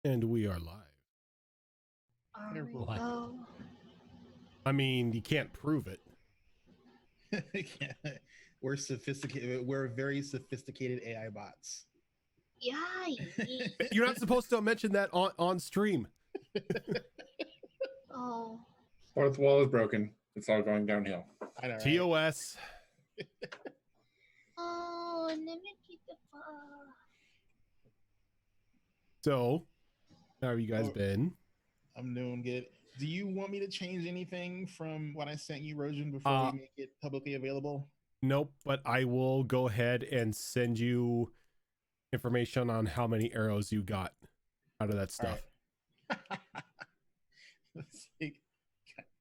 And we are live. Are we What? though? I mean, you can't prove it. We're sophisticated. We're very sophisticated AI bots. Yay! You're not supposed to mention that on stream. Oh, Fourth wall is broken. It's all going downhill. I know, right? TUES. oh, let me get the So, how have you guys been? I'm doing good. Do you want me to change anything from what I sent you, Rojan, before we make it publicly available? Nope, but I will go ahead and send you information on how many arrows you got out of that stuff. Right. It's like,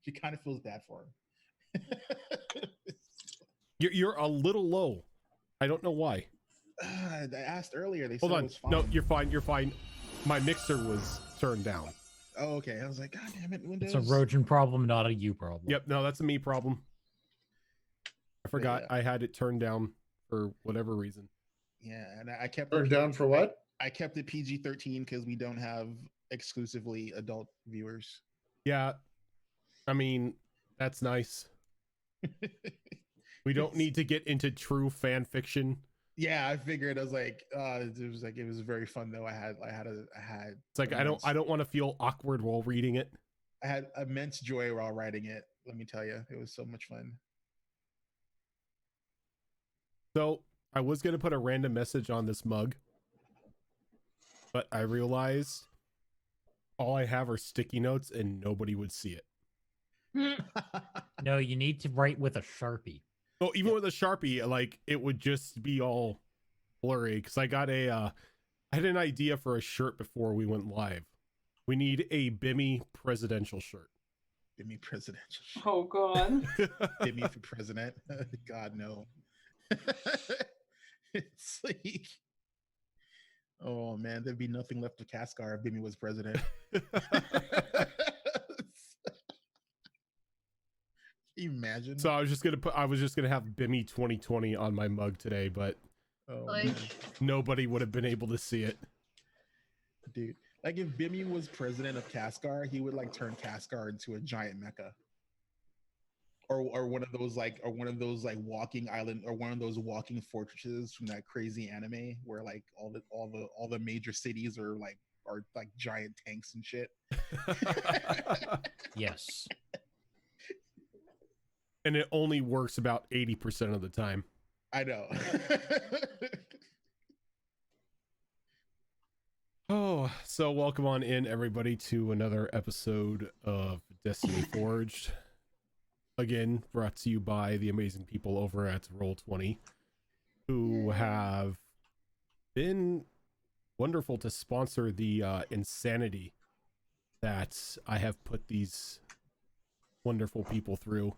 she kind of feels bad for him. You're a little low. I don't know why. I asked earlier. They Hold said on. it was fine. No, you're fine. You're fine. My mixer was turned down. Oh, okay. I was like, God damn it, Windows. It's a Rojan problem, not a you problem. Yep. No, that's a me problem. I forgot Yeah. I had it turned down for whatever reason. Yeah, and I kept Turned down for what? I kept it PG-13 because we don't have exclusively adult viewers. Yeah. I mean, that's nice. We don't need to get into true fan fiction. Yeah, I figured. I was like, it was very fun though. I had It's like I don't want to feel awkward while reading it. I had immense joy while writing it. Let me tell you, it was so much fun. So I was gonna put a random message on this mug, but I realized all I have are sticky notes and nobody would see it. No, you need to write with a Sharpie. Oh, even with a Sharpie, like it would just be all blurry. Because I got I had an idea for a shirt before we went live. We need a Bimmy presidential shirt. Bimmy presidential. Oh God. Bimmy for president. God no. It's like, oh man, there'd be nothing left of Kaskar if Bimmy was president. Can you imagine? So I was just gonna have Bimmy 2020 on my mug today, but Oh, Like- man. nobody would have been able to see it. Dude, like if Bimmy was president of Kaskar, he would like turn Kaskar into a giant mecha. Or one of those like walking island or one of those walking fortresses from that crazy anime where like all the major cities are like giant tanks and shit. Yes. And it only works about 80% of the time. I know. Oh, so welcome on in, everybody, to another episode of Destiny Forged. Again, brought to you by the amazing people over at Roll20, who have been wonderful to sponsor the insanity that I have put these wonderful people through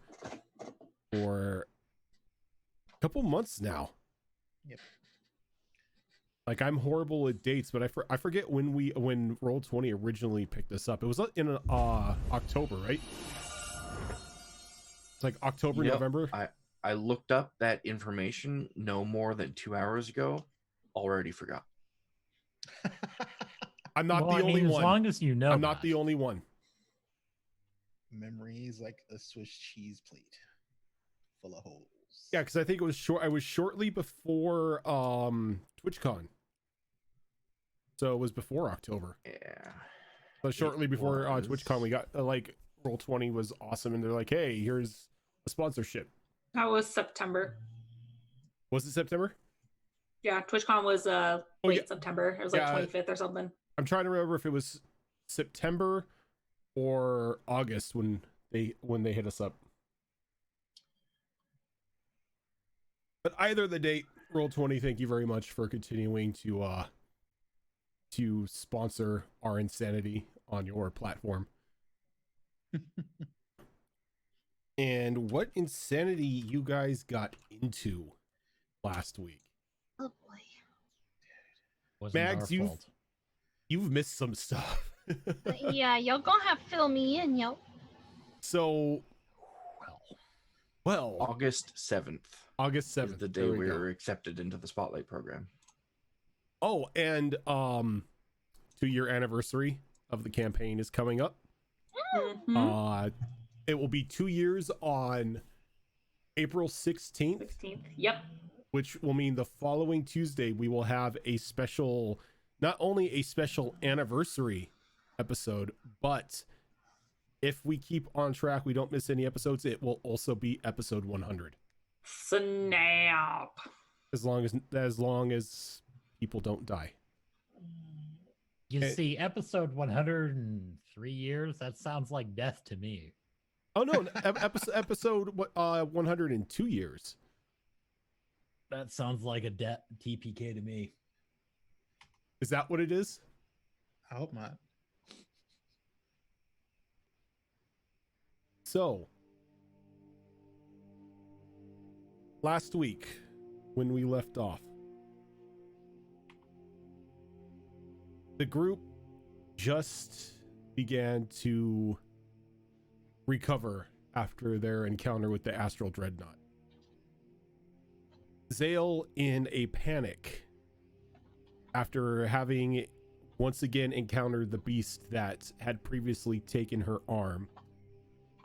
for a couple months now. Yep. Like I'm horrible at dates, but I forget when Roll20 originally picked this up. It was in October, right? It's like October, Yep. November. I looked up that information no more than 2 hours ago. Already forgot. I'm not Well, the I only mean, one. As long as you know. I'm not that. the only one. Memories like a Swiss cheese plate full of holes. Yeah, because I think it was short. I was shortly before TwitchCon, so it was before October. Yeah. So shortly before was. TwitchCon, we got like Roll20 was awesome, and they're like, "Hey, here's a sponsorship." That was September. Was it September? Yeah, TwitchCon was late yeah. September. It was like Yeah. 25th or something. I'm trying to remember if it was September or August when they hit us up. But either the date, Roll20, thank you very much for continuing to sponsor our insanity on your platform. And what insanity you guys got into last week? Oh boy. Wasn't Mags, our you've- fault. You've missed some stuff. Yeah, y'all gonna have to fill me in, yo. So, well, August 7th August is 7th, the day there we go. were accepted into the Spotlight program. Oh, and 2-year anniversary of the campaign is coming up. Mhm. It will be 2 years on April 16th, 16th. Yep. which will mean the following Tuesday we will have a special, not only a special anniversary episode, but if we keep on track, we don't miss any episodes, it will also be episode 100. Snap. As long as people don't die. You Eh. see, episode 103 years, that sounds like death to me. Oh no, episode 102 years. That sounds like a TPK to me. Is that what it is? I hope not. So, last week when we left off, the group just began to recover after their encounter with the Astral Dreadnought. Zale, in a panic, after having once again encountered the beast that had previously taken her arm,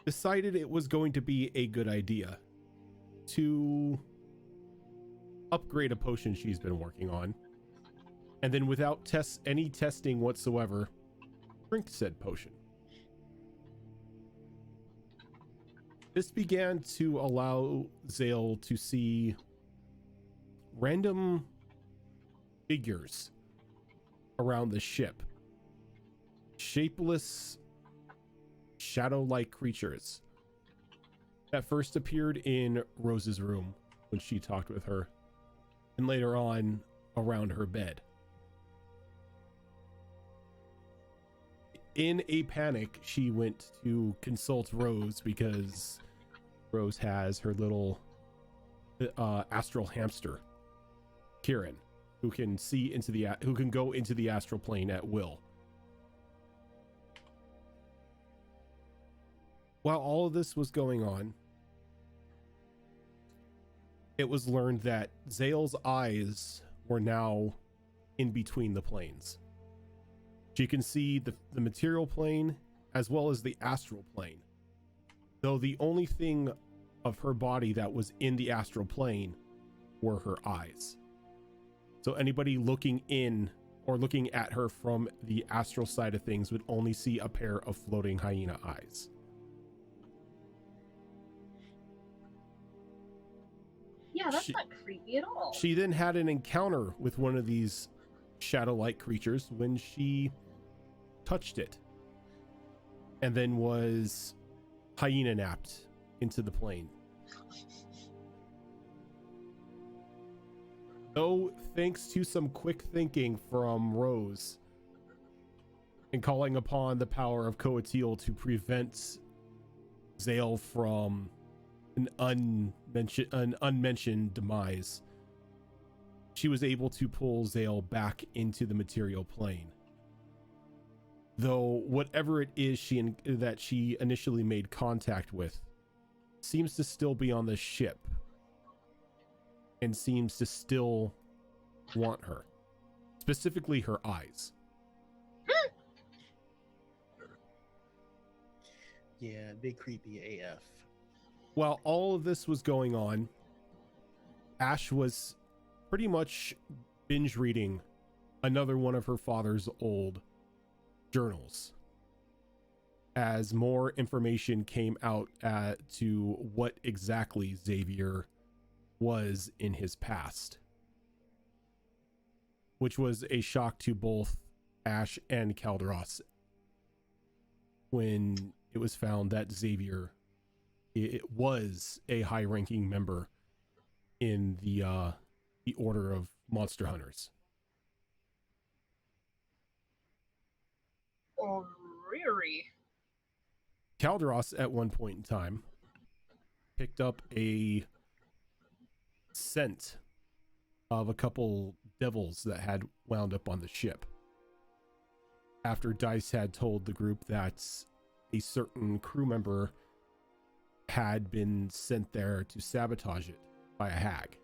decided it was going to be a good idea to upgrade a potion she's been working on, and then without any testing whatsoever, drink said potion. This began to allow Zale to see random figures around the ship. Shapeless, shadow-like creatures that first appeared in Rose's room when she talked with her, and later on around her bed. In a panic, she went to consult Rose because Rose has her little astral hamster, Kieran, who can go into the astral plane at will. While all of this was going on, it was learned that Zale's eyes were now in between the planes. She can see the material plane as well as the astral plane, though the only thing of her body that was in the astral plane were her eyes. So anybody looking in or looking at her from the astral side of things would only see a pair of floating hyena eyes. Yeah, that's not creepy at all. She then had an encounter with one of these shadow-like creatures when she touched it, and then was hyena napped into the plane. Though, thanks to some quick thinking from Rose and calling upon the power of Coatil to prevent Zale from an unmentioned demise, she was able to pull Zale back into the material plane. Though whatever it is that she initially made contact with seems to still be on the ship and seems to still want her, specifically her eyes. Yeah, big creepy AF. While all of this was going on, Ash was pretty much binge reading another one of her father's old journals as more information came out to what exactly Xavier was in his past, which was a shock to both Ash and Calderos when it was found that Xavier was a high-ranking member in the Order of Monster Hunters. Oh, really? Calderos, at one point in time, picked up a scent of a couple devils that had wound up on the ship after Dice had told the group that a certain crew member had been sent there to sabotage it by a hag.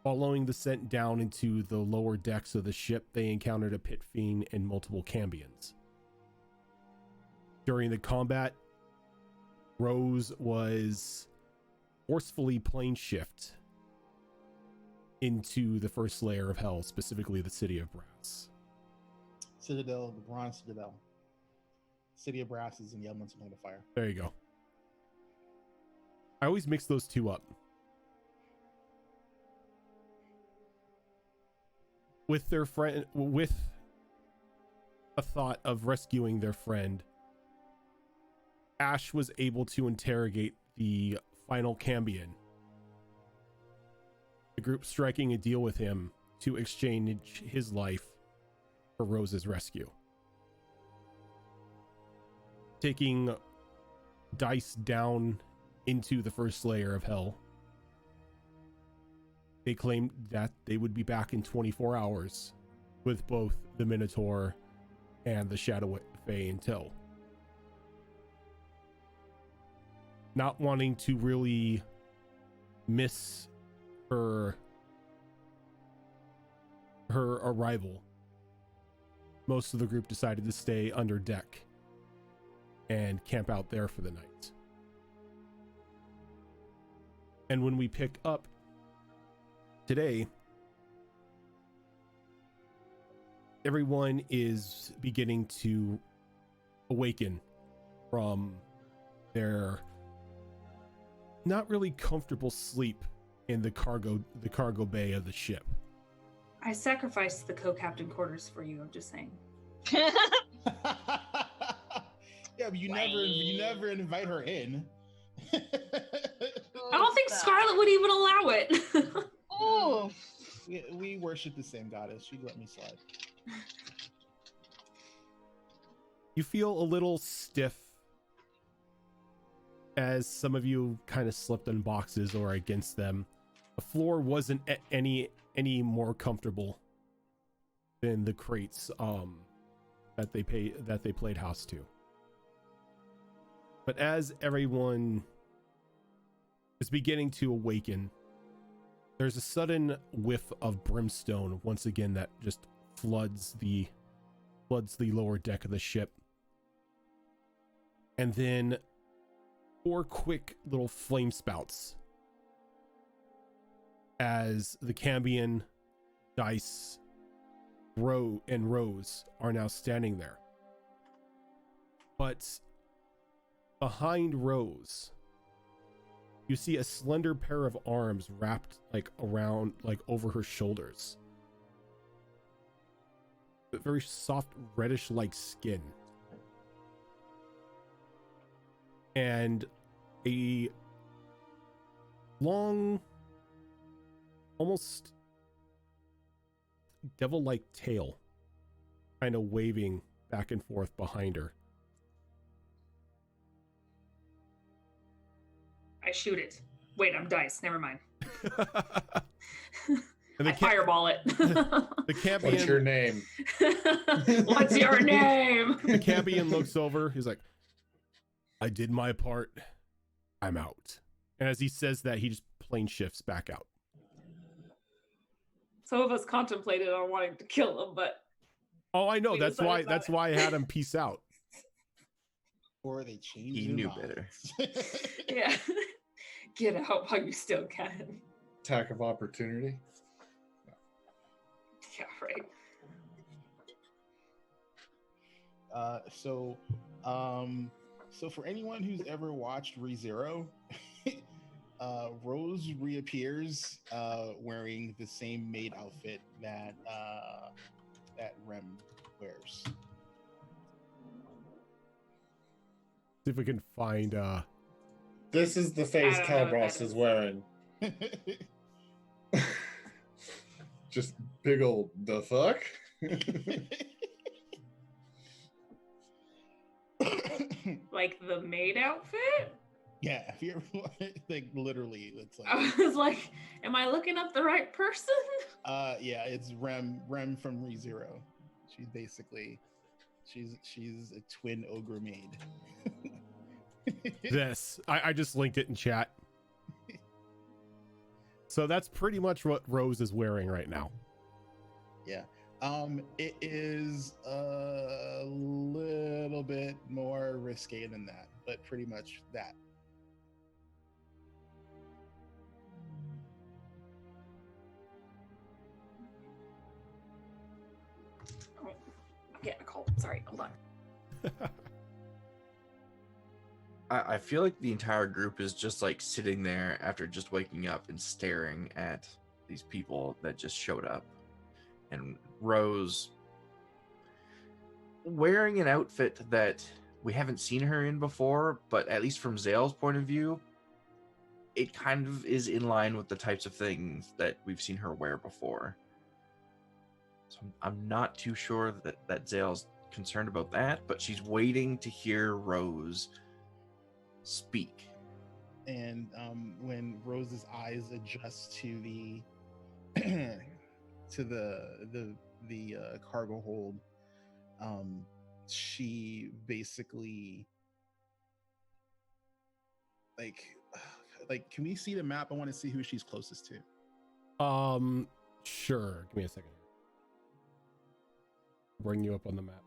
Following the descent down into the lower decks of the ship, they encountered a pit fiend and multiple Cambions. During the combat, Rose was forcefully plane shift into the first layer of hell, specifically the City of Brass. Citadel, the Bronze Citadel. City of Brass is in the Elements of Modifier. There you go. I always mix those two up. With their friend, with a thought of rescuing their friend, Ash was able to interrogate the final Cambion. The group striking a deal with him to exchange his life for Rose's rescue. Taking dice down into the first layer of hell, they claimed that they would be back in 24 hours with both the Minotaur and the Shadow Fae in tow. Not wanting to really miss her arrival, most of the group decided to stay under deck and camp out there for the night. And when we pick up today, everyone is beginning to awaken from their not really comfortable sleep in the cargo bay of the ship. I sacrificed the co-captain quarters for you. I'm just saying. Yeah, but you never invite her in. I don't think Scarlet would even allow it. Oh, we worship the same goddess. She'd let me slide. You feel a little stiff as some of you kind of slipped on boxes or against them. The floor wasn't any more comfortable than the crates that they played house to. But as everyone is beginning to awaken, there's a sudden whiff of brimstone once again that just floods the lower deck of the ship. And then 4 quick little flame spouts as the Cambion, Dice, and Rose are now standing there. But behind Rose, you see a slender pair of arms wrapped around over her shoulders. But very soft reddish like skin. And a long, almost devil-like tail kind of waving back and forth behind her. I shoot it. Wait, I'm Dice. Never mind. And I fireball it. The Cambion, What's your name? What's your name? the Cambion looks over. He's like, I did my part. I'm out. And as he says that, he just plane shifts back out. Some of us contemplated on wanting to kill him, but Oh, I know. We That's decided why. not That's to. why I had him peace out. Or they change He their knew minds. yeah. Get out while you still can. Attack of opportunity. Yeah, right. So for anyone who's ever watched ReZero, Rose reappears wearing the same maid outfit that Rem wears. See if we can find. This is the face I don't know what Calbros that is is. wearing. Just big old the fuck. Like the maid outfit? Yeah, if you're like literally, it's like I was like, am I looking up the right person? yeah, it's Rem from ReZero. She's basically she's a twin ogre maid. This. I just linked it in chat. So that's pretty much what Rose is wearing right now. Yeah. It is a little bit more risque than that, but pretty much that. Oh, I'm getting a cold. Sorry, hold on. I feel like the entire group is just like sitting there after just waking up and staring at these people that just showed up. And Rose wearing an outfit that we haven't seen her in before, but at least from Zale's point of view, it kind of is in line with the types of things that we've seen her wear before. So I'm not too sure that Zale's concerned about that, but she's waiting to hear Rose speak. And when Rose's eyes adjust to the to the cargo hold, she basically like can we see the map? I want to see who she's closest to. Sure. Give me a second. Bring you up on the map.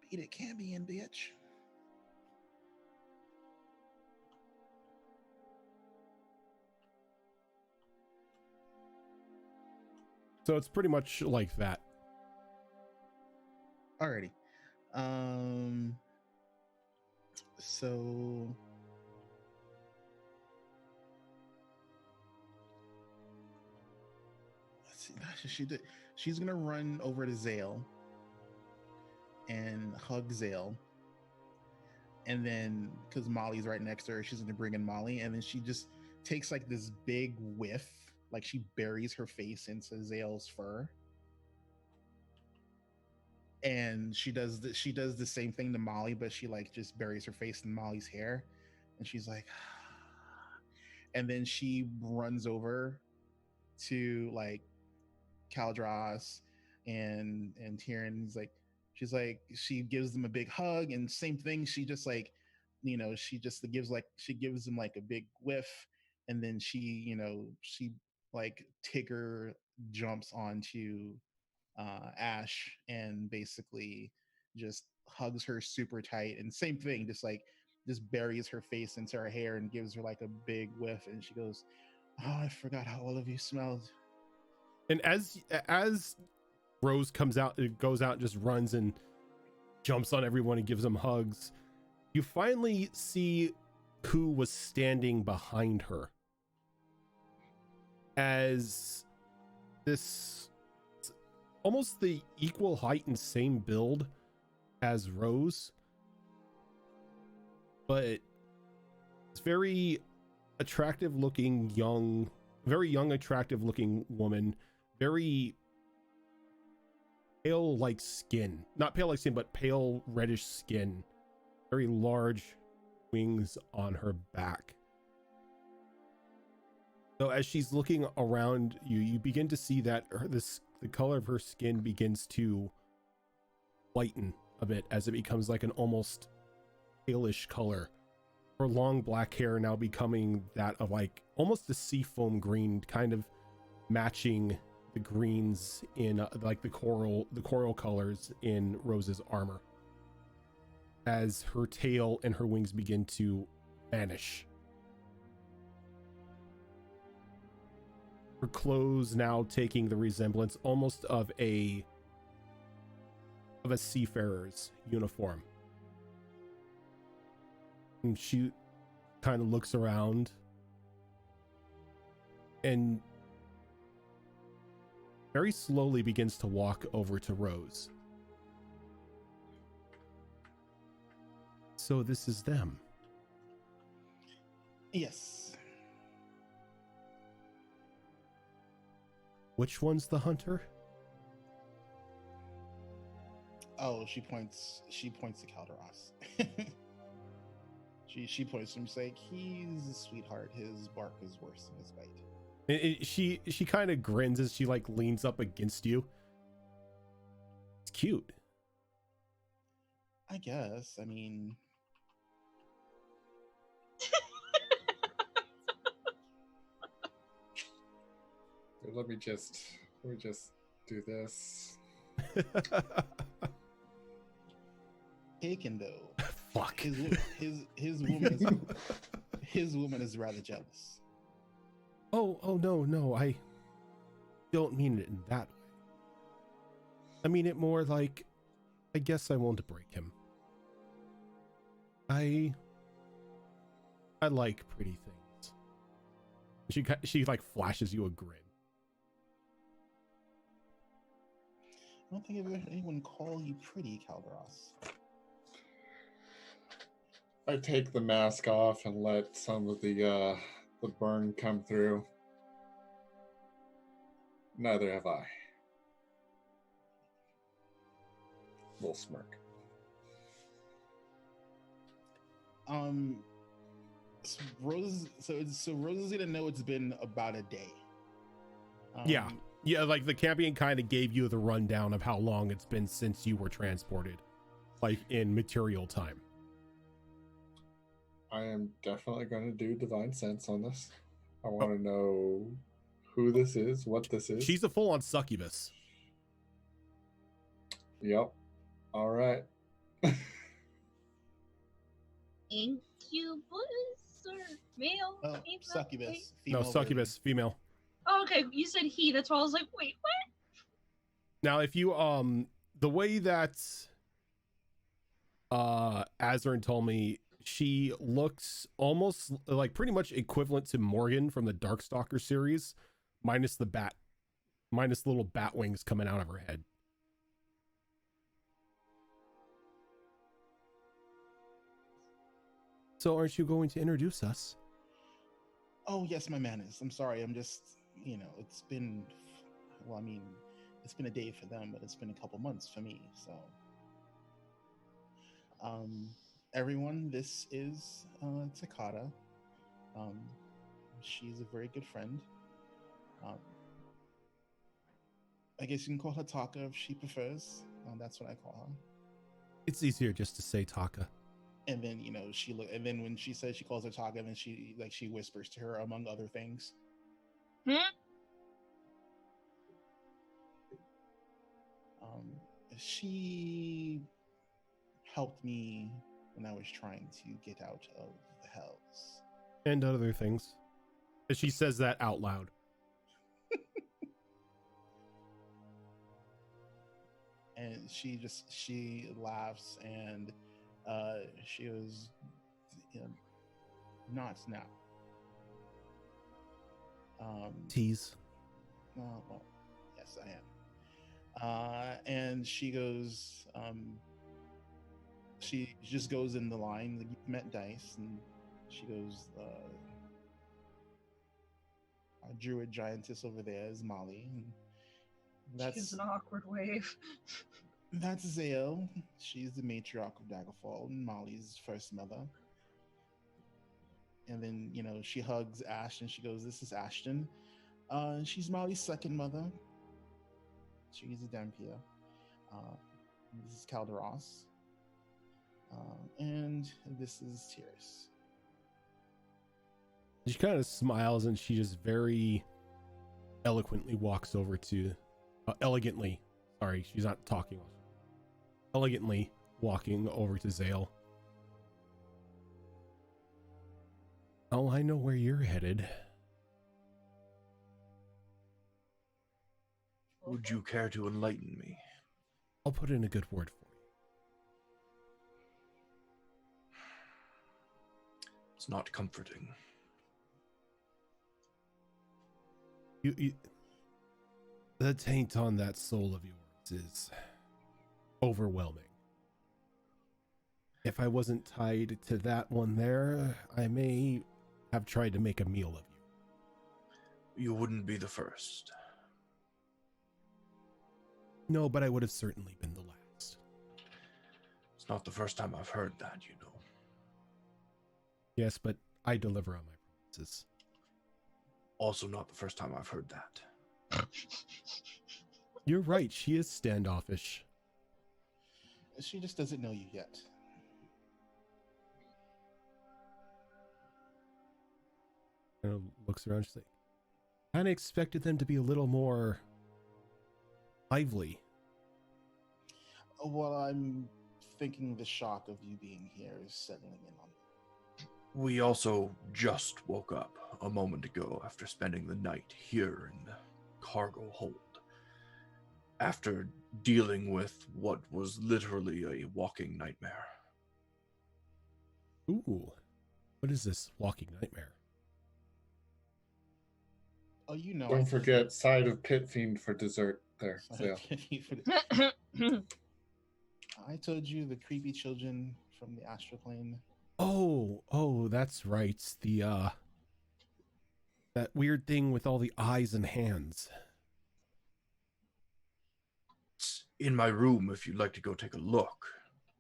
Beat it, Cambion, bitch. So it's pretty much like that. Alrighty. So let's see. She's gonna run over to Zale and hug Zale. And then because Molly's right next to her, she's gonna bring in Molly, and then she just takes like this big whiff, like she buries her face into Zale's fur. And she does the same thing to Molly, but she like just buries her face in Molly's hair, and she's like, and then she runs over to like Caldras and Tyrion. She gives them a big hug, and same thing. She just like, she gives them like a big whiff, and then she like Tigger jumps onto Ash and basically just hugs her super tight, and same thing, just buries her face into her hair and gives her like a big whiff, and she goes, "Oh, I forgot how all of you smelled." And as Rose goes out and just runs and jumps on everyone and gives them hugs, you finally see who was standing behind her. As this almost the equal height and same build as Rose, but it's very attractive looking very young attractive looking woman, very pale like skin, not pale like skin, but pale reddish skin, very large wings on her back. So as she's looking around you, you begin to see that the color of her skin begins to whiten a bit as it becomes like an almost palish color. Her long black hair now becoming that of like almost a seafoam green, kind of matching the greens in like the coral colors in Rose's armor, as her tail and her wings begin to vanish. Her clothes now taking the resemblance almost of a seafarer's uniform. And she kind of looks around and very slowly begins to walk over to Rose. So this is them. Yes. Which one's the hunter? Oh, she points to Calderos. she points to him, she's like, he's a sweetheart. His bark is worse than his bite. She kind of grins as she like leans up against you. It's cute. I guess. I mean, Let me just do this. taken though. Fuck. His woman is rather jealous. Oh no, I don't mean it in that way. I mean it more like, I guess I want to break him. I like pretty things. She like flashes you a grin. I don't think I've ever heard anyone call you pretty, Calderos. I take the mask off and let some of the burn come through. Neither have I. Little smirk. So Rose is gonna know it's been about a day. Yeah, like the Campion kind of gave you the rundown of how long it's been since you were transported, like in material time. I am definitely going to do divine sense on this. I want to know who this is, what this is. She's a full-on succubus. Yep. All right. Incubus or male? Oh, female? succubus. Wait. No, female succubus, female. Oh, okay. You said he. That's why I was like, wait, what? Now, if you the way that Azern told me, she looks almost like pretty much equivalent to Morgan from the Darkstalker series, minus the little bat wings coming out of her head. So aren't you going to introduce us? Oh yes, my man is. I'm sorry. I'm just, it's been, well, I mean, it's been a day for them, but it's been a couple months for me. So, everyone, this is Takata. She's a very good friend. I guess you can call her Taka if she prefers. That's what I call her. It's easier just to say Taka. And then and then when she says she calls her Taka, then she whispers to her, among other things. She helped me when I was trying to get out of the hells. And other things. She says that out loud. And she laughs and she goes, not now. Tease. Well, yes, I am. And she goes, she just goes in the line, like, you've met Dice, and she goes, our druid giantess over there is Molly. And She's an awkward wave. that's Zale. She's the matriarch of Daggerfall and Molly's first mother. And then, she hugs Ashton. She goes, this is Ashton. She's Molly's second mother. She's a Dampier. This is Calderos. And this is Tyrus. She kind of smiles and she just very eloquently walks over to, elegantly, sorry, she's not talking. Elegantly walking over to Zale. Oh, I know where you're headed. Would you care to enlighten me? I'll put in a good word for It's not comforting. you. The taint on that soul of yours is overwhelming. If I wasn't tied to that one there, I may have tried to make a meal of you. You wouldn't be the first. No, but I would have certainly been the last. It's not the first time I've heard that, you know. Yes, but I deliver on my promises. Also not the first time I've heard that. You're right, she is standoffish. She just doesn't know you yet. Kind of looks around, she's like, I kind of expected them to be a little more lively. Well, I'm thinking the shock of you being here is settling in on them. We also just woke up a moment ago after spending the night here in the cargo hold. After dealing with what was literally a walking nightmare. Ooh, what is this walking nightmare? Oh, you know. Don't forget side of Pit Fiend for dessert there. Zale. I told you the creepy children from the astral plane. Oh, that's right. The that weird thing with all the eyes and hands. It's in my room if you'd like to go take a look,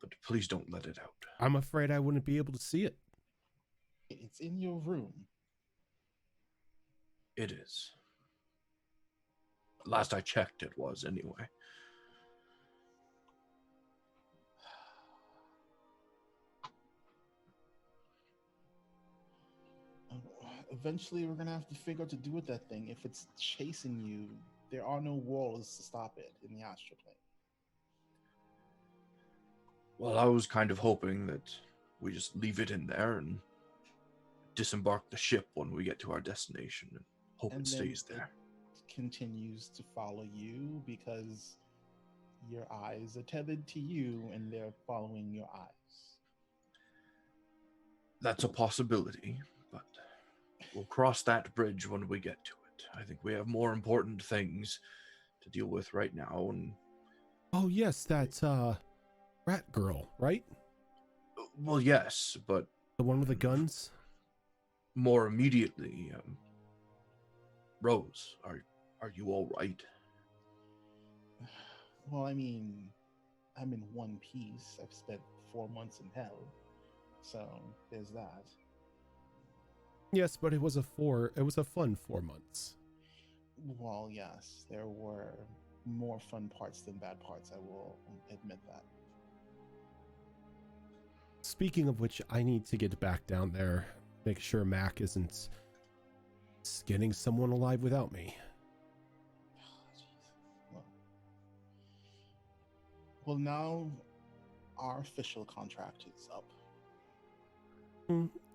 but please don't let it out. I'm afraid I wouldn't be able to see it. It's in your room. It is. Last I checked, it was anyway. Eventually, we're gonna have to figure out what to do with that thing. If it's chasing you, there are no walls to stop it in the astral plane. Well, I was kind of hoping that we just leave it in there and disembark the ship when we get to our destination and hope And it then stays there. It continues to follow you because your eyes are tethered to you and they're following your eyes. That's a possibility, but we'll cross that bridge when we get to it. I think we have more important things to deal with right now. And Oh yes, that rat girl, right? well, yes, but The one with the guns? more immediately, Rose, are you all right? Well, I mean, I'm in one piece. I've spent 4 months in hell. So there's that. Yes, but it was a fun 4 months. Well, yes, there were more fun parts than bad parts. I will admit that. Speaking of which, I need to get back down there, make sure Mac isn't skinning someone alive without me. Well, now our official contract is up,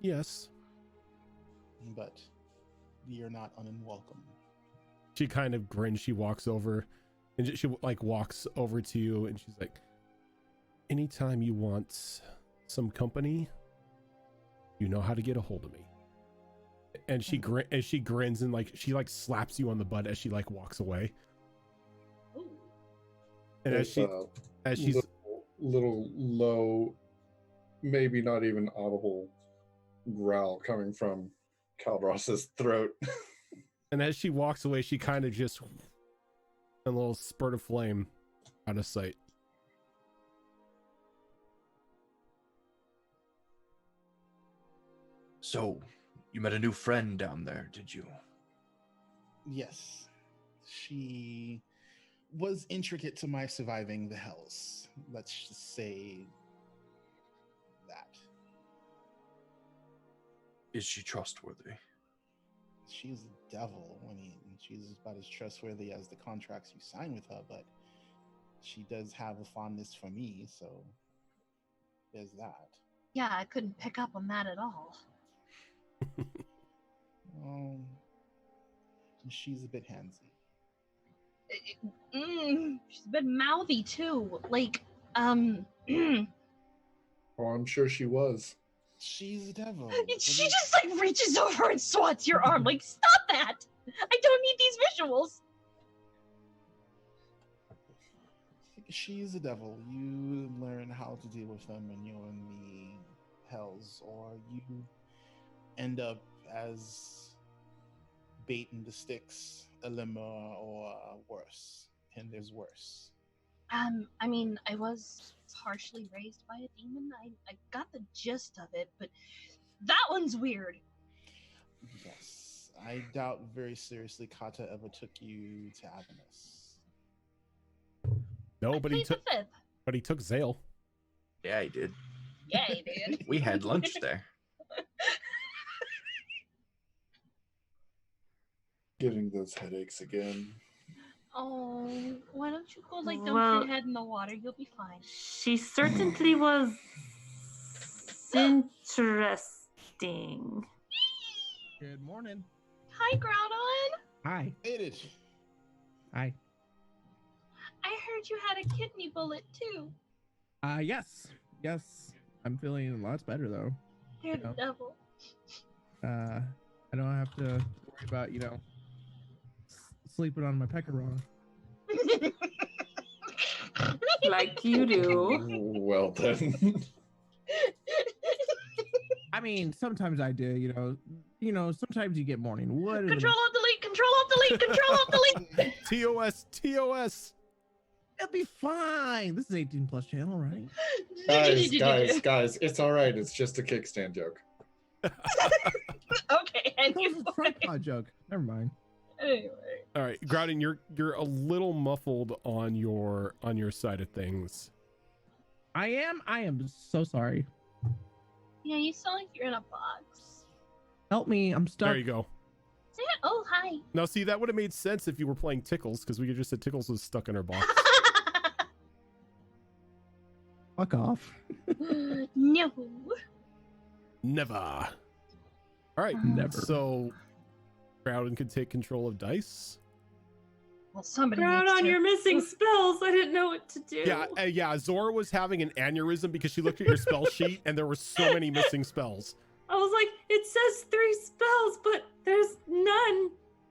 Yes. but you're not unwelcome. She kind of grins. She walks over, and she like walks over to you, and she's like, "Anytime you want some company, you know how to get a hold of me." And she grins and like she like slaps you on the butt as she like walks away. Ooh. And There's as she's little low, maybe not even audible growl coming from Caldros's throat. and as she walks away, she kind of just a little spurt of flame out of sight. So, you met a new friend down there, did you? Yes, she was intricate to my surviving the hells. Let's just say that. Is she trustworthy? She's a devil. I mean, she's about as trustworthy as the contracts you sign with her, but she does have a fondness for me, so there's that. Yeah, I couldn't pick up on that at all. She's a bit handsy. She's a bit mouthy too. Like, Oh, I'm sure she was. She's a devil. she just like reaches over and swats your arm. Like, stop that! I don't need these visuals. She's a devil. You learn how to deal with them when you're in the hells, or you end up as bait in the sticks, a limmer, or worse. And there's worse. I mean, I was partially raised by a demon. I got the gist of it, but that one's weird. Yes, I doubt very seriously Kata ever took you to Avernus. No, I but he played the took, fifth. but he took Zale. Yeah, he did. Yeah, he did. We had lunch there. Getting those headaches again. Oh, why don't you go dunk Well- your head in the water? You'll be fine. She certainly was interesting. Good morning. Hi, Groudon. Hi. Ate it. Hi. I heard you had a kidney bullet too. Yes. Yes. I'm feeling lots better though. You're the devil. I don't have to worry about, sleeping on my pecorino. Like you do. Well then. I mean, sometimes I do, sometimes you get morning wood. Control Alt Delete. Control Alt Delete. Control Alt Delete. TOS, TOS. It'll be fine. This is 18 plus channel, right? Guys, it's all right. It's just a kickstand joke. Okay, That was anyway. a tripod joke. Never mind. Anyway. All right, Groudon, you're a little muffled on your side of things. I am so sorry. Yeah, you sound like you're in a box. Help me. I'm stuck. There you go. Say it. Oh, hi. Now, see, that would have made sense if you were playing Tickles, because we could just said Tickles was stuck in her box. Fuck off. No. Never. All right, Never. so Groudon can take control of dice. Well, somebody Groudon, needs to. you're missing spells. I didn't know what to do. Yeah, Zora was having an aneurysm because she looked at your spell sheet and there were so many missing spells. I was like, it says 3 spells, but there's none.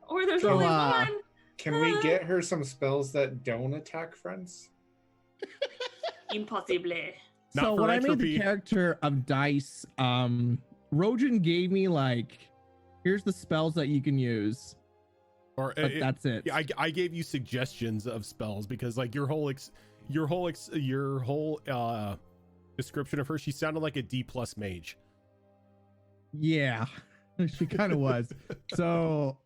Or there's So, only one. Can we get her some spells that don't attack friends? Impossible. Not So for when I made entropy. the character of dice, Rojan gave me here's the spells that you can use, Or but that's it. yeah, I gave you suggestions of spells because like your whole description of her, she sounded like a D+ mage. Yeah, she kind of was. So,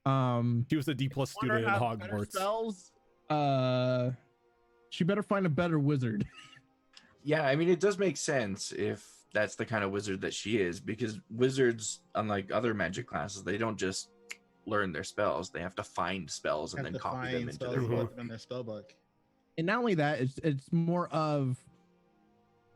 She was a D+ student at Hogwarts. Spells, she better find a better wizard. Yeah, I mean, it does make sense if that's the kind of wizard that she is, because wizards, unlike other magic classes, they don't just learn their spells. They have to find spells and Have then to copy them find into spells their and book. put them in their spell book. And not only that, it's more of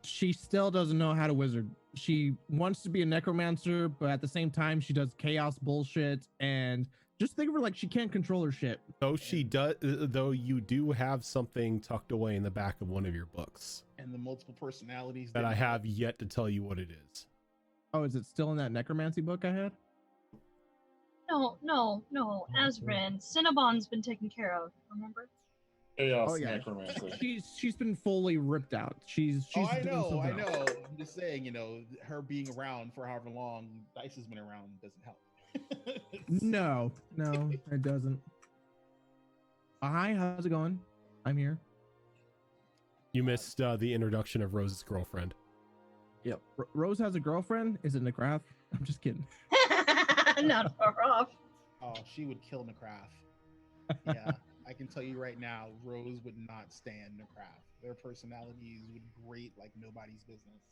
she still doesn't know how to wizard. She wants to be a necromancer, but at the same time, she does chaos bullshit. And just think of her like she can't control her shit. Though she does, though you do have something tucked away in the back of one of your books And the multiple personalities that I have yet to tell you what it is. Oh, is it still in that necromancy book I had? No. Azrin. Cinnabon's been taken care of. Remember? Chaos Oh, yeah. necromancer. She's been fully ripped out. She's Oh, I doing know. something else. I'm just saying, her being around for however long Dice has been around doesn't help. No, it doesn't. Hi, how's it going? I'm here. You missed the introduction of Rose's girlfriend. Rose has a girlfriend? Is it Necrath? I'm just kidding. Not far off. Oh, she would kill Necrath. Yeah, I can tell you right now, Rose would not stand Necrath. Their personalities would grate like nobody's business.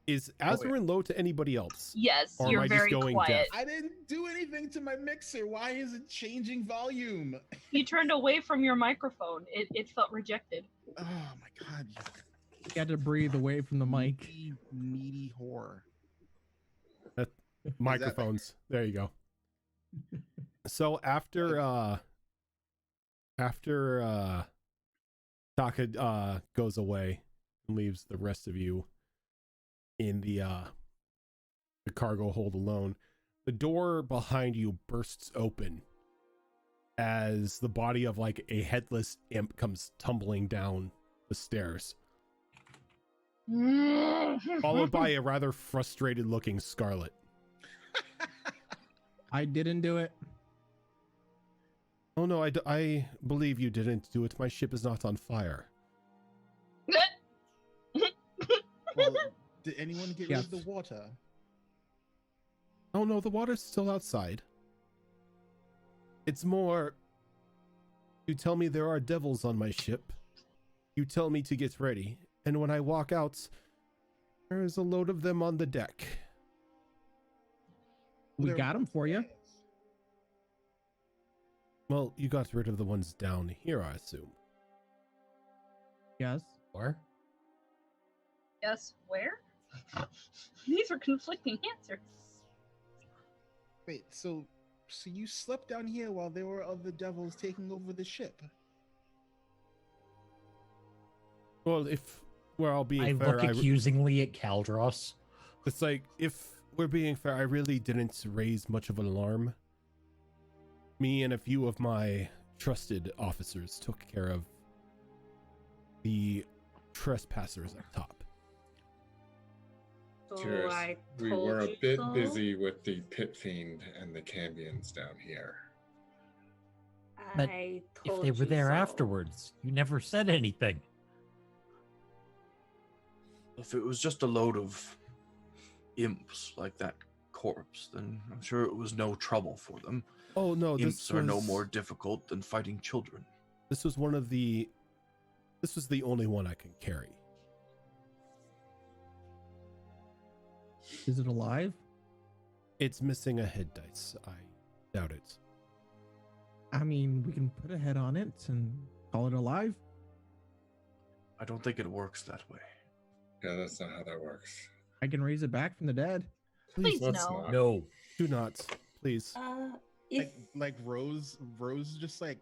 Is Azrin low to anybody else? Yes, Or am you're I just very going quiet. deaf? I didn't do anything to my mixer. Why is it changing volume? You turned away from your microphone. It felt rejected. Oh my god, You had to breathe away from the mic. needy whore. Microphones. There you go. So after Taka goes away and leaves the rest of you in the cargo hold alone, the door behind you bursts open as the body of like a headless imp comes tumbling down the stairs, followed by a rather frustrated looking Scarlet. I didn't do it. Oh no, I believe you didn't do it. My ship is not on fire. Well, did anyone get rid Yes. of the water? Oh no, the water's still outside. It's more, you tell me there are devils on my ship. You tell me to get ready. And when I walk out, there is a load of them on the deck. We There- got him for you. Well, you got rid of the ones down here, I assume. Yes. Or Yes, where? These are conflicting answers. Wait, so you slept down here while there were other devils taking over the ship? Well, if we're all being I fair, look accusingly at Caldros. it's like, if we're being fair, I really didn't raise much of an alarm. Me and a few of my trusted officers took care of the trespassers up top. So Cheers. I We told were a you bit so. busy with the Pit Fiend and the Cambions down here. But I If told they were you there so. afterwards, you never said anything. If it was just a load of imps like that corpse, then I'm sure it was no trouble for them. Oh no, Imps are no more difficult than fighting children. This was this was the only one I could carry. Is it alive? It's missing a head dice. I doubt it. I mean, we can put a head on it and call it alive. I don't think it works that way. Yeah, that's not how that works. I can raise it back from the dead. Please let's no. not. No. Do not, please. If Like Rose just like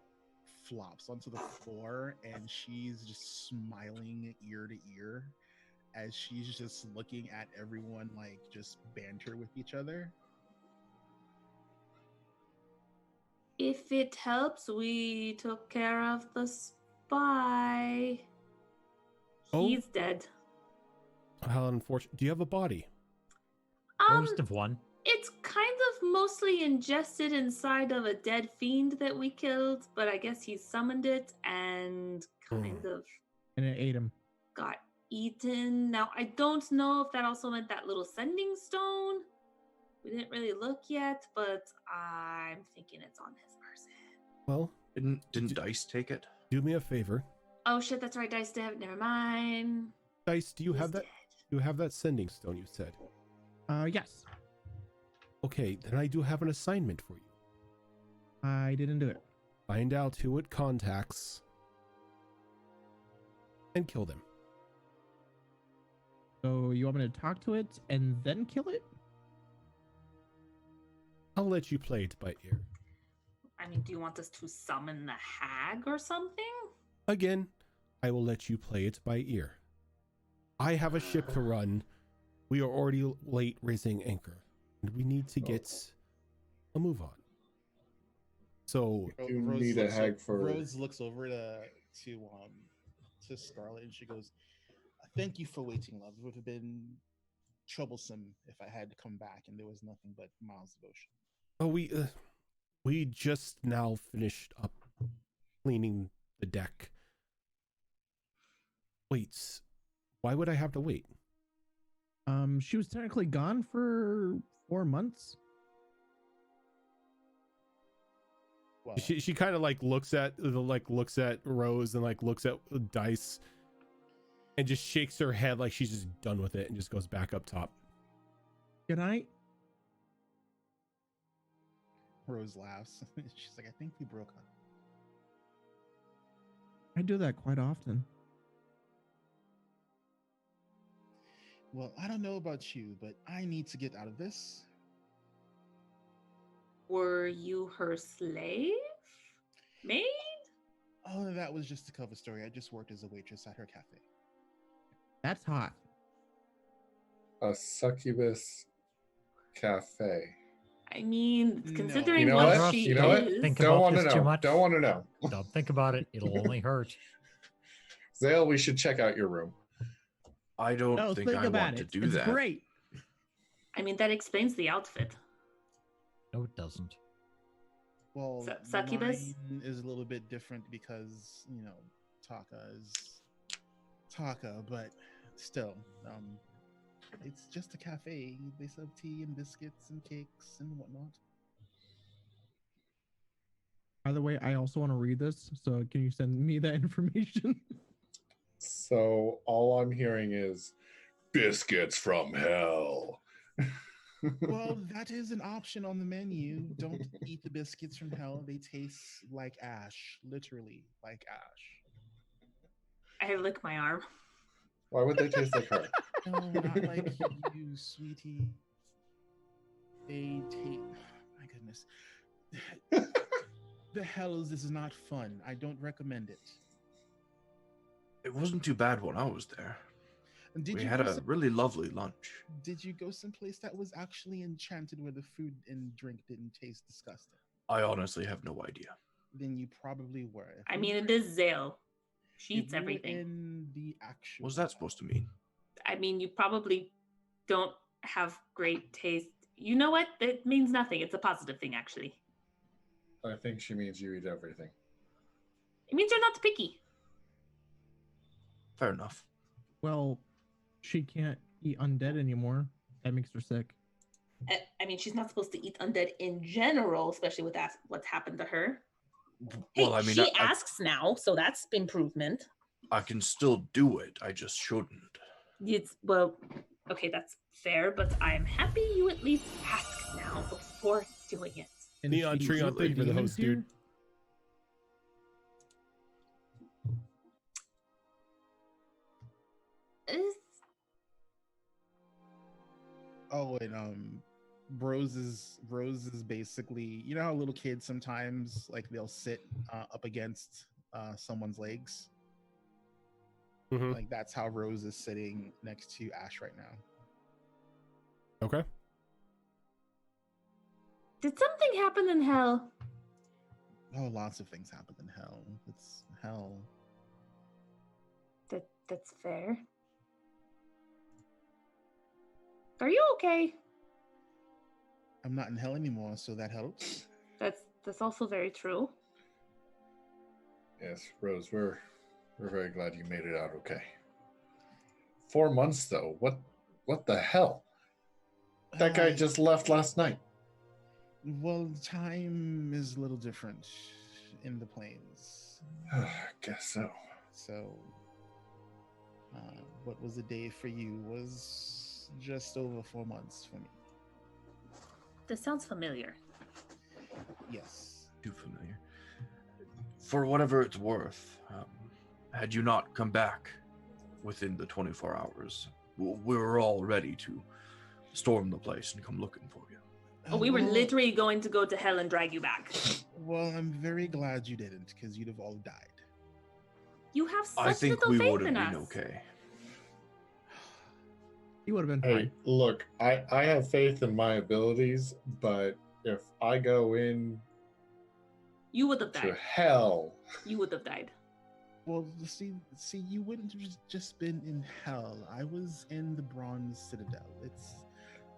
flops onto the floor and she's just smiling ear to ear as she's just looking at everyone like just banter with each other. if it helps, we took care of the spy. Oh. He's dead. How unfortunate. Do you have a body? Most of one. It's kind of mostly ingested inside of a dead fiend that we killed, but I guess he summoned it and kind of And it ate him. got eaten. Now, I don't know if that also meant that little sending stone. We didn't really look yet, but I'm thinking it's on his person. Well, Didn't Dice take it? do me a favor. Oh shit, that's right, Dice Dev. Never mind. Dice, do you He's have that? dead. You have that sending stone you said. Yes. Okay, then I do have an assignment for you. I didn't do it. Find out who it contacts and kill them. So you want me to talk to it and then kill it? I'll let you play it by ear. I mean, do you want us to summon the hag or something? Again, I will let you play it by ear. I have a ship to run. We are already late raising anchor, and we need to get a move on. So, You need a hag for- Rose looks over to Scarlet and she goes, "Thank you for waiting, love. It would have been troublesome if I had to come back and there was nothing but miles of ocean." oh, we just now finished up cleaning the deck. Wait, why would I have to wait? She was technically gone for 4 months. Well, She kind of looks at Rose and looks at Dice and just shakes her head like she's just done with it and just goes back up top. Good night. Rose laughs. She's like, "I think we broke up." I do that quite often. Well, I don't know about you, but I need to get out of this. Were you her slave? Maid? Oh, that was just a cover story. I just worked as a waitress at her cafe. That's hot. A succubus cafe. I mean, No. considering You know what what? she You know what? is. Think Don't about want to this too know. much. Don't want to know. Don't think about it. It'll only hurt. Zale, we should check out your room. I don't No, think I about want it. to do It's that. great. I mean, that explains the outfit. No, it doesn't. Well, Succubus? mine is a little bit different because Taka is Taka, but still, it's just a cafe. They serve tea and biscuits and cakes and whatnot. By the way, I also want to read this. So can you send me that information? So all I'm hearing is biscuits from hell. Well, that is an option on the menu. Don't eat the biscuits from hell. They taste like ash, literally like ash. I lick my arm. Why would they taste like her? No, not like you, sweetie. They taste. My goodness. The hells is not fun. I don't recommend it. It wasn't too bad when I was there. Did We you had go a really lovely lunch. Did you go someplace that was actually enchanted where the food and drink didn't taste disgusting? I honestly have no idea. Then you probably were. If I you mean, were- it is Zale. She if eats you were everything. In the actual. What's that supposed to mean? I mean, you probably don't have great taste. You know what? It means nothing. It's a positive thing, actually. I think she means you eat everything. It means you're not picky. Fair enough. Well, she can't eat undead anymore. That makes her sick. I mean, she's not supposed to eat undead in general, especially with what's happened to her. Well, Hey, I mean, she asks now, so that's improvement. I can still do it. I just shouldn't. Well, okay, that's fair, but I'm happy you at least ask now before doing it. And Neon she Tree on eats thing for the demons host, dude. here? Oh, and Rose is basically, you know how little kids sometimes like they'll sit up against someone's legs. Mhm. Like that's how Rose is sitting next to Ash right now. Okay. Did something happen in hell? Oh, lots of things happen in hell. It's hell. That's fair. Are you okay? I'm not in hell anymore, so that helps. That's also very true. Yes, Rose, we're very glad you made it out okay. 4 months though. What the hell? That guy just left last night. Well, time is a little different in the plains. Guess so. So, what was a day for you was just over 4 months for me. This sounds familiar. Yes. Too familiar. For whatever it's worth, had you not come back within the 24 hours, we were all ready to storm the place and come looking for you. Oh, we were Well- literally going to go to hell and drag you back. Well, I'm very glad you didn't, because you'd have all died. You have such I think little we faith would have in been us. okay. You would have been Hey, fine. look, I have faith in my abilities, but if I go in You would have to died. hell, You would have died. Well, see, you wouldn't have just been in hell. I was in the Bronze Citadel. It's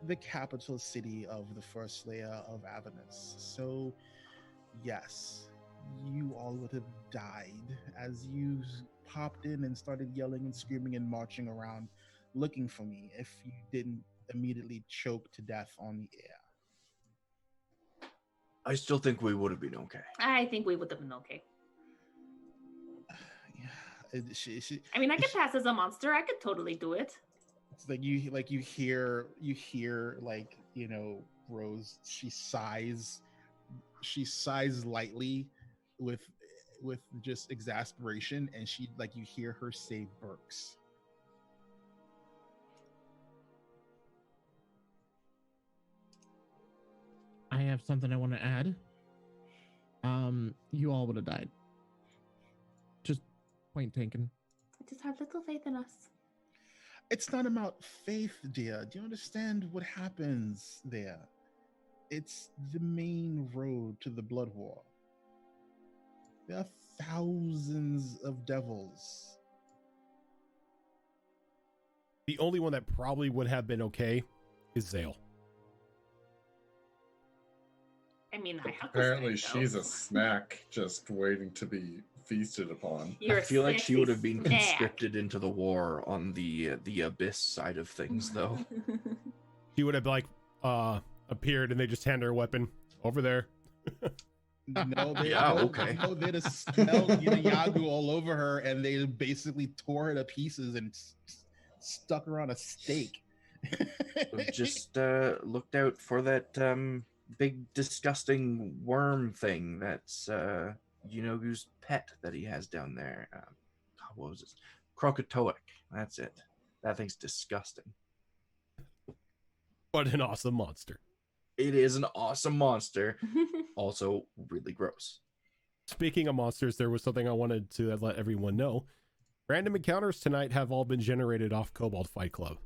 the capital city of the first layer of Avernus. So, yes, you all would have died as you popped in and started yelling and screaming and marching around looking for me if you didn't immediately choke to death on the air. I still think we would have been okay. I think we would have been okay. Yeah, I mean, I could pass as a monster. I could totally do it. it's like you hear like, you know, Rose, she sighs lightly with just exasperation, and she, like, you hear her say Burks. I have something I want to add. You all would have died. Just point taken. Just have little faith in us. It's not about faith, dear. Do you understand what happens there? It's the main road to the Blood War. There are thousands of devils. The only one that probably would have been okay is Zale. I mean, I have to Apparently, say, she's a snack just waiting to be feasted upon. You're I feel like she would have sexy been snack. conscripted into the war on the abyss side of things, though. She would have like appeared and they just hand her a weapon over there. No, they Yeah, no, okay. no, they'd have smelled Yagu all over her, and they basically tore her to pieces and stuck her on a stake. Just looked out for that big disgusting worm thing that's Yunogu's pet that he has down there. What was it? Crocotoic. That's it. That thing's disgusting. But an awesome monster. It is an awesome monster. Also really gross. Speaking of monsters, there was something I wanted to let everyone know. Random encounters tonight have all been generated off Cobalt Fight Club.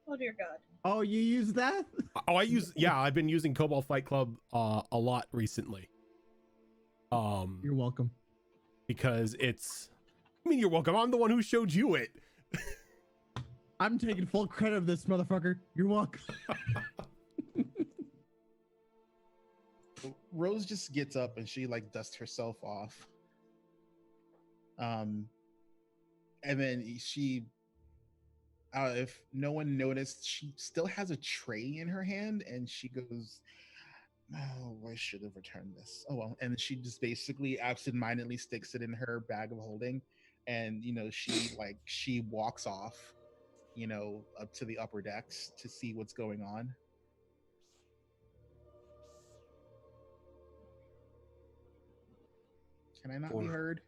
Oh dear God. Oh, you use that? I've been using Cobalt Fight Club a lot recently. You're welcome. Because you're welcome. I'm the one who showed you it. I'm taking full credit of this, motherfucker. You're welcome. Rose just gets up and she like dusts herself off. And then she, if no one noticed, she still has a tray in her hand, and she goes, "Oh, I should have returned this. Oh well." And she just basically absentmindedly sticks it in her bag of holding, and she walks off, up to the upper decks to see what's going on. Can I not be heard?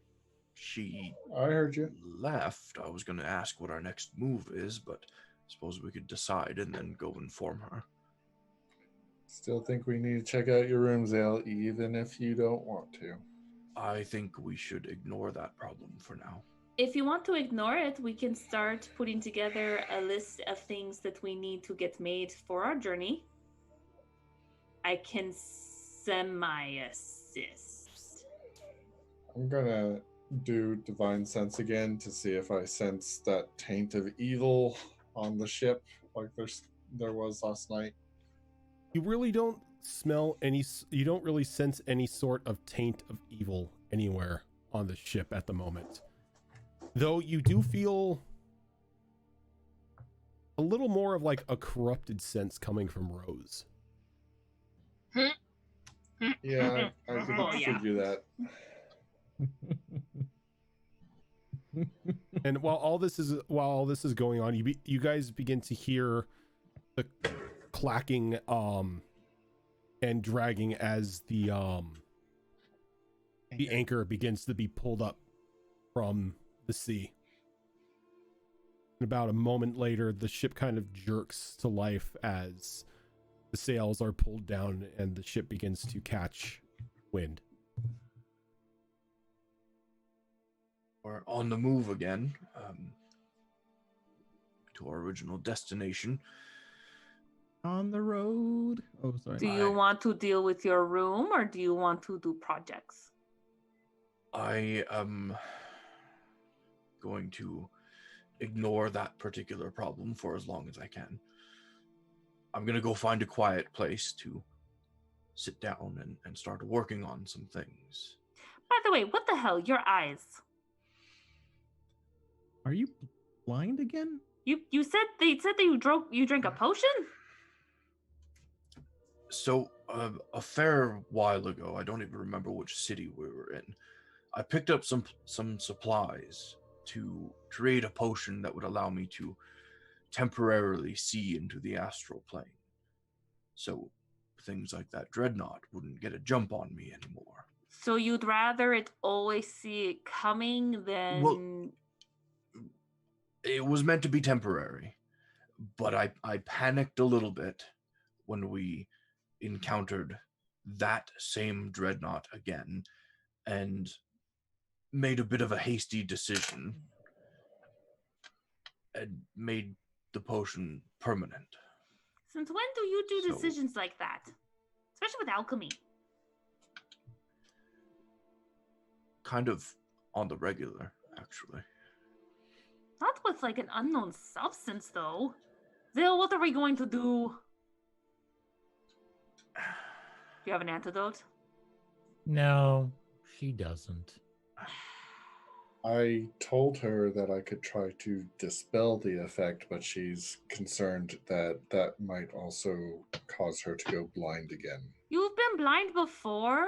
She I heard you. left. I was going to ask what our next move is, but I suppose we could decide and then go inform her. Still think we need to check out your room, Zale, even if you don't want to. I think we should ignore that problem for now. If you want to ignore it, we can start putting together a list of things that we need to get made for our journey. I can semi-assist. I'm gonna do Divine Sense again to see if I sense that taint of evil on the ship like there was last night. You really don't you don't really sense any sort of taint of evil anywhere on the ship at the moment. Though you do feel a little more of like a corrupted sense coming from Rose. Yeah, I could Oh, yeah. figure that. And while all this is going on, you guys begin to hear the clacking and dragging as the anchor begins to be pulled up from the sea. And about a moment later, the ship kind of jerks to life as the sails are pulled down and the ship begins to catch wind. We're on the move again, to our original destination. On the road. Oh, sorry. Do you want to deal with your room, or do you want to do projects? I am going to ignore that particular problem for as long as I can. I'm going to go find a quiet place to sit down and start working on some things. By the way, what the hell? Your eyes. Are you blind again? You said that you drank a potion? So, a fair while ago, I don't even remember which city we were in, I picked up some supplies to create a potion that would allow me to temporarily see into the astral plane. So things like that dreadnought wouldn't get a jump on me anymore. So you'd rather it always see it coming than... Well, it was meant to be temporary, but I panicked a little bit when we encountered that same dreadnought again and made a bit of a hasty decision and made the potion permanent. Since when do you do decisions like that? Especially with alchemy. Kind of on the regular, actually. Not with like an unknown substance, though. Zil, what are we going to do? you have an antidote? No, she doesn't. I told her that I could try to dispel the effect, but she's concerned that that might also cause her to go blind again. You've been blind before?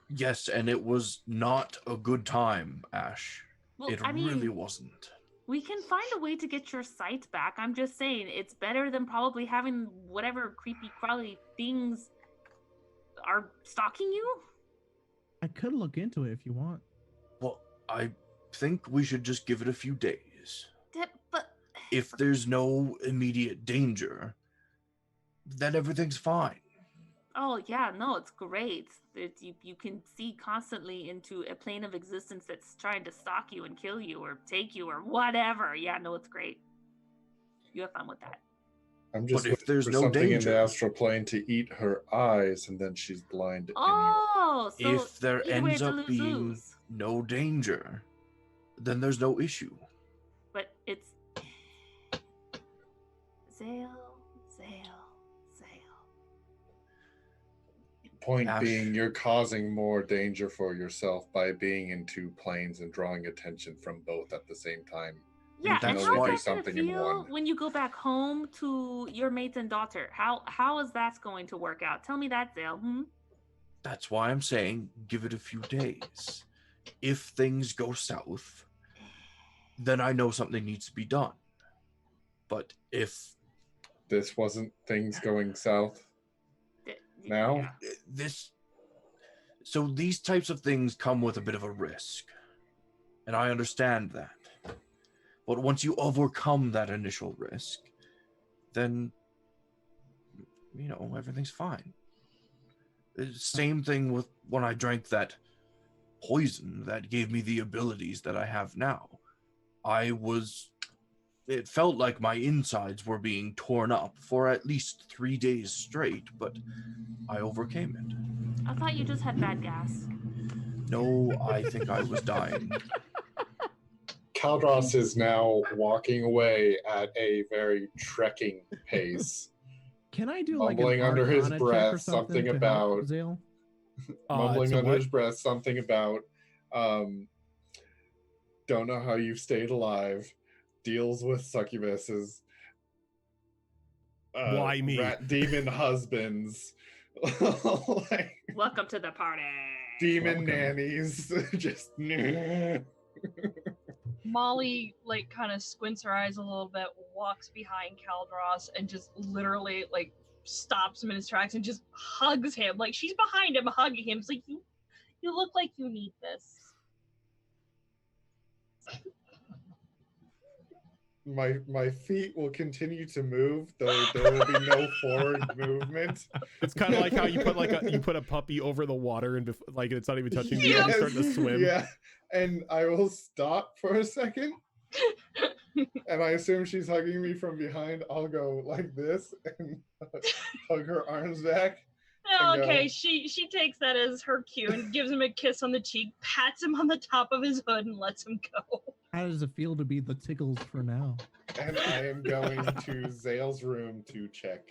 Yes, and it was not a good time, Ash. Well, It I mean, really wasn't. we can find a way to get your sight back. I'm just saying, it's better than probably having whatever creepy, crawly things are stalking you. I could look into it if you want. Well, I think we should just give it a few days. But If there's no immediate danger, then everything's fine. oh yeah, no, it's great. You can see constantly into a plane of existence that's trying to stalk you and kill you or take you or whatever. Yeah, no, it's great. You have fun with that. I'm just But if looking there's for no something in danger- the astral plane to eat her eyes, and then she's blind. Oh, so If there either way, ends it's a up being lose-lose. no danger, then there's no issue. But it's Zale. Point Ash. being, you're causing more danger for yourself by being in two planes and drawing attention from both at the same time. Yeah, That's and can how's only why- do that gonna something in feel one. when you go back home to your mate and daughter? How is that going to work out? Tell me that, Zale. That's why I'm saying give it a few days. If things go south, then I know something needs to be done. But if This wasn't things going south. Now? Yeah. these types of things come with a bit of a risk. And I understand that. But once you overcome that initial risk, then, everything's fine. Same thing with when I drank that poison that gave me the abilities that I have now. It felt like my insides were being torn up for at least 3 days straight, but I overcame it. I thought you just had bad gas. No, I think I was dying. Caldross is now walking away at a very trekking pace. Can I do Mumbling like an under his Arcana check or breath something something to help about- Zale? Mumbling so under what? his breath something about don't know how you've stayed alive, deals with succubuses, Why me? rat demon husbands, like Welcome to the party. demon Welcome. nannies. Just Molly like kind of squints her eyes a little bit, walks behind Caldross, and just literally like stops him in his tracks and just hugs him. Like she's behind him, hugging him. It's like you look like you need this. my feet will continue to move, though there will be no forward movement. It's kind of like how you put a puppy over the water and like it's not even touching you and you start to swim. Yeah, and I will stop for a second. And I assume she's hugging me from behind. I'll go like this and hug her arms back. Oh, And go. okay, she takes that as her cue and gives him a kiss on the cheek, pats him on the top of his hood, and lets him go. How does it feel to be the tickles for now? And I am going to Zale's room to check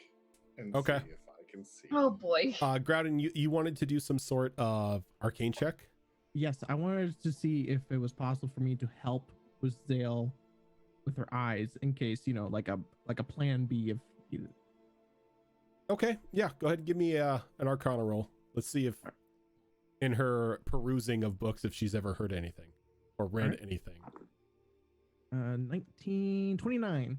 and Okay. see if I can see. Oh boy. Groudon, you wanted to do some sort of arcane check? Yes, I wanted to see if it was possible for me to help with Zale with her eyes in case, like a plan B if Okay, yeah, go ahead and give me an arcana roll. Let's see if in her perusing of books if she's ever heard anything or read Alright. anything. 1929.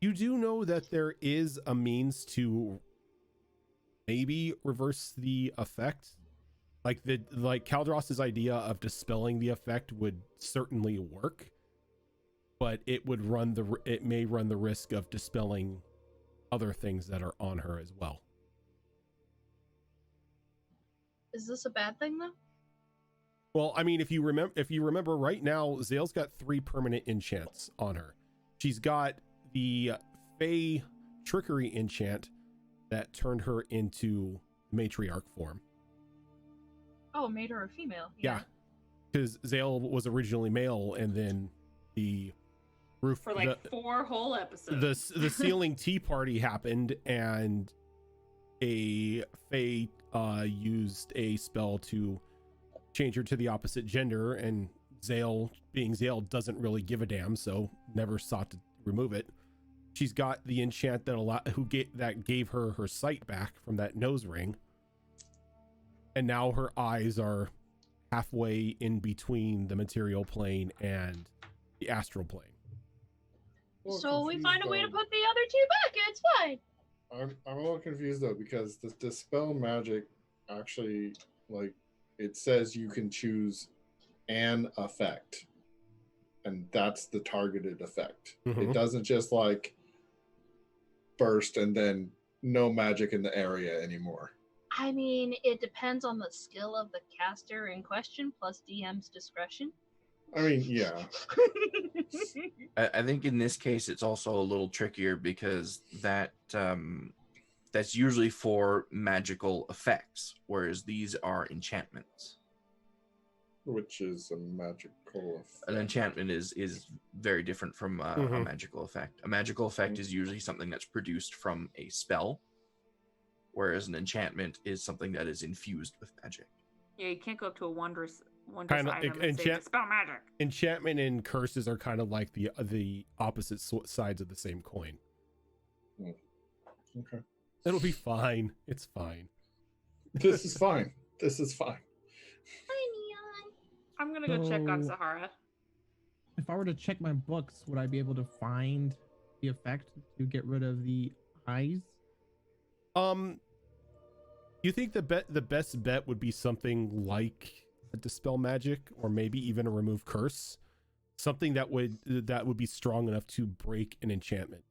You do know that there is a means to maybe reverse the effect. Like Caldross's idea of dispelling the effect would certainly work, but it may run the risk of dispelling other things that are on her as well. Is this a bad thing though? Well, I mean, if you remember right now, Zale's got 3 permanent enchants on her. She's got the Fey trickery enchant that turned her into matriarch form. Oh, it made her a female. Yeah, because Zale was originally male, and then the roof For like 4 whole episodes. the ceiling tea party happened, and a fae used a spell to change her to the opposite gender, and Zale, being Zale, doesn't really give a damn, so never sought to remove it. She's got the enchant that gave her her sight back from that nose ring, and now her eyes are halfway in between the material plane and the astral plane. So we find a way to put the other two back, and it's fine. I'm a little confused though, because the dispel magic actually, like, it says you can choose an effect, and that's the targeted effect. It doesn't just like burst and then no magic in the area anymore. I mean, it depends on the skill of the caster in question, plus DM's discretion. I mean, yeah. I think in this case it's also a little trickier because that's usually for magical effects, whereas these are enchantments. Which is a magical effect. An enchantment is very different from a magical effect. A magical effect is usually something that's produced from a spell, whereas an enchantment is something that is infused with magic. Yeah, you can't go up to a wondrous Kind of item and say, "Dispel magic." Enchantment and curses are kind of like the opposite sides of the same coin. Okay. It'll be fine. It's fine. This is fine. This is fine. I'm gonna go check on Sahara. If I were to check my books, would I be able to find the effect to get rid of the eyes? You think the best bet would be something like a dispel magic, or maybe even a remove curse, something that would be strong enough to break an enchantment.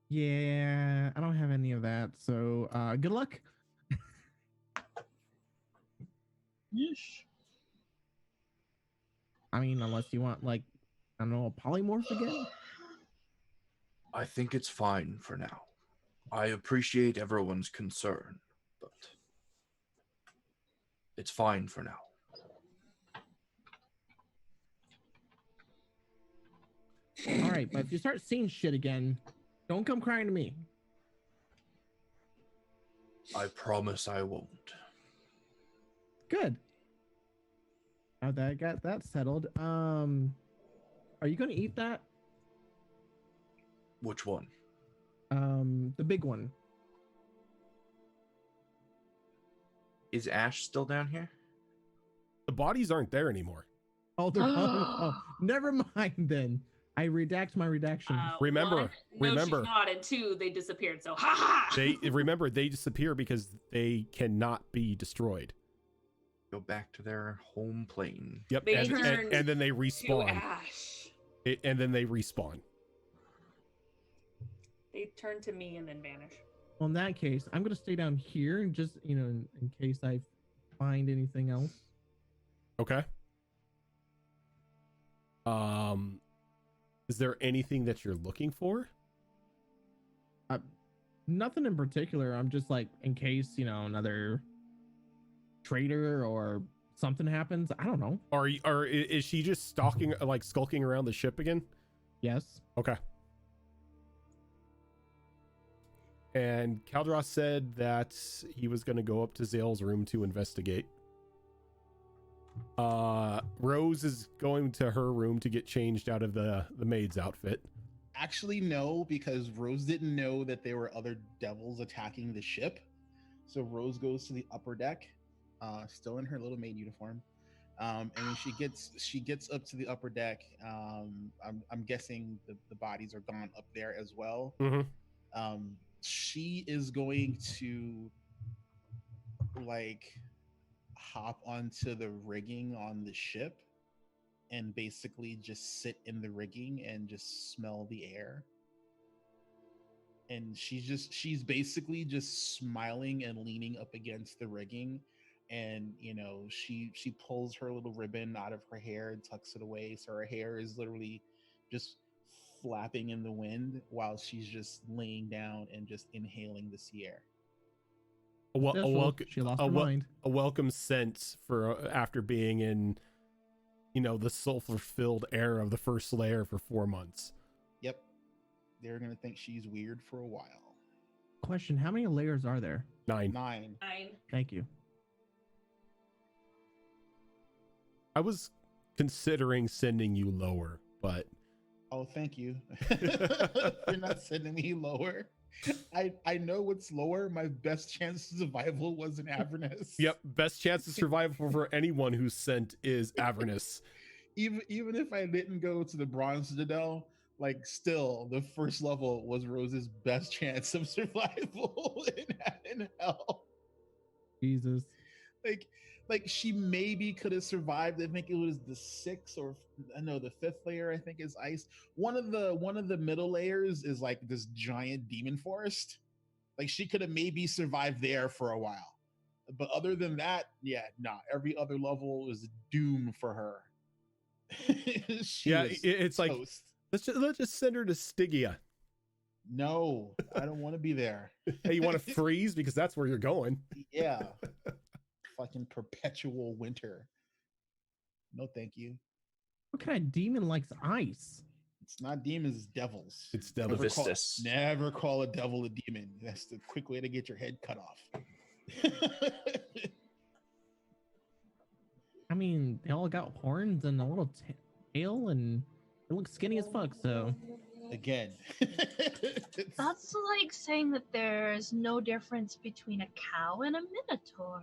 Yeah, I don't have any of that, so good luck. Yeesh. I mean, unless you want, like, I don't know, a polymorph again? I think it's fine for now. I appreciate everyone's concern, but it's fine for now. All right, but if you start seeing shit again, don't come crying to me. I promise I won't. Good. Now that I got that settled, are you going to eat that? Which one? The big one. Is Ash still down here? The bodies aren't there anymore. Oh, they're oh, never mind then. I redact my redaction. Remember, One, no, she's not, and two, they disappeared. So, ha ha! They disappear because they cannot be destroyed. Go back to their home plane. Yep, They and then they To respawn. Ash. And then they respawn. They turn to me and then vanish. Well, in that case, I'm going to stay down here and just, in case I find anything else. Okay. Is there anything that you're looking for? Nothing in particular. I'm just like, in case, another traitor or something happens. I don't know. Or is she just skulking around the ship again? Yes. Okay. And Kaldros said that he was going to go up to Zale's room to investigate. Rose is going to her room to get changed out of the maid's outfit. Actually, no, because Rose didn't know that there were other devils attacking the ship. So Rose goes to the upper deck, still in her little maid uniform. And when she gets up to the upper deck, I'm guessing the bodies are gone up there as well. Mm-hmm. She is going to hop onto the rigging on the ship and basically just sit in the rigging and just smell the air. And she's basically just smiling and leaning up against the rigging. And she pulls her little ribbon out of her hair and tucks it away, so her hair is literally just flapping in the wind while she's just laying down and just inhaling the sea air. She lost her mind. A welcome scent for after being in, the sulfur-filled air of the first layer for 4 months. Yep. They're going to think she's weird for a while. Question: how many layers are there? 9. 9. 9. Thank you. I was considering sending you lower, but Oh, thank you. You're not sending me lower. I know what's lower. My best chance of survival was in Avernus. yep, best chance of survival for anyone who's sent is Avernus. Even if I didn't go to the Bronze Citadel, like still the first level was Rose's best chance of survival in hell. Jesus. Like she maybe could have survived. I think it was the 6th or the 5th layer. I think is ice. One of the middle layers is like this giant demon forest. Like she could have maybe survived there for a while, but other than that, yeah, nah. Every other level is doom for her. Yeah, it's like toast. let's just send her to Stygia. No, I don't want to be there. Hey, you want to freeze because that's where you're going? Yeah. Fucking perpetual winter. No, thank you. What kind of demon likes ice? It's not demons, it's devils. It's devil. Never call a devil a demon. That's the quick way to get your head cut off. I mean, they all got horns and a little tail, and they look skinny as fuck. So Again, That's like saying that there's no difference between a cow and a minotaur.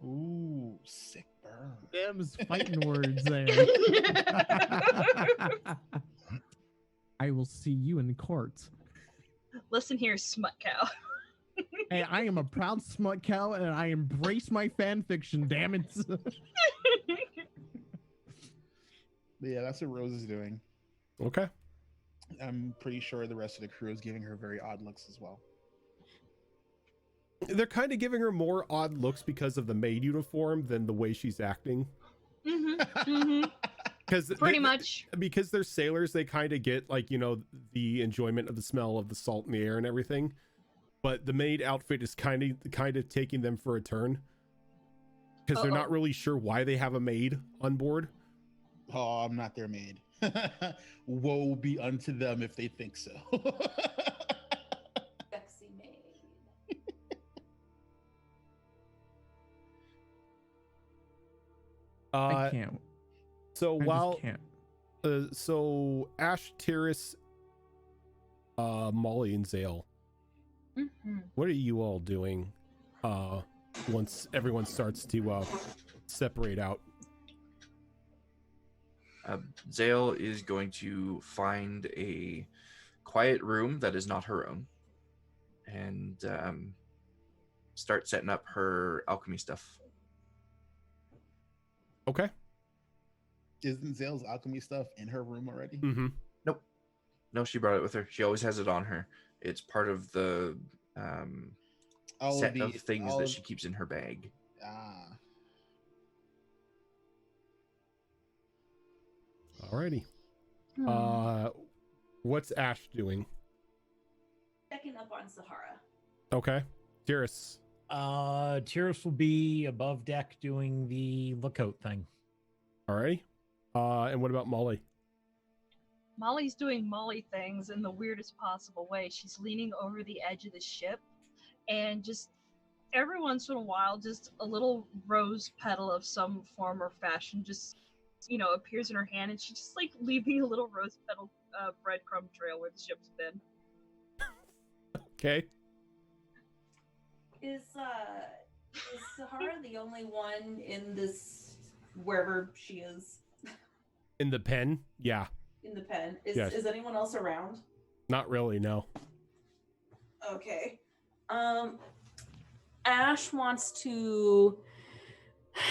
ooh, sick burn. them's fighting words there. I will see you in court. Listen here, smut cow. Hey, I am a proud smut cow, and I embrace my fan fiction. Damn it! Yeah, that's what Rose is doing. Okay. I'm pretty sure the rest of the crew is giving her very odd looks as well. They're kind of giving her more odd looks because of the maid uniform than the way she's acting. Because Pretty much. because they're sailors, they kind of get like, you know, the enjoyment of the smell of the salt in the air and everything. But the maid outfit is kind of taking them for a turn because they're not really sure why they have a maid on board. Oh, I'm not their maid. Woe be unto them if they think so. Sexy maid. I can't. So I while just can't. so Ash, Tyrus, Molly, and Zale, what are you all doing once everyone starts to separate out? Zale is going to find a quiet room that is not her own and start setting up her alchemy stuff. Okay. Isn't Zale's alchemy stuff in her room already? Mm-hmm. Nope. No, she brought it with her. She always has it on her. It's part of the set of things that she keeps in her bag. Ah. Alrighty. What's Ash doing? Checking up on Sahara. Okay. Tyrus. Tyrus will be above deck doing the lookout thing. Alrighty. And what about Molly? Molly's doing Molly things in the weirdest possible way. She's leaning over the edge of the ship, and just every once in a while, just a little rose petal of some form or fashion just, appears in her hand, and she's just like leaving a little rose petal breadcrumb trail where the ship's been. Okay. Is Sahara the only one in this, wherever she is? In the pen? Yeah. In the pen? Yes. Is anyone else around? Not really, no. Okay. Ash wants to...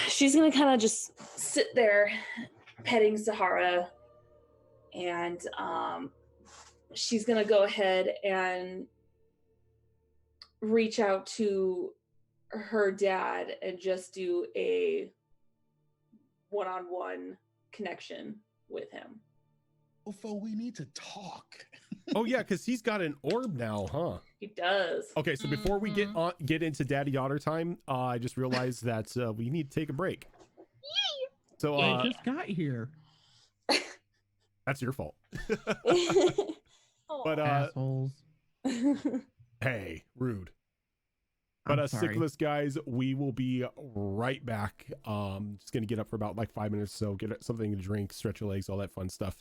She's gonna kind of just sit there petting Sahara, and she's gonna go ahead and reach out to her dad and just do a one-on-one connection with him. Ofo, we need to talk. Oh yeah, because he's got an orb now, huh? He does. Okay, so before we get into Daddy Otter time, I just realized that we need to take a break. Yay! So I just got here. that's your fault. Oh. But Assholes. Hey, rude. I'm But sorry. Sickless guys, we will be right back. Just gonna get up for about like 5 minutes, so get something to drink, stretch your legs, all that fun stuff.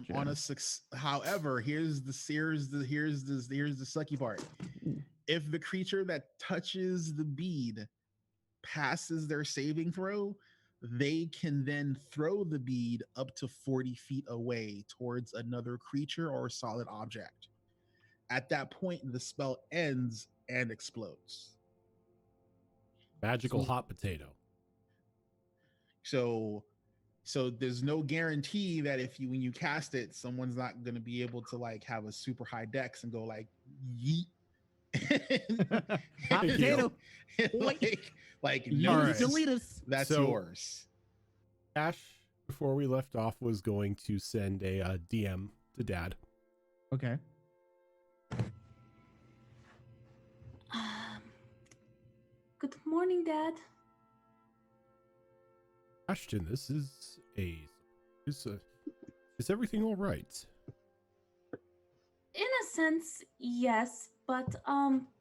Gotcha. However, here's the sucky part. If the creature that touches the bead passes their saving throw, they can then throw the bead up to 40 feet away towards another creature or solid object. At that point, the spell ends and explodes. Magical So- hot potato. So there's no guarantee that when you cast it, someone's not going to be able to like have a super high dex and go like yeet. Hot potato. like You no, Alright. delete us. that's So- yours. Ash, before we left off, was going to send a DM to Dad. Okay. Good morning, Dad. Ashton, is everything all right? In a sense, yes, but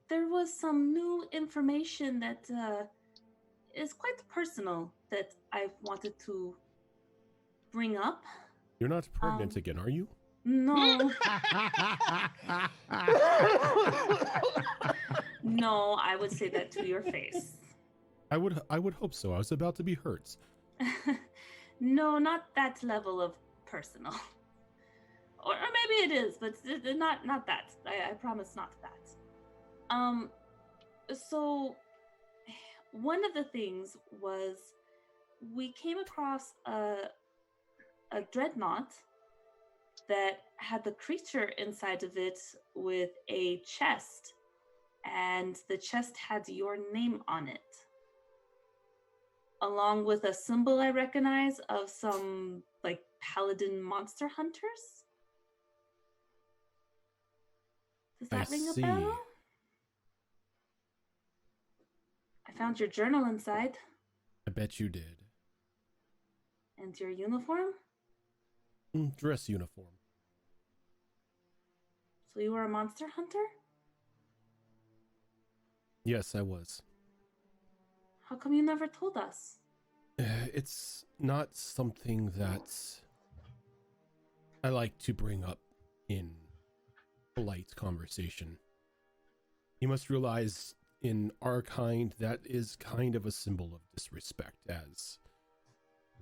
there was some new information that is quite personal that I wanted to bring up. You're not pregnant again, are you? No, no, I would say that to your face. I would hope so. I was about to be hurt. No, not that level of personal. Or maybe it is, but not that. I promise not that. So one of the things was we came across a dreadnought that had the creature inside of it with a chest, and the chest had your name on it, along with a symbol I recognize of some like paladin monster hunters. Does I that ring a see. bell? I found your journal inside. I bet you did. And your uniform? Dress uniform. So you were a monster hunter? Yes, I was. How come you never told us? It's not something that I like to bring up in polite conversation. You must realize in our kind that is kind of a symbol of disrespect, as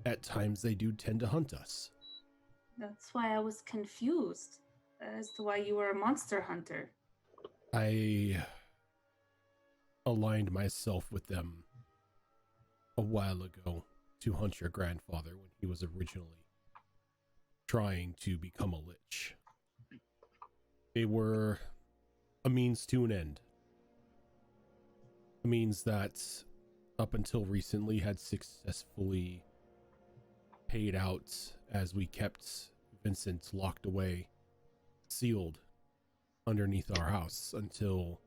at times they do tend to hunt us. That's why I was confused as to why you were a monster hunter. I aligned myself with them a while ago to hunt your grandfather when he was originally trying to become a lich. They were a means to an end. A means that up until recently had successfully paid out as we kept Vincent locked away, sealed underneath our house until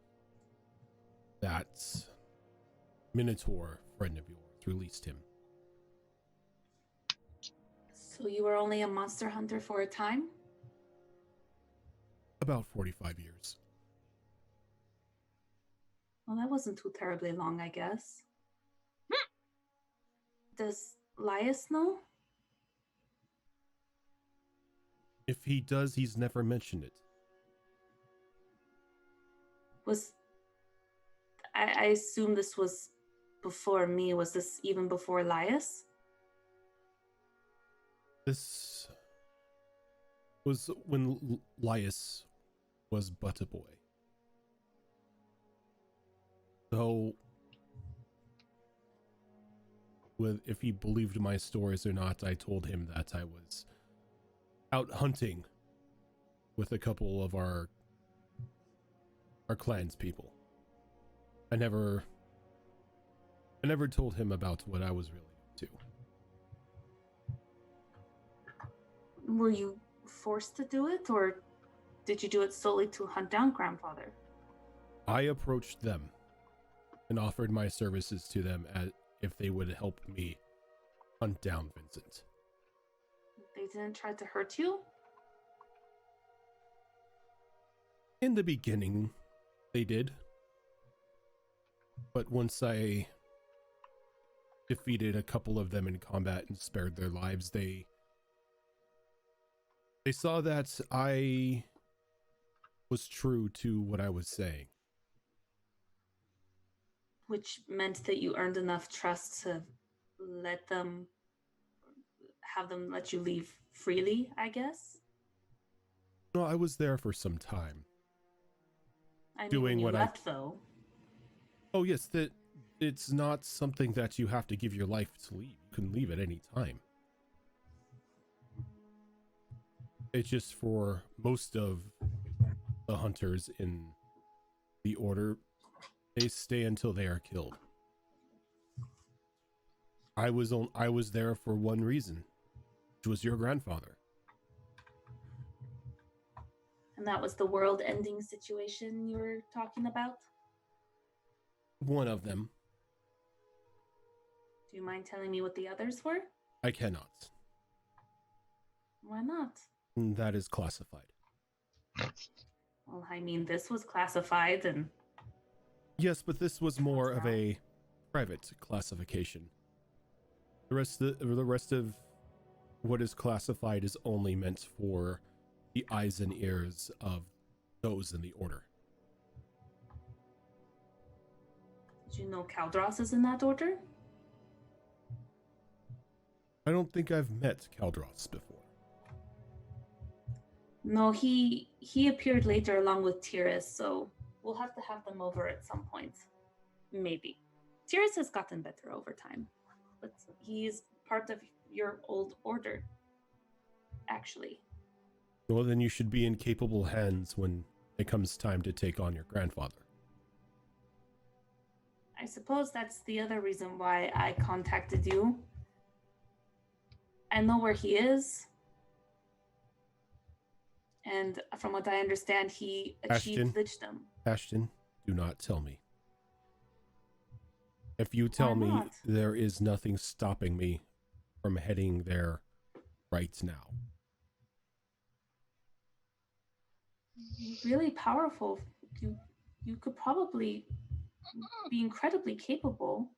that Minotaur friend of yours released him. So you were only a monster hunter for a time? About 45 years. Well, that wasn't too terribly long, I guess. Does Lias know? If he does, he's never mentioned it. I assume this was before me. Was this even before Lias? This was when Lias was but a boy. So, if he believed my stories or not, I told him that I was out hunting with a couple of our clan's people. I never told him about what I was really up to. Were you forced to do it, or did you do it solely to hunt down grandfather? I approached them and offered my services to them as if they would help me hunt down Vincent. They didn't try to hurt you? In the beginning, they did. But once I defeated a couple of them in combat and spared their lives, they They saw that I was true to what I was saying. Which meant that you earned enough trust to have them let you leave freely, I guess. No, I was there for some time. I mean, Doing when you what left, though. Oh yes, that it's not something that you have to give your life to leave. You can leave at any time. It's just for most of the hunters in the order, they stay until they are killed. I was there for one reason, which was your grandfather. And that was the world-ending situation you were talking about? One of them. Do you mind telling me what the others were? I cannot. Why not? That is classified. Well, I mean, this was classified and... Yes, but this was more of a private classification. The rest of what is classified is only meant for the eyes and ears of those in the order. Did you know Caldros is in that order? I don't think I've met Caldros before. No, he appeared later along with TUES, so we'll have to have them over at some point. Maybe. TUES has gotten better over time, but he's part of your old order, actually. Well, then you should be in capable hands when it comes time to take on your grandfather. I suppose that's the other reason why I contacted you. I know where he is. And from what I understand, he achieved lichdom. Ashton, do not tell me. If you tell me, there is nothing stopping me from heading there right now. Really powerful. You could probably be incredibly capable.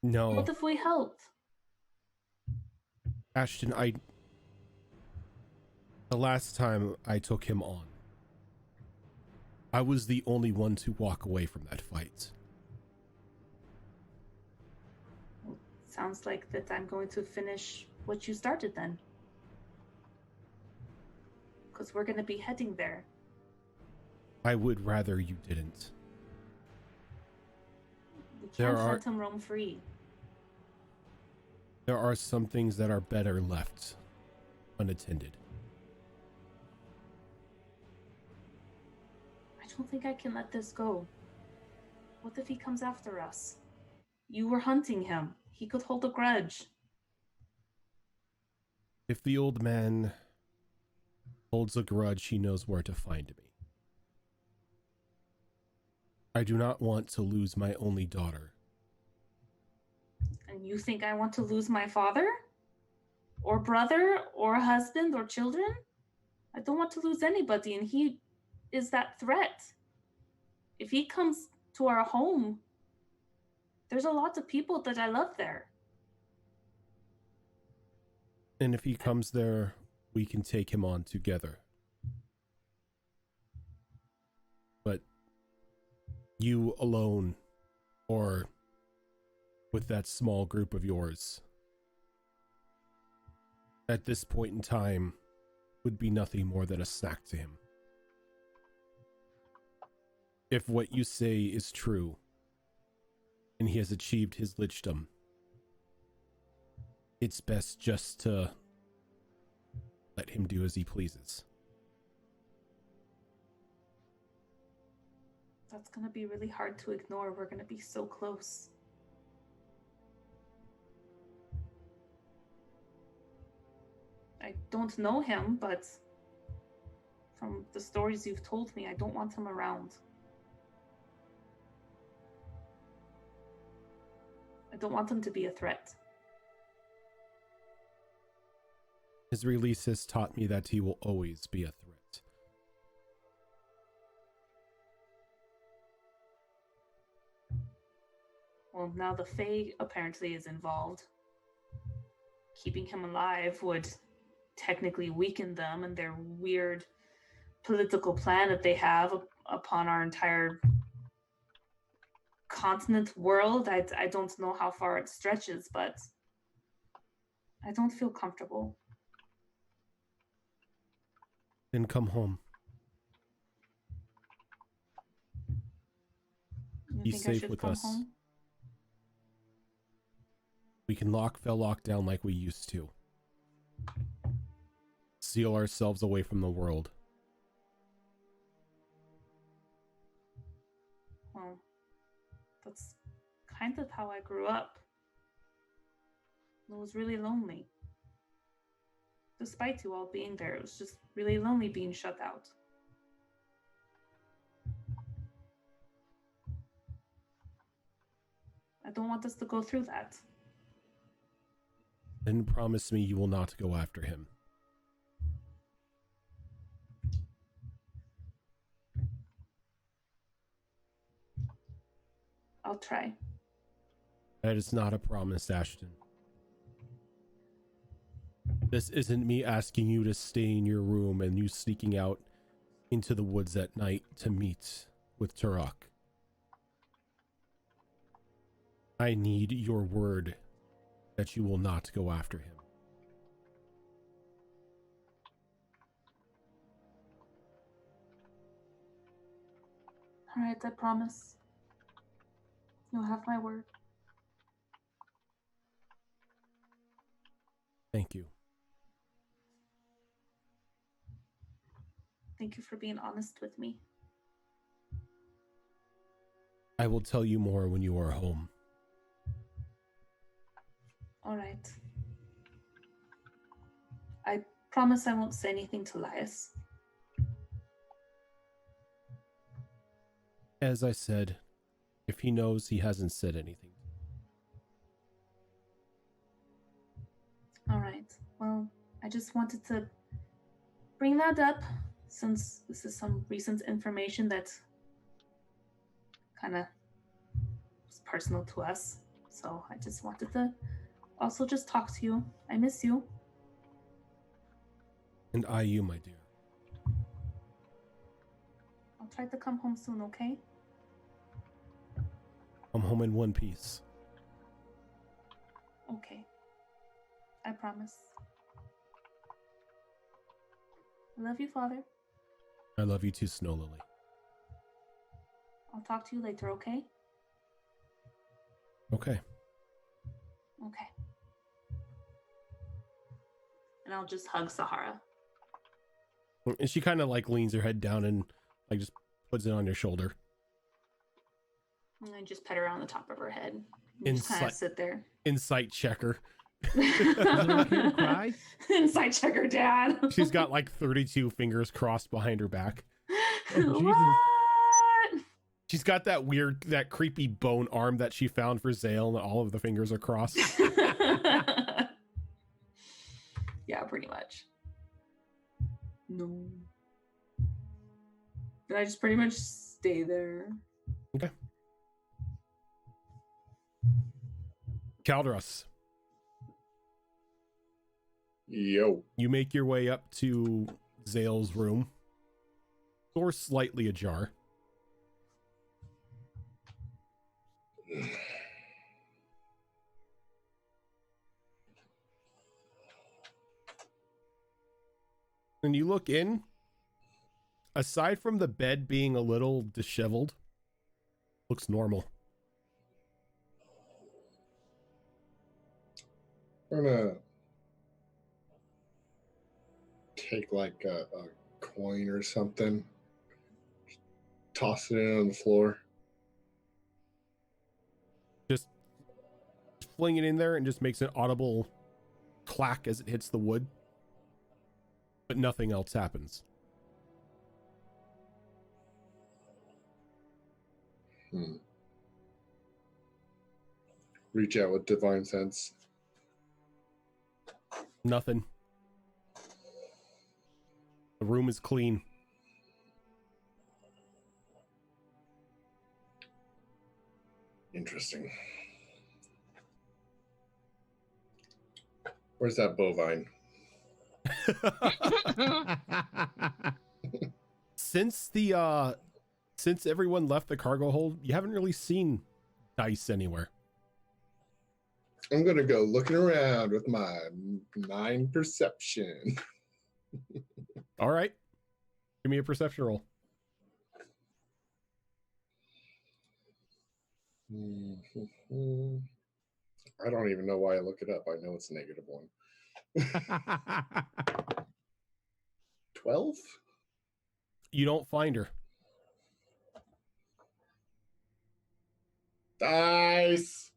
No. What if we helped? Ashton, the last time I took him on, I was the only one to walk away from that fight. Sounds like that I'm going to finish what you started then. Because we're going to be heading there. I would rather you didn't. We can't let him roam free. There are some things that are better left unattended. I don't think I can let this go. What if he comes after us? You were hunting him. He could hold a grudge. If the old man holds a grudge, he knows where to find me. I do not want to lose my only daughter. And you think I want to lose my father? Or brother? Or husband? Or children? I don't want to lose anybody, and he is that threat. If he comes to our home, there's a lot of people that I love there. And if he comes there, we can take him on together. But you alone, or with that small group of yours, at this point in time, would be nothing more than a snack to him. If what you say is true, and he has achieved his lichdom, it's best just to let him do as he pleases. That's going to be really hard to ignore. We're going to be so close. I don't know him, but from the stories you've told me, I don't want him around. I don't want him to be a threat. His release has taught me that he will always be a threat. Well, now the Fae apparently is involved. Keeping him alive would technically weaken them and their weird political plan that they have upon our entire continent world. I don't know how far it stretches, but I don't feel comfortable. Then come home. You Be think I safe should with come us. home? We can lock down like we used to. Seal ourselves away from the world. Well, that's kind of how I grew up. It was really lonely. Despite you all being there, it was just really lonely being shut out. I don't want us to go through that. Then promise me you will not go after him. I'll try. That is not a promise, Ashton. This isn't me asking you to stay in your room and you sneaking out into the woods at night to meet with Turok. I need your word that you will not go after him. All right, I promise. You'll have my word. Thank you. Thank you for being honest with me. I will tell you more when you are home. All right. I promise I won't say anything to Lias. As I said, if he knows, he hasn't said anything. All right. Well, I just wanted to bring that up since this is some recent information that kind of was personal to us. So I just wanted to also just talk to you. I miss you. And I you, my dear. I'll try to come home soon, okay? I'm home in one piece. Okay. I promise. I love you, Father. I love you too, Snow Lily. I'll talk to you later, okay? Okay. Okay. And I'll just hug Sahara. And she kind of like leans her head down and like just puts it on your shoulder. And I just pet her on the top of her head. And just kind of sit there. Insight checker. Is it okay to cry? Insight checker, Dad. She's got like 32 fingers crossed behind her back. Oh, Jesus. What? She's got that creepy bone arm that she found for Zale, and all of the fingers are crossed. Yeah, pretty much. No. Then I just pretty much stay there. Okay. Caldros, Yo. you make your way up to Zale's room. Door slightly ajar. And you look in. Aside from the bed being a little disheveled, looks normal. I'm gonna take like a coin or something, toss it in on the floor. Just fling it in there and just makes an audible clack as it hits the wood. But nothing else happens. Reach out with divine sense. Nothing. The room is clean. Interesting. Where's that bovine? Since everyone left the cargo hold, you haven't really seen Dice anywhere. I'm gonna go looking around with my 9 perception. All right. Give me a perception roll. I don't even know why I look it up. I know it's -1. 12? You don't find her. Dice!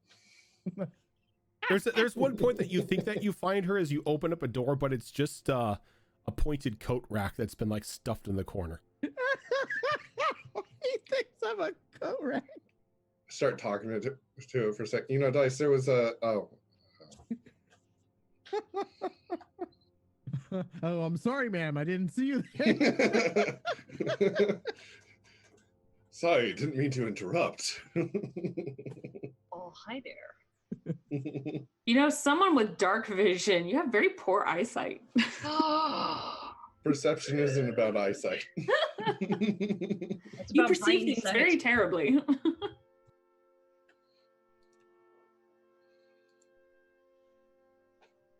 There's one point that you think that you find her as you open up a door, but it's just a pointed coat rack that's been like stuffed in the corner. He thinks I'm a coat rack. Start talking to it for a second. You know, Dice, there was a... Oh. Oh, I'm sorry, ma'am. I didn't see you there. Sorry, didn't mean to interrupt. Oh, hi there. You know, someone with dark vision, you have very poor eyesight. Perception isn't about eyesight. It's You about perceive hindsight. things very terribly.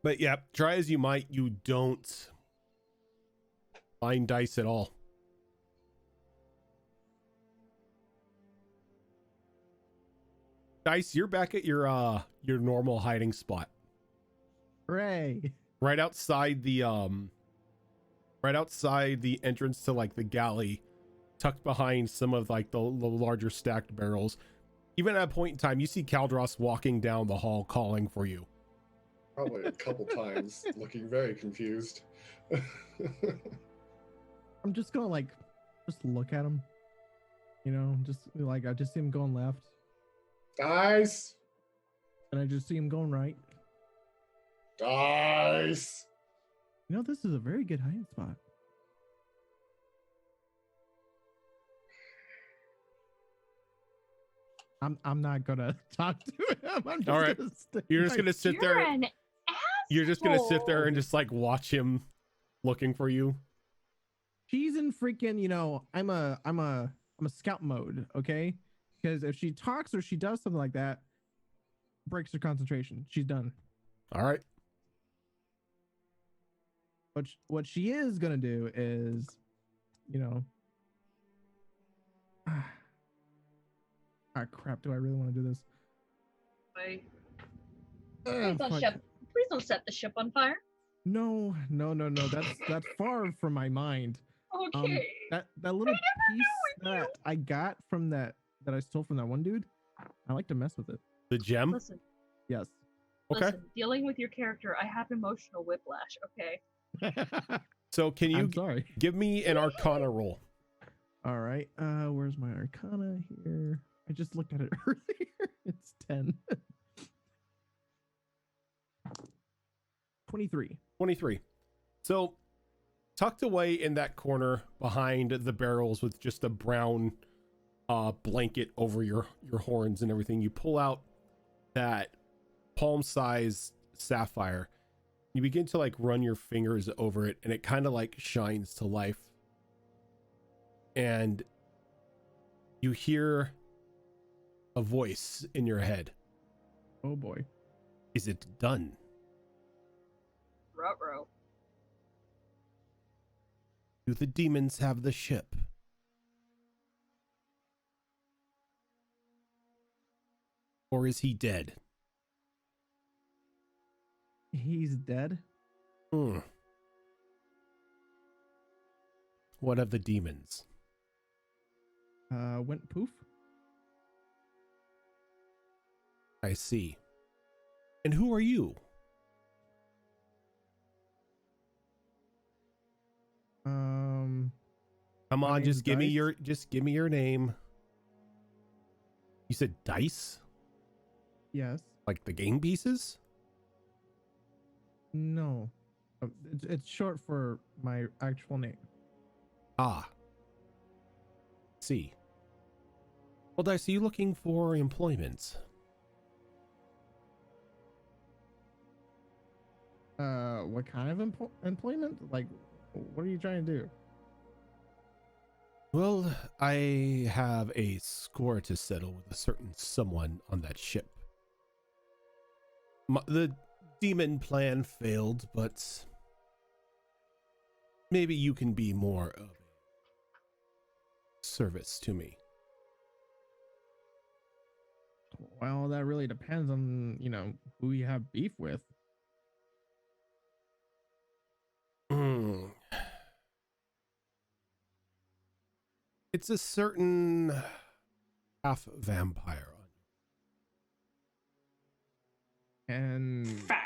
But yeah, try as you might, you don't find Dice at all. Dice, you're back at your normal hiding spot. Hooray. Right outside the entrance to like the galley, tucked behind some of like the larger stacked barrels. Even at a point in time, you see Kaldros walking down the hall calling for you. Probably a couple times, looking very confused. I'm just gonna like just look at him. You know, just like I just see him going left. Dice! And I just see him going right. Dice! You know, this is a very good hiding spot. I'm not gonna talk to him. I'm just All right. gonna stay You're just right- gonna sit You're there. an You're just gonna sit there asshole. and just like watch him looking for you. She's in freaking, you know, I'm a scout mode, okay? Because if she talks or she does something like that, breaks her concentration. She's done. All right. What she is gonna do is, you know, crap. Do I really want to do this? Wait, Ah, fuck. please don't set the ship on fire. No. That's far from my mind. Okay. That little never piece know with that I got from that I stole from that one dude, I like to mess with it. The gem. Listen, Yes. Okay. listen, dealing with your character, I have emotional whiplash, okay? So can you I'm sorry. give me an Arcana roll? All right. Where's my Arcana here? I just looked at it earlier. It's 10. 23. 23. So tucked away in that corner behind the barrels with just a brown blanket over your horns and everything, you pull out that palm-sized sapphire. You begin to like run your fingers over it and it kind of like shines to life. And you hear a voice in your head. Oh boy. Is it done? Ruh-roh. Do the demons have the ship? Or is he dead? He's dead. What of the demons? Went poof. I see. And who are you? Come My on, name's just give me Dice. your name. You said Dice? Yes. Like the game pieces? No. It's short for my actual name. Ah. See. Well, Dice, are you looking for employment? What kind of employment? Like, what are you trying to do? Well, I have a score to settle with a certain someone on that ship. The demon plan failed, but maybe you can be more of a service to me. Well, that really depends on, who you have beef with. It's a certain half vampire. And Fuck.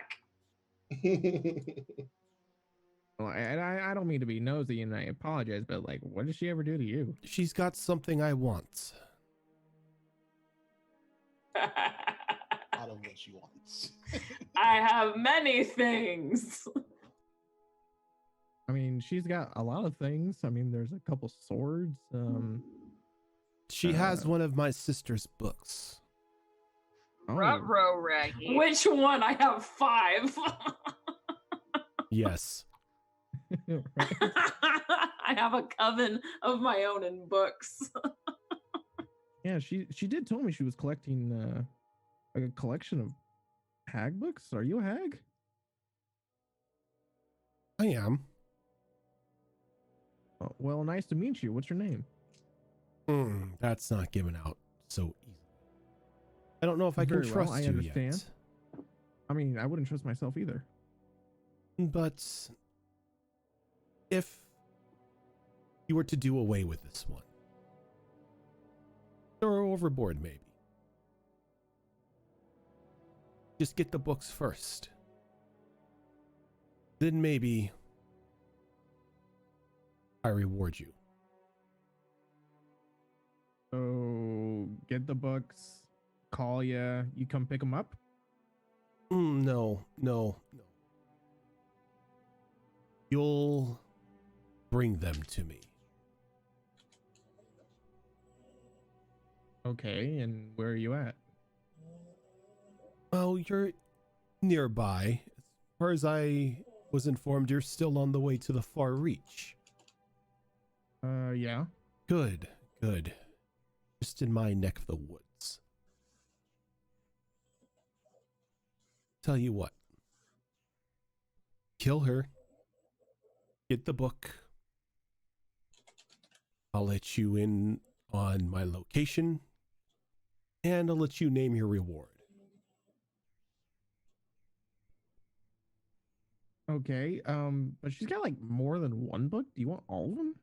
well, I don't mean to be nosy, and I apologize, but like, what did she ever do to you? She's got something I want. Out of what she wants. I have many things. I mean, she's got a lot of things. I mean, there's a couple swords. She has one of my sister's books. Ruh-roh, Raggy. Which one? I have 5. Yes. I have a coven of my own in books. Yeah, she did tell me she was collecting like a collection of hag books. Are you a hag? I am. Oh, well, nice to meet you. What's your name? That's not given out so easy. I don't know if I can Very well, trust I you understand. yet. I mean, I wouldn't trust myself either. But if you were to do away with this one, throw overboard maybe. Just get the books first. Then maybe I reward you. So get the books, call you come pick them up? No. You'll bring them to me. Okay, and where are you at? Well, you're nearby. As far as I was informed, you're still on the way to the far reach. Yeah. Good. Just in my neck of the woods. Tell you what. Kill her. Get the book. I'll let you in on my location. And I'll let you name your reward. Okay, but she's got like more than one book. Do you want all of them?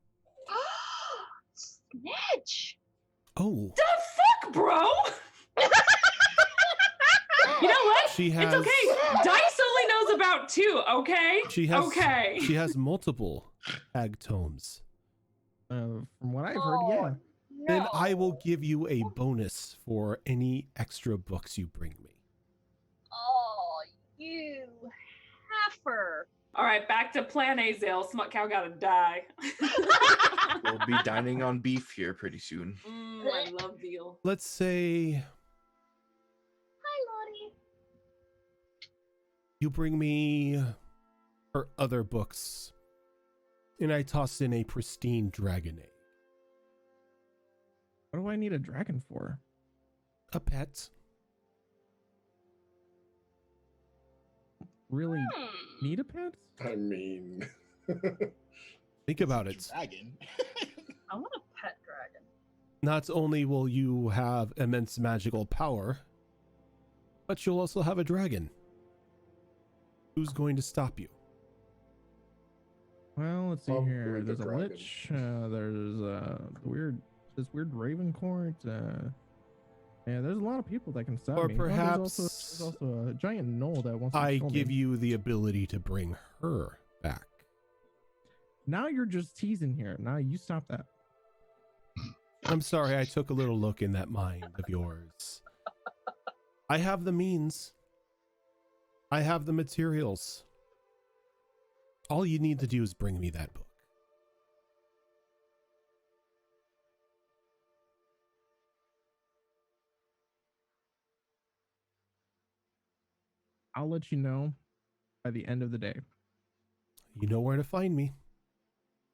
Snitch. Oh. The fuck, bro? You know what? She has... It's okay. Dice only knows about 2, okay? She has... Okay. She has multiple hag tomes. From what I've heard, yeah. Then I will give you a bonus for any extra books you bring me. Oh, you heifer. All right, back to Plan A, Zale. Smut Cow gotta die. We'll be dining on beef here pretty soon. I love veal. Let's say Hi, Lottie. you bring me her other books, and I toss in a pristine dragon egg. What do I need a dragon for? A pet. Really need a pet? I mean, Think about it. Dragon. I want a pet dragon. Not only will you have immense magical power, but you'll also have a dragon. Who's going to stop you? Well, let's see Probably here. the There's a dragon. lich. There's this weird raven court. Yeah, there's a lot of people that can stop Or me. Oh, perhaps there's also a giant knoll that wants to I kill give me. you the ability to bring her back. Now you're just teasing here. Now you stop that. I'm sorry, I took a little look in that mind of yours. I have the means. I have the materials. All you need to do is bring me that book. I'll let you know by the end of the day. You know where to find me.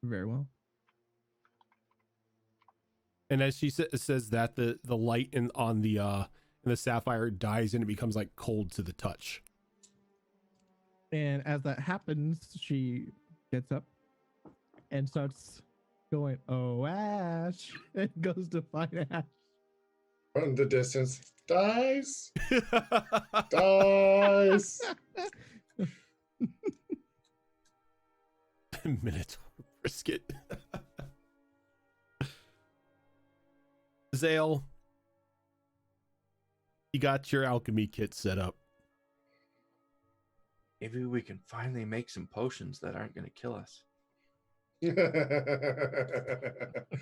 Very well. And as she says that, the light on the sapphire dies and it becomes like cold to the touch. And as that happens, she gets up and starts going, "Oh, Ash," and goes to find Ash. From the distance, dice, dice. Minotaur brisket. Zale, you got your alchemy kit set up. Maybe we can finally make some potions that aren't going to kill us.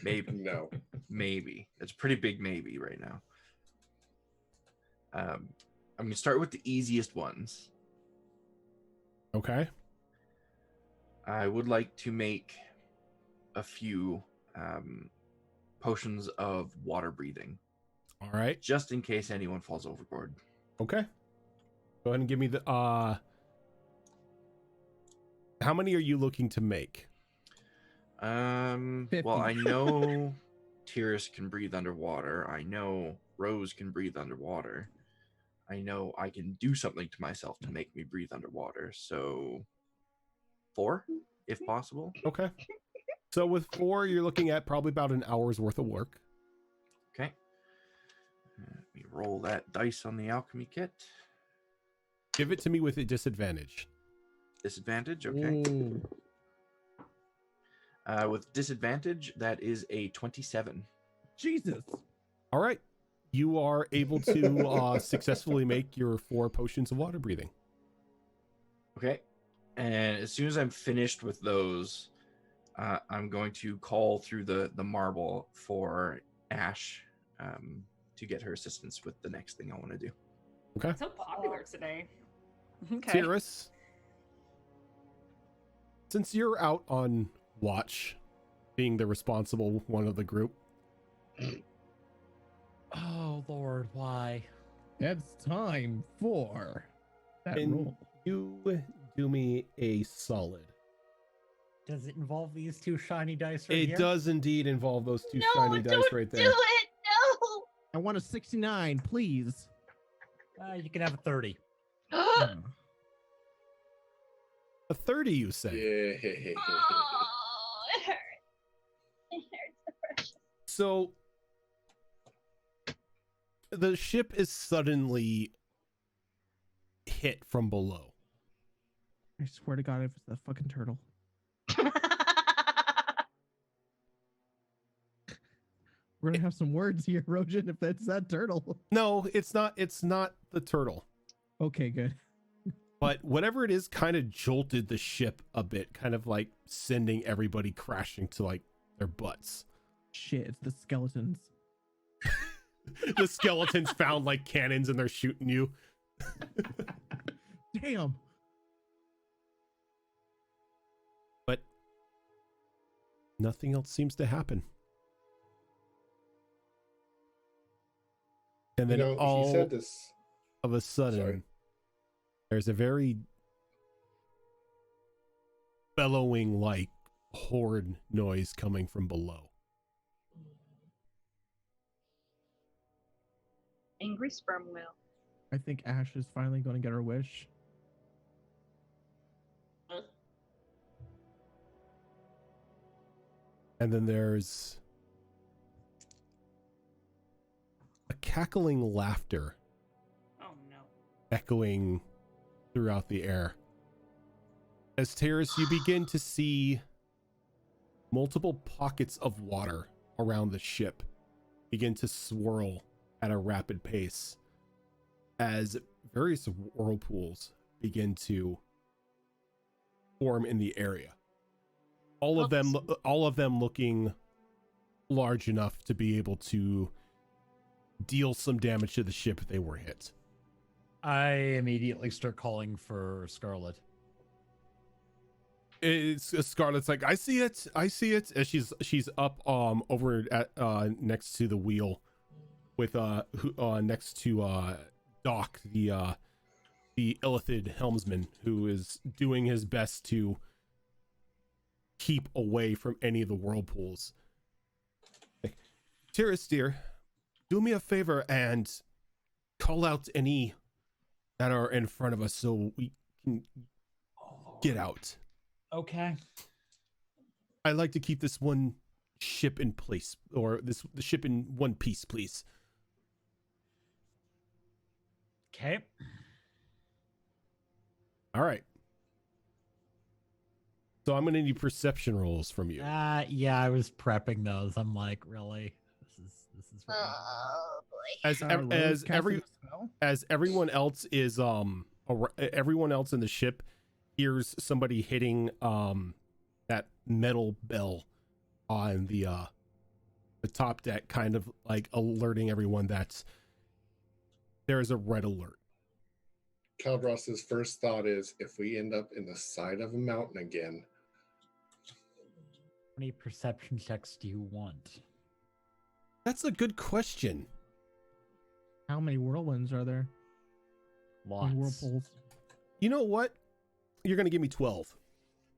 Maybe. No. Maybe. It's a pretty big maybe right now. I'm going to start with the easiest ones. Okay. I would like to make a few potions of water breathing. All right. Just in case anyone falls overboard. Okay. Go ahead and give me the how many are you looking to make? 50. Well, I know TUES can breathe underwater. I know Rose can breathe underwater. I know I can do something to myself to make me breathe underwater. So 4, if possible. Okay. So with 4, you're looking at probably about an hour's worth of work. Okay. Let me roll that dice on the alchemy kit. Give it to me with a disadvantage. Disadvantage, okay. Ooh. With disadvantage, that is a 27. Jesus. All right. You are able to successfully make your 4 potions of water breathing. Okay. And as soon as I'm finished with those, I'm going to call through the marble for Ash to get her assistance with the next thing I want to do. Okay. So popular today. Okay. Cirrus, since you're out on watch, being the responsible one of the group, Oh Lord, why? It's time for that can roll. you do me a solid? Does it involve these 2 shiny dice right It here? does indeed involve those 2 No, shiny dice don't right do there. it. No. I want a 69, please. You can have a 30. Oh, A 30, you say? Yeah. Oh, it hurts. It hurts. So the ship is suddenly hit from below. I swear to God, if it's that fucking turtle. We're gonna have some words here, Rojan, if that's that turtle. No, it's not. It's not the turtle. Okay, good. But whatever it is kind of jolted the ship a bit, kind of like sending everybody crashing to like their butts. Shit, it's the skeletons. The skeletons found like cannons and they're shooting you. Damn. But nothing else seems to happen. And then You know, all she said this. of a sudden, Sorry. there's a very bellowing like horn noise coming from below. Angry sperm whale. I think Ash is finally going to get her wish. And then there's a cackling laughter Oh no. echoing throughout the air. As Terrace, you begin to see multiple pockets of water around the ship begin to swirl at a rapid pace as various whirlpools begin to form in the area. All of them looking large enough to be able to deal some damage to the ship if they were hit. I immediately start calling for Scarlet. It's Scarlet's like, I see it, and she's up over at next to the wheel with next to Doc, the the Illithid helmsman, who is doing his best to keep away from any of the whirlpools. TUES, dear, do me a favor and call out any that are in front of us so we can get out. Okay. I'd like to keep this one ship in place, or the ship in one piece, please. Okay. All right. So I'm gonna need perception rolls from you. Yeah, I was prepping those. I'm like, really? This is what Oh boy. As everyone else is everyone else in the ship hears somebody hitting that metal bell on the top deck, kind of like alerting everyone that there is a red alert. Caldros's first thought is, if we end up in the side of a mountain again. How many perception checks do you want? That's a good question. How many whirlwinds are there? Lots. Whirlpools. You know what? You're gonna give me 12.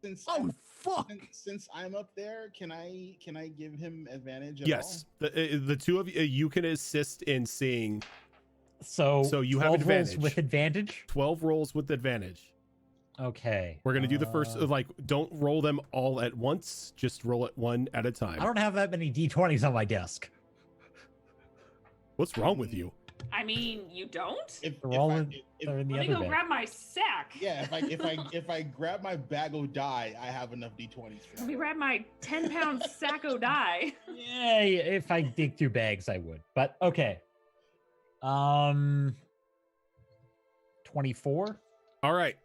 Since Oh fuck! since I'm up there, can I give him advantage? Yes, the two of you can assist in seeing. So you have 12 rolls advantage. with advantage? 12 rolls with advantage. Okay. We're gonna do the first, don't roll them all at once. Just roll it one at a time. I don't have that many D20s on my desk. What's wrong with you? I mean, you don't? They're all in the Let me other go bag. grab my sack. Yeah, if I grab my bag of die, I have enough d20s for Let me that. grab my 10-pound sack of die. Yeah, if I dig through bags, I would. But okay. 24. All right.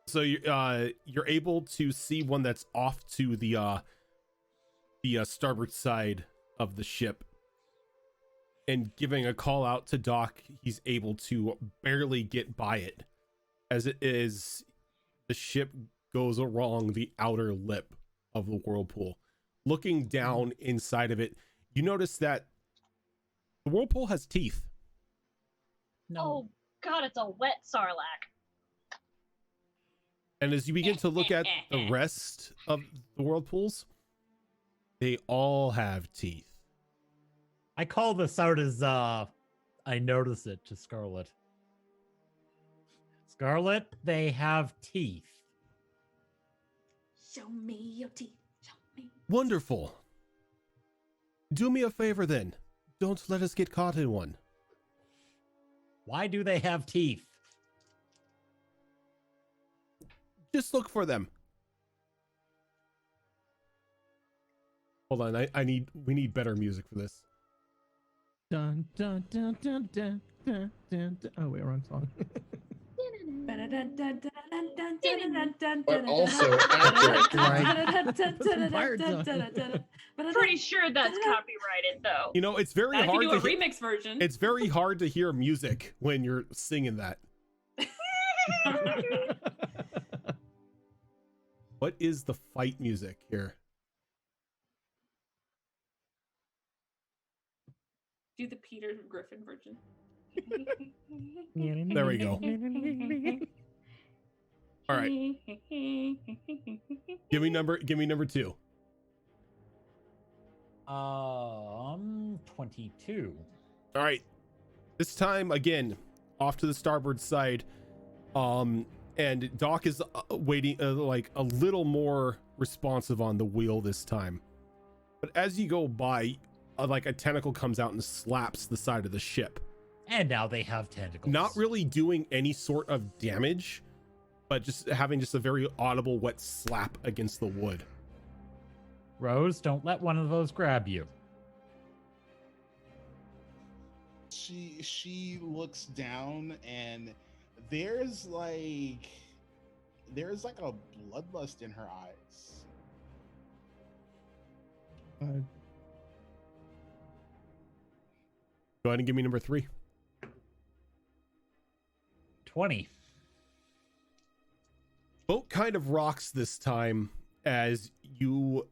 So you're able to see one that's off to the starboard side of the ship, and giving a call out to Doc, he's able to barely get by it, as it is the ship goes along the outer lip of the whirlpool. Looking down inside of it, you notice that the whirlpool has teeth. No. Oh god, it's a wet sarlacc. And as you begin to look at the rest of the whirlpools, they all have teeth. I call this out as I notice it to Scarlet. Scarlet, they have teeth. Show me your teeth. Show me. Wonderful. Do me a favor then. Don't let us get caught in one. Why do they have teeth? Just look for them. Hold on, we need better music for this. Dun dun dun dun dun dun dun. dun. Oh wait, wrong song. But also accurate. Pretty sure that's copyrighted though. You know, it's very I can hard do to a remix version. It's very hard to hear music when you're singing that. What is the fight music here? Do the Peter Griffin version. There we go. All right. Give me number 2. 22. All right. This time again, off to the starboard side. And Doc is waiting, like a little more responsive on the wheel this time. But as you go by, like a tentacle comes out and slaps the side of the ship. And now they have tentacles. Not really doing any sort of damage, but just having just a very audible wet slap against the wood. Rose, don't let one of those grab you. She looks down and there's like a bloodlust in her eyes. Go ahead and give me number 3. 20. Boat kind of rocks this time as you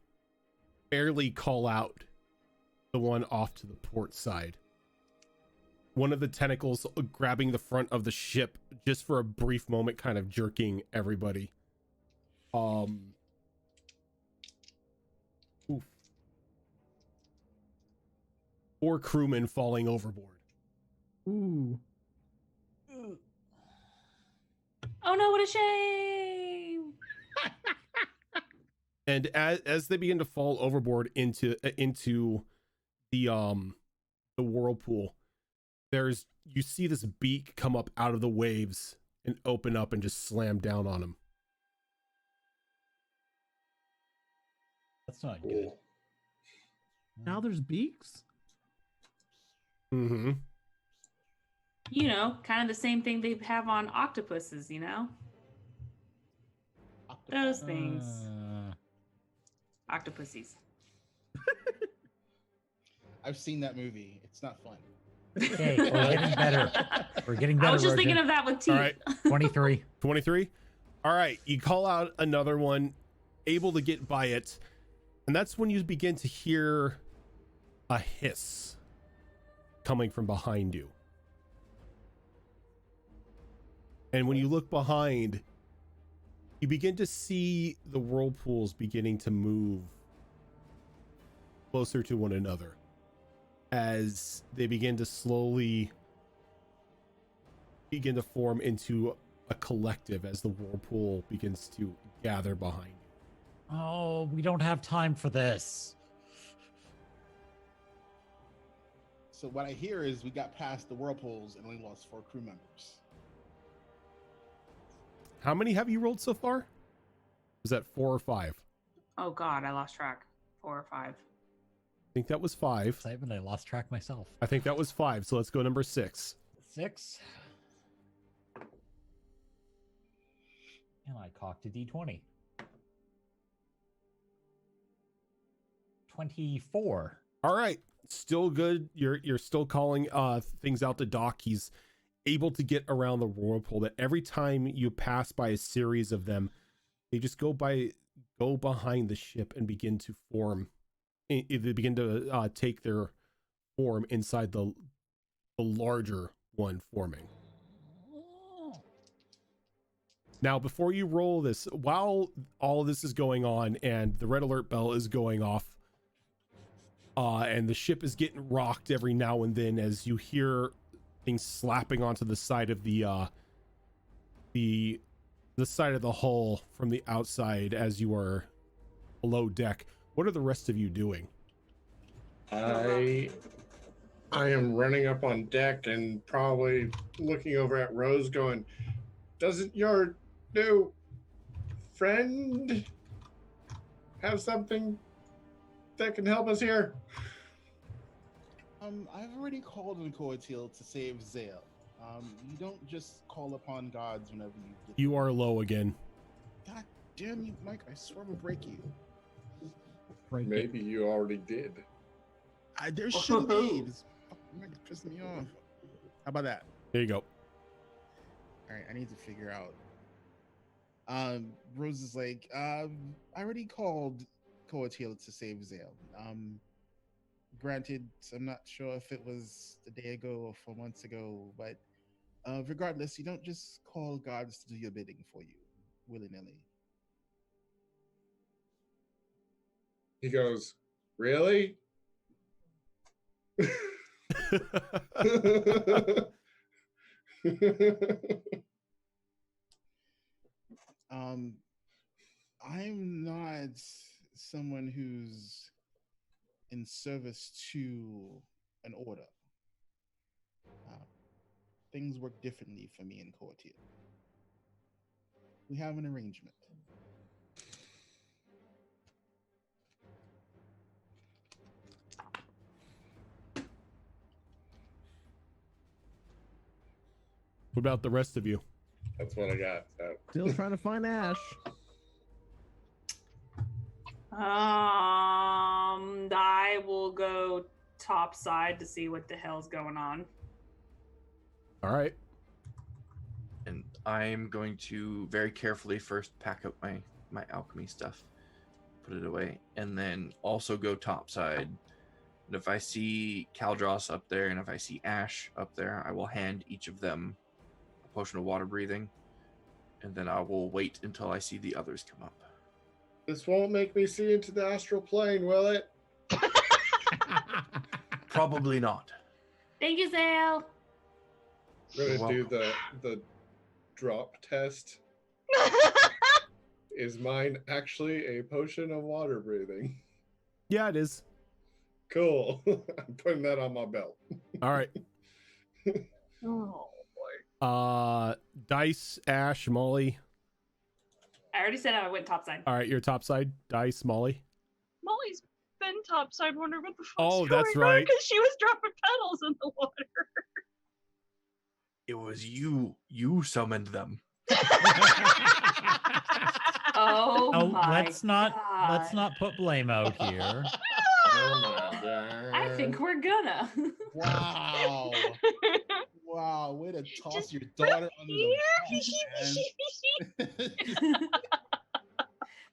barely call out the one off to the port side. one of the tentacles grabbing the front of the ship just for a brief moment, kind of jerking everybody. Oof. 4 crewmen falling overboard. Ooh. Oh no, what a shame! And as they begin to fall overboard into the whirlpool, you see this beak come up out of the waves and open up and just slam down on him. That's not good. Now there's beaks? Mm-hmm. You know, kind of the same thing they have on octopuses, you know? Those things. Octopussies. I've seen that movie. It's not fun. Okay, we're getting better. We're getting better. I was just Virgin. thinking of that with teeth. All right. 23. 23. All right, you call out another one, able to get by it, and that's when you begin to hear a hiss coming from behind you. And when you look behind, you begin to see the whirlpools beginning to move closer to one another as they begin to slowly begin to form into a collective as the whirlpool begins to gather behind you. Oh, we don't have time for this. So what I hear is we got past the whirlpools and only lost 4 crew members. How many have you rolled so far? Was that 4 or 5? Oh god, I lost track. 4 or 5. I think that was 5. Excitement, I lost track myself. I think that was 5. So let's go number 6. 6. And I cocked a d20. 24. All right, still good. You're still calling things out to Doc. He's able to get around the whirlpool. That every time you pass by a series of them, they just go behind the ship and begin to form. They begin to take their form inside the larger one forming. Now, before you roll this, while all of this is going on and the red alert bell is going off, and the ship is getting rocked every now and then as you hear things slapping onto the side of the side of the hull from the outside as you are below deck. What are the rest of you doing? I am running up on deck and probably looking over at Rose going, doesn't your new friend have something that can help us here? I've already called on Coatil to save Zale. You don't just call upon gods whenever you get. You are low again. God damn you, Mike! I swear I'll break you. Maybe you already did. There should be. This fucking Mike is pissing me off. How about that? There you go. All right, I need to figure out. Rose is like, I already called Coatil to save Zale. Granted, I'm not sure if it was a day ago or 4 months ago, but regardless, you don't just call gods to do your bidding for you willy-nilly. He goes, really? I'm not someone who's in service to an order. Things work differently for me in Courtier. We have an arrangement. What about the rest of you? That's what I got. So. Still trying to find Ash. I will go top side to see what the hell's going on. All right. And I'm going to very carefully first pack up my alchemy stuff, put it away, and then also go topside And if I see Kaldros up there and if I see Ash up there, I will hand each of them a potion of water breathing. And then I will wait until I see the others come up. This won't make me see into the astral plane, will it? Probably not. Thank you, Zale. We're You're gonna do the drop test. Is mine actually a potion of water breathing? Yeah, it is. Cool. I'm putting that on my belt. All right. Oh boy. Dice, Ash, Molly. I already said I went topside. All right, you're topside. Dice, Molly. Molly's been topside. Wonder what the fuck's Oh, that's going on, right. because she was dropping petals in the water. It was you. You summoned them. Oh, Oh, my let's not put blame out here. Oh my god. I think we're gonna. Wow. Wow, way to toss Just your daughter under the bus, man.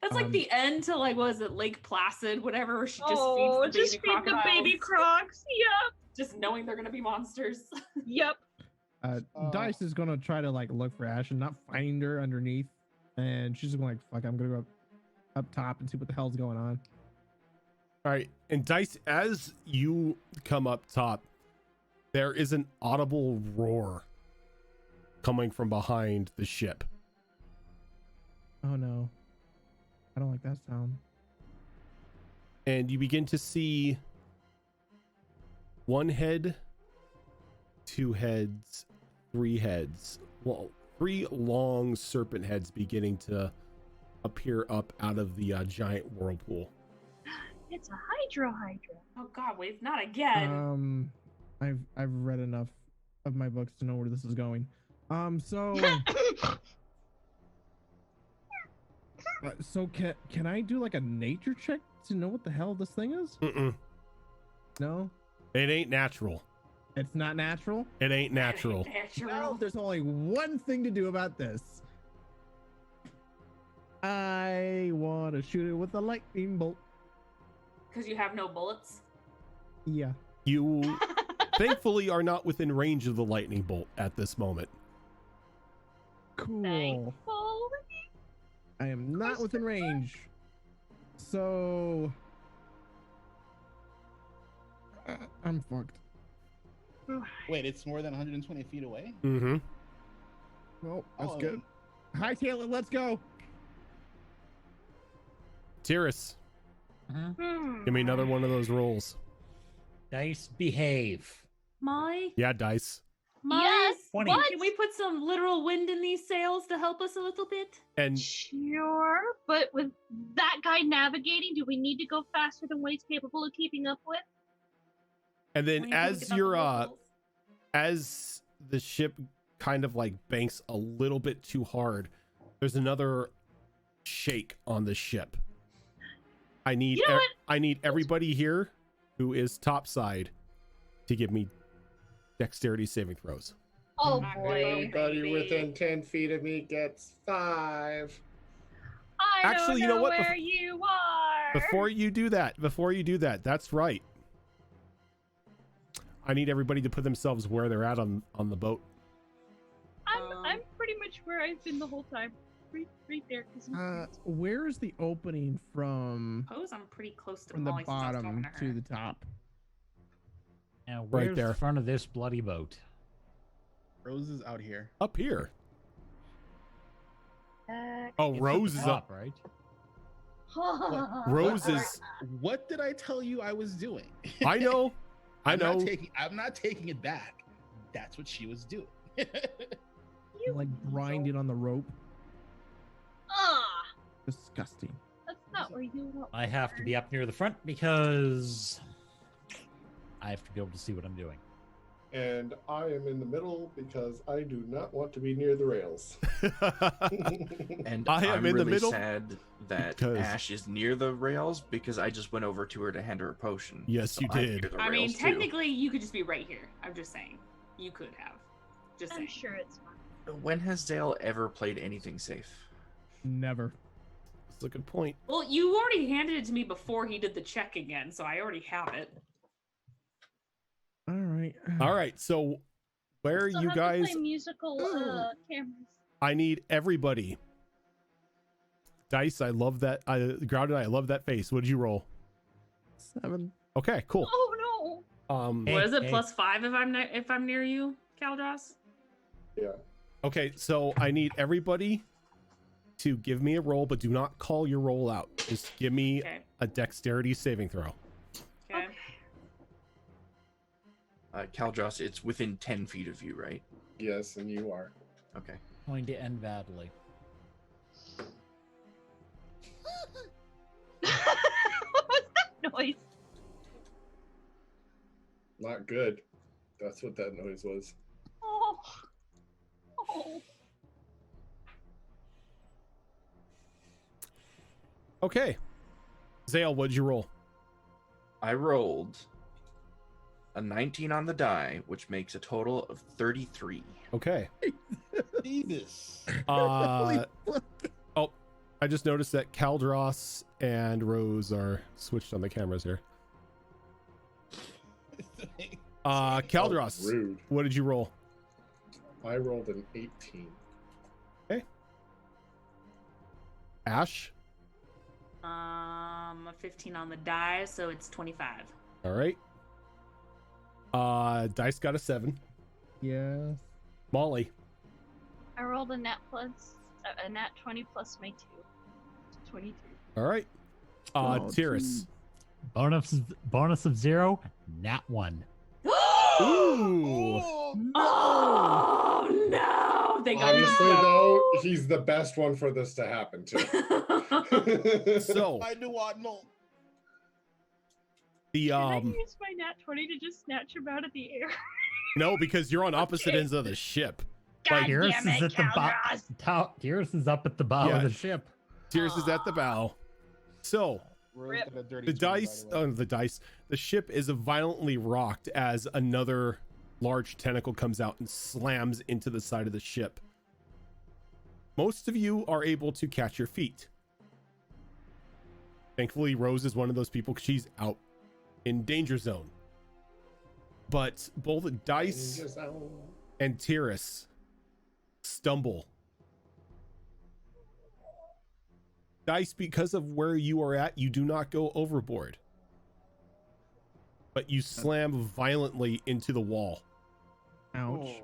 That's like the end to like, what is it, Lake Placid, whatever, where she just feeds the baby feed the baby crocodiles. crocs. Yep. Just knowing they're gonna be monsters. Yep. Dice is gonna try to like look for Ash and not find her underneath, and she's just gonna like, fuck, I'm gonna go up top and see what the hell's going on. All right, and Dice, as you come up top, there is an audible roar coming from behind the ship. Oh no, I don't like that sound. And you begin to see one head, two heads, three heads. Well, three long serpent heads beginning to appear up out of the giant whirlpool. It's a Hydra. Oh god, wait, not again. I've read enough of my books to know where this is going. So can I do like a nature check to know what the hell this thing is? Mm-mm. No, It ain't natural. it's not natural. It ain't natural. Well, there's only one thing to do about this. I want to shoot it with a lightning bolt. Because you have no bullets. Yeah. You thankfully are not within range of the lightning bolt at this moment. Cool. Thankfully. I am not within range. So I'm fucked. Wait, it's more than 120 feet away? Mm-hmm. Well, that's Oh. good. Hightail it, let's go. Tyrus, Hmm. give me another one of those rolls. Dice, behave. Molly? Yeah, Dice. Molly? Yes, 20. what? Can we put some literal wind in these sails to help us a little bit? And Sure, but with that guy navigating, do we need to go faster than what he's capable of keeping up with? and then When you think as about you're the locals. as the ship kind of like banks a little bit too hard, there's another shake on the ship. I need You know what? I need everybody here who is topside to give me dexterity saving throws. Oh Not boy. Everybody baby. within 10 feet of me gets 5. I Actually, don't you know what? where you are. Before you do that, that's right. I need everybody to put themselves where they're at on the boat. I'm pretty much where I've been the whole time. Right there. 'Cause I'm Where is the opening from Suppose I'm pretty close to from the Molly since I was bottom talking to her. the top? Now, Right where's there. the front of this bloody boat? Rose is out here. Up here. back. Oh, It's at Rose the is top, up. right? Rose is. What did I tell you I was doing? I know. I know. I'm not taking it back. That's what she was doing. Like grinding on the rope. Ah, Disgusting. that's not where you want. I have to be up near the front because I have to be able to see what I'm doing. And I am in the middle because I do not want to be near the rails. And I am I'm in the really middle sad that because- Ash is near the rails because I just went over to her to hand her a potion. Yes, you I'm did. near the I mean, rails, too. technically, you could just be right here. I'm just saying. You could have. Just I'm saying. sure it's fine. When has Zale ever played anything safe? Never. That's a good point. Well, you already handed it to me before he did the check again, so I already have it. right. All right. So where Still you have to guys? play musical cameras. I need everybody. Dice, I love that. Grounded, I love that face. What did you roll? 7. Okay, cool. Oh no. Hey, What is it? hey. +5 if I'm near you, Caldros? Yeah. Okay, so I need everybody to give me a roll, but do not call your roll out. Just give me Okay. a dexterity saving throw. Okay. Caldros, it's within 10 feet of you, right? Yes, and you are. Okay. Going to end badly. What was that noise? Not good. That's what that noise was. Oh. Oh. Okay. Zale, what'd you roll? I rolled a 19 on the die, which makes a total of 33. Okay. Jesus. Oh, I just noticed that Caldros and Rose are switched on the cameras here. Caldros, Rude. what did you roll? I rolled an 18. Ash? A 15 on the die, so it's 25. All right. Dice got a 7. Yes. Molly? I rolled a nat 20 plus my 2. 22. All right. Oh, Tyrus? Bonus of 0, nat 1. Ooh. Oh no! They got Obviously, me. though, he's the best one for this to happen to. So I do not know. the Can I use my nat 20 to just snatch him out of the air? no, because you're on opposite Okay. ends of the ship. God Tyrus damn is it, at the Caldros! Tyrus is up at the bow Yeah. of the ship. Tyrus is at the bow. So Rip. the ship is violently rocked as another large tentacle comes out and slams into the side of the ship. Most of you are able to catch your feet. Thankfully, Rose is one of those people. She's out in danger zone. But both Dice and Tyrus stumble. Dice, because of where you are at, you do not go overboard. But you slam violently into the wall. Ouch.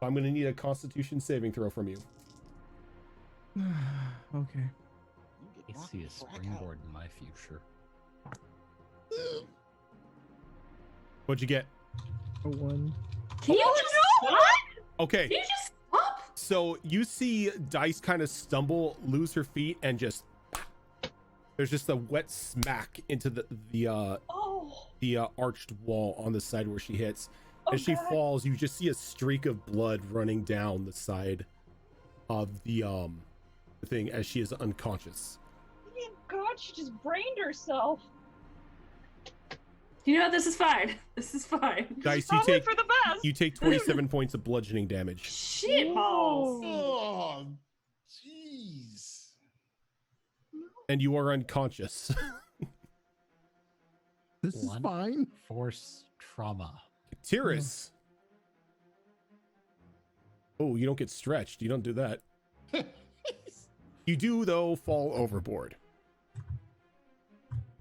I'm going to need a Constitution saving throw from you. Okay. I see a springboard in my future. What'd you get? A 1. Can you just stop? Okay, Can you just stop? so you see Dice kind of stumble, lose her feet, and just there's just a wet smack into the arched wall on the side where she hits. As she God. falls, you just see a streak of blood running down the side of the thing as she is unconscious. Thank God, she just brained herself. You know, this is fine. This is fine. Dice, you Probably take for the best. you take 27 points of bludgeoning damage, Shit balls. Oh, jeez. and you are unconscious. This is 1 fine. force trauma. Tyrus. Oh, you don't get stretched. You don't do that. You do, though, fall overboard.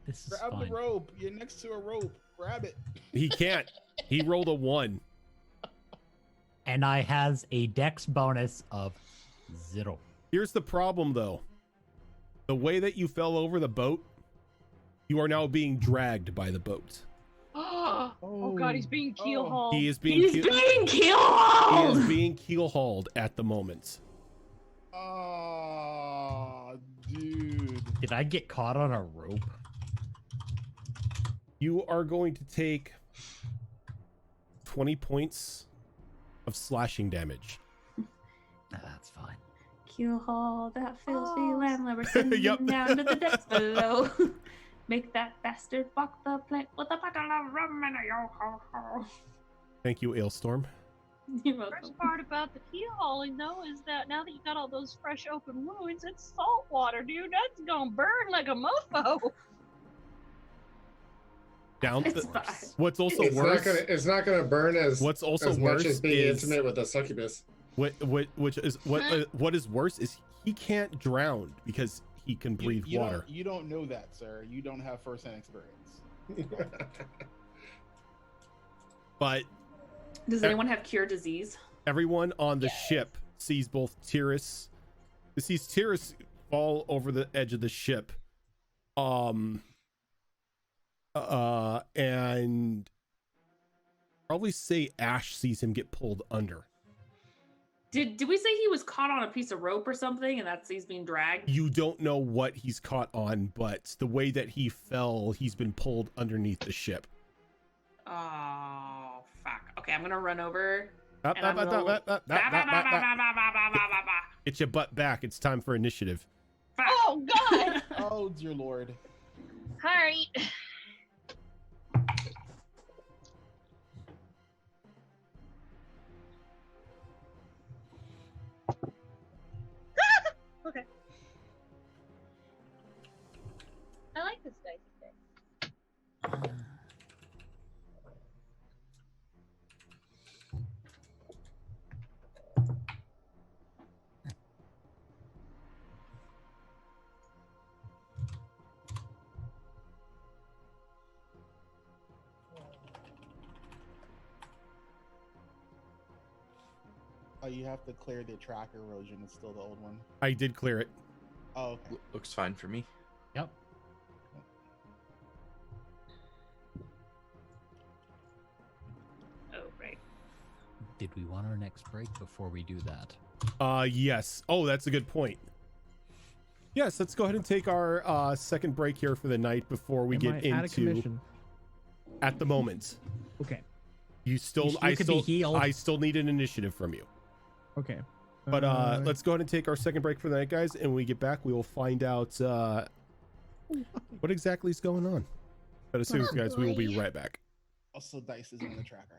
This is Grab fine. the rope. You're next to a rope. Grab it. He can't. He rolled a 1. And I has a dex bonus of 0. Here's the problem, though. The way that you fell over the boat, you are now being dragged by the boat. Oh God, he's being keel hauled. He is being He's being killed. he is being keel hauled at the moment. Oh, dude. Did I get caught on a rope? You are going to take 20 points of slashing damage. That's fine. Keel haul, that fills the land, we're sending Yep. down to the depths below. Make that bastard walk the plank with a bottle of rum and a yo-ho-ho. Thank you, Ailstorm. You're The welcome. worst part about the keel hauling, though, is that now that you got all those fresh open wounds, it's salt water, dude. That's gonna burn like a mofo. Down. It's fine. What's also It's worse? it's not gonna burn as What's also as worse much as being is intimate with a succubus. what is worse is he can't drown because he can breathe water. You don't know that, sir. You don't have first-hand experience. But Does anyone have cure disease? everyone on the ship sees both TUES. Sees TUES fall over the edge of the ship. And probably say Ash sees him get pulled under. Did we say he was caught on a piece of rope or something, and that's he's being dragged? You don't know what he's caught on, but the way that he fell, he's been pulled underneath the ship. Oh fuck! Okay, I'm gonna run over. Get your butt back. It's time for initiative. Oh God! Oh dear lord. All right. Okay. I like this dice thing. Oh, you have to clear the track erosion. It's still the old one. I did clear it. Oh, okay. Looks fine for me. Yep. Oh right. Did we want our next break before we do that? Yes. Oh, that's a good point. Yes, let's go ahead and take our second break here for the night before we get Am I out of into commission? at the moment. Okay. You still You could be healed. I still need an initiative from you. Okay. But let's go ahead and take our second break for the night, guys, and when we get back, we will find out what exactly is going on. But as soon as guys, we will be right back. Also, dice is on the tracker.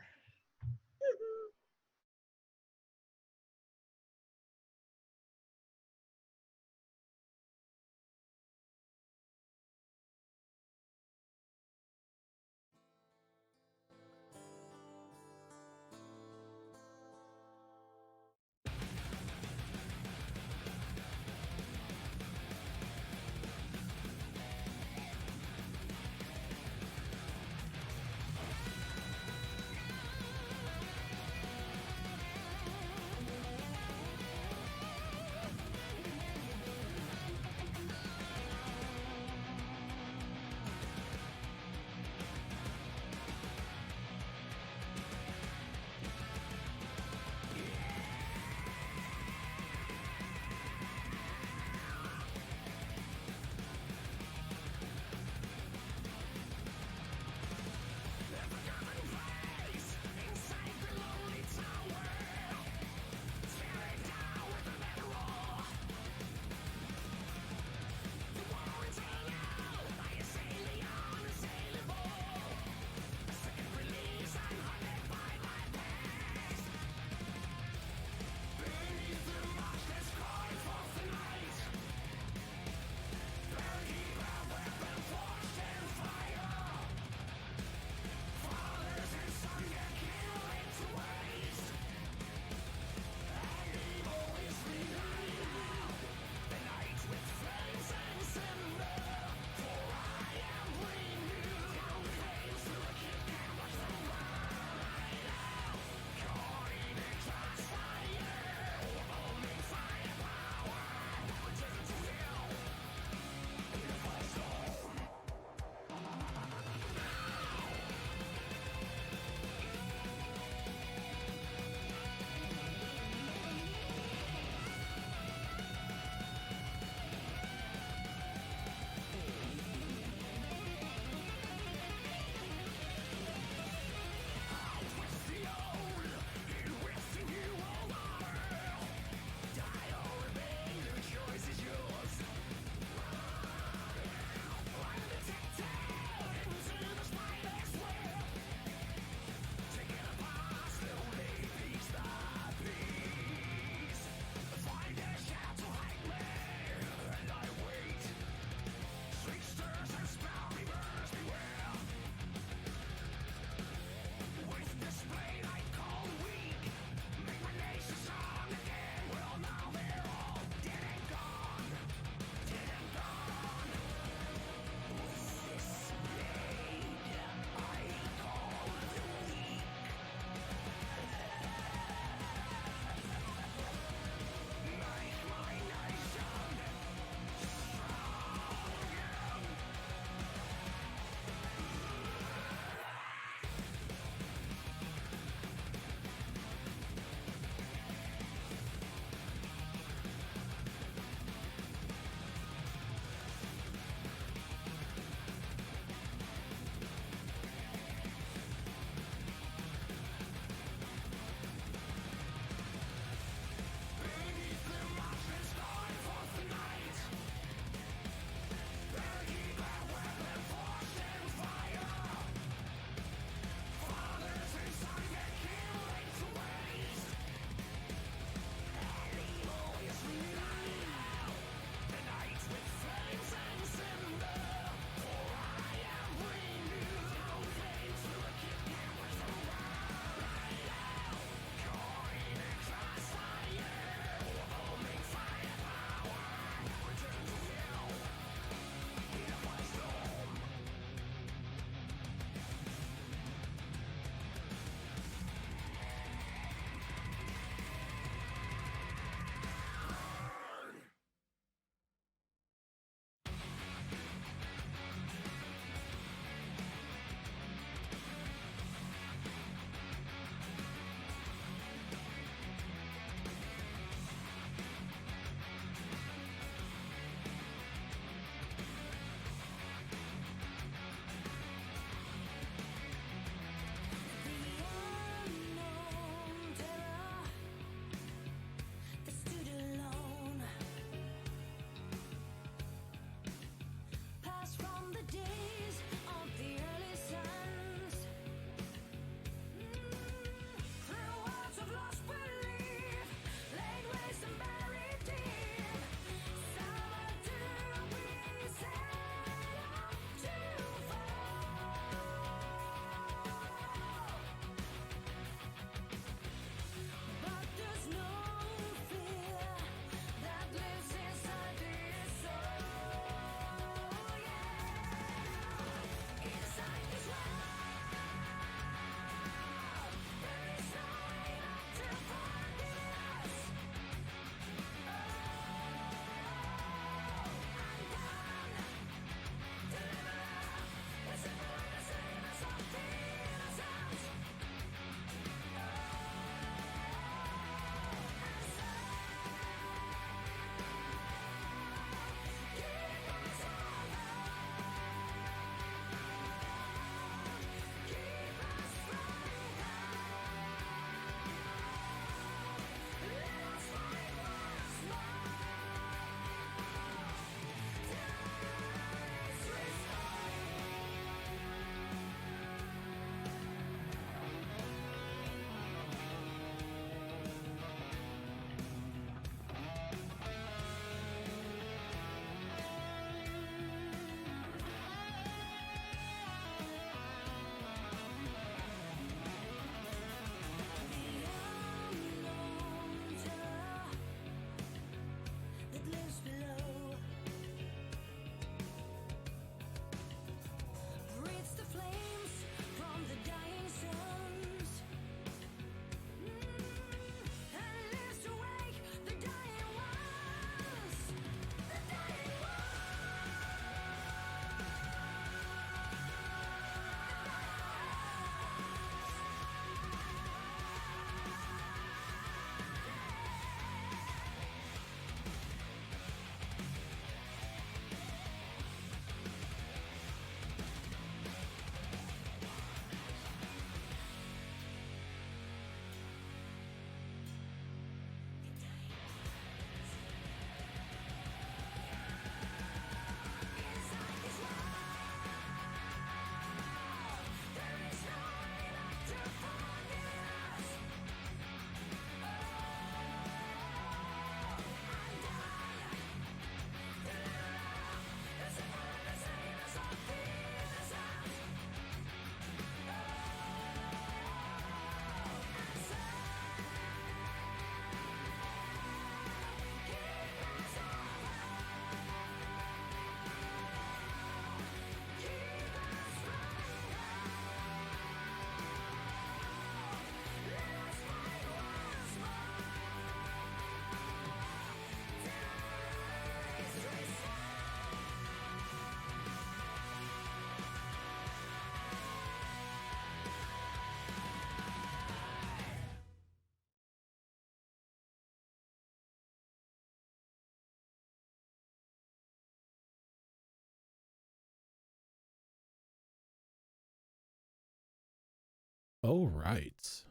All right.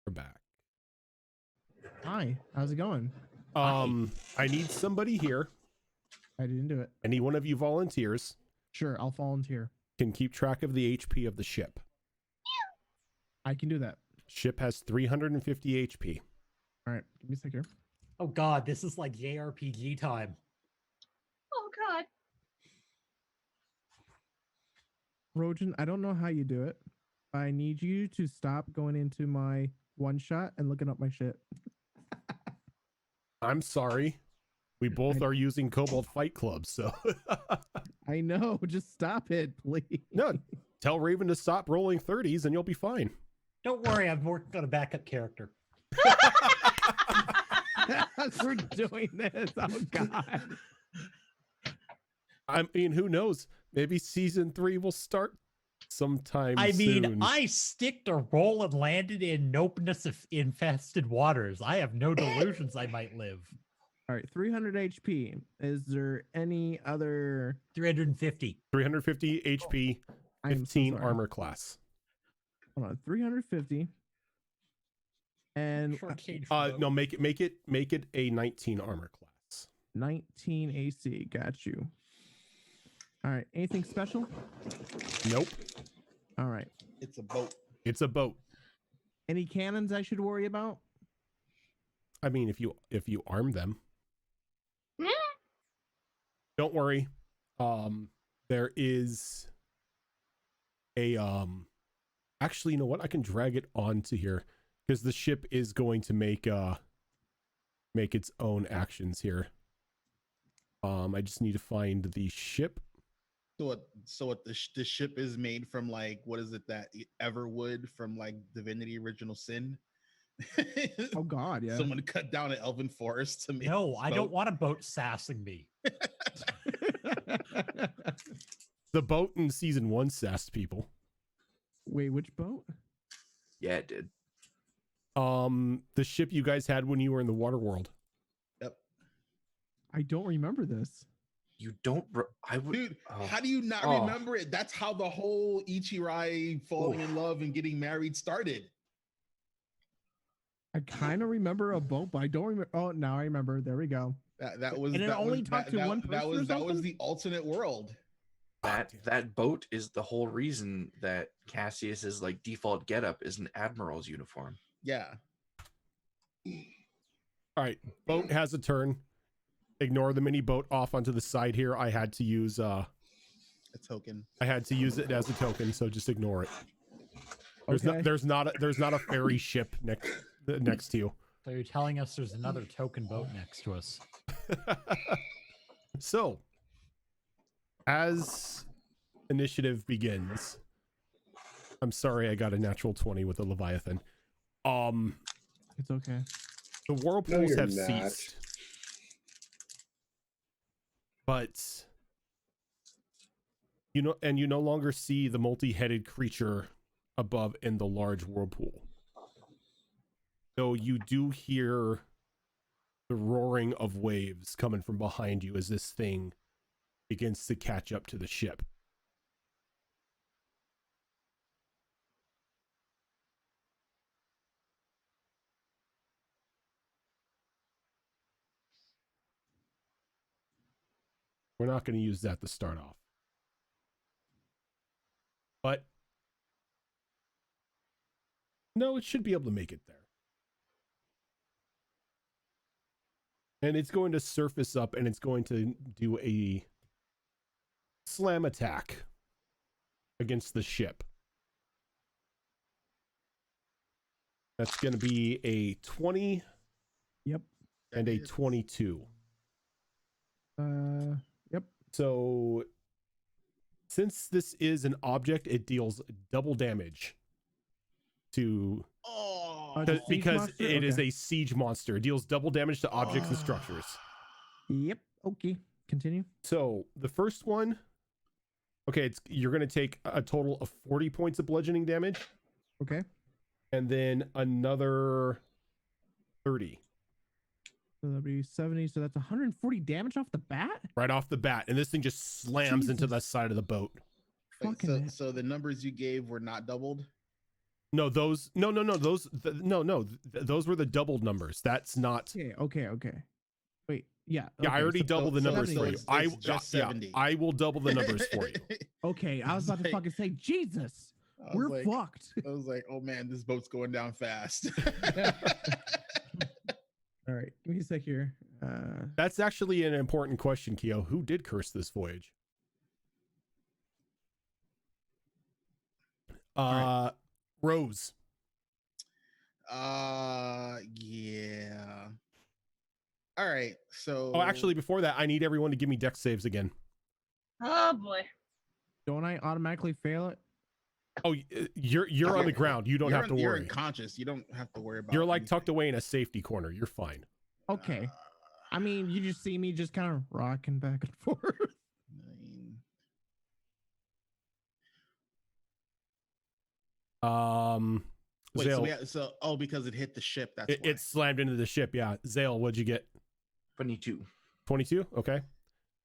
We're back. Hi, how's it going? I need somebody here. I didn't do it. Any one of you volunteers Sure, I'll volunteer. can keep track of the HP of the ship. I can do that. Ship has 350 HP. All right, give me a sec here. Oh god, this is like JRPG time. Oh God. Rojan, I don't know how you do it. I need you to stop going into my one shot and looking up my shit. I'm sorry. We both are using Cobalt Fight Club, so. I know, just stop it, please. No, tell Raven to stop rolling 30s and you'll be fine. Don't worry, I'm working on a backup character. As we're doing this, oh god. I mean, who knows? Maybe season 3 will start sometime I mean, soon. I sticked a roll and landed in nopeness of infested waters. I have no delusions I might live. All right, 300 HP. Is there any other 350. 350 HP, I'm so 15 sorry. armor class. Hold on, 350. And Shortchange No, make it a 19 armor class. 19 AC. Got you. All right, anything special? Nope. All right. It's a boat. It's a boat. Any cannons I should worry about? I mean, if you arm them. Don't worry. There is a actually, you know what? I can drag it onto here because the ship is going to make its own actions here. I just need to find the ship. So what the ship is made from, like, what is it, that Everwood from like Divinity Original Sin? Oh god, yeah. Someone cut down an elven forest to make No, this I don't boat. want a boat sassing me. The boat in season 1 sassed people. Wait, which boat? Yeah, it did. The ship you guys had when you were in the water world. Yep. I don't remember this. You don't. I would. Dude, oh. how do you not Oh. remember it? That's how the whole Ichirai falling in love and getting married started. I kind of remember a boat, but I don't remember. Oh, now I remember. There we go. That was And it that only was, talked that, to one that person or was that was something? the alternate world. That boat is the whole reason that Cassius's like default getup is an admiral's uniform. Yeah. All right, boat has a turn. Ignore the mini boat off onto the side here. I had to use A token. I had to use it as a token, so just ignore it. There's Okay. there's not a ferry ship next to you. So you're telling us there's another token boat next to us. So, as initiative begins, I'm sorry I got a natural 20 with the Leviathan. It's okay. The whirlpools you're have not. ceased. But you no longer see the multi-headed creature above in the large whirlpool. So you do hear the roaring of waves coming from behind you as this thing begins to catch up to the ship. We're not going to use that to start off. But no, it should be able to make it there. And it's going to surface up and it's going to do a slam attack against the ship. That's going to be a 20 Yep. and a 22. Yep. So since this is an object, it deals double damage to Oh, It's a siege because monster? it is Okay. a siege monster. It deals double damage to objects and structures. Yep. Okay. Continue. So the first one, okay, you're going to take a total of 40 points of bludgeoning damage, Okay. and then another 30 So that'll be 70. So that's 140 damage off the bat? right off the bat, and this thing just slams into Jesus. the side of the boat. Wait, Fucking so the numbers you gave were not doubled? No, those no, those those were the doubled numbers. That's not. Okay. Wait, yeah. Yeah, I okay, already so- doubled the so numbers that's- for so you. it's just Yeah, 70. I will double the numbers for you. Okay, I was about to Like- fucking say, Jesus, I was we're like- fucked. I was like, oh man, this boat's going down fast. All right, give me a sec here. That's actually an important question, Keo. Who did curse this voyage? right. Rose. Yeah. All right. So Oh, actually, before that, I need everyone to give me dex saves again. Oh boy. Don't I automatically fail it? Oh, you're on the ground. You don't have to You're worry. unconscious. You don't have to worry about You're like anything. tucked away in a safety corner. You're fine. Okay. I mean, you just see me just kind of rocking back and forth. 9. Wait, Zale, because it hit the ship. That's why. it slammed into the ship. Yeah. Zale, what'd you get? 22. 22. Okay.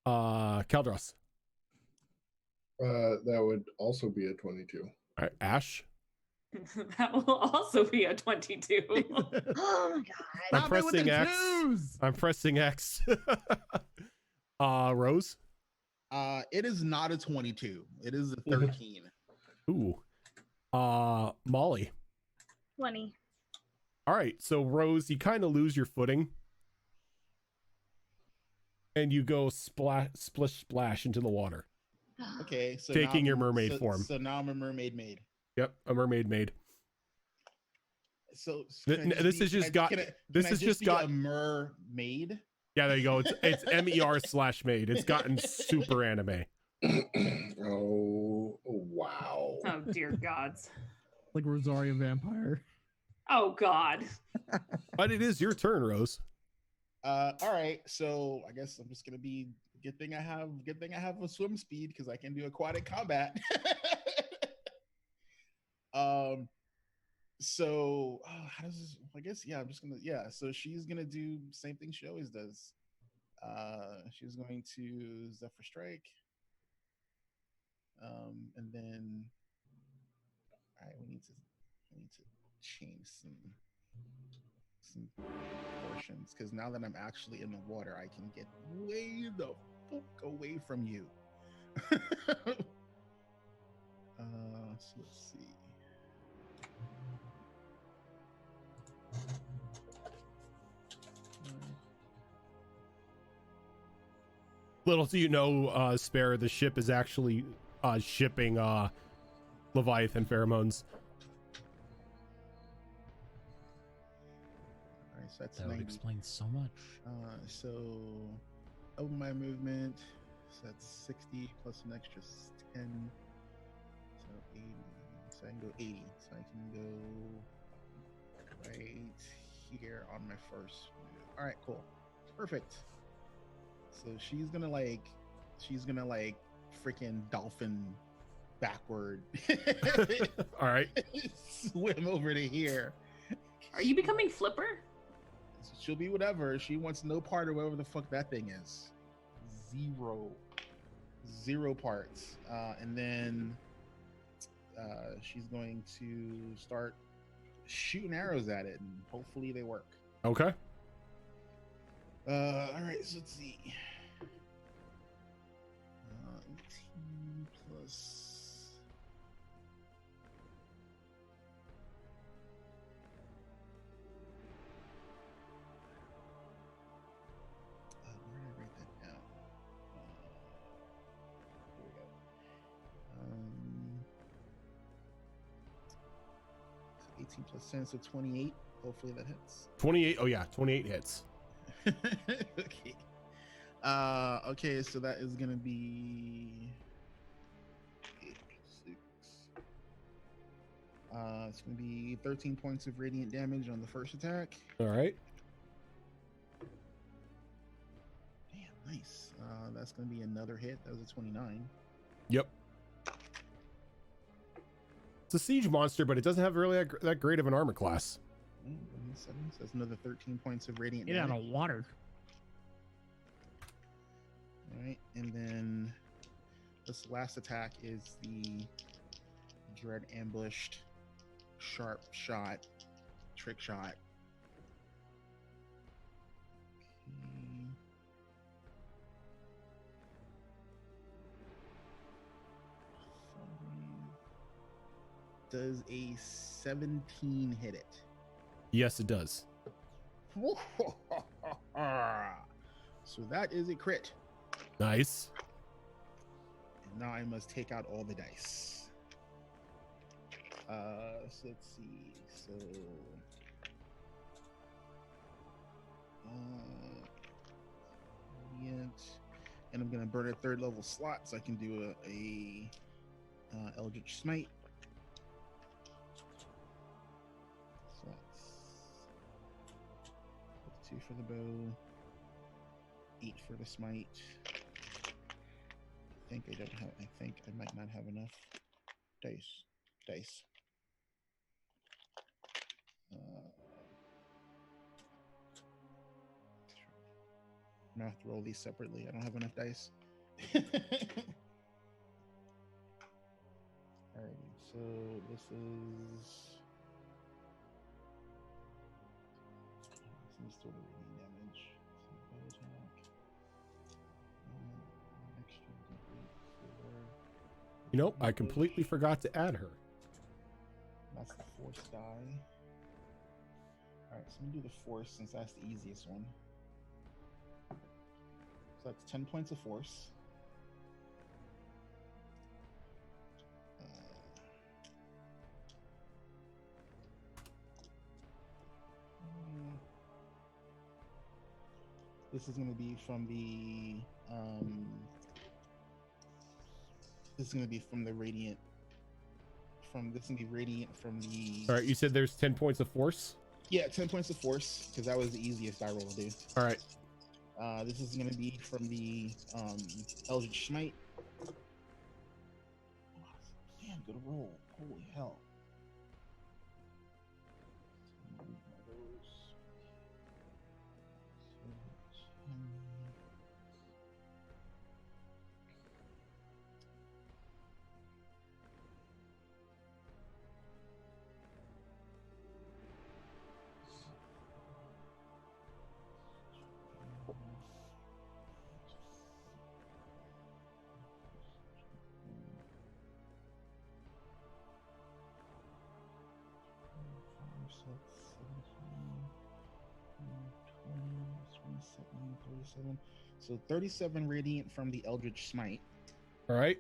Kaldros. That would also be a 22. All right. Ash. That will also be a 22. Oh my god. I'm Stop it with pressing the X. twos! I'm pressing X. Rose. It is not a 22. It is a 13. Ooh. Molly. 20. All right. So Rose, you kind of lose your footing. And you go splish splash into the water. Okay, so Taking now your mermaid form. So now I'm a mermaid maid. Yep, a mermaid maid. So This has just got. This has just got a mermaid. Yeah, there you go. It's MER/maid. It's gotten super anime. Oh, wow. Oh dear gods. Like Rosario Vampire. Oh god. But it is your turn, Rose. All right, so I guess I'm just gonna be good thing I have a swim speed because I can do aquatic combat. So how does this? I guess I'm just gonna So she's gonna do the same thing she always does. She's going to Zephyr Strike. And then all right, we need to change some portions because now that I'm actually in the water, I can get way the fuck away from you. So let's see. Little do you know, Spare, the ship is actually shipping Leviathan pheromones. All right, so that's That would 90. explain so much. So of my movement, so that's 60 plus an extra 10, so 80. So I can go 80. So I can go right here on my first move. All right, cool, perfect. So she's gonna freaking dolphin backward. All right. Swim over to here. Are you becoming Flipper? She'll be whatever. She wants no part of whatever the fuck that thing is. Zero parts. And then she's going to start shooting arrows at it, and hopefully they work. Okay. All right, so let's see. 18 plus. Where did I write that down? Here we go. So 18 plus 10, so 28. Hopefully that hits. 28. Oh yeah, 28 hits. Okay. Okay, so that is gonna be 8, 6. It's gonna be 13 points of radiant damage on the first attack. All right. Damn, nice. That's gonna be another hit. That was a 29. Yep. It's a siege monster, but it doesn't have really that great of an armor class. 7, so that's another 13 points of radiant Get out damage. of water. All right, and then this last attack is the Dread Ambushed. sharp shot, trick shot. Okay. Does a 17 hit it? Yes, it does. So that is a crit. Nice. And now I must take out all the dice. So let's see. So Radiant. And I'm gonna burn a 3rd level slot so I can do a Eldritch Smite. So that's 2 for the bow, 8 for the smite. I think I might not have enough dice. I'm gonna have to roll these separately. I don't have enough dice. Alright, so this is still the radiant damage. So bow attack. Extra D8 for. You know, I completely forgot to add her. That's the force die. Alright, so I'm gonna do the force since that's the easiest one. So that's 10 points of force. This is going to be from the this is going to be from the radiant this is going to be radiant from the. All right, you said there's 10 points of force? Yeah, 10 points of force, because that was the easiest die roll to do. All right. This is going to be from the Eldritch Smite. Damn, good roll. Holy hell. So 37 radiant from the Eldritch Smite. All right.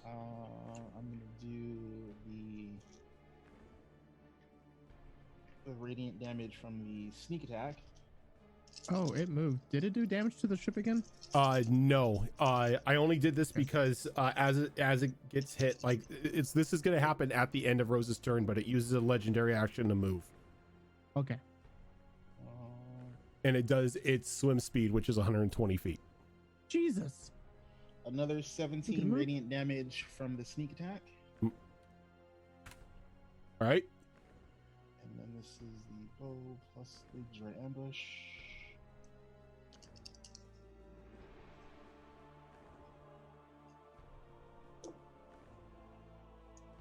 I'm gonna do the radiant damage from the sneak attack. Oh, it moved. Did it do damage to the ship again? No. I only did this because as it gets hit, like this is gonna happen at the end of Rose's turn, but it uses a legendary action to move. Okay. And it does its swim speed, which is 120 feet. Jesus. Another 17 radiant damage from the sneak attack. All right. And then this is the bow plus the dread ambush.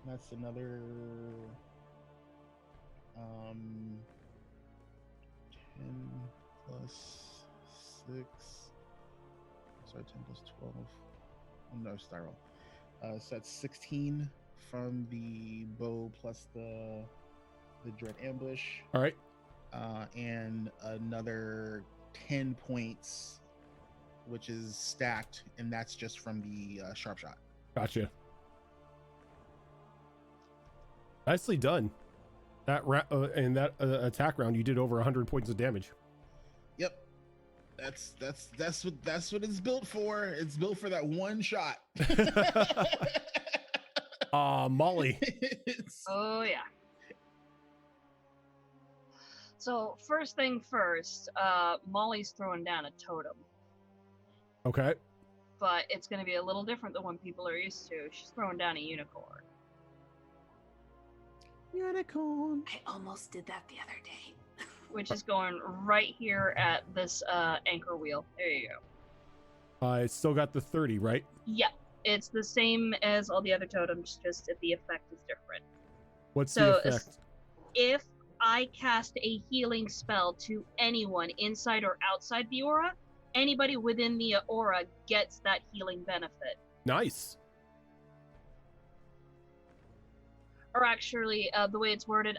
That's another 10 plus 6. Sorry, 10 plus 12. Oh, no, spiral. So that's 16 from the bow plus the dread ambush. All right. And another 10 points, which is stacked, and that's just from the sharp shot. Gotcha. Nicely done. That in that attack round, you did over 100 points of damage. Yep. That's what it's built for. It's built for that one shot. Molly. Oh yeah. So first thing first, Molly's throwing down a totem. Okay. But it's going to be a little different than what people are used to. She's throwing down a unicorn. Unicorn. I almost did that the other day. Which is going right here at this anchor wheel. There you go. It's still got the 30, right? Yeah, it's the same as all the other totems, just the effect is different. What's So, the effect? if I cast a healing spell to anyone inside or outside the aura, anybody within the aura gets that healing benefit. Nice. Or actually, the way it's worded,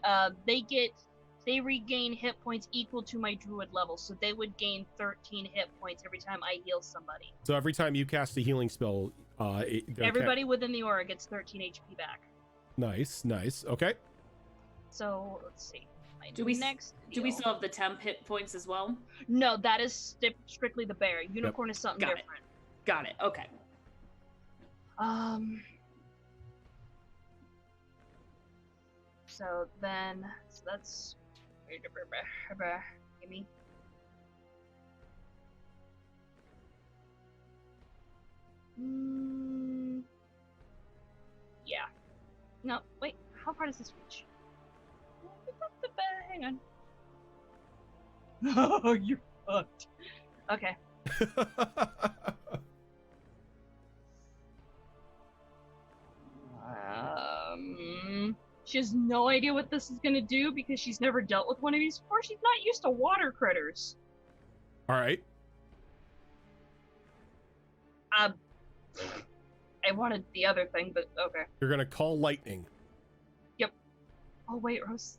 they regain hit points equal to my druid level, so they would gain 13 hit points every time I heal somebody. So every time you cast a healing spell, Everybody within the aura gets 13 HP back. Nice. Okay. So let's see. Do we still have the temp hit points as well? No, that is strictly the bear. Unicorn is something different. Got it. Okay. So that's give me. Yeah. No, wait. How far does this reach? Hang on. Oh, you're fucked. Okay. She has no idea what this is gonna do because she's never dealt with one of these before. She's not used to water critters. All right. I wanted the other thing, but okay. You're gonna call lightning. Yep. Oh wait, Rose.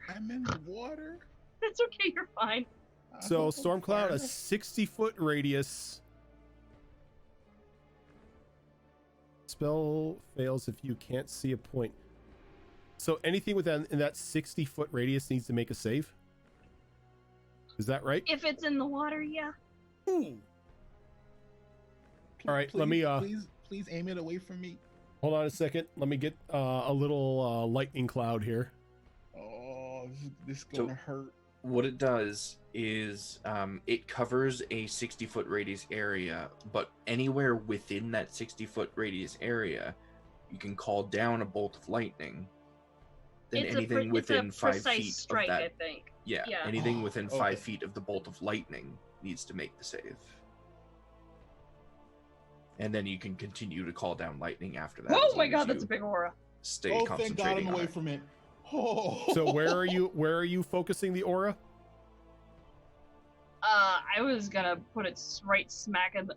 I'm in the water. It's okay, you're fine. So Stormcloud, a 60-foot radius. Spell fails if you can't see a point. So anything within in that 60-foot radius needs to make a save. Is that right? If it's in the water, yeah. Ooh. All right, let me please aim it away from me. hold on a second. Let me get a little lightning cloud here. Oh, this is gonna hurt. What it does is it covers a 60-foot radius area, but anywhere within that 60-foot radius area, you can call down a bolt of lightning. Then anything within 5 feet strike, of that, I think. yeah, anything within 5 feet of the bolt of lightning needs to make the save. And then you can continue to call down lightning after that. Oh my god, that's a big aura. Stay Thank God concentrating I'm on away it. from it. Oh. So where are you focusing the aura? I was gonna put it right smack in the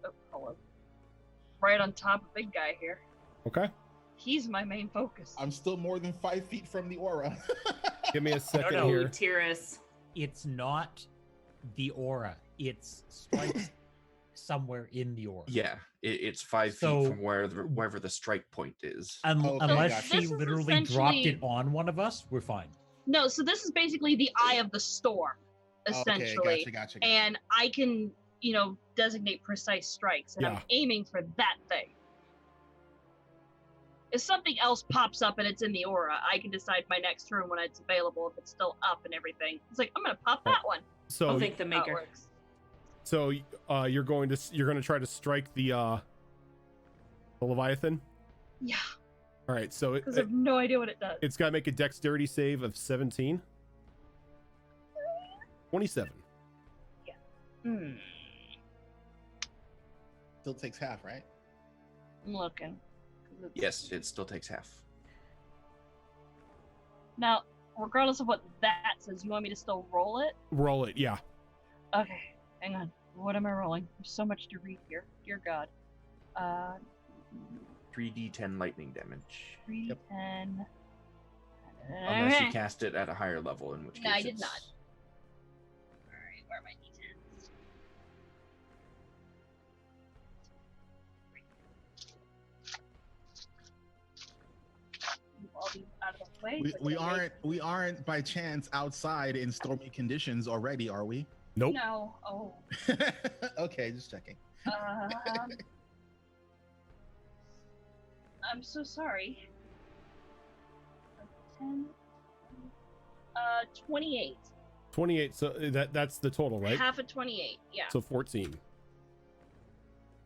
right on top of big guy here. Okay. He's my main focus. I'm still more than 5 feet from the aura. Give me a second no. here. TUES. It's not the aura. It's strikes somewhere in the aura. Yeah, it's 5 So- feet from wherever the strike point is. Okay, Unless gotcha. she This is literally dropped it essentially- on one of us, we're fine. No, so this is basically the eye of the storm, essentially. Okay, gotcha. And I can, designate precise strikes, and Yeah. I'm aiming for that thing. If something else pops up and it's in the aura, I can decide my next turn when it's available, if it's still up and everything. It's like, I'm gonna pop that one. So I'll thank the How it maker. works. so you're going to try to strike the Leviathan? Yeah, All right. So because I have no idea what it does. it's got to make a dexterity save of 17. 27. Hmm. Still takes half, right? I'm looking. 'Cause it's- Yes, it still takes half. Now, regardless of what that says, you want me to still roll it? Roll it. Yeah. Okay, hang on. What am I rolling? There's so much to read here. Dear God. 3d10 lightning damage. 310. Unless you cast it at a higher level, in which case No, I did it's- not. Alright, where are my d10s? Move all these out of the way. We aren't by chance outside in stormy conditions already, are we? Nope. No. Oh. Okay, just checking. I'm so sorry. 10. 28. 28. So that's the total, right? Half of 28. Yeah. So 14.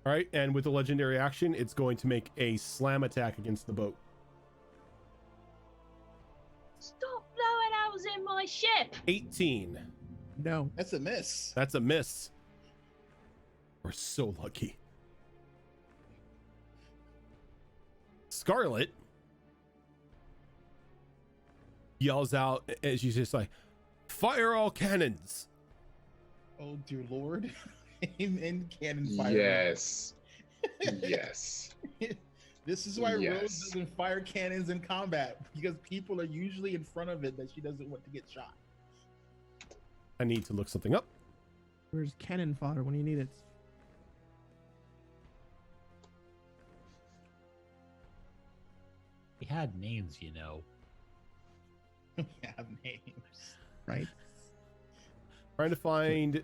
All right, and with the legendary action, it's going to make a slam attack against the boat. Stop blowing holes in my ship. 18. No. That's a miss. That's a miss. We're so lucky. Scarlet. yells out, and she's just like, "Fire all cannons!" Oh dear lord. And cannon fire. Yes. Yes. This is why Rose Yes. doesn't fire cannons in combat, because people are usually in front of it that she doesn't want to get shot. I need to look something up. Where's cannon fodder when you need it? We had names, you know. We have names. Right? Trying to find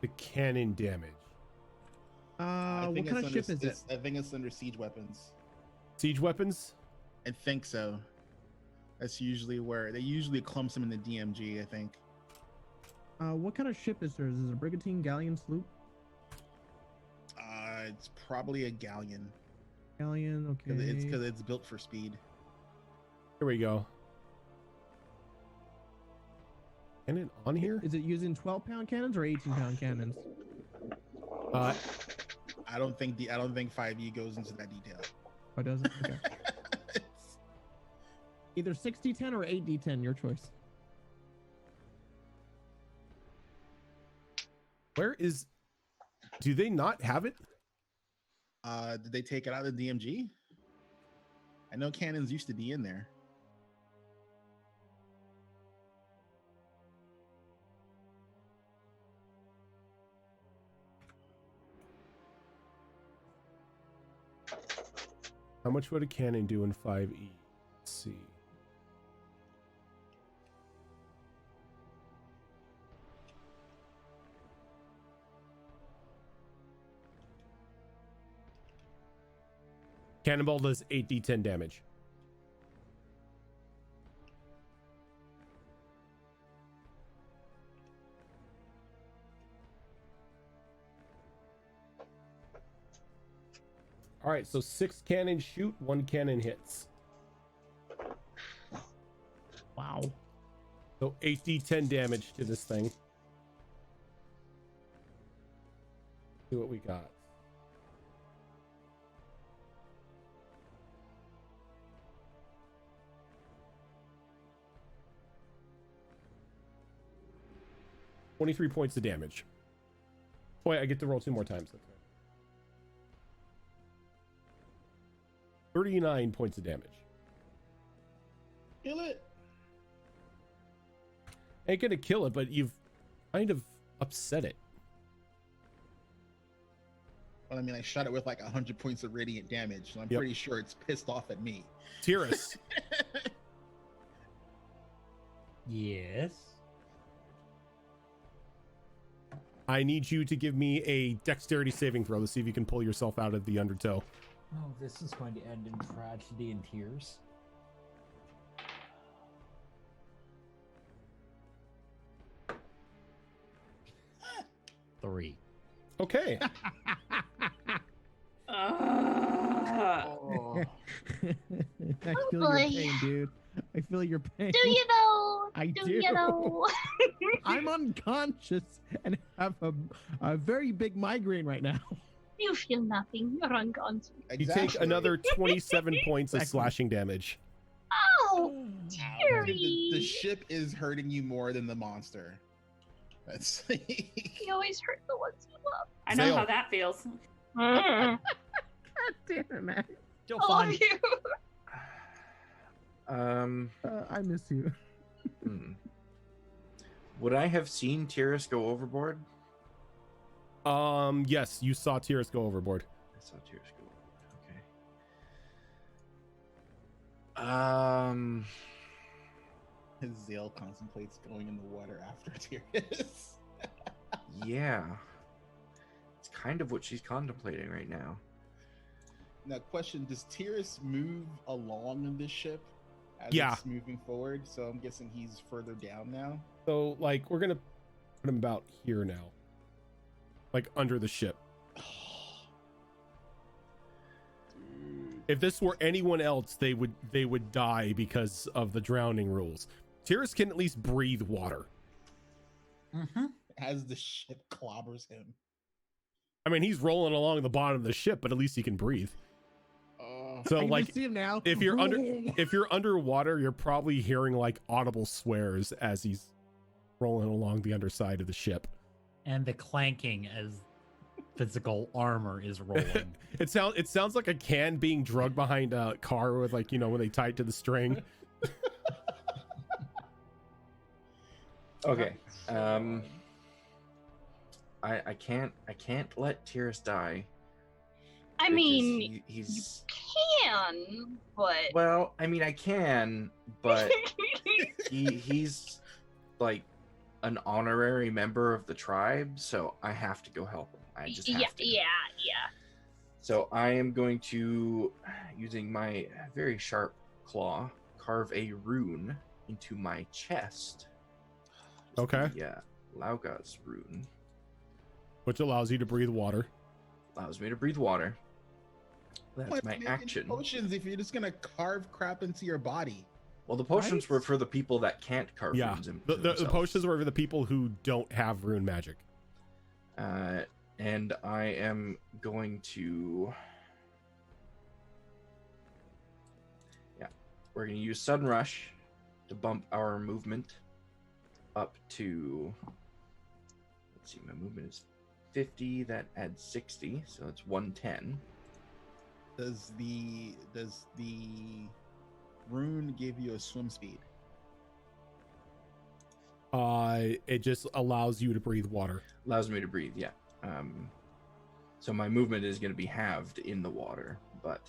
the cannon damage. What kind of ship is it? I think it's under siege weapons. Siege weapons? I think so. That's usually where they usually clumps them in the DMG, I think. What kind of ship is there? Is it a brigantine, galleon, sloop? It's probably a galleon. Galleon, okay. It's because it's built for speed. Here we go. Cannon on here? Is it using 12-pound cannons or 18-pound cannons? I don't think 5e goes into that detail. Oh, does it? Okay. Either 6d10 or 8d10, your choice. Where is... Do they not have it? Did they take it out of the DMG? I know cannons used to be in there. How much would a cannon do in 5e? Let's see. Cannonball does 8d10 damage. All right, so 6 cannons shoot, 1 cannon hits. Wow. So 8d10 damage to this thing. See what we got. $23 points of damage. Wait, I get to roll 2 more times. That's right. 39 points of damage. Kill it. Ain't gonna kill it, but you've kind of upset it. Well, I mean, I shot it with like 100 points of radiant damage, so I'm Yep. pretty sure it's pissed off at me. Tyrus, Yes. I need you to give me a dexterity saving throw to see if you can pull yourself out of the undertow. Oh, this is going to end in tragedy and tears. Three. Okay. Oh. I feel boy. your pain, dude. I feel your pain. Do you know? I Do do. you know? I'm unconscious and have a very big migraine right now. You feel nothing. You're unconscious. You take another 27 points of slashing damage. Oh, The Terry. ship is hurting you more than the monster. That's You always hurt the ones you love. I know Zale. how that feels. Mm. God damn it, man. Still I love fun. you. I miss you. Would I have seen Tyrus go overboard? Yes, you saw Tyrus go overboard. I saw Tyrus go overboard. Okay. Zale contemplates going in the water after Tyrus. Yeah. It's kind of what she's contemplating right now. Now, question: does Tyrus move along in this ship as Yeah. it's moving forward? So I'm guessing he's further down now. So, like, we're gonna put him about here now. Like, under the ship. If this were anyone else, they would die because of the drowning rules. Tyrus can at least breathe water. Mm-hmm. As the ship clobbers him. I mean, he's rolling along the bottom of the ship, but at least he can breathe. So I can like just see him now. if you're underwater, you're probably hearing like audible swears as he's rolling along the underside of the ship. And the clanking as physical armor is rolling. It sounds like a can being drugged behind a car with, like, you know, when they tie it to the string. Okay. I can't let Tyrus die. I because mean, he's can, but well, I mean I can, but he's like an honorary member of the tribe, so I have to go help him. I just have to. yeah. So I am going to, using my very sharp claw, carve a rune into my chest. Okay. Yeah, Lauga's rune. Which allows you to breathe water. Allows me to breathe water. That's What's my making action. Potions if you're just gonna carve crap into your body. Well, the potions Right? were for the people that can't carve Yeah, runes into the themselves. potions were for the people who don't have rune magic. And I am going to... Yeah, we're going to use Sudden Rush to bump our movement up to... Let's see, my movement is 50, that adds 60, so it's 110. Does the rune give you a swim speed? It just allows you to breathe water. Allows me to breathe, yeah. So my movement is going to be halved in the water, but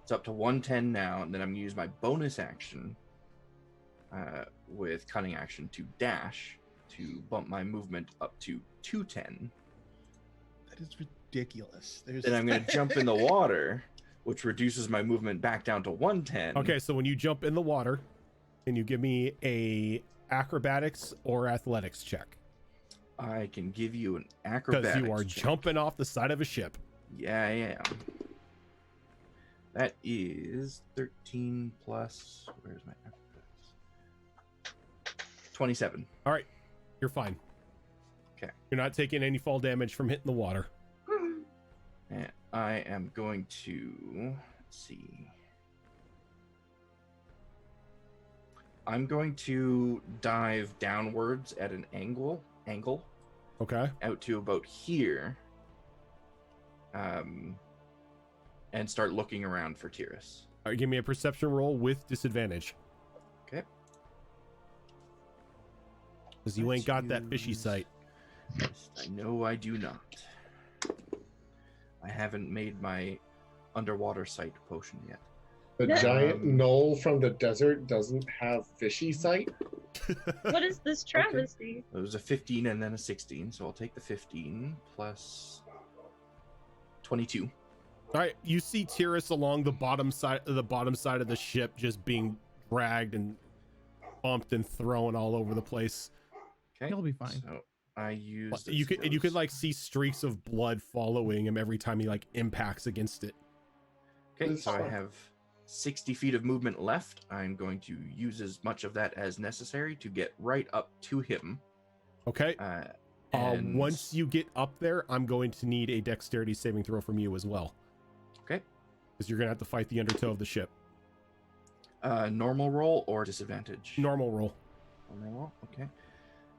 it's up to 110 now, and then I'm going to use my bonus action with cunning action to dash to bump my movement up to 210. That is ridiculous. Then I'm going to jump in the water, which reduces my movement back down to 110. Okay, so when you jump in the water, can you give me a acrobatics or athletics check? I can give you an Because acrobatics you are check. jumping off the side of a ship. Yeah, I am. That is 13 plus... Where's my acrobatics? 27. All right, you're fine. Okay. You're not taking any fall damage from hitting the water. And I am going to... Let's see... I'm going to dive downwards at an angle Okay. out to about here, and start looking around for Tyrus. All right, give me a perception roll with disadvantage. Okay. Because you ain't got that fishy sight. I know I do not. I haven't made my underwater sight potion yet. The giant knoll from the desert doesn't have fishy sight. What is this travesty? It was a 15 and then a 16, so I'll take the 15 plus 22. All right, you see Tyrus along the bottom side of the ship, just being dragged and bumped and thrown all over the place. Okay, He'll be fine. So I use You could like see streaks of blood following him every time he like impacts against it. Okay, It's so I fine. have 60 feet of movement left. I'm going to use as much of that as necessary to get right up to him. Okay. And Once you get up there, I'm going to need a dexterity saving throw from you as well. Okay. Because you're gonna have to fight the undertow of the ship. Normal roll or disadvantage? Normal roll. Normal roll. Okay.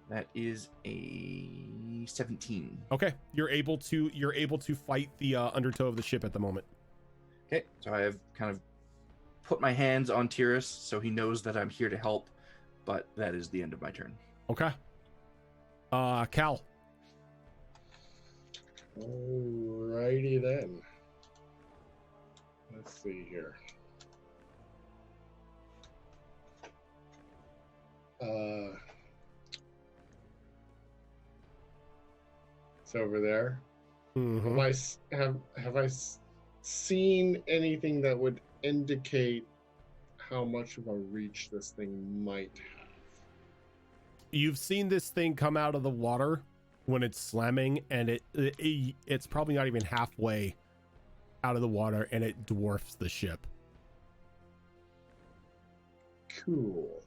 That is a 17. Okay. You're able to fight the undertow of the ship at the moment. Okay. So I have kind of put my hands on Tyrus so he knows that I'm here to help, but that is the end of my turn. Okay. Cal. Alrighty then. Let's see here. It's over there. Mhm. Have I seen anything that would indicate how much of a reach this thing might have? You've seen this thing come out of the water when it's slamming, and it's probably not even halfway out of the water, and it dwarfs the ship. Cool.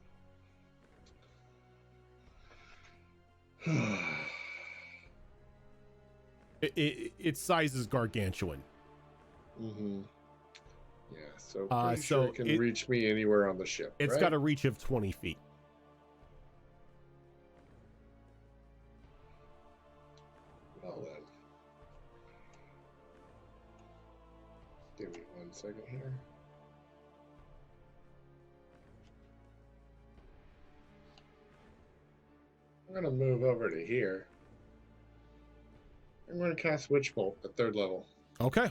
Its size is gargantuan. Mm-hmm. Yes. So pretty sure it can reach me anywhere on the ship. It's right? got a reach of 20 feet. Well then. Give me 1 second here. I'm gonna move over to here. I'm gonna cast Witch Bolt at 3rd level. Okay.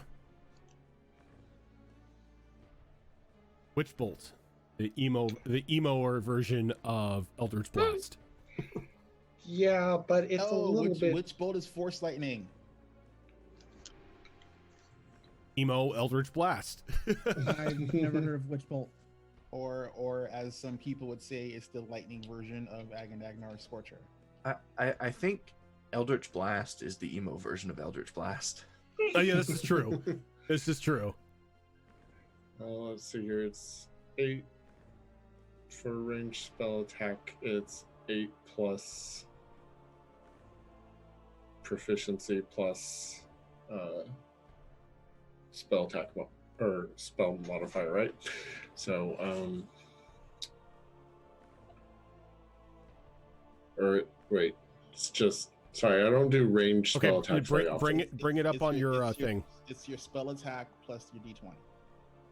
Witch Bolt, the emo version of Eldritch Blast. Yeah, but it's a little bit. Witch Bolt is Force Lightning. Emo Eldritch Blast. I've never heard of Witch Bolt. Or as some people would say, it's the lightning version of Agandagnar Scorcher. I think Eldritch Blast is the emo version of Eldritch Blast. Oh yeah, this is true. This is true. Oh, let's see here. It's 8 for ranged spell attack. It's 8 plus proficiency plus spell attack or spell modifier, right? So, or wait, it's just sorry. I don't do ranged spell attacks very often. Bring it up on your thing. It's your spell attack plus your d20.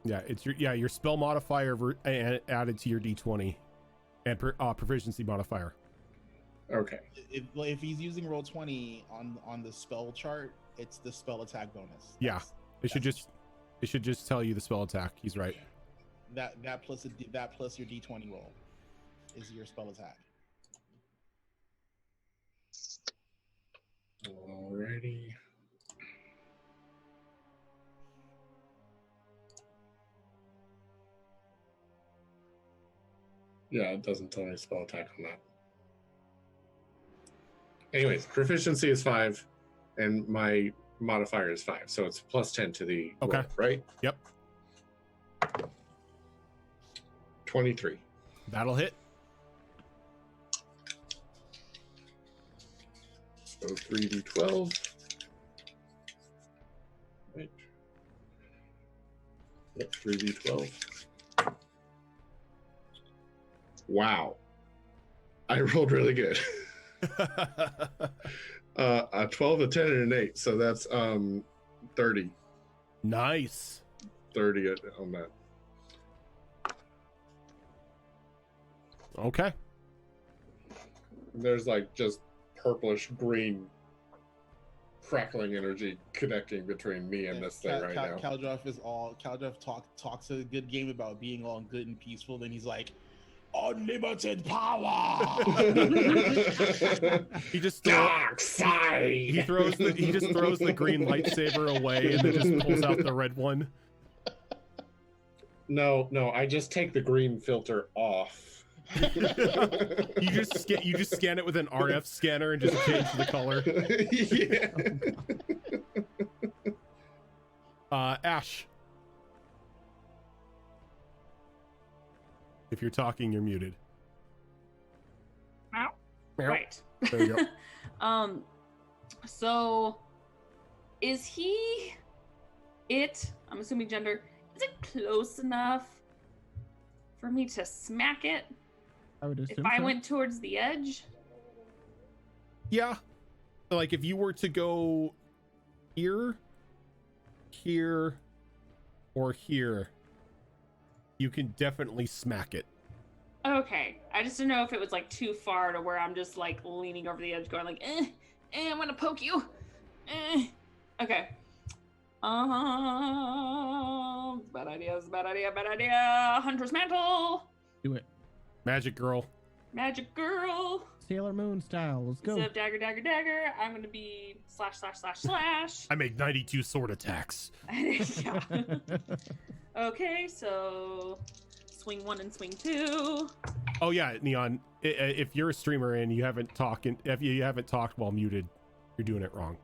Yeah, it's your spell modifier added to your d20 and proficiency modifier. Okay. If he's using Roll20 on the spell chart, it's the spell attack bonus. Yeah, it should just tell you the spell attack. He's right. That plus your d20 roll is your spell attack. Alrighty. Yeah, it doesn't tell me spell attack on that. Anyways, proficiency is 5, and my modifier is 5, so it's plus 10 to the roll, right? Yep. 23. That'll hit. So 3d12. Right. Yep, 3d12. Wow. I rolled really good. A 12, a 10, and an 8. So that's 30. Nice. 30 on that. Okay. There's like just purplish green crackling energy connecting between me and this thing right now. Kaldroff talks a good game about being all good and peaceful, then he's like, unlimited power. He just dark side. He just throws the green lightsaber away and then just pulls out the red one. No, I just take the green filter off. You just scan it with an RF scanner and just change the color. Yeah. Ash. If you're talking, you're muted. Meow. Right. There you go. So is he I'm assuming gender, is it close enough for me to smack it? I would assume if I so. went towards the edge? Yeah. Like if you were to go here, or here, you can definitely smack it. Okay. I just didn't know if it was like too far to where I'm just like leaning over the edge going like, I'm gonna poke you. Okay. Bad idea. Hunter's Mantle. Do it. Magic girl. Sailor Moon style. Let's go. Instead of dagger, I'm going to be ////. I make 92 sword attacks. Yeah. Okay, so swing 1 and swing 2. Oh yeah, Neon. If you're a streamer and you haven't talked while muted, you're doing it wrong.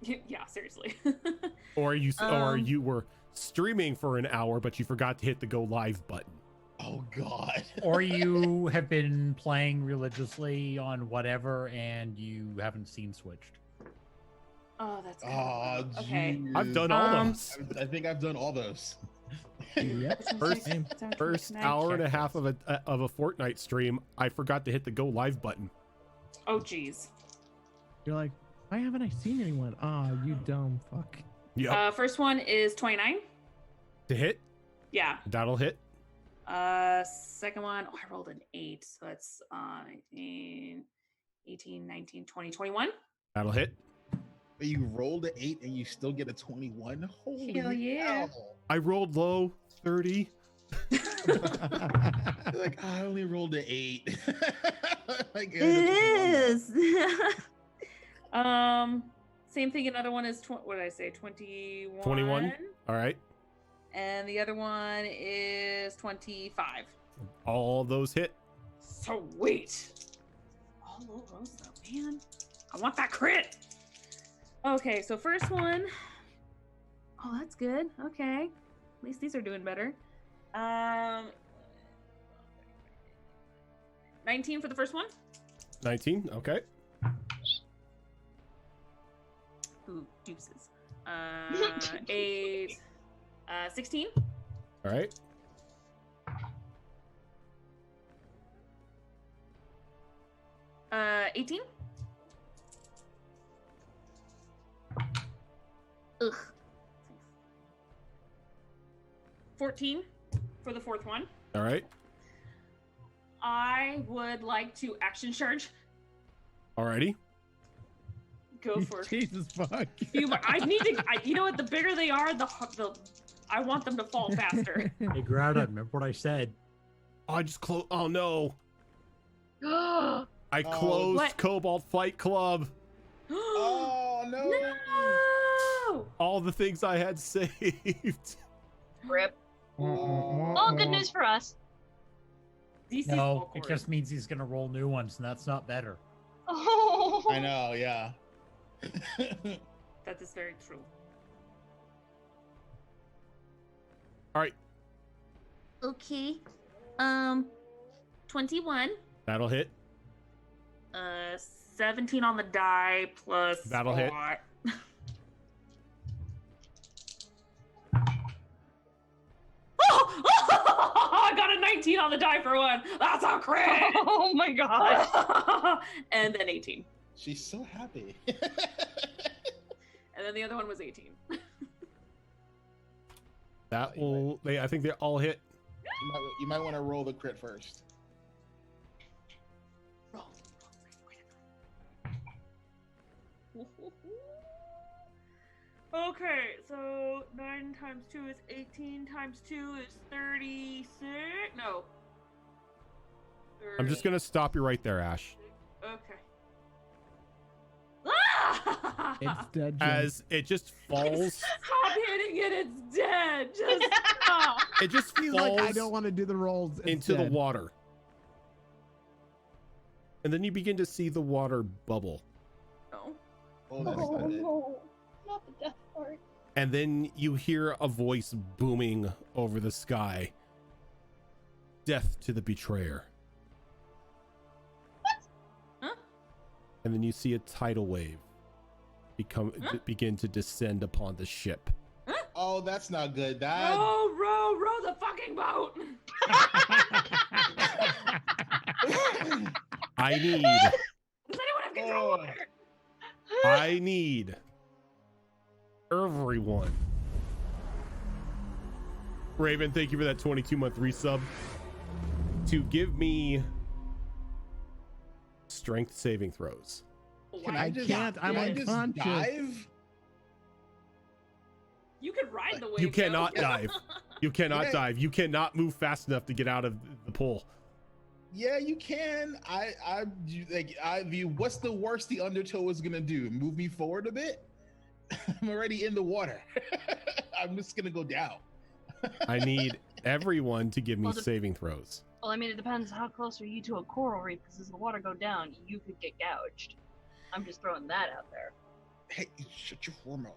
Yeah, seriously. Or you were streaming for an hour, but you forgot to hit the go live button. Oh God. Or you have been playing religiously on whatever and you haven't seen switched. Oh, that's okay. I've done all those. I think I've done all those. Yep. First- Same. First hour and a half of a Fortnite stream, I forgot to hit the go live button. Oh, geez. You're like, why haven't I seen anyone? Oh, you dumb fuck. Yep. First one is 29. To hit, Yeah. that'll hit. Second one, I rolled an 8, so that's 19, 18, 19, 20, 21. That'll hit. But you rolled an 8 and you still get a 21. Holy Hell yeah. hell. I rolled low, 30. Like, I only rolled an 8. Like, It is. Same thing. Another one is what did I say? 21. 21. All right. And the other one is 25. All those hit. Sweet. All low rolls though, man. I want that crit. Okay, so first one. Oh, that's good. Okay. At least these are doing better. 19 for the first one. 19. Okay. Ooh, deuces. 8. 16. All right. Uh, 18. Ugh. 14 for the fourth one. All right. I would like to action charge. Alrighty. Go for Jesus fuck. few more. I need to. You know what? The bigger they are, the I want them to fall faster. Hey, Greta, remember what I said? I just closed. Oh no. Oh, I closed What? Cobalt Fight Club. Oh, no. No! All the things I had saved. rip. Well, good news for us. DC's No, awkward. it just means he's gonna roll new ones, and that's not better. Oh, I know, yeah. That is very true. All right. Okay. 21. That'll hit. 17 on the die plus. That'll hit. I got a 19 on the die for one. That's a crit. oh my god. And then 18. She's so happy. And then the other one was 18. That will. I think they all hit. You might want to roll the crit first. Roll. Okay, so 9 times 2 is 18 times 2 is 36. No. I'm just gonna stop you right there, Ash. Okay. Ah! It's dead. Jim. As it just falls. Stop hitting it, it's dead. Just stop. It just He's falls like, I don't want to do the rolls. It's into the dead. water. And then you begin to see the water bubble. No. Oh, that's not it. no, not the death part. And then you hear a voice booming over the sky. Death to the betrayer. Huh? And then you see a tidal wave begin to descend upon the ship. Oh, that's not good. That Row the fucking boat. I need Does anyone have control over it? I need everyone. Raven, thank you for that 22-month resub. To give me strength saving throws. I can't. I'm Can I just unconscious. dive? You can ride the wave. You cannot though. dive. You cannot Yeah. dive. You cannot move fast enough to get out of the pool. Yeah, you can. What's the worst the undertow is gonna do? Move me forward a bit? I'm already in the water. I'm just gonna go down. I need everyone to give me Well, the- saving throws. Well, I mean, it depends how close are you to a coral reef, because as the water go down, you could get gouged. I'm just throwing that out there. Hey, shut your whore mouth.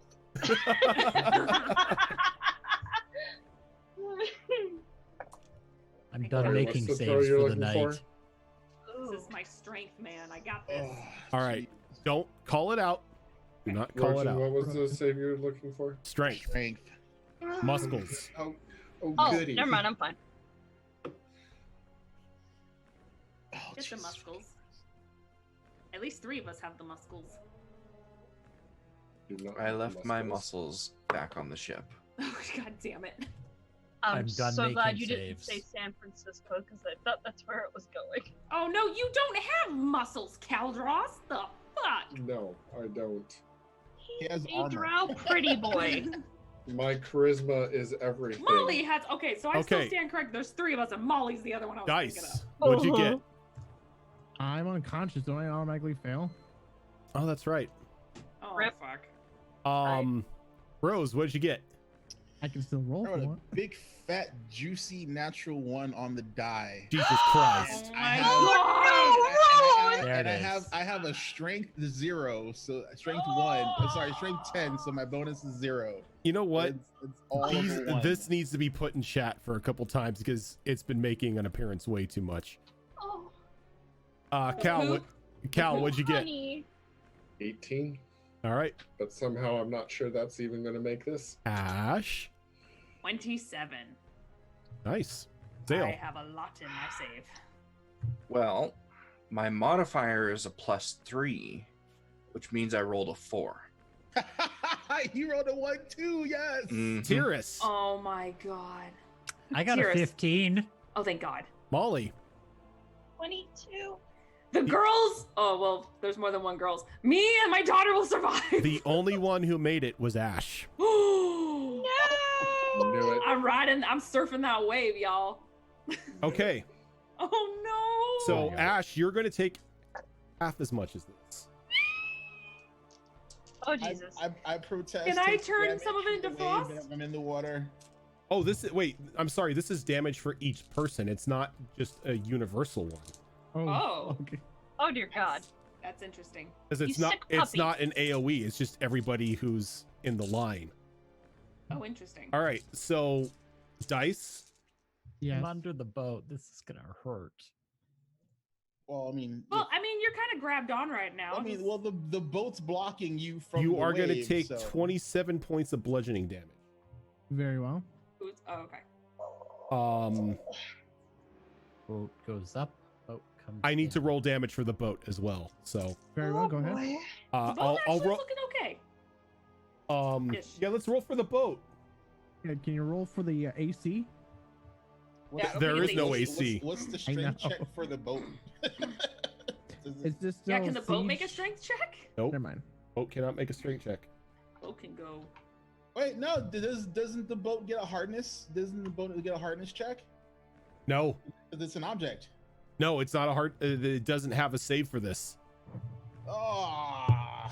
I'm done Alright, making what's the throw saves you're for the looking night. for? This is my strength, man. I got this. All right. Don't call it out. Do not call it Martin, out. what was the save you're looking for? Strength, Strength. muscles, Oh, Oh, Oh, goody. never mind. I'm fine. Oh, Get the Jesus muscles. At least 3 of us have the muscles. Do not I have left my muscles back on the ship. God damn it. I'm done so glad making you didn't saves. say San Francisco because I thought that's where it was going. Oh no, you don't have muscles, Caldros. The fuck? No, I don't. He has a armor. drow pretty boy. My charisma is everything. Molly has. Okay, so I still Okay. stand correct. There's 3 of us, and Molly's the other one I was thinking Dice. of. What'd you get? I'm unconscious. Don't I automatically fail? Oh, that's right. Oh Rip. fuck. Rose, what'd you get? I can still roll I for wrote it. a big, fat, juicy natural 1 on the die. Jesus Christ. Oh I my have- god. There it I is. have a strength 0, so strength 1. Sorry, strength 10, so my bonus is 0. You know what? It's all over 1. This needs to be put in chat for a couple times because it's been making an appearance way too much. Oh, Cal, what'd you get? honey. 18, All right. but somehow I'm not sure that's even going to make this. Ash. 27. Nice. I Zale. have a lot in my save. Well, my modifier is a +3, which means I rolled a 4. You rolled a 1 too, yes. Mhm. Tyrus. Oh my god. I got a Tyrus. 15. Oh, thank god. Molly. 22. The girls. Oh well, there's more than one girls. Me and my daughter will survive. The only one who made it was Ash. No. Knew it. I'm riding. I'm surfing that wave, y'all. Okay. Oh no. So, Ash, you're going to take half as much as this. Oh, Jesus. I protest. Can I take turn damage some of it from into the wave frost? if I'm in the water. Oh, wait, I'm sorry. This is damage for each person. It's not just a universal one. Oh. Okay. Oh, dear God. That's interesting. Because it's You not sick it's puppy. not an AoE. It's just everybody who's in the line. Oh, interesting. All right. So, Dice. Yes. I'm under the boat. This is gonna hurt. Well, I mean, Well, I mean, you're kind of grabbed on right now. I mean, well, the boat's blocking you from. You the are going to wave, take so. 27 points of bludgeoning damage. Very well. Oh, okay. Boat goes up. Boat comes. I need to down. roll damage for the boat as well. So, Very well. Go ahead. The I'll boat's actually roll. looking okay. Ish. Yeah, let's roll for the boat. Yeah, can you roll for the AC? Yeah, There okay, is no what's- AC. What's the I know. strength check for the boat? Is this still Yeah, can the boat make a siege? strength check? Nope. Never mind. Boat cannot make a strength check. Boat can go. Wait, no. Doesn't the boat get a hardness? Doesn't the boat get a hardness check? No, Because it's an object. no, it's not a hard. It doesn't have a save for this. Oh.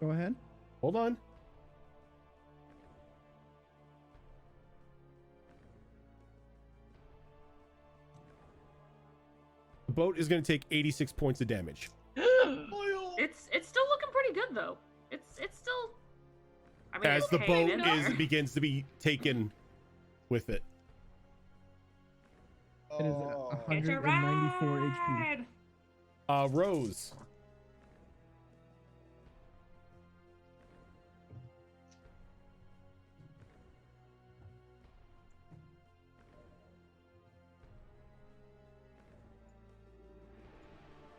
Go ahead. Hold on. The boat is going to take 86 points of damage. It's still looking pretty good though. It's still. I mean, As it's the okay boat in there. begins to be taken with it. It is Oh. Get your 194 HP. ride. Rose.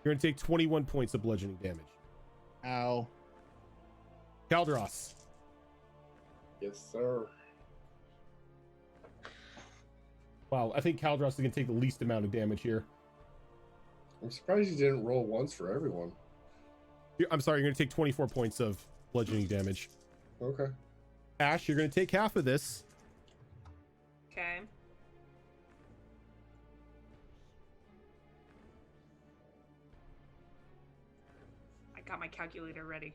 You're going to take 21 points of bludgeoning damage. Ow. Caldros. Yes, sir. Wow, I think Caldros is going to take the least amount of damage here. I'm surprised you didn't roll once for everyone. I'm sorry, you're going to take 24 points of bludgeoning damage. Okay. Ash, you're going to take half of this. Okay. I got my calculator ready.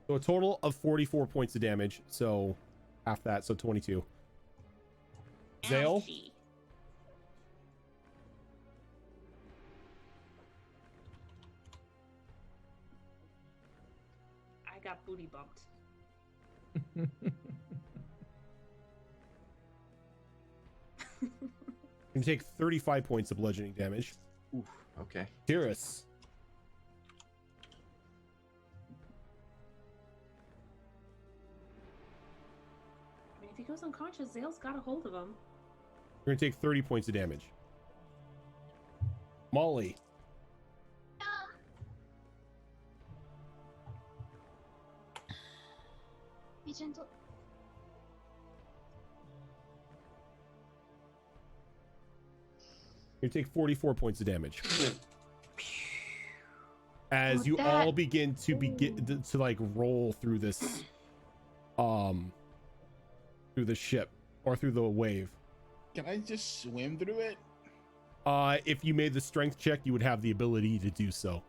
So a total of 44 points of damage. So half that, so 22. Zale? Ouchie. I got booty bumped. You can take 35 points of bludgeoning damage. Oof, okay. Tyrus. I mean, if you goes unconscious, Zale's got a hold of him. You're gonna take 30 points of damage. Molly. Be gentle. You take 44 points of damage. As Oh, you that- all begin to like roll through this through the ship or through the wave. Can I just swim through it? If you made the strength check, you would have the ability to do so.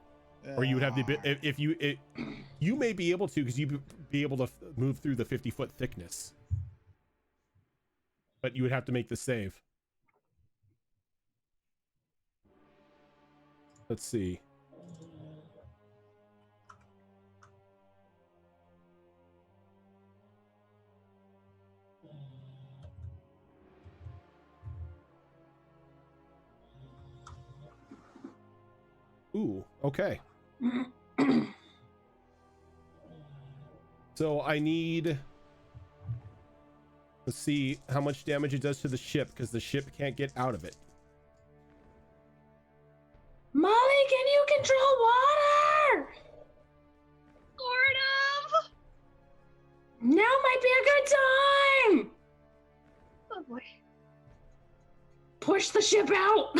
Or you would have the if you may be able to, because you'd be able to move through the 50-foot thickness, but you would have to make the save. Let's see. Ooh, okay. So I need, let's see how much damage it does to the ship, because the ship can't get out of it. Molly, can you control water? Sort of. Now might be a good time. Oh boy. Push the ship out.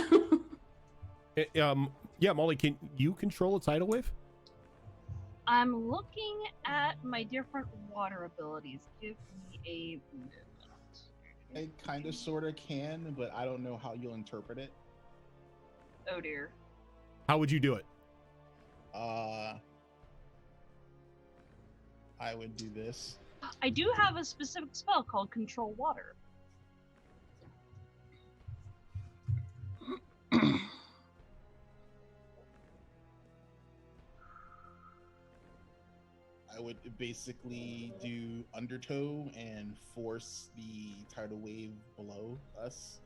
Yeah, Molly, can you control a tidal wave? I'm looking at my different water abilities. Give me a minute. I kind of, sort of can, but I don't know how you'll interpret it. Oh dear. How would you do it? I would do this. I do have a specific spell called Control Water. I would basically do undertow and force the tidal wave below us.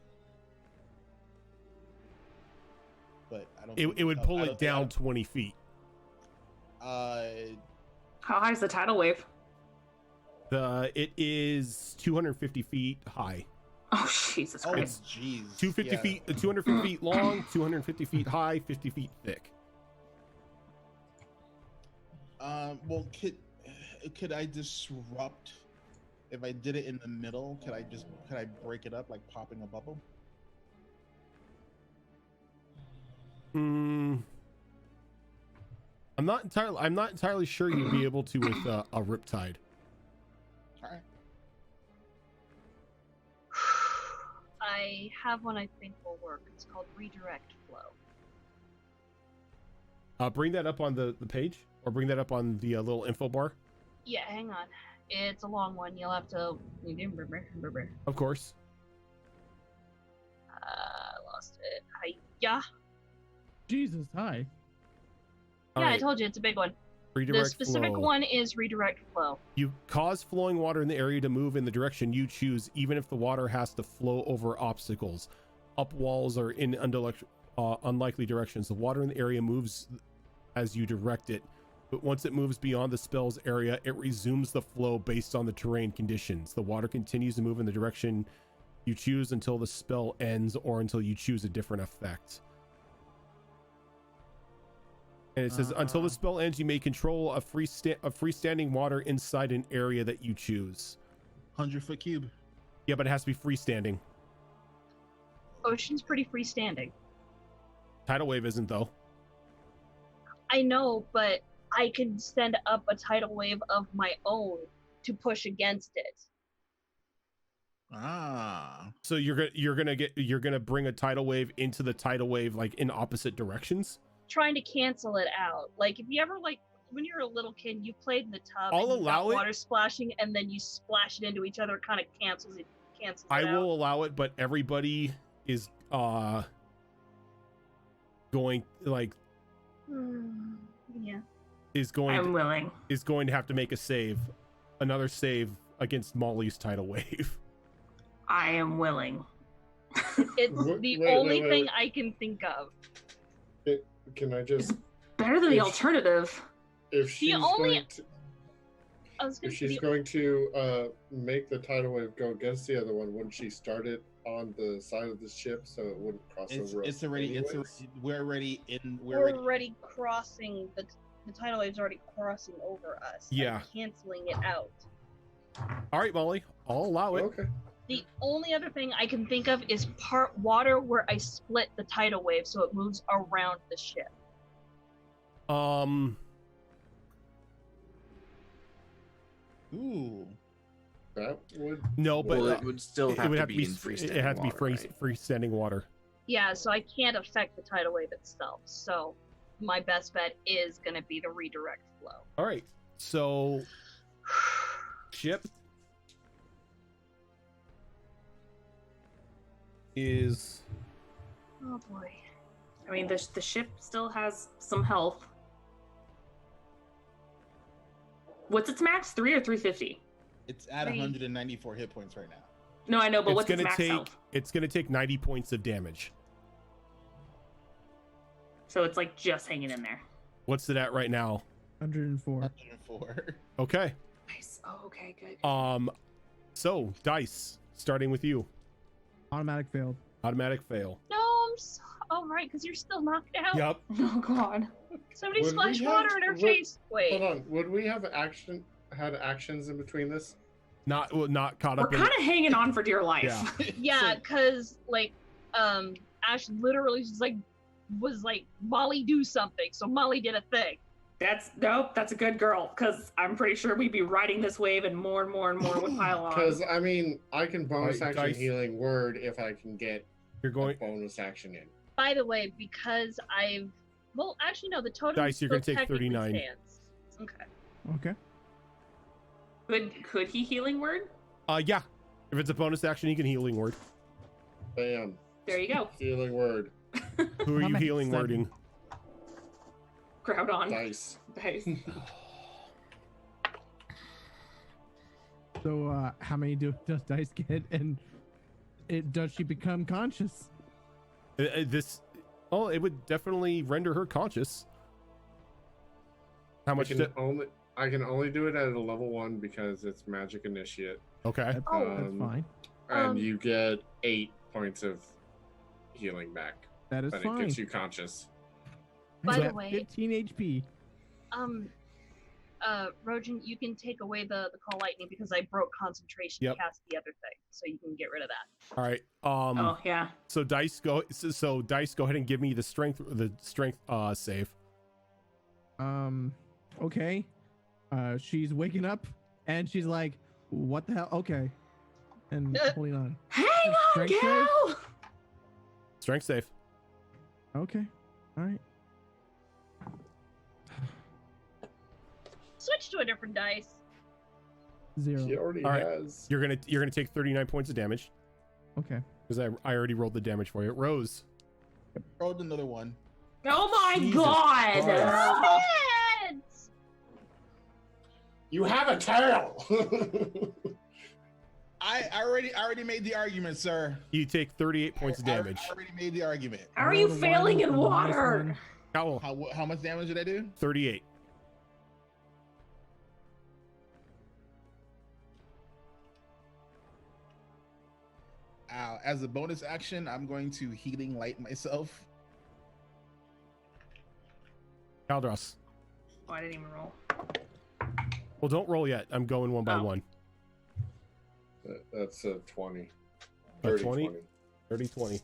But I don't. It would pull it down 20 feet. How high is the tidal wave? It is 250 feet high. Oh, Jesus Oh, Christ. jeez. 250 feet, 250 feet long, 250 feet high, 50 feet thick. Well, could I disrupt? If I did it in the middle, could I break it up like popping a bubble? I'm not entirely sure you'd be able to with a riptide. All right. I have one I think will work. It's called Redirect Flow. Bring that up on the page, or bring that up on the little info bar. Yeah, hang on. It's a long one. You'll have to. Of course. Lost it. Hiya. Jesus, hi. All Yeah, I right. told you it's a big one. Redirect The specific flow. one is Redirect Flow. You cause flowing water in the area to move in the direction you choose, even if the water has to flow over obstacles, up walls, or in unlikely directions. The water in the area moves as you direct it, but once it moves beyond the spell's area, it resumes the flow based on the terrain conditions. The water continues to move in the direction you choose until the spell ends, or until you choose a different effect. And it says, until the spell ends, you may control a freestanding water inside an area that you choose. 100-foot cube. Yeah, but it has to be freestanding. Ocean's pretty freestanding. Tidal wave isn't, though. I know, but I can send up a tidal wave of my own to push against it. So you're gonna bring a tidal wave into the tidal wave, like in opposite directions. Trying to cancel it out. Like if you ever when you're a little kid, you played in the tub. I'll and you got allow it. water splashing, and then you splash it into each other. It kind of cancels it. I out. will allow it, but everybody is going like Yeah. I'm willing. is going to have to make another save against Molly's tidal wave. I am willing. It's the only thing I can think of. Can I just? Better than the If- alternative. If she's only- going to, I was gonna If say she's the going to make the tidal wave go against the other one, wouldn't she start it on the side of the ship so it wouldn't cross over us? We're already already crossing the tidal wave's already crossing over us. Yeah. I'm canceling it out. All right, Molly, I'll allow it. Okay. The only other thing I can think of is part water where I split the tidal wave so it moves around the ship. Ooh. That would No, but Well, it would still have to be in freestanding it had to be water, right? freestanding water. Yeah, so I can't affect the tidal wave itself. So my best bet is going to be the redirect flow. All right, so ship is Oh boy. I mean, the ship still has some health. What's its max? 3 or 350? It's at 194 hit points right now. No, I know, but what's its gonna max take health? it's gonna take 90 points of damage. So it's like just hanging in there. What's it at right now? 104. 104. Okay. Nice. Oh, okay, good. So dice, starting with you. Automatic failed. Automatic fail. No, I'm so... Oh, right, because you're still knocked out. Yep. Oh, God. Somebody Would we splashed have- water in her would- face. Wait. Hold on. Would we have had actions in between this? Not caught We're up in kind of hanging on for dear life. Yeah. Yeah, because, like, Ash literally was like, Molly, do something. So Molly did a thing. That's a good girl, because I'm pretty sure we'd be riding this wave and more would pile on. Because I mean, I can bonus Alright, action dice. healing word if I can get You're a going bonus action in. By the way, because well, actually, no, the totem Dice, you're gonna take 39. Stands. Okay. Okay. Could he healing word? yeah. If it's a bonus action, you can healing word. Bam. There you go. Healing word. Who are That you makes healing sense. wording? Crowd on. Dice. Nice. So, how many does Dice get, and does she become conscious? It would definitely render her conscious. How much is it? I can only do it at a level 1 because it's magic initiate. Okay. That's, Oh. that's fine. And you get 8 points of healing back. That is But fine. it gets you conscious. By You the have way- 15 HP. Rojan, you can take away the call lightning because I broke concentration Yep. to cast the other thing, so you can get rid of that. All right. Oh, yeah. So dice go ahead and give me the strength save. Okay. She's waking up and she's like, what the hell? Okay. And holding on. Hang on, Strength save? gal! Strength save. Okay. All right. Switch to a different dice. 0. She already All right. has. You're gonna take 39 points of damage Okay. because I already rolled the damage for you. Rose. Rolled another one. Oh my Jesus God! Christ. Heads! You have a tail. I already made the argument, sir. You take 38 points of damage. I already made the argument. How are you Roll the failing one in for the minus water? one. How How much damage did I do? 38. As a bonus action, I'm going to healing light myself. Caldros. Oh, I didn't even roll. Well, don't roll yet. I'm going one by Oh. one. That's a 20. A 30, 20? 20. 30, 20.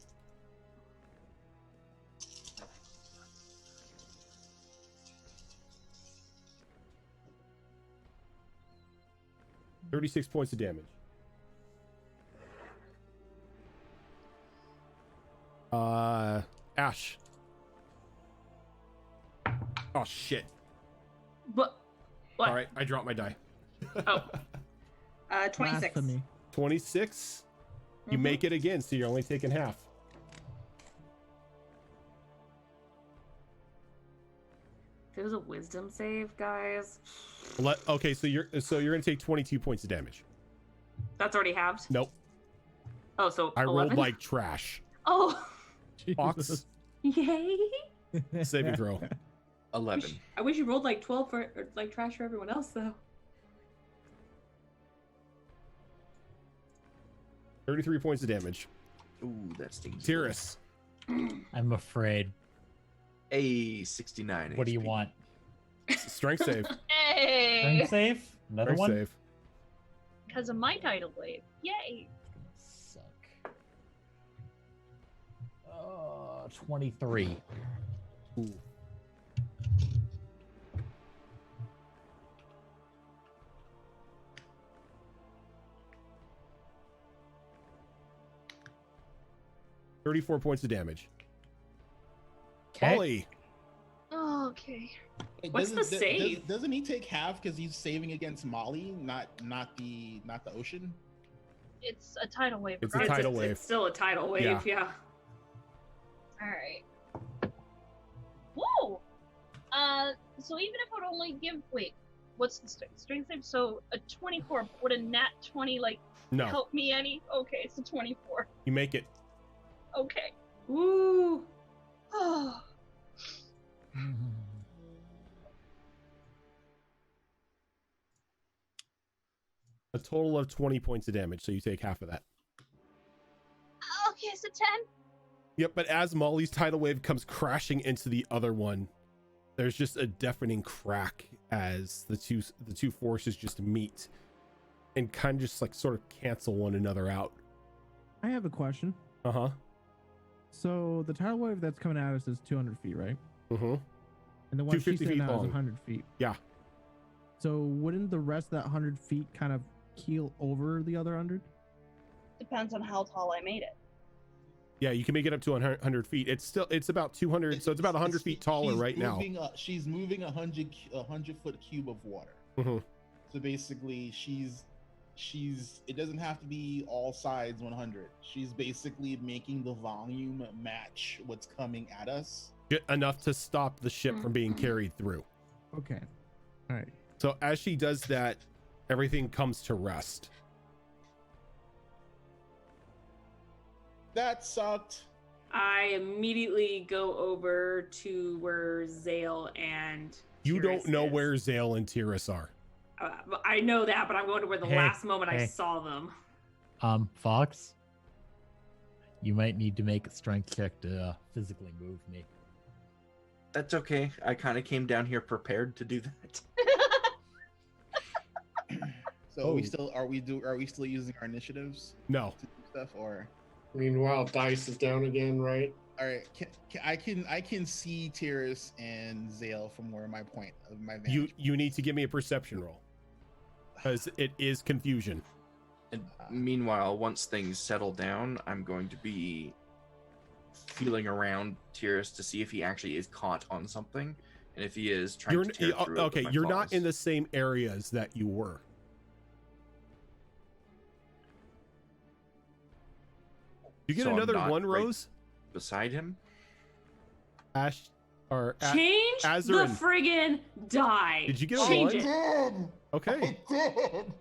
$36 points of damage. Ash. Oh shit. But what? All right, I dropped my die. Oh. 26. Blasphemy. 26. You Mhm. make it again, so you're only taking half. If it was a wisdom save, guys. Okay, so you're gonna take 22 points of damage. That's already halved. Nope, Oh, so I 11? rolled like trash. Oh, Fox, yay! saving throw. 11. I wish you rolled like 12 for or, like trash for everyone else though. 33 points of damage. Ooh, that stings. Tyrus. I'm afraid. A 69. What do you HP. want? Strength save. Hey! Strength save? Another Strength one? save. Because of my tidal wave. Yay! Suck. 23. Ooh. $34 points of damage. Okay. Ollie. Oh, okay. Wait, What's the save? Doesn't he take half because he's saving against Molly, not the ocean? It's a tidal wave. It's a regardless. tidal wave. It's still a tidal wave, yeah. Alright. Whoa! So even if it would only give... Wait, what's the strength save? So a 24, would a nat 20, like, No, help me any? Okay, it's a 24. you make it. Okay. Woo! Oh. A total of 20 points of damage, so you take half of that. Okay, so 10. Yep, but as Molly's tidal wave comes crashing into the other one, there's just a deafening crack as the two forces just meet and kind of just like sort of cancel one another out. I have a question. Uh-huh. So the tidal wave that's coming at us is 200 feet, right? Mm-hmm. And the one she's 250 sitting feet at is long. 100 feet. Yeah. So wouldn't the rest of that 100 feet kind of keel over the other 100? Depends on how tall I made it. Yeah, you can make it up to 100 feet. It's about 200, so it's about 100 feet taller right now. She's moving a 100-foot cube of water. Mm-hmm. So basically, it doesn't have to be all sides 100. She's basically making the volume match what's coming at us. Enough to stop the ship from being carried through. Okay. All right. So as she does that, everything comes to rest. That sucked. I immediately go over to where Zale and You Tyrus don't know is. where Zale and Tyrus are. I know that, but I'm going to where the Hey, last moment I hey. saw them. Fox, you might need to make a strength check to physically move me. That's okay. I kind of came down here prepared to do that. So are we still using our initiatives No. to do stuff, or? Meanwhile, dice is down again, right? All right, I can see Tyrus and Zale from where my point of my vantage. You need to give me a perception roll. Because it is confusion. And meanwhile, once things settle down, I'm going to be feeling around Tyrus to see if he actually is caught on something, and if he is trying to tear through it with Okay, my you're not claws. in the same areas that you were. You get So I'm another not one, right Rose? beside him. Ash or Change the Azarin. friggin' die. Did you get a Change one? it. Okay.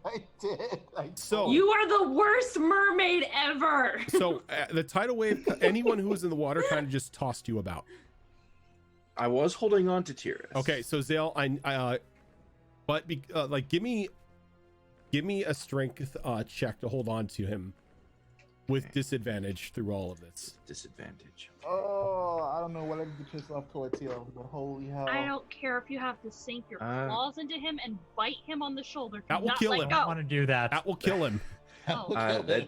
I did. So You are the worst mermaid ever. so the tidal wave, anyone who was in the water kind of just tossed you about. I was holding on to Tyrus. Okay, so Zale, give me a strength check to hold on to him with disadvantage through all of this. Disadvantage. Oh, I don't know what I did to piss off Coatio, but holy hell! I don't care if you have to sink your claws into him and bite him on the shoulder. That will not kill let him. I go. don't want to do that. That will kill him. Oh.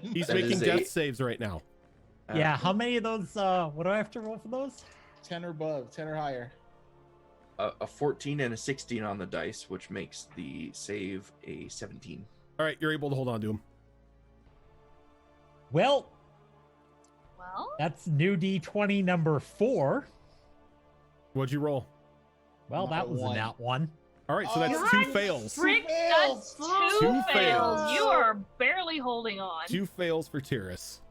He's That making is death saves right now. Yeah, how many of those, what do I have to roll for those? 10 or above, 10 or higher. A 14 and a 16 on the dice, which makes the save a 17. All right, you're able to hold on to him. Well, Well, that's new D20 number 4. What'd you roll? Well, Not that was one. a nat 1. All right, so that's God, two fails. Frick, that's that's two Two fails. fails. You are barely holding on. 2 fails for Tyrus.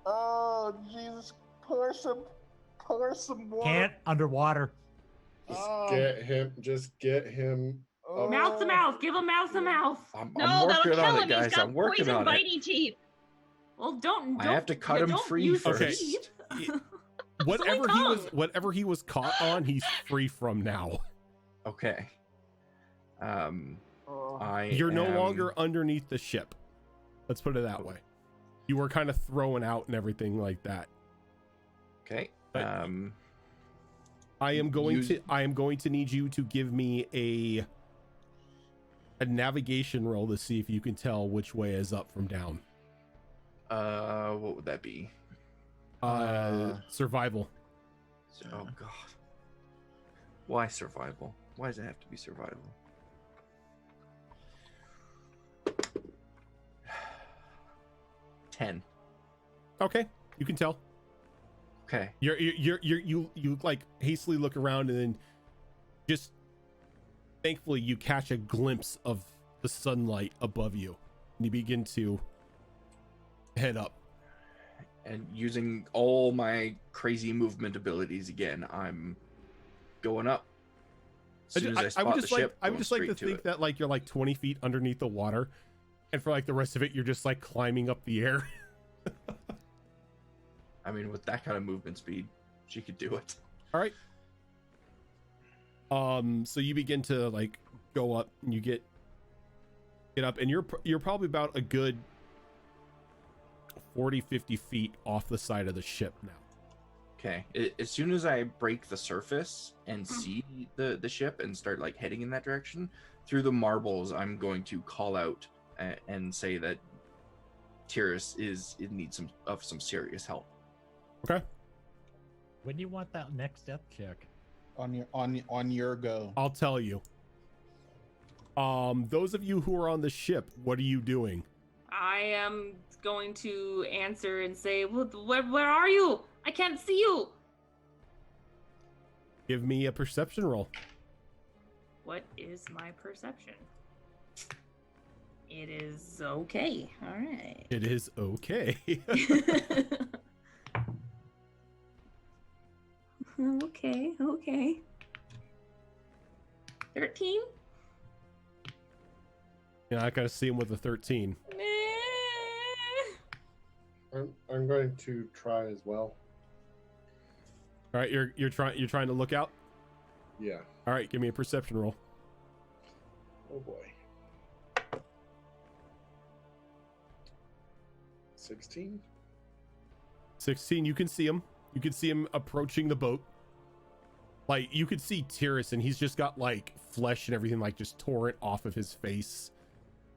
Oh Jesus! Pour some water. Can't underwater. Just get him. Oh. Mouth to mouth. Give him mouth to mouth. I'm No, that'll working kill on him. it, guys. He's got I'm working poison on it. bitey teeth. Well, don't. I have to cut him don't free use first. Okay. teeth. Whatever he was caught on, he's free from now. Okay. Oh. I You're no am- longer underneath the ship. Let's put it that way. You were kind of thrown out and everything like that. Okay. But- I am going to need you to give me a navigation roll to see if you can tell which way is up from down. What would that be? Survival. Oh god. Why survival? Why does it have to be survival? Ten. Okay, you can tell. Okay. You like hastily look around and then just thankfully you catch a glimpse of the sunlight above you and you begin to head up. And using all my crazy movement abilities again, I'm going up. As soon as I spot the ship, I would going just like to straight think it. that like you're like 20 feet underneath the water, and for like the rest of it, you're just like climbing up the air. I mean, with that kind of movement speed, she could do it. All right. So you begin to like go up, and you get up, and you're probably about a good 40-50 feet off the side of the ship now. Okay. As soon as I break the surface and see the ship and start like heading in that direction, through the marbles, I'm going to call out and say that TUES is in need of some serious help. Okay. When do you want that next death check? On your go. I'll tell you. Those of you who are on the ship, what are you doing? I am going to answer and say, where are you? I can't see you. Give me a perception roll. What is my perception? It is okay. All right. It is okay. Okay. 13? You're not gonna see him with a 13. I'm going to try as well. All right, you're trying to look out. Yeah. All right, give me a perception roll. Oh boy. 16? 16. You can see him. You can see him approaching the boat. Like you could see TUES, and he's just got like flesh and everything like just torn off of his face,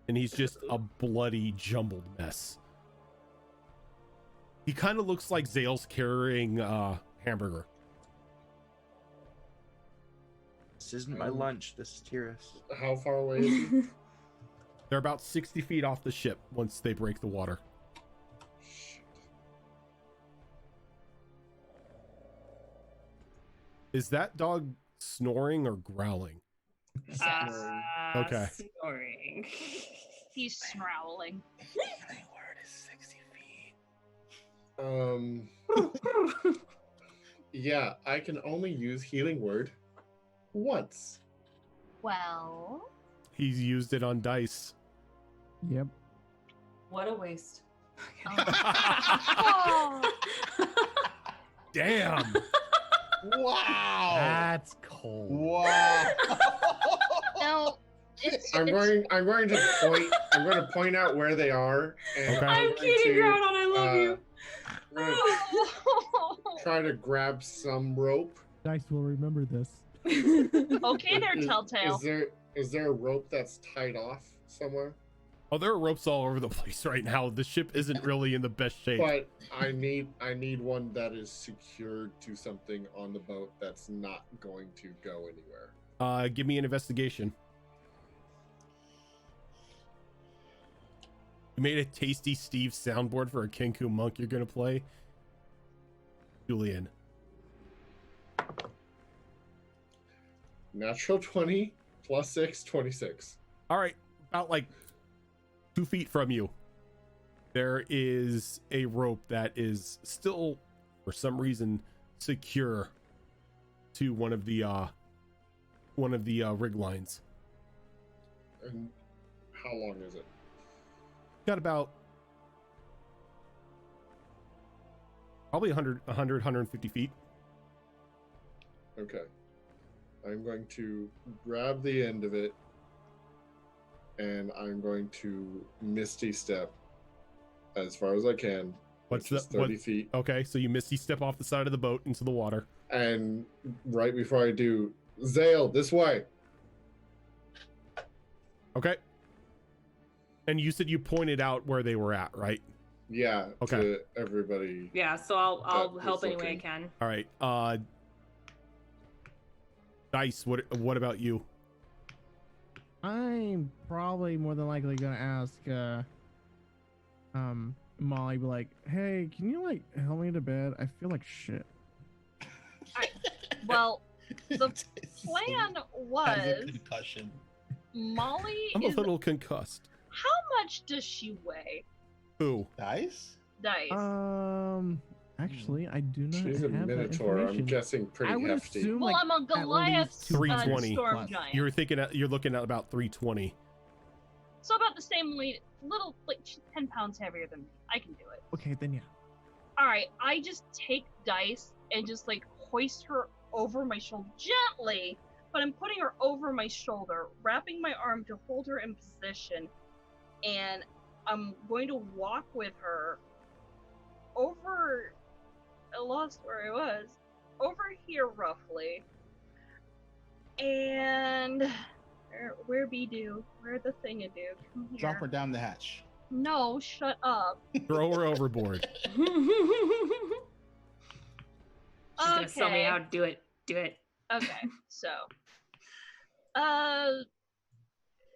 and he's just a bloody jumbled mess. He kind of looks like Zale's carrying hamburger. This isn't my lunch. This is TUES. How far away is he? They're about 60 feet off the ship once they break the water. Shit. Is that dog snoring or growling? Okay. Snoring. He's snarling. Word is 60 feet. Yeah, I can only use healing word once. Well, He's used it on dice. Yep. What a waste. oh, Damn. Wow. That's cold. Wow. no, it's, I'm it's going to point out where they are. And Okay. I'm going kidding, to, Groudon. I love you. I'm going to try to grab some rope. Dice will remember this. okay there, Is- Telltale. Is there a rope that's tied off somewhere? Oh, there are ropes all over the place right now. The ship isn't really in the best shape. But I need one that is secured to something on the boat that's not going to go anywhere. Give me an investigation. You made a tasty Steve soundboard for a Kenku monk you're gonna play. Julian. Natural 20 plus 6, 26. All right, about like 2 feet from you, there is a rope that is still, for some reason, secure to one of the rig lines. And how long is it? Got about probably 150 feet. Okay. I'm going to grab the end of it and I'm going to Misty Step as far as I can. What's which is the 30 feet? Okay, so you misty step off the side of the boat into the water. And right before I do, Zale, this way. Okay. And you said you pointed out where they were at, right? Yeah. Okay. To everybody. Yeah, so I'll That help was any way I looking. can. All right. Dice, what about you? I'm probably more than likely gonna ask Molly, be like, hey, can you like help me to bed? I feel like shit. Well, the It's plan has a was concussion. Molly I'm a is. little concussed. How much does she weigh? Who? Dice? Dice. Actually, I do not She's a have that Minotaur. I'm information. guessing pretty I would hefty. assume well, like I'm a at Goliath least 320 storm plus. giant. You're looking at about 320. So about the same weight, little like she's 10 pounds heavier than me. I can do it. Okay, then yeah. All right, I just take Dice and just like hoist her over my shoulder gently, but I'm putting her over my shoulder, wrapping my arm to hold her in position, and I'm going to walk with her over. I lost where I was. Over here, roughly. And where be do? Where the thingadoo? Come here. Drop her down the hatch. No, shut up. Throw her overboard. She's gonna tell me Okay. how to do it. Do it. Okay, so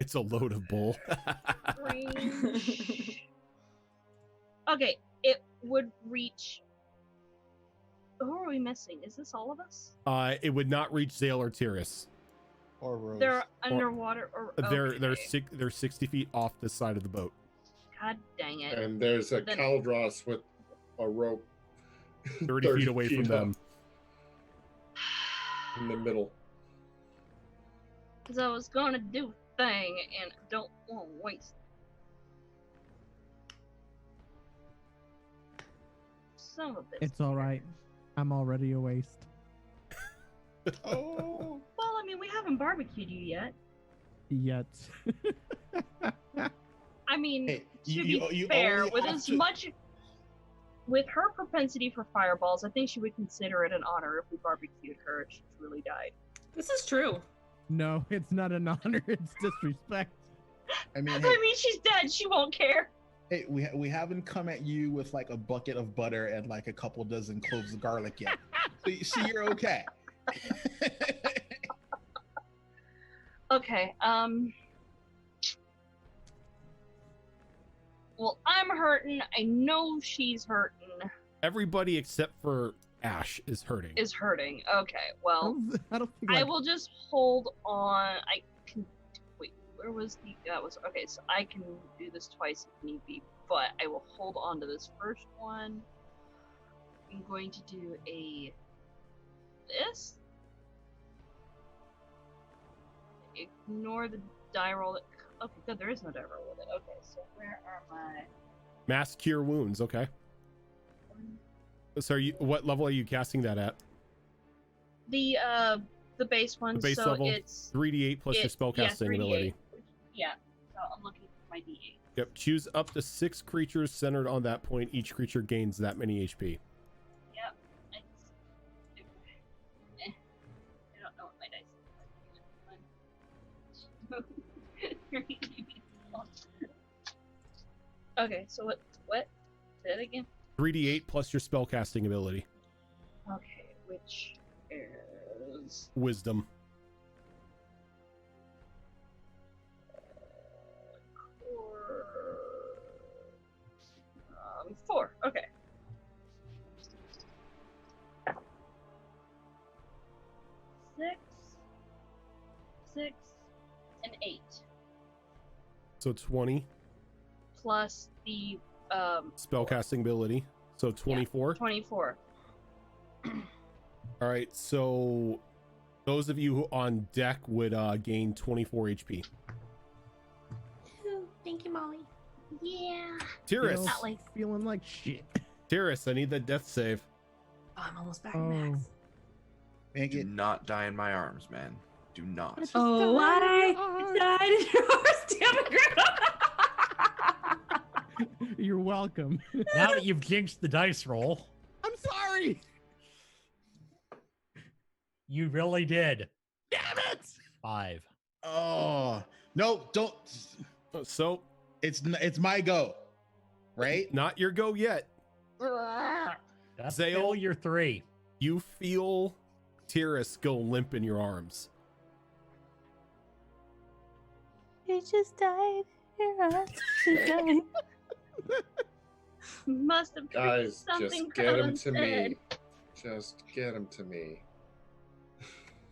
It's a load of bull. range. Okay, it would reach. Who are we missing? Is this all of us? It would not reach Zale or Tyrus. Or Rose. They're underwater, or They're okay. they're 60 feet off the side of the boat. God dang it! And there's a Then- Caldros with a rope 30 feet away from up them. in the middle. Because I was gonna do a thing, and I don't want to waste. Some of it. It's all right. I'm already a waste. Oh. Well, I mean, we haven't barbecued you yet. Yet. I mean, Hey, to you be fair, only with have as to- much, with her propensity for fireballs, I think she would consider it an honor if we barbecued her if she truly died. This is true. No, it's not an honor. It's disrespect. I mean, I hey, mean, she's dead. She won't care. hey, we haven't come at you with like a bucket of butter and like a couple dozen cloves of garlic yet. So you're okay. Okay. Well, I'm hurting. I know she's hurting. Everybody except for Ash is hurting. Is hurting. Okay. Well, I don't think I like, will just hold on. I can wait. Where was the? That was okay. So I can do this twice if need be, but I will hold on to this first one. I'm going to do this. Ignore the die roll. Okay, good. There is no die roll with it. Okay, so where are my? Mass cure wounds. Okay. So what level are you casting that at? The base one. The base so level? it's 3d8 plus your spellcasting 3d8. ability. Yeah. So I'm looking for my d8. Yep. Choose up to 6 creatures centered on that point. Each creature gains that many HP. Yep. I don't know what my dice look like. Okay, so what? Say it again. 3d8 plus your spellcasting ability. Okay, which is Wisdom. 4. Okay. 6, and 8, So 20 plus the spellcasting ability. So 24. 24. All right. So those of you who on deck would gain 24 HP. Thank you, Molly. Yeah. Tyrus. Not like- feeling like shit. Tyrus, I need that death save. Oh, I'm almost back, Oh. Max. Make Do it. not die in my arms, man. Do not. Oh, why? Died in yours, damn it, You're welcome. Now that you've jinxed the dice roll, I'm sorry. you really did. Damn it. 5. Oh no! Don't. So It's my go, right? not your go yet. That's Zale. failure 3. You feel Tyrus go limp in your arms. He just died. He died. Must have Guys, something just get him to said. me. Just get him to me.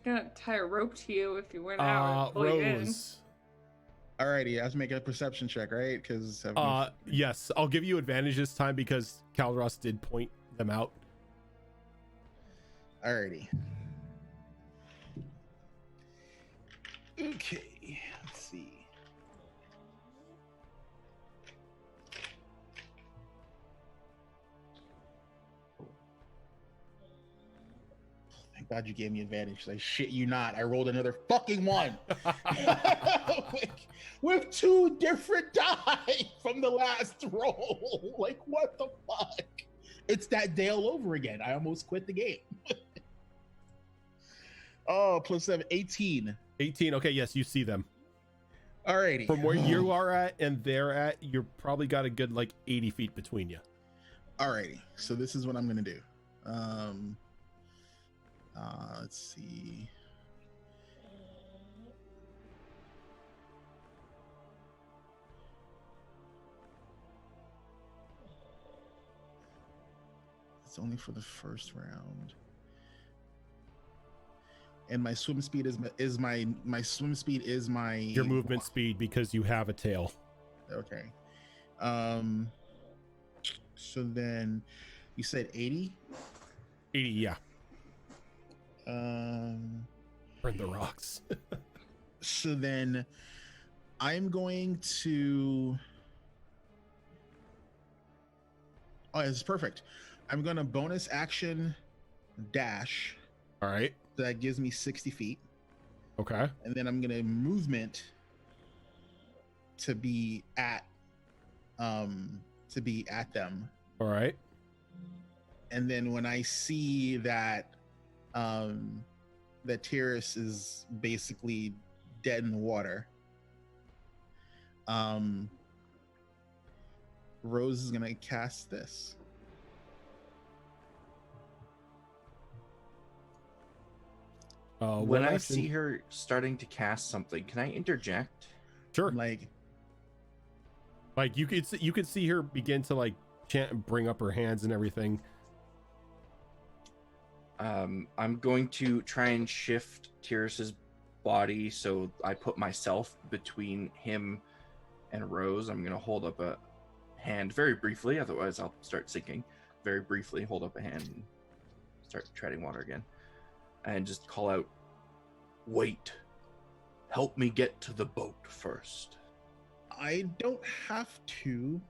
Gonna tie a rope to you if you went out. and pull you in. Rose. Alrighty, I have to make a perception check, right? Because Yes, I'll give you advantage this time because Caldros did point them out. Alrighty. Okay, let's see. Thank God you gave me advantage. I shit you not. I rolled another fucking one. with 2 different die from the last roll. Like, what the fuck? It's that day all over again. I almost quit the game. Oh, plus 7, 18. 18. Okay, yes, you see them. Alrighty. From where you are at and they're at, you're probably got a good like 80 feet between you. Alrighty. So this is what I'm gonna do. Let's see. It's only for the first round. And my swim speed my swim speed is my Your movement speed because you have a tail. Okay. So then you said 80? 80, yeah. Um Burn the rocks. So then I'm going to. Oh, this is perfect. I'm going to bonus action dash. All right. That gives me 60 feet. Okay. And then I'm going to movement to be at them. All right. And then when I see that that Tyrus is basically dead in the water, Rose is gonna cast this. When I see her starting to cast something, can I interject? Sure. Like you could see her begin to like chant and bring up her hands and everything. I'm going to try and shift Tyrus's body so I put myself between him and Rose. I'm going to hold up a hand very briefly, otherwise I'll start sinking. Very briefly, hold up a hand and start treading water again. And just call out, "Wait, help me get to the boat first." I don't have to.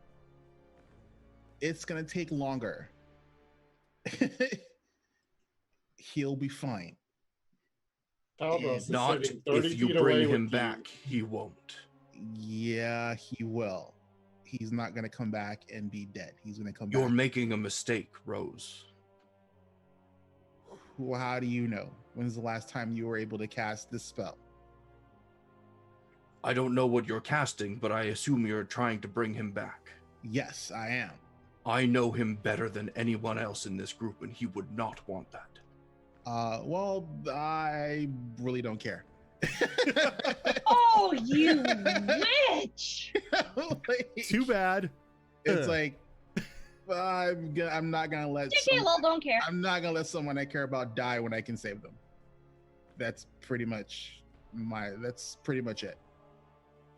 It's gonna take longer. He'll be fine. Not if you bring him back, he won't. Yeah, he will. He's not gonna come back and be dead. He's gonna come back. You're making a mistake, Rose. Well, how do you know? When's the last time you were able to cast this spell? I don't know what you're casting, but I assume you're trying to bring him back. Yes, I am. I know him better than anyone else in this group, and he would not want that. Well, I really don't care. Oh, you witch! Like, Too bad. It's like I'm not gonna let. JK lol don't care. I'm not gonna let someone I care about die when I can save them. That's pretty much it.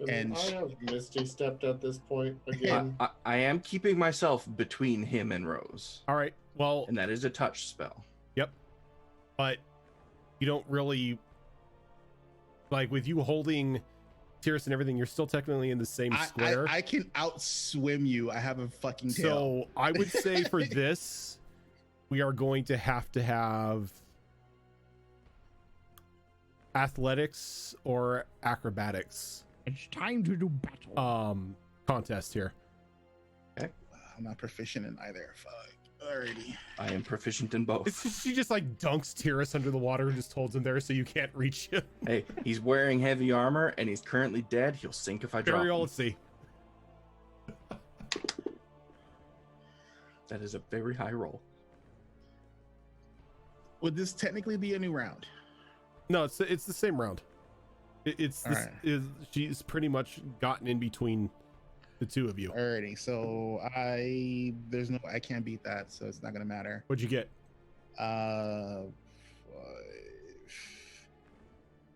And I have Misty stepped at this point again. I am keeping myself between him and Rose, All right. Well, and that is a touch spell. yep. But you don't really like with you holding Tyrus and everything, you're still technically in the same square. I can outswim you. I have a fucking tail. So I would say for this, we are going to have athletics or acrobatics It's time to do battle. contest here. Okay. I'm not proficient in either. Fuck. Alrighty. I am proficient in both. She just like dunks Tyrus under the water and just holds him there so you can't reach him. Hey, he's wearing heavy armor and he's currently dead. He'll sink if I drop Burial, him. let's see. That is a very high roll. Would this technically be a new round? No, it's the same round. It's All this right. is she's pretty much gotten in between the two of you. Alrighty. So I can't beat that, so it's not gonna matter. What'd you get?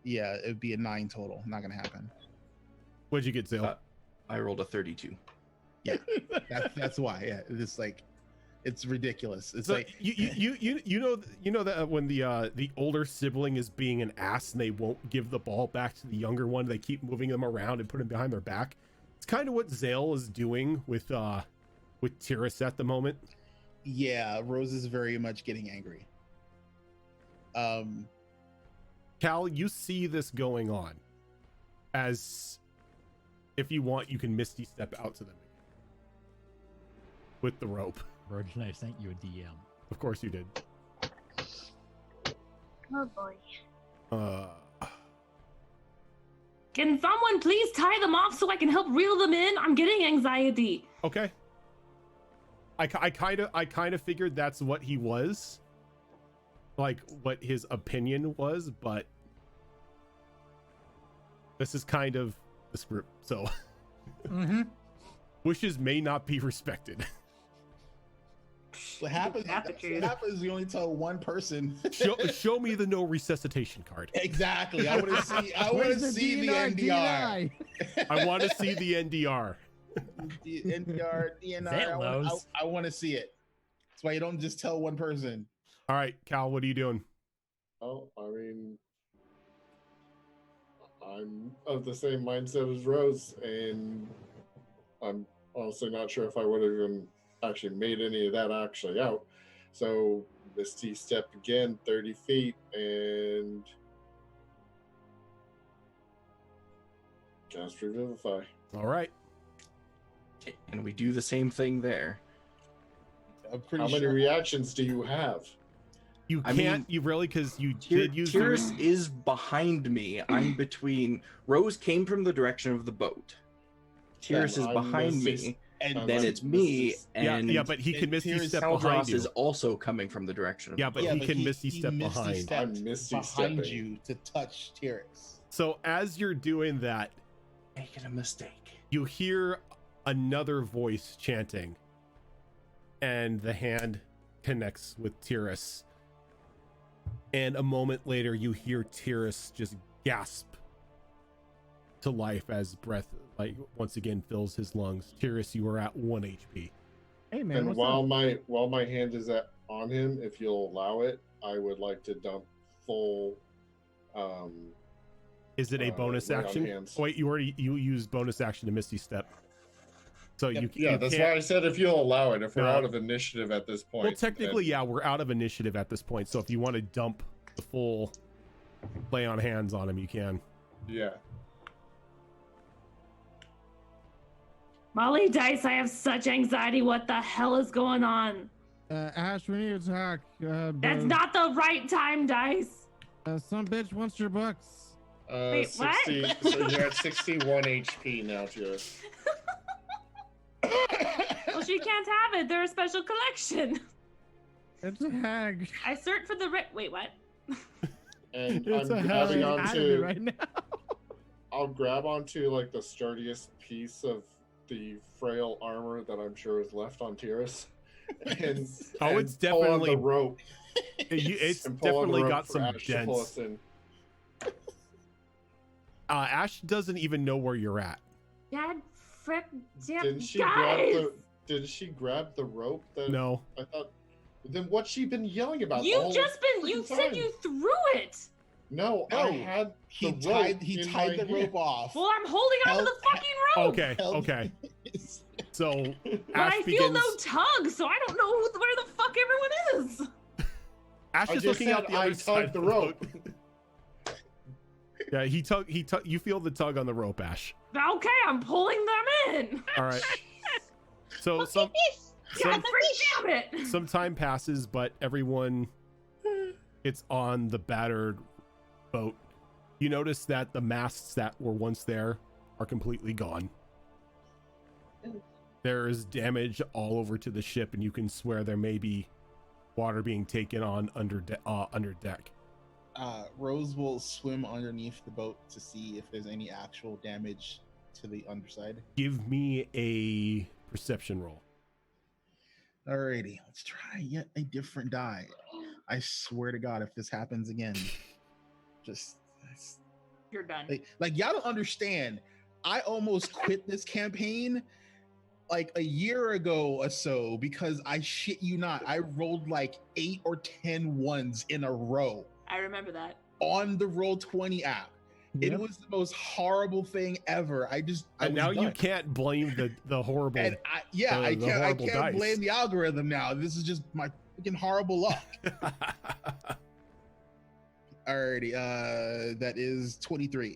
Yeah, it'd be a 9 total. Not gonna happen. What'd you get, Zale? I rolled a 32. Yeah, that's why. Yeah, it's like, it's ridiculous. It's So like you know that when the older sibling is being an ass and they won't give the ball back to the younger one, they keep moving them around and put them behind their back. It's kind of what Zale is doing with Tyrus at the moment. yeah, Rose is very much getting angry. Cal, you see this going on. As if you want, you can Misty Step out to them with the rope. Virgin, I sent you a DM. Of course you did. Oh boy. Can someone please tie them off so I can help reel them in? I'm getting anxiety. Okay. I kind of figured that's what he was, like what his opinion was, but this is kind of this group, so wishes may not be respected. What happens? That's the What truth. happens? You only tell one person. show me the no resuscitation card. Exactly. I want to see. I want to Where's see the DNR? NDR. I want to see the NDR. The NDR, DNR. Zale knows. I want to see it. That's why you don't just tell one person. All right, Cal, what are you doing? Oh, I mean, I'm of the same mindset as Rose, and I'm also not sure if I would have even actually made any of that actually out. So Misty Step again, 30 feet, and cast Revivify. All right. And we do the same thing there. I'm pretty How many sure. reactions do you have? You I can't. mean, You really, because you did use the Tyrus is behind me. I'm between. Rose came from the direction of the boat. Tyrus is I'm behind Misty- me. And I'm Then like, it's me, Misty's- and yeah, but he can and Misty Tyrus Step behind Caldros you. is also coming from the direction of Yeah, the but boat. he can Misty Step behind. stepped I'm Misty behind stepping. you to touch Tyrus. So as you're doing that, Making a mistake. you hear another voice chanting, and the hand connects with Tyrus. And a moment later, you hear Tyrus just gasp to life as breath, like once again, fills his lungs. Tyrus, you are at 1 HP. Hey man, And what's while up? my hand is on him, if you'll allow it, I would like to dump full. Is it a bonus lay on action? hands. Oh, wait, you used bonus action to Misty Step. So Yep. Yeah, you that's can't- why I said if you'll allow it. If we're No. out of initiative at this point. Well, technically, yeah, we're out of initiative at this point. So if you want to dump the full lay on hands on him, you can. Yeah. Molly Dice, I have such anxiety. What the hell is going on? Ash, we need to talk. That's not the right time, Dice. Some bitch wants your books. Wait, what? 60, so you're at 61 HP now, Tyrus. Well, she can't have it. They're a special collection. It's a hag. I searched for the wait, what? And It's I'm a grabbing hell Out of it onto. right now. I'll grab onto like the sturdiest piece of the frail armor that I'm sure is left on Tyrus. And Oh, and it's pull on definitely- the rope. It's and pull on the definitely rope got for some Ash to pull us dents. in. Ash doesn't even know where you're at. Dad, frick, damn, Didn't she guys! Did she grab the rope that No. I thought? Then what's she been yelling about? the You whole just been, you freaking said time? you threw it. No, No, I had He the tied. rope He in tied my the hand. rope off. Well, I'm holding onto Held- the fucking rope. Okay, Held- okay. So But Ash I feel begins. no tug, so I don't know where the fuck everyone is. Ash I is just looking said out the I other side of tugged the the rope. boat. Yeah, he tug. You feel the tug on the rope, Ash. Okay, I'm pulling them in. All right. So Look some at this. some God damn it! some time passes, but everyone gets on the battered boat. You notice that the masts that were once there are completely gone. Ooh. There is damage all over to the ship, and you can swear there may be water being taken on under deck. Rose will swim underneath the boat to see if there's any actual damage to the underside. Give me a perception roll. Alrighty, let's try yet a different die. I swear to God, if this happens again, just You're done. like y'all don't understand. I almost quit this campaign like a year ago or so because I shit you not, I rolled like 8 or 10 ones in a row I remember that. on the Roll20 app. Yep. It was the most horrible thing ever. I And was now you done. can't blame the horrible. And the I horrible can't dice. blame the algorithm now. This is just my freaking horrible luck. Alrighty, that is 23. You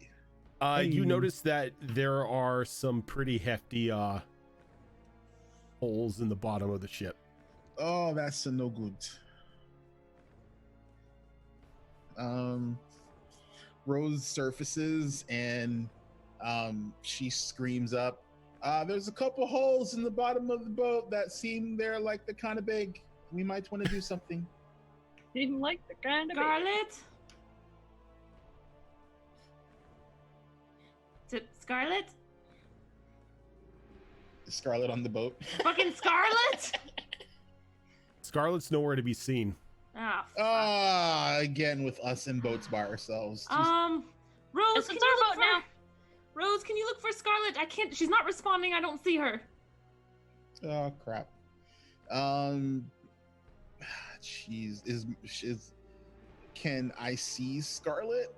Hey. notice that there are some pretty hefty holes in the bottom of the ship. Oh, that's no good. Rose surfaces and she screams up, there's a couple holes in the bottom of the boat that seem they're like the kind of big. We might want to do something. Didn't like the kind of Scarlet? Is it Scarlet? Scarlet on the boat. Fucking Scarlet? Scarlet's nowhere to be seen. Ah, Again with us in boats by ourselves. Just- Rose, It's can our you look boat for now. Rose, can you look for Scarlet? I can't. She's not responding. I don't see her. Oh crap. She's can I see Scarlet?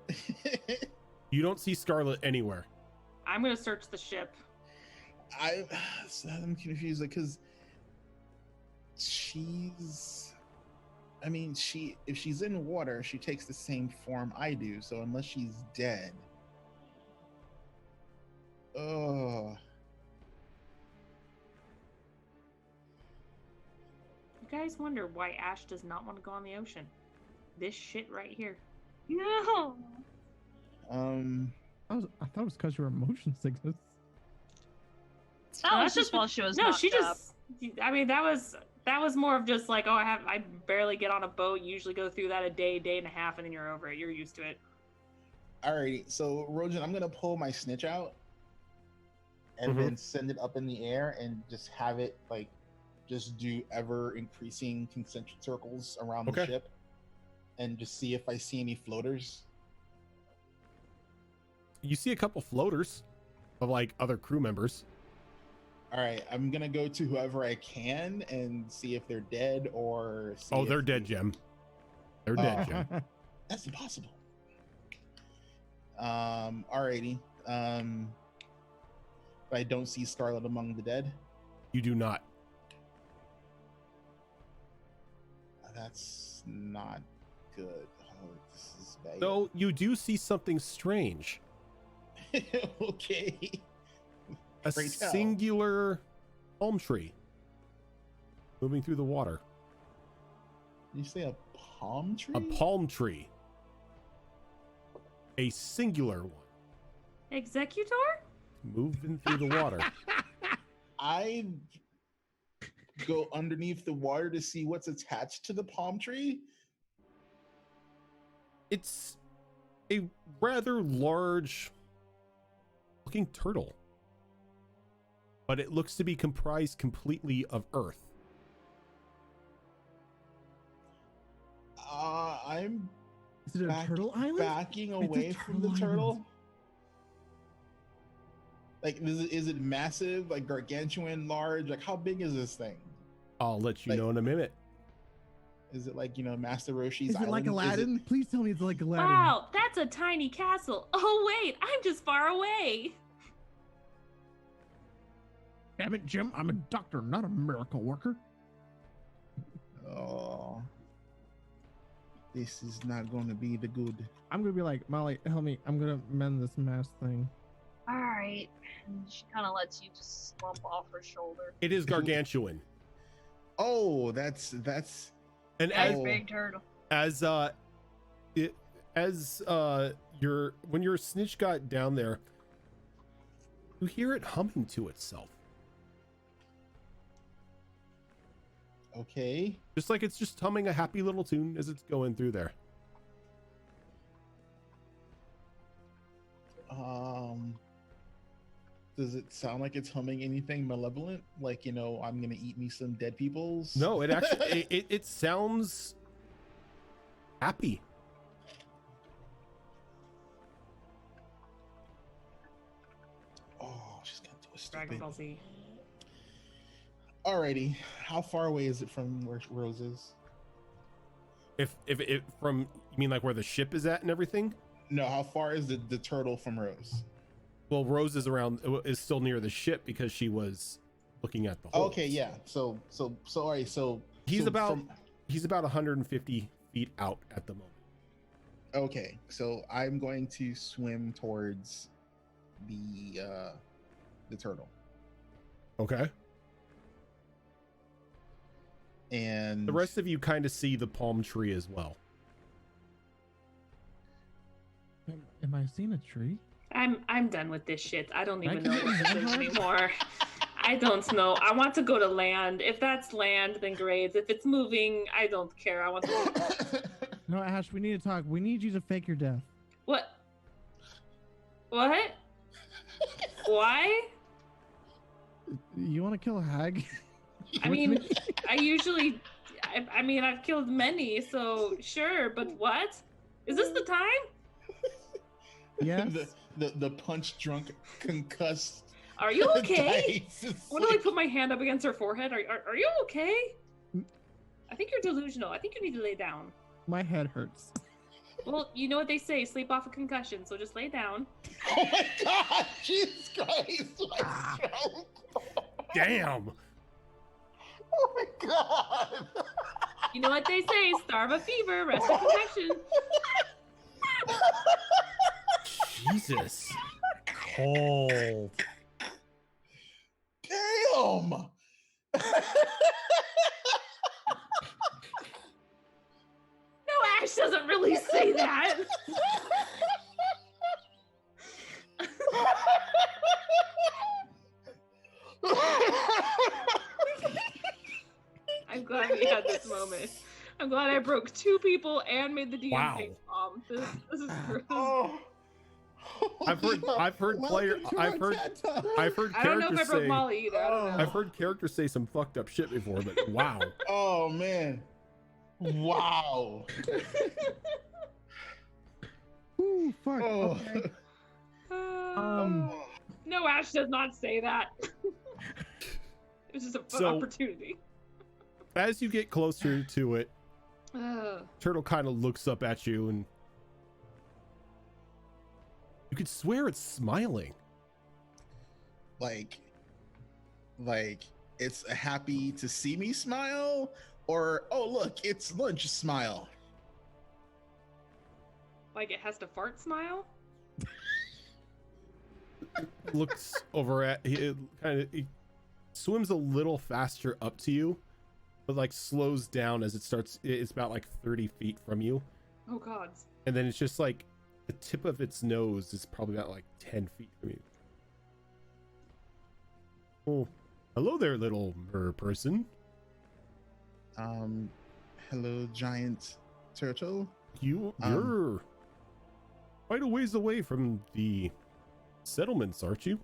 You don't see Scarlet anywhere. I'm gonna search the ship. I'm confused because she's if she's in water, she takes the same form I do. So unless she's dead. Oh. You guys wonder why Ash does not want to go on the ocean. This shit right here. No. I thought it was because you were motion sickness. That was just while she was No, knocked she up. just. I mean, that was more of just like, oh, I barely get on a boat. You usually go through that a day and a half, and then you're over it. You're used to it. Alrighty, so Rojan, I'm gonna pull my snitch out and then send it up in the air and just have it like just do ever increasing concentric circles around the Okay. ship and just see if I see any floaters. You see a couple floaters of like other crew members. Alright, I'm gonna go to whoever I can and see if they're dead or see Oh, if they're dead, Jim. They're dead, Jim. That's impossible. Alrighty. But I don't see Scarlet among the dead. You do not. That's not good. Oh, this is bad. Though you do see something strange. Okay. A Pray tell. singular palm tree moving through the water. Did you say a palm tree? A palm tree. A singular one Executor? moving through the water. I go underneath the water to see what's attached to the palm tree. It's a rather large looking turtle, but it looks to be comprised completely of earth. I'm Is it a turtle island? backing a away from the turtle turtle. island. Like, is it massive, like gargantuan, large? Like, how big is this thing? I'll let you Like- know in a minute. Is it like, Master Roshi's Is it like island? Aladdin? Please tell me it's like Aladdin. Wow, that's a tiny castle. Oh wait, I'm just far away. Damn it, Jim. I'm a doctor, not a miracle worker. Oh, this is not going to be the good. I'm gonna be like, Molly, help me. I'm gonna mend this mast thing. Alright. right. And she kind of lets you just slump off her shoulder. It is gargantuan. Oh, that's And Yeah, as Oh. big turtle. when your snitch got down there, you hear it humming to itself. okay. Just like it's just humming a happy little tune as it's going through there. Does it sound like it's humming anything malevolent? Like, you know, I'm gonna eat me some dead peoples? No, it actually it sounds happy. Oh, she's gonna do a Dragon stupid. Ball Z. Alrighty, how far away is it from where Rose is? If it from, you mean like where the ship is at and everything? No, how far is the turtle from Rose? Well, Rose is still near the ship because she was looking at the hole. Okay, yeah. So all right. So He's so about 150 feet out at the moment. Okay, so I'm going to swim towards the turtle, Okay. and The rest of you kind of see the palm tree as well. Am I seeing a tree? I'm done with this shit. I don't I even can know what to do remember. anymore. I don't know. I want to go to land. If that's land, then great. If it's moving, I don't care. I want to. No, Ash, we need to talk. We need you to fake your death. What? What? Why? You want to kill a hag? I With mean, me? I usually, I mean, I've killed many, so sure. But what? Is this the time? Yes. the punch drunk concussed. Are you okay? dice is What do I like- put my hand up against her forehead? Are you okay? I think you're delusional. I think you need to lay down. My head hurts. Well, you know what they say, sleep off a concussion, so just lay down. Oh my god! Jesus Christ! My stroke. Damn. Oh my god! You know what they say, starve a fever, rest a concussion. Jesus. Cold. Damn! No, Ash doesn't really say that. I'm glad we had this moment. I'm glad I broke 2 people and made the DM Wow. face palm. This is gross. Oh. I've heard I don't know if I characters broke say Molly either. I don't know. I've heard characters say some fucked up shit before, but wow. Oh man! Wow! Ooh, fuck. Oh. Okay. Uh, no, Ash does not say that. It was just a fun So- opportunity. As you get closer to it, Ugh. Turtle kind of looks up at you and you could swear it's smiling. like it's a happy to see me smile, or oh look, it's lunch smile. Like it has to fart smile? Looks over at he swims a little faster up to you, but like slows down as it starts. It's about like 30 feet from you, Oh god. and then it's just like the tip of its nose is probably about like 10 feet from you. Oh, hello there, little mer person. Hello, giant turtle. You're quite a ways away from the settlements, aren't you?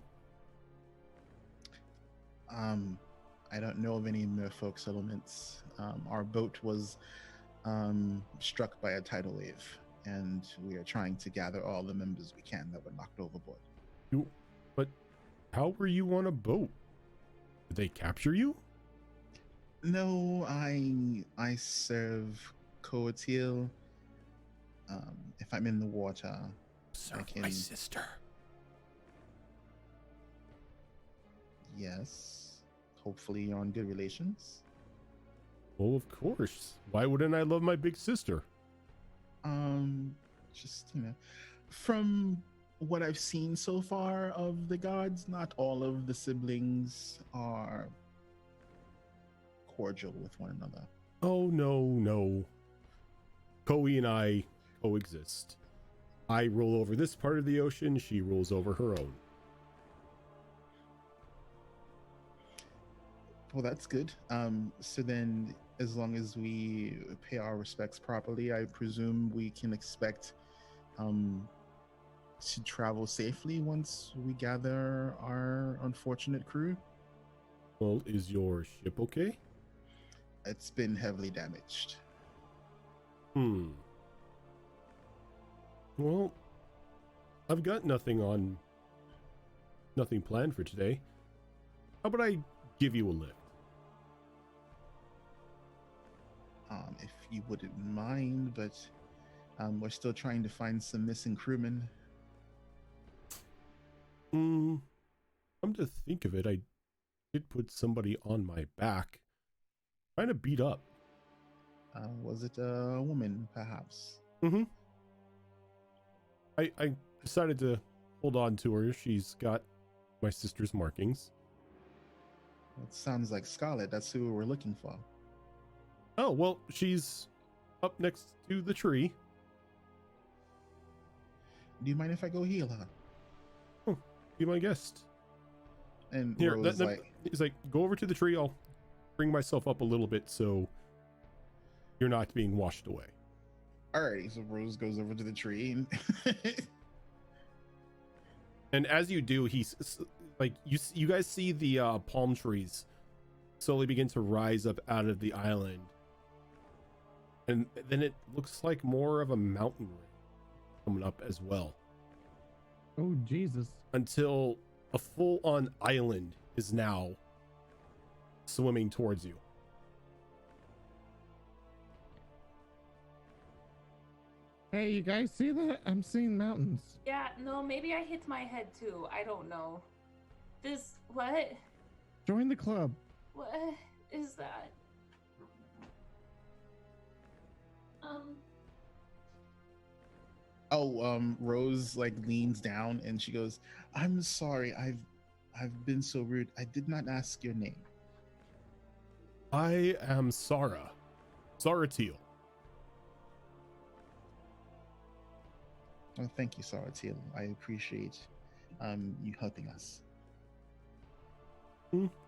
I don't know of any merfolk settlements. Our boat was struck by a tidal wave, and we are trying to gather all the members we can that were knocked overboard. But how were you on a boat? Did they capture you? No, I serve Coatil. If I'm in the water, Serve can- my sister. yes. Hopefully you're on good relations. Well, of course. Why wouldn't I love my big sister? Just from what I've seen so far of the gods, not all of the siblings are cordial with one another. Oh, no. Koi and I coexist. I rule over this part of the ocean, she rules over her own. Well, that's good. So then, as long as we pay our respects properly, I presume we can expect to travel safely once we gather our unfortunate crew. Well, is your ship okay? It's been heavily damaged. Well, I've got nothing planned for today. How about I give you a lift? If you wouldn't mind, but we're still trying to find some missing crewmen. Come to think of it, I did put somebody on my back. Kind of beat up. Was it a woman, perhaps? I decided to hold on to her. She's got my sister's markings. It sounds like Scarlet. That's who we're looking for. Oh, well, she's up next to the tree. Do you mind if I go heal her? Oh, be my guest. And Here, Rose like, he's like, go over to the tree. I'll bring myself up a little bit so you're not being washed away. alrighty. So Rose goes over to the tree, and And as you do, he's like, you guys see the palm trees slowly begin to rise up out of the island. And then it looks like more of a mountain range coming up as well. Oh, Jesus. Until a full-on island is now swimming towards you. Hey, you guys see that? I'm seeing mountains. Yeah, no, maybe I hit my head too. I don't know. This, what? Join the club. What is that? Rose like leans down and she goes, "I'm sorry. I've been so rude. I did not ask your name." I am Sarah Teal. Oh, thank you, Sarah Teal. I appreciate you helping us.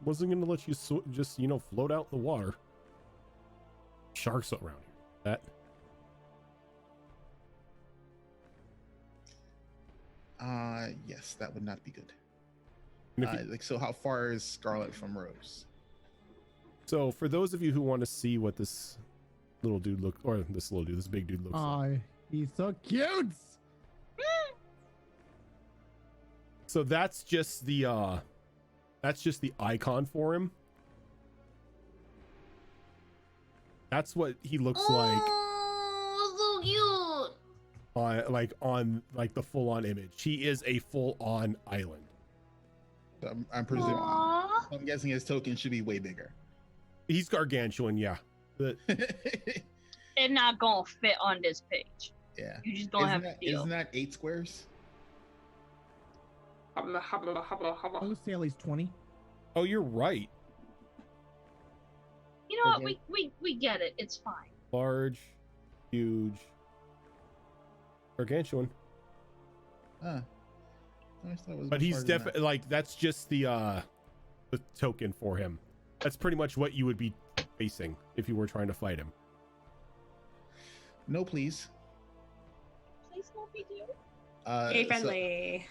Wasn't gonna let you just float out in the water. Sharks around here. That. Yes, that would not be good. And if you- So how far is Scarlet from Rose? So for those of you who want to see what this big dude looks like. Oh, he's so cute. So that's just the icon for him. That's what he looks like Oh, so cute. on the full-on image. He is a full-on island. I'm presuming. Aww. I'm guessing his token should be way bigger. He's gargantuan, yeah. But They're not gonna fit on this page. Yeah. You just gonna have to deal. Isn't that 8 squares? Oh, Sally's 20. oh, you're right. You know what? Okay. We get it. It's fine. Large, huge, gargantuan. I always thought it was But much he's larger than that. definitely that's just the token for him. That's pretty much what you would be facing if you were trying to fight him. No, please. Please don't be deal. Hey, friendly.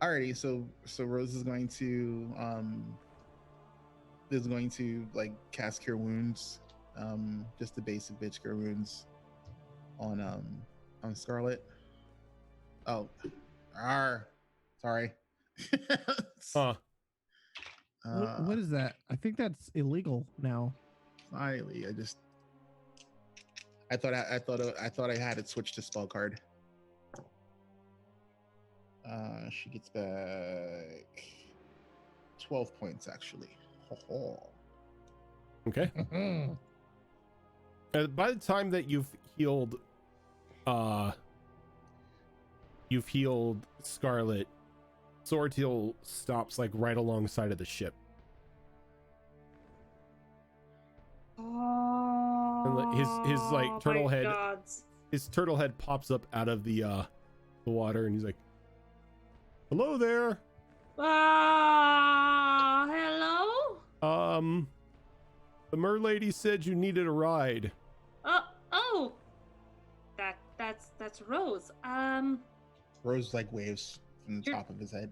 Alrighty, so Rose is going to like cast Cure Wounds, just the basic bitch Cure Wounds on Scarlet. Oh, sorry. Huh. What is that? I think that's illegal now. Finally, I thought I had it switched to spell card. She gets back 12 points actually. Ho-ho. Okay. By the time that you've healed you've healed Scarlet, Swordtail stops like right alongside of the ship. And like, his like turtle head, his turtle head pops up out of the water, and he's like, "Hello there. Hello? The merlady said you needed a ride." Oh. That's Rose. Rose like waves from the top of his head.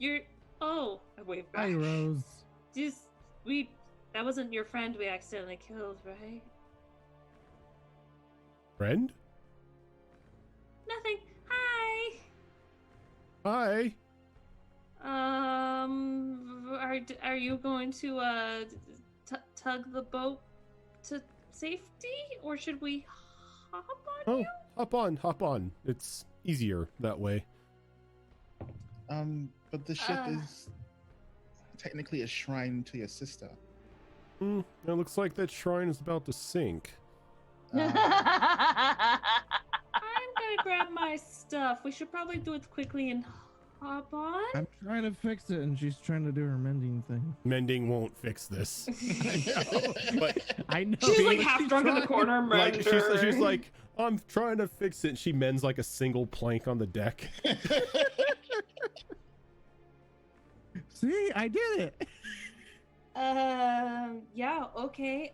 I wave back. Hi, Rose. That wasn't your friend we accidentally killed, right? Friend? Nothing. Hi. Hi. Are you going to tug the boat to safety, or should we hop on you? Hop on. It's easier that way. But the ship is technically a shrine to your sister. It looks like that shrine is about to sink. I'm gonna grab my stuff. We should probably do it quickly and hop on. I'm trying to fix it, and she's trying to do her mending thing. Mending won't fix this. I know. She's like half drunk in the corner. Like she's like, I'm trying to fix it. And she mends like a single plank on the deck. See, I did it. Yeah, okay.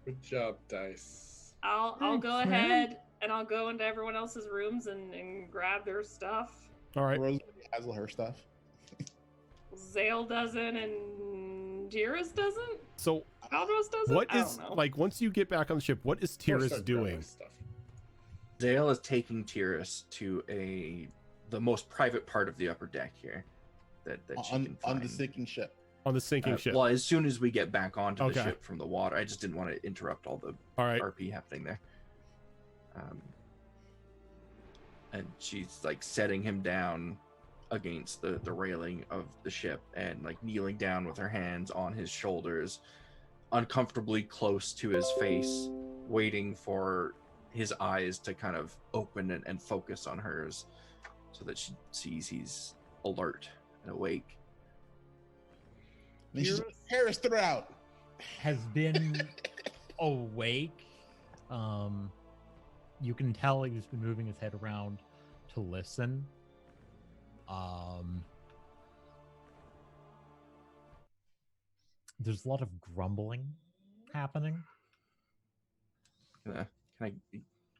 Good job, Dice. I'll go ahead and I'll go into everyone else's rooms and grab their stuff. All right. Rose has her stuff. Zale doesn't and Tyrus doesn't? So Aldros doesn't? what I is don't know. like once you get back on the ship, what is Tyrus doing? Zale is taking Tyrus to the most private part of the upper deck here. That she can find. On the sinking ship. On the sinking ship. Well, as soon as we get back onto Okay. the ship from the water, I just didn't want to interrupt all the right. RP happening there. And she's like setting him down against the railing of the ship and like kneeling down with her hands on his shoulders, uncomfortably close to his face, waiting for his eyes to kind of open and focus on hers so that she sees he's alert and awake. Harris, throw out. Has been awake. You can tell he's been moving his head around to listen. There's a lot of grumbling happening. Can I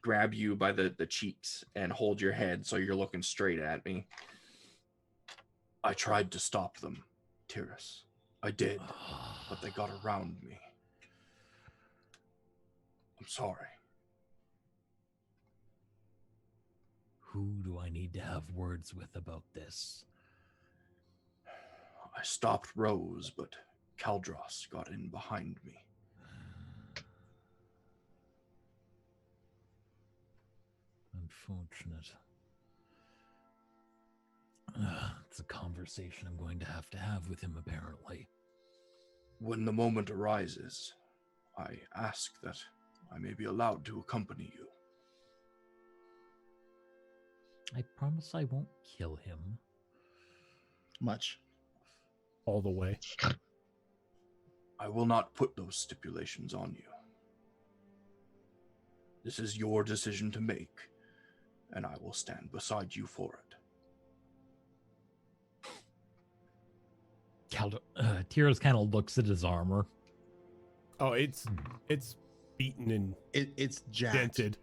grab you by the cheeks and hold your head so you're looking straight at me? I tried to stop them, Tyrus. I did, but they got around me. I'm sorry. Who do I need to have words with about this? I stopped Rose, but Kaldros got in behind me. Unfortunate. It's a conversation I'm going to have with him, apparently. When the moment arises, I ask that I may be allowed to accompany you. I promise I won't kill him. Much. All the way. I will not put those stipulations on you. This is your decision to make, and I will stand beside you for it. Tyrus kind of looks at his armor. Oh, it's beaten and it's jacked. dented.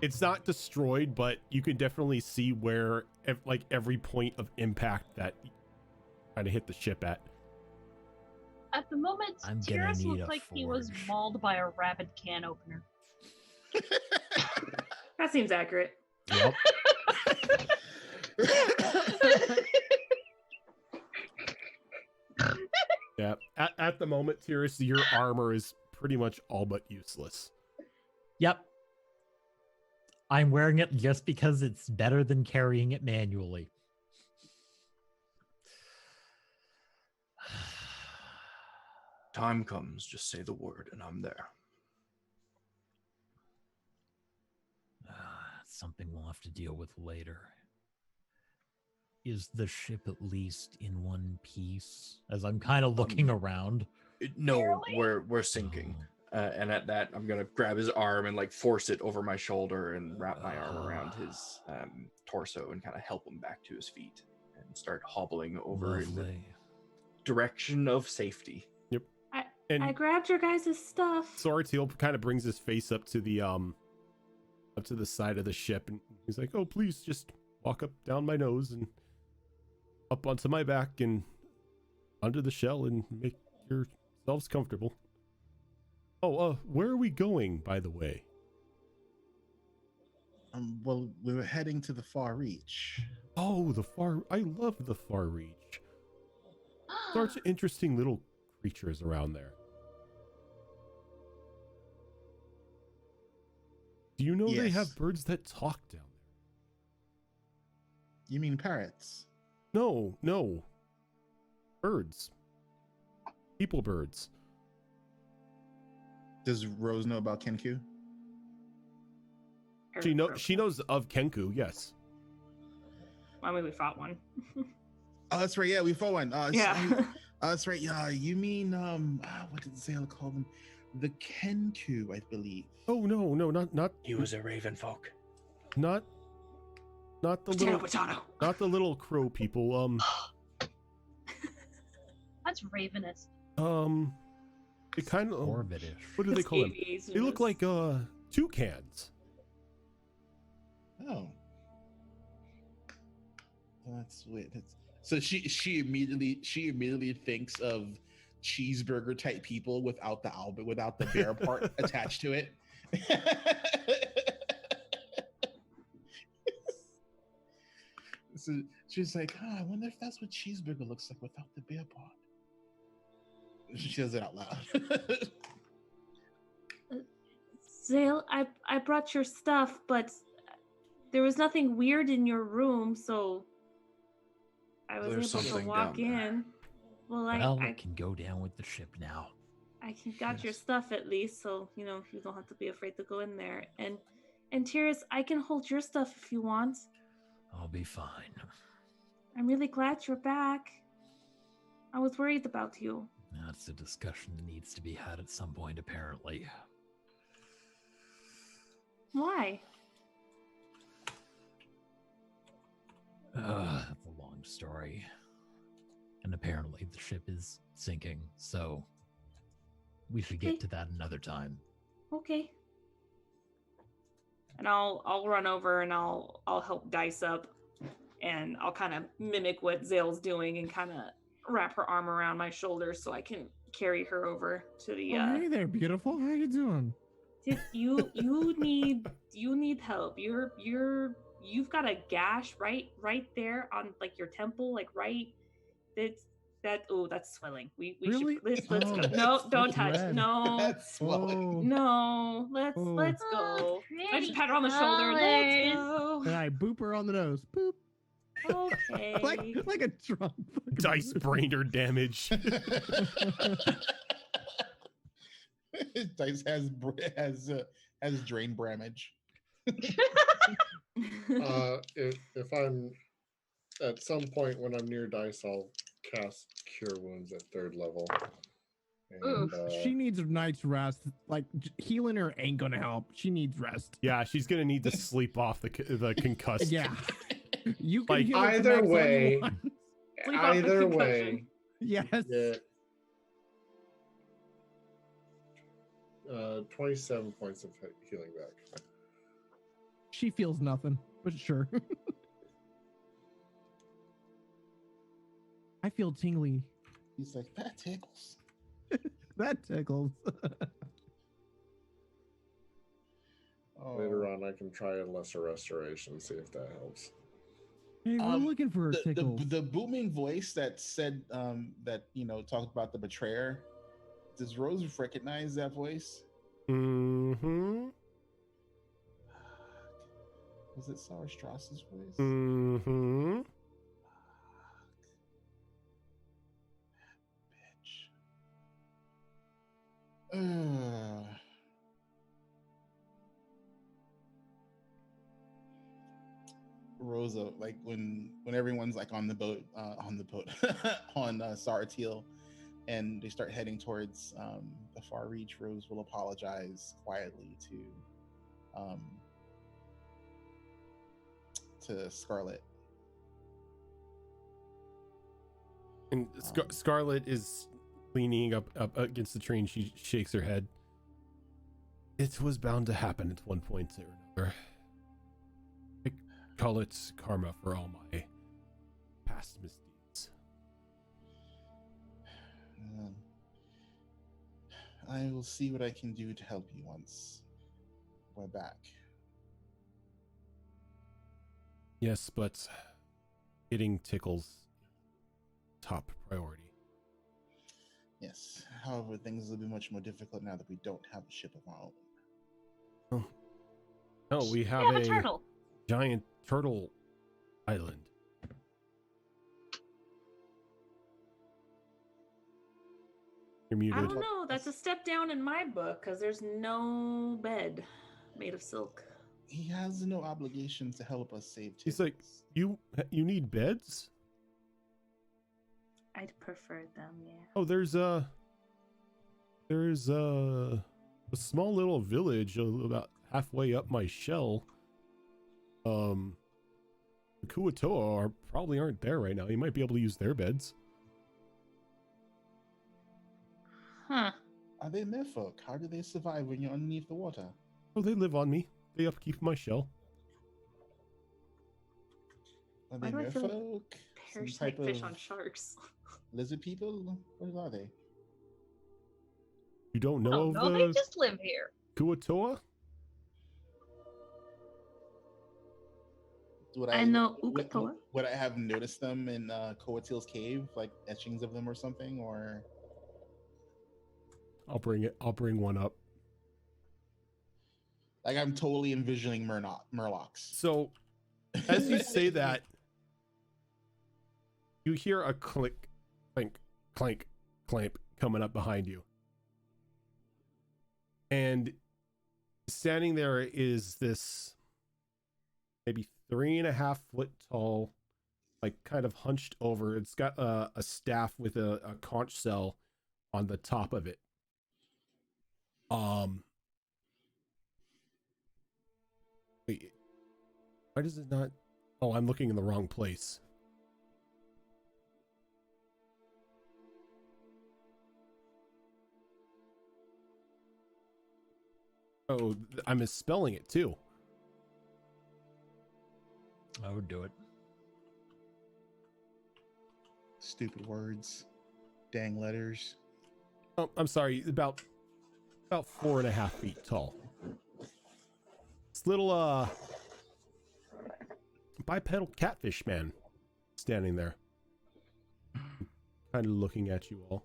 It's not destroyed, but you can definitely see where like every point of impact that kind of hit the ship at. At the moment, I'm gonna Tyrus need looked a like he was forge. mauled by a rabid can opener. That seems accurate. Yep. Yeah. At the moment, Tyrus, your armor is pretty much all but useless. Yep. I'm wearing it just because it's better than carrying it manually. Time comes, just say the word, and I'm there. Something we'll have to deal with later. Is the ship at least in one piece? As I'm kind of looking around. No, Barely? we're sinking. Oh. And at that, I'm gonna grab his arm and like force it over my shoulder and wrap my arm around his torso and kind of help him back to his feet and start hobbling over in the Lovely. direction of safety. And I grabbed your guys' stuff. Soratil kind of brings his face up to the side of the ship, and he's like, "Oh, please just walk up down my nose and up onto my back and under the shell and make yourselves comfortable." Oh, where are we going, by the way? Well, we were heading to the Far Reach. Oh, I love the Far Reach. Such interesting little creatures around there. Do you know they have Yes. birds that talk down there? You mean parrots? No. Birds. People birds. Does Rose know about Kenku? She knows of Kenku, yes. I mean, we fought one. Oh, that's right. Yeah, we fought one. Yeah. That's right. Yeah, you mean what did Zale call them? The Kenku, I believe. Oh no, not He was a raven folk. not the little crow people. That's ravenous. They kind of Orbidish. what do they call them? They look like toucans. Oh, that's weird. So she immediately thinks of cheeseburger type people without the bear part attached to it. So she's like, I wonder if that's what cheeseburger looks like without the bear part. She says it out loud. Zale, I brought your stuff, but there was nothing weird in your room, so I was There's able to something walk down there. in. Well, Well, I it can go down with the ship now. got your Yes. stuff at least, so you don't have to be afraid to go in there. And TUES, I can hold your stuff if you want. I'll be fine. I'm really glad you're back. I was worried about you. That's a discussion that needs to be had at some point, apparently. Why? That's a long story. And apparently the ship is sinking, so we should Okay. get to that another time. Okay. And I'll run over and I'll help Dice up, and I'll kind of mimic what Zale's doing and kind of wrap her arm around my shoulder so I can carry her over to the. Oh, hey there, beautiful. How you doing? You need help. You've got a gash right there on like your temple, like right. That's swelling. We Really? should let's Oh, go. No, don't it's touch. red. No. That's swelling. Oh, No, let's Oh. go. I just Pretty pat her on the shoulder. Let's colors. go. and I boop her on the nose. Boop. Okay. like a drum. Dice brainer damage. Dice has drain damage. If I'm at some point when I'm near Dice, I'll cast Cure Wounds at 3rd level. And, She needs a night's rest. Like healing her ain't gonna help. She needs rest. Yeah, she's gonna need to sleep off the concussed. Yeah. You can Like, heal her to either max all you way, want. Sleep off the either way, concussion. Yes. get 27 points of healing back. She feels nothing, but sure. I feel tingly. He's like, that tickles. That tickles. Oh. Later on, I can try a lesser restoration, see if that helps. Hey, we're looking for tickles. The booming voice that said that talked about the betrayer. Does Rose recognize that voice? Mm-hmm. Was it Sarah Strauss's voice? Mm-hmm. Bitch. Rosa, like when everyone's like on the boat on Saratil, and they start heading towards the far reach, Rose will apologize quietly to Scarlet. And Scarlet is leaning up against the tree, and she shakes her head. It was bound to happen at one point or another. I call it karma for all my past misdeeds. I will see what I can do to help you once we're back. Yes, but getting Tickle's top priority. Yes. However, things will be much more difficult now that we don't have a ship of our own. Oh, we have a turtle. Giant turtle island. You're muted. I don't know. That's a step down in my book because there's no bed made of silk. He has no obligation to help us save Tickles. He's like, you need beds? I'd prefer them, yeah. Oh, there's a small little village about halfway up my shell. The Kuatoa probably aren't there right now. You might be able to use their beds. Huh. Are they merfolk? How do they survive when you're underneath the water? Oh, they live on me. They upkeep my shell. Are Why they do I feel like merfolk? Some Parasite type fish of on sharks. lizard people? What are they? You don't know No, of they just live here. Kuatoa? I know Ukatoa. Would I have noticed them in Coatil's cave, like etchings of them or something, or? I'll bring one up. Like I'm totally envisioning Murlocs. So, as you say that, you hear a click, clink, clank, clamp coming up behind you. And standing there is this maybe 3.5 foot tall, like kind of hunched over. It's got a staff with a conch shell on the top of it. Wait, why does it not? Oh, I'm looking in the wrong place. Oh, I'm misspelling it too. I would do it. Stupid words, dang letters. Oh, I'm sorry. About 4.5 feet tall. This little bipedal catfish man standing there, kind of looking at you all.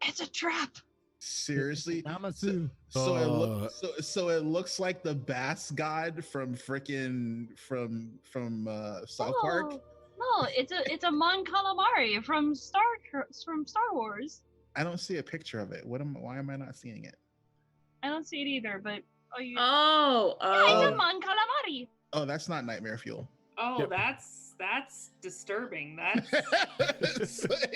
It's a trap. Seriously, Namasu. so it looks like the bass god from frickin' from South Park. No, it's a Mon Calamari from Star Wars. I don't see a picture of it. Why am I not seeing it? I don't see it either, but Oh, yeah, it's a Mon Calamari. Oh, that's not nightmare fuel. Oh, Yep. that's disturbing. That's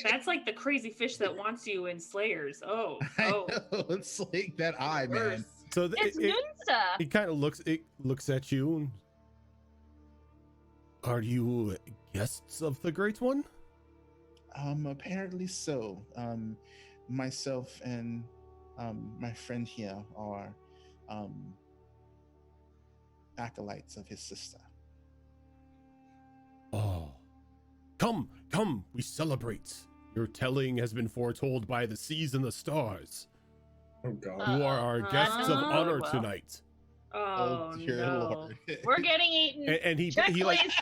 that's like the crazy fish that wants you in Slayers. Oh, I know, it's like that eye, man. worse. So It's Nunsa. it kind of looks at you. And, are you guests of the Great One? Apparently so. Myself and my friend here are acolytes of his sister. Oh, come, we celebrate. Your telling has been foretold by the seas and the stars. Oh God. You are our guests of honor well. tonight. Oh, dear no. Lord. We're getting eaten. And he Check, like please.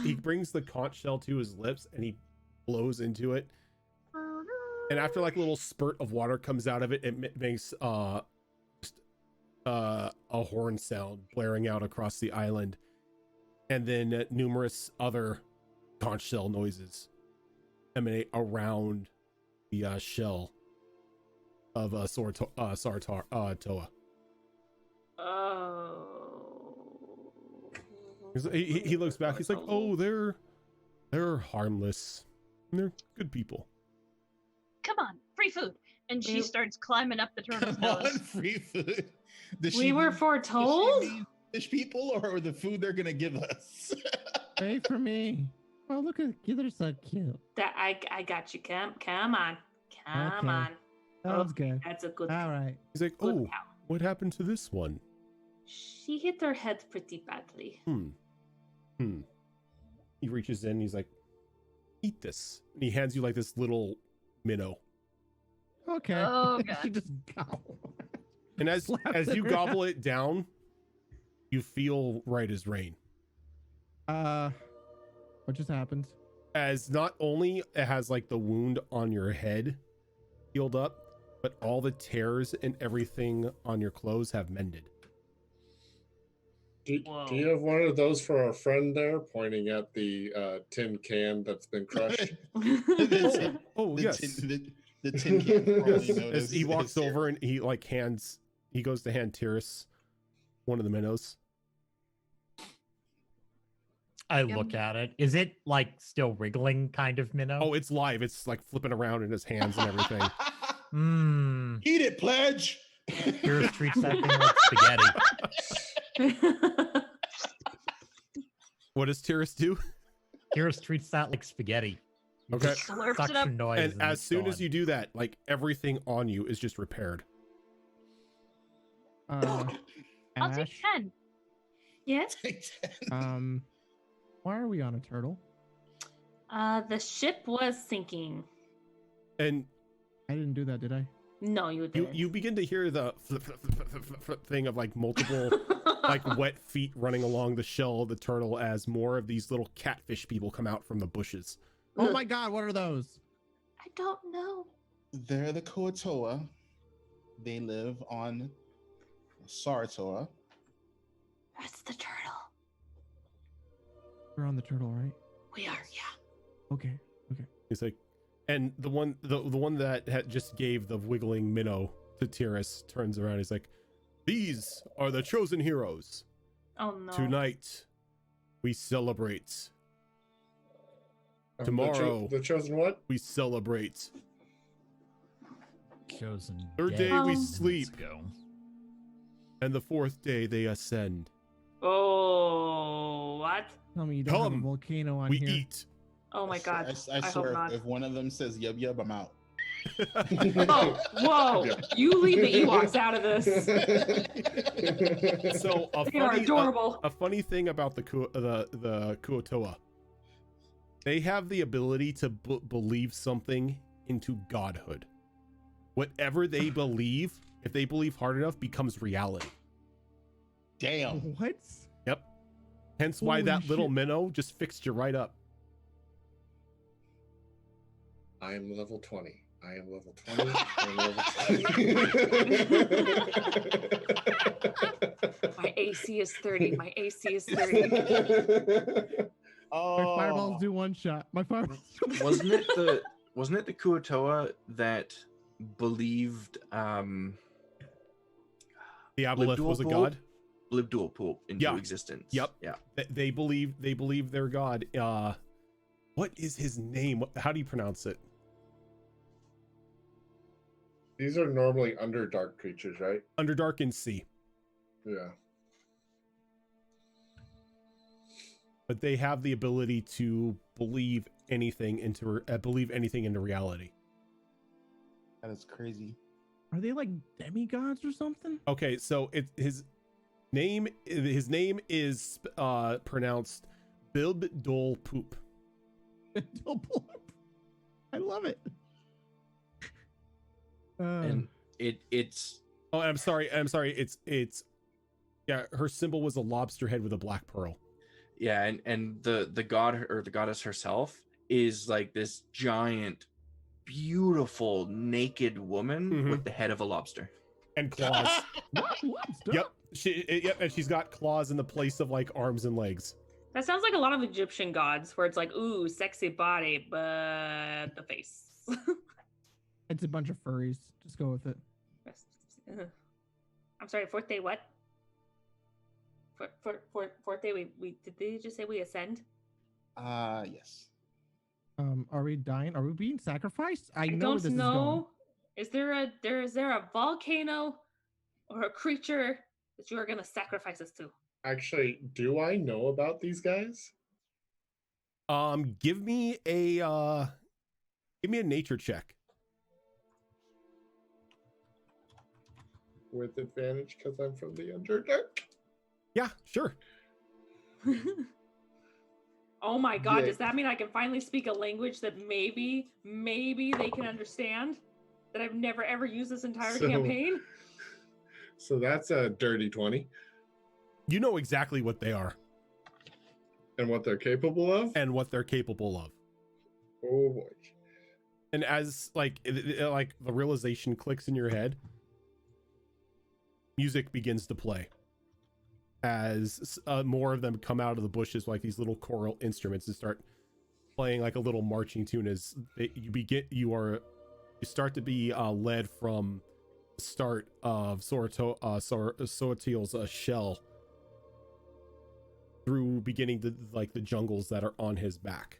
he brings the conch shell to his lips and he blows into it. And after like a little spurt of water comes out of it, it makes a horn sound blaring out across the island, and then numerous other conch shell noises emanate around the shell of Toa. Oh. He looks back. He's like, oh, they're harmless. They're good people. Come on, free food. And she We- starts climbing up the turtle's Come on, nose. free food. We were foretold? Fish people or the food they're gonna give us? Pray for me. Oh, look at you. They're so cute. That I got you. Come on. Come Okay. on. Sounds good. That's a good All right. He's like, good oh, cow. what happened to this one? She hit her head pretty badly. He reaches in. He's like, eat this. And he hands you like this little minnow. Okay. Oh, She God. just gobble. And as Slaps you it gobble it down, you feel right as rain. What just happened? As not only it has like the wound on your head healed up, but all the tears and everything on your clothes have mended. Do Whoa. you have one of those for our friend there, pointing at the tin can that's been crushed? Oh, The yes. The tin can probably Yes. noticed As he walks his- over and he like he goes to hand Tyrus one of the minnows. I look at it. Is it like still wriggling kind of minnow? Oh, it's live. It's like flipping around in his hands and everything. Mmm. Eat it, pledge. Here's treats that thing like spaghetti. What does Tyrus do? Here's treats that like spaghetti. You Okay. just Slurps it up. suction noise And as it's soon as gone. you do that, like everything on you is just repaired. I'll take Ash, 10. Yes. why are we on a turtle? The ship was sinking. And I didn't do that, did I? No, you you didn't. you begin to hear the flip thing of like multiple like wet feet running along the shell of the turtle as more of these little catfish people come out from the bushes. Oh my god, what are those? I don't know. They're the Kuatoa. They live on Saratoa. That's the turtle. We're on the turtle, right? We are, yeah. Okay. He's like, and the one that had just gave the wiggling minnow to Tyrus turns around. He's like, these are the chosen heroes. Oh no. Tonight, we celebrate. The Tomorrow. the chosen what? We celebrate. Chosen Third dead day we minutes sleep. ago. And the fourth day they ascend. Oh, what? Tell me you don't have a Come, volcano on We here. eat. Oh my god. I I hope swear, not. if one of them says yub yub, I'm out. Oh, whoa. Yeah. You leave the Ewoks out of this. So They are adorable. a funny thing about the Kuatoa, they have the ability to believe something into godhood. Whatever they believe, if they believe hard enough, becomes reality. Damn. What? Yep. Hence why Holy that little shit. minnow just fixed you right up. I am level 20. I am level 20. I am level 20. My AC is 30. My AC is 30. Oh, My fireballs do one shot. My fireballs. Wasn't it the Kuatoa that believed The Aboleth was a Blibdual god. Blibdual poop into Yeah. existence? Yep. Yeah. They believe their god. What is his name? How do you pronounce it? These are normally underdark creatures, right? Underdark and Sea. Yeah. But they have the ability to believe anything into reality. that is crazy. Are they like demigods or something? Okay, so his name is pronounced Bilbdol Poop. I love it. And it's Oh, I'm sorry. It's yeah. Her symbol was a lobster head with a black pearl. yeah, and the god or the goddess herself is like this giant, beautiful, naked woman Mhm. with the head of a lobster. And claws. what? Yep. Yep. And she's got claws in the place of like arms and legs. That sounds like a lot of Egyptian gods where it's like, ooh, sexy body, but the face. It's a bunch of furries. Just go with it. I'm sorry, fourth day what? Forte, we did they just say we ascend? Yes. Are we dying? Are we being sacrificed? I know where don't this know. Is there a volcano or a creature that you are gonna sacrifice us to? Actually, do I know about these guys? Give me a nature check. With advantage because I'm from the Underdark? Yeah, sure. Oh my god, Yeah. does that mean I can finally speak a language that maybe they can understand? That I've never ever used this entire campaign? So that's a dirty 20. You know exactly what they are And what they're capable of? and what they're capable of. Oh boy. And as like like the realization clicks in your head, music begins to play as more of them come out of the bushes like these little choral instruments and start playing like a little marching tune as you start to be led from the start of Soratil's shell through beginning to like the jungles that are on his back.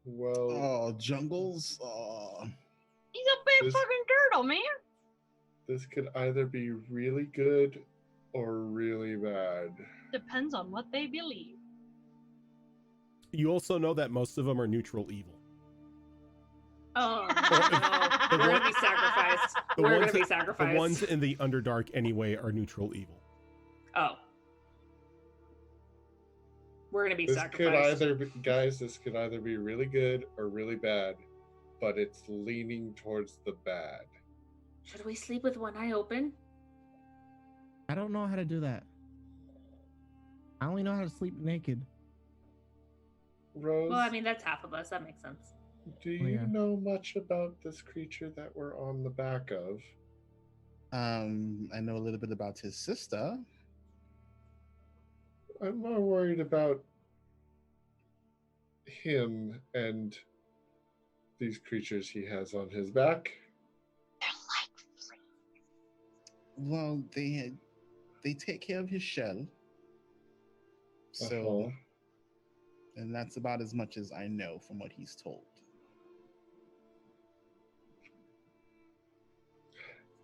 Well, Oh, jungles. Oh. He's a big This- fucking turtle, man. this could either be really good or really bad. Depends on what they believe. You also know that most of them are neutral evil. Oh The no. We're one- gonna be sacrificed. the We're ones gonna be that- sacrificed. The ones in the Underdark anyway are neutral evil. Oh. We're gonna be This sacrificed. could either be, guys, this could either be really good or really bad, but it's leaning towards the bad. Should we sleep with one eye open? I don't know how to do that. I only know how to sleep naked. Rose, Well, I mean that's half of us. That makes sense. do you yeah. know much about this creature that we're on the back of? I know a little bit about his sister. I'm more worried about him and these creatures he has on his back. Well, they take care of his shell. So, Uh-huh. and that's about as much as I know from what he's told.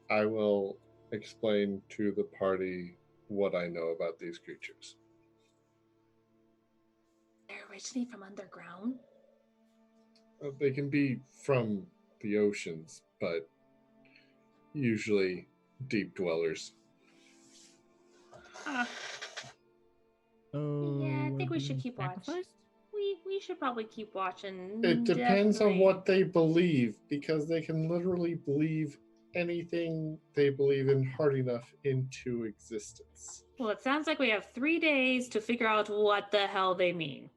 I will explain to the party what I know about these creatures. They're originally from underground. They can be from the oceans, but usually deep dwellers. Oh, Yeah, I we're think we should being keep watch. sacrificed? We should probably keep watching. It depends on definitely. what they believe, because they can literally believe anything they believe in hard enough into existence. Well, it sounds like we have 3 days to figure out what the hell they mean.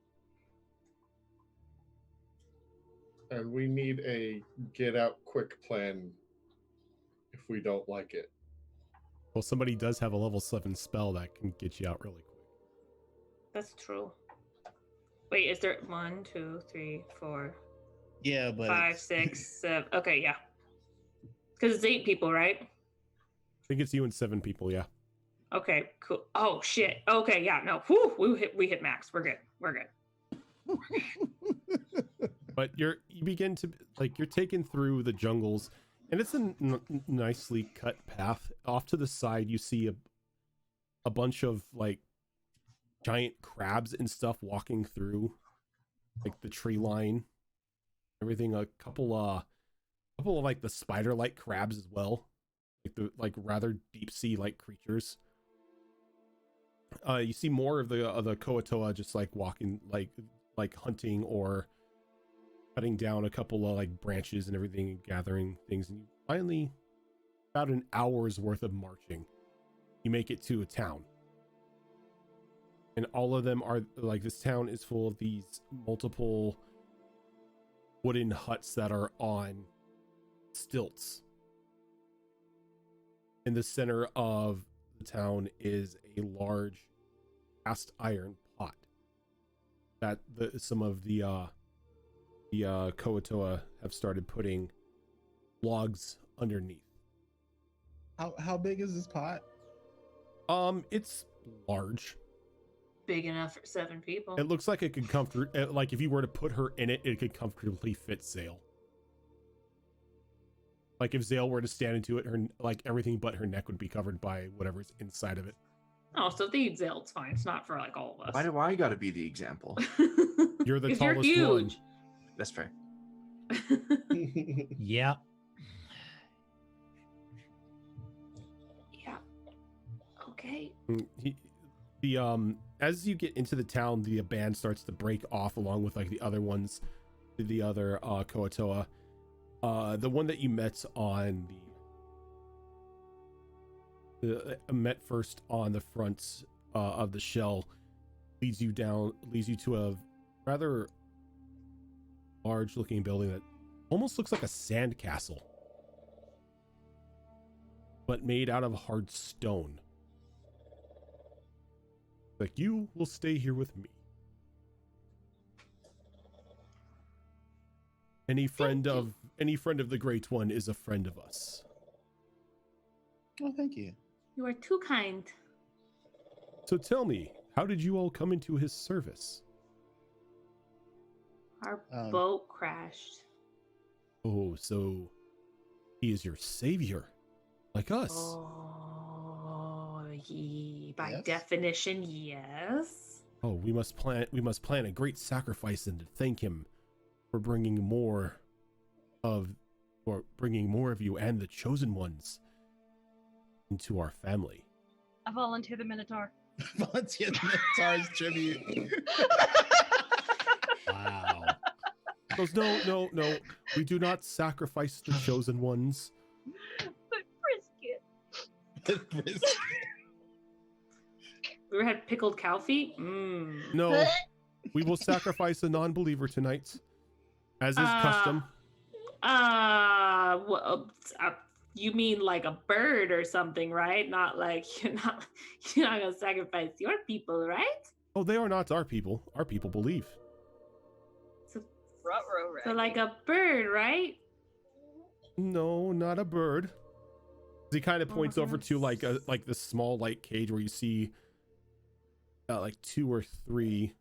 And we need a get out quick plan if we don't like it. Well, somebody does have a level 7 spell that can get you out really quick. That's true. Wait, is there 1, 2, 3, 4, Yeah, but 5, 6, 7? Okay, yeah. Because it's 8 people, right? I think it's you and 7 people, yeah. Okay, cool. Oh shit. Okay, yeah, no. Whew, we hit max. We're good. We're good. But you begin to like you're taken through the jungles, and it's a nicely cut path. Off to the side, you see a bunch of like giant crabs and stuff walking through like the tree line. Everything, a couple of like the spider-like crabs as well, like the rather deep sea like creatures. You see more of the Koatoa just like walking, like hunting or cutting down a couple of like branches and everything and gathering things. And you finally, about an hour's worth of marching, you make it to a town. And all of them are like, this town is full of these multiple wooden huts that are on stilts. In the center of the town is a large cast iron pot that some of the Koatoa have started putting logs underneath. how big is this pot? It's large. Big enough for 7 people. It looks like it could comfortably, like if you were to put her in it, it could comfortably fit Zale. Like if Zale were to stand into it, her like everything but her neck would be covered by whatever's inside of it. Oh, so if they eat Zale, it's fine. It's not for like all of us. Why do I gotta be the example? You're the 'Cause tallest you're one. huge. That's fair. Yeah. Yeah. Okay. As you get into the town, the band starts to break off along with like the other ones, the other Koatoa. The one that you met on met first on the front of the shell leads you to a rather large looking building that almost looks like a sand castle, but made out of hard stone. Like, you will stay here with me. Any friend of the Great One is a friend of us. Oh, thank you. You are too kind. So tell me, how did you all come into his service? Our boat crashed. Oh, so he is your savior, like us. Oh, by Yes. definition, yes. Oh, we must plan a great sacrifice and to thank him for bringing more of you and the chosen ones into our family. I volunteer the Minotaur. Volunteer the Minotaur's tribute. Wow. Goes, no, we do not sacrifice the chosen ones. But brisket. We ever had pickled cow feet? Mmm. No, we will sacrifice a non-believer tonight, as is custom. You mean like a bird or something, right? Not like you're not gonna sacrifice your people, right? Oh, they are not our people. Our people believe. So like a bird, right? No, not a bird. He kind of points over to like this small light cage where you see like 2 or 3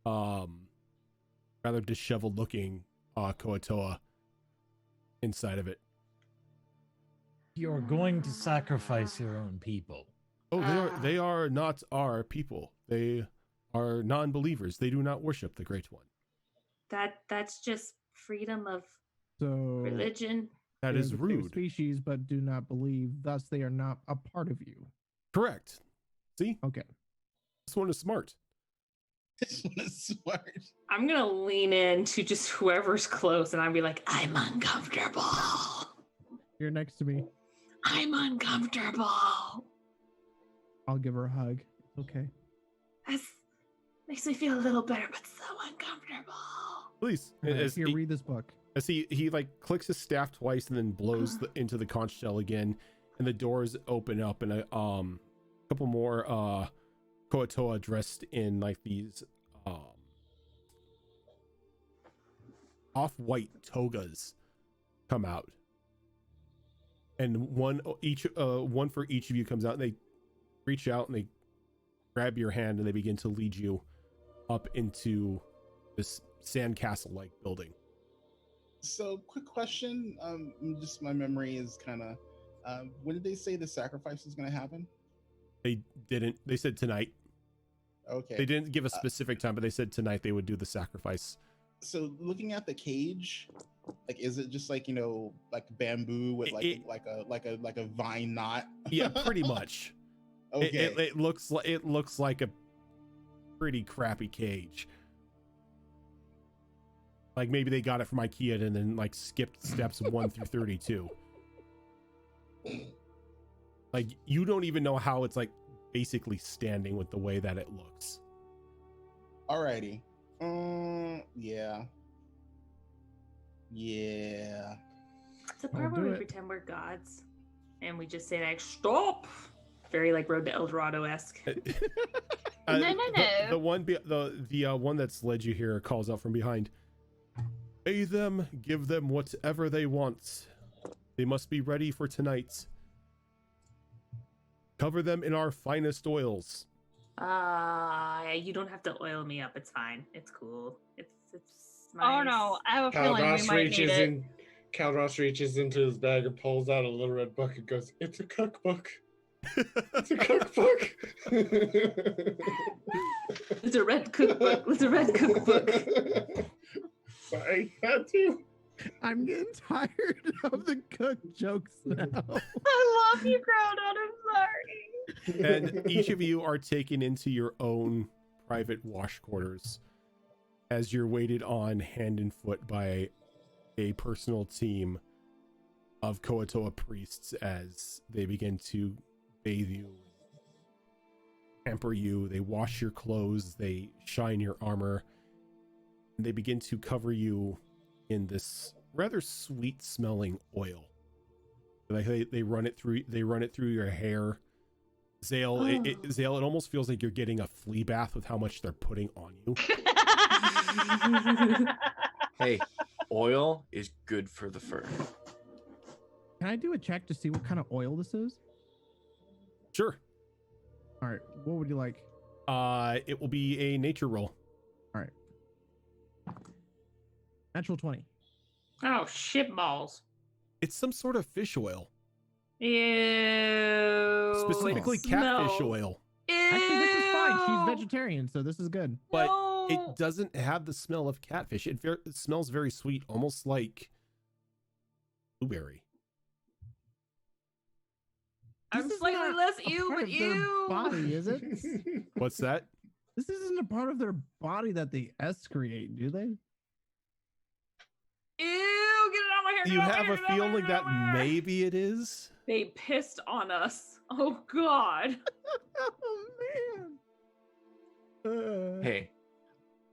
rather disheveled looking Koatoa inside of it. You're going to sacrifice your own people. Oh, they are not our people. They are non-believers. They do not worship the Great One. That's just freedom of So religion. That they are is the same rude. species, but do not believe. Thus, they are not a part of you. Correct. See? Okay. This one is smart. This one is smart. I'm gonna lean in to just whoever's close, and I'd be like, "I'm uncomfortable. You're next to me. I'm uncomfortable." I'll give her a hug. It's okay. That makes me feel a little better, but so uncomfortable. Please. All right, As here, read this book. As he like clicks his staff twice and then blows into the conch shell again, and the doors open up, and a couple more Koatoa dressed in like these off-white togas come out, and one for each of you comes out, and they reach out and they grab your hand and they begin to lead you up into this sandcastle like building. So, quick question. Just my memory is kind of. When did they say the sacrifice was going to happen? They didn't. They said tonight. Okay. They didn't give a specific time, but they said tonight they would do the sacrifice. So, looking at the cage, like, is it just like like bamboo with like a vine knot? Yeah, pretty much. Okay. It looks like a pretty crappy cage. Like maybe they got it from IKEA and then like skipped steps 1 through 32. Like you don't even know how it's like basically standing with the way that it looks. Alrighty. Yeah. Yeah. It's the part where do we it. pretend we're gods, and we just say like, "Stop." Very like Road to El Dorado-esque. No. The one that's led you here calls out from behind. Pay them, give them whatever they want. They must be ready for tonight. Cover them in our finest oils. You don't have to oil me up. It's fine. It's cool. It's Oh nice. no, I have a feeling we Caldross might need reaches it. in. Caldross reaches into his bag and pulls out a little red book and goes, "It's a cookbook. It's a cookbook." It's a red cookbook. It's a red cookbook. I had to. I'm getting tired of the cook jokes now. I love you, Groudon. I'm sorry. And each of you are taken into your own private wash quarters as you're waited on hand and foot by a personal team of Koatoa priests as they begin to bathe you, pamper you, they wash your clothes, they shine your armor, and they begin to cover you in this rather sweet smelling oil. Like they run it through your hair. Zale, Zale, it almost feels like you're getting a flea bath with how much they're putting on you. Hey, oil is good for the fur. Can I do a check to see what kind of oil this is? Sure. All right. What would you like? It will be a nature roll. All right. Natural 20. Oh, shit balls. It's some sort of fish oil, Ew. specifically it catfish smells- oil, Ew. Actually, this is fine. She's vegetarian, so this is good. but No. it doesn't have the smell of catfish. It smells very sweet, almost like blueberry. I'm This is slightly not less a ew, part but of their ew. body, is it? What's that? This isn't a part of their body that they excrete, do they? Ew, get it out of my hair. Do get you it out of my have hair, a get it out of my feeling hair, get it that out of my hair. maybe it is? They pissed on us. Oh, God. Oh man. Hey,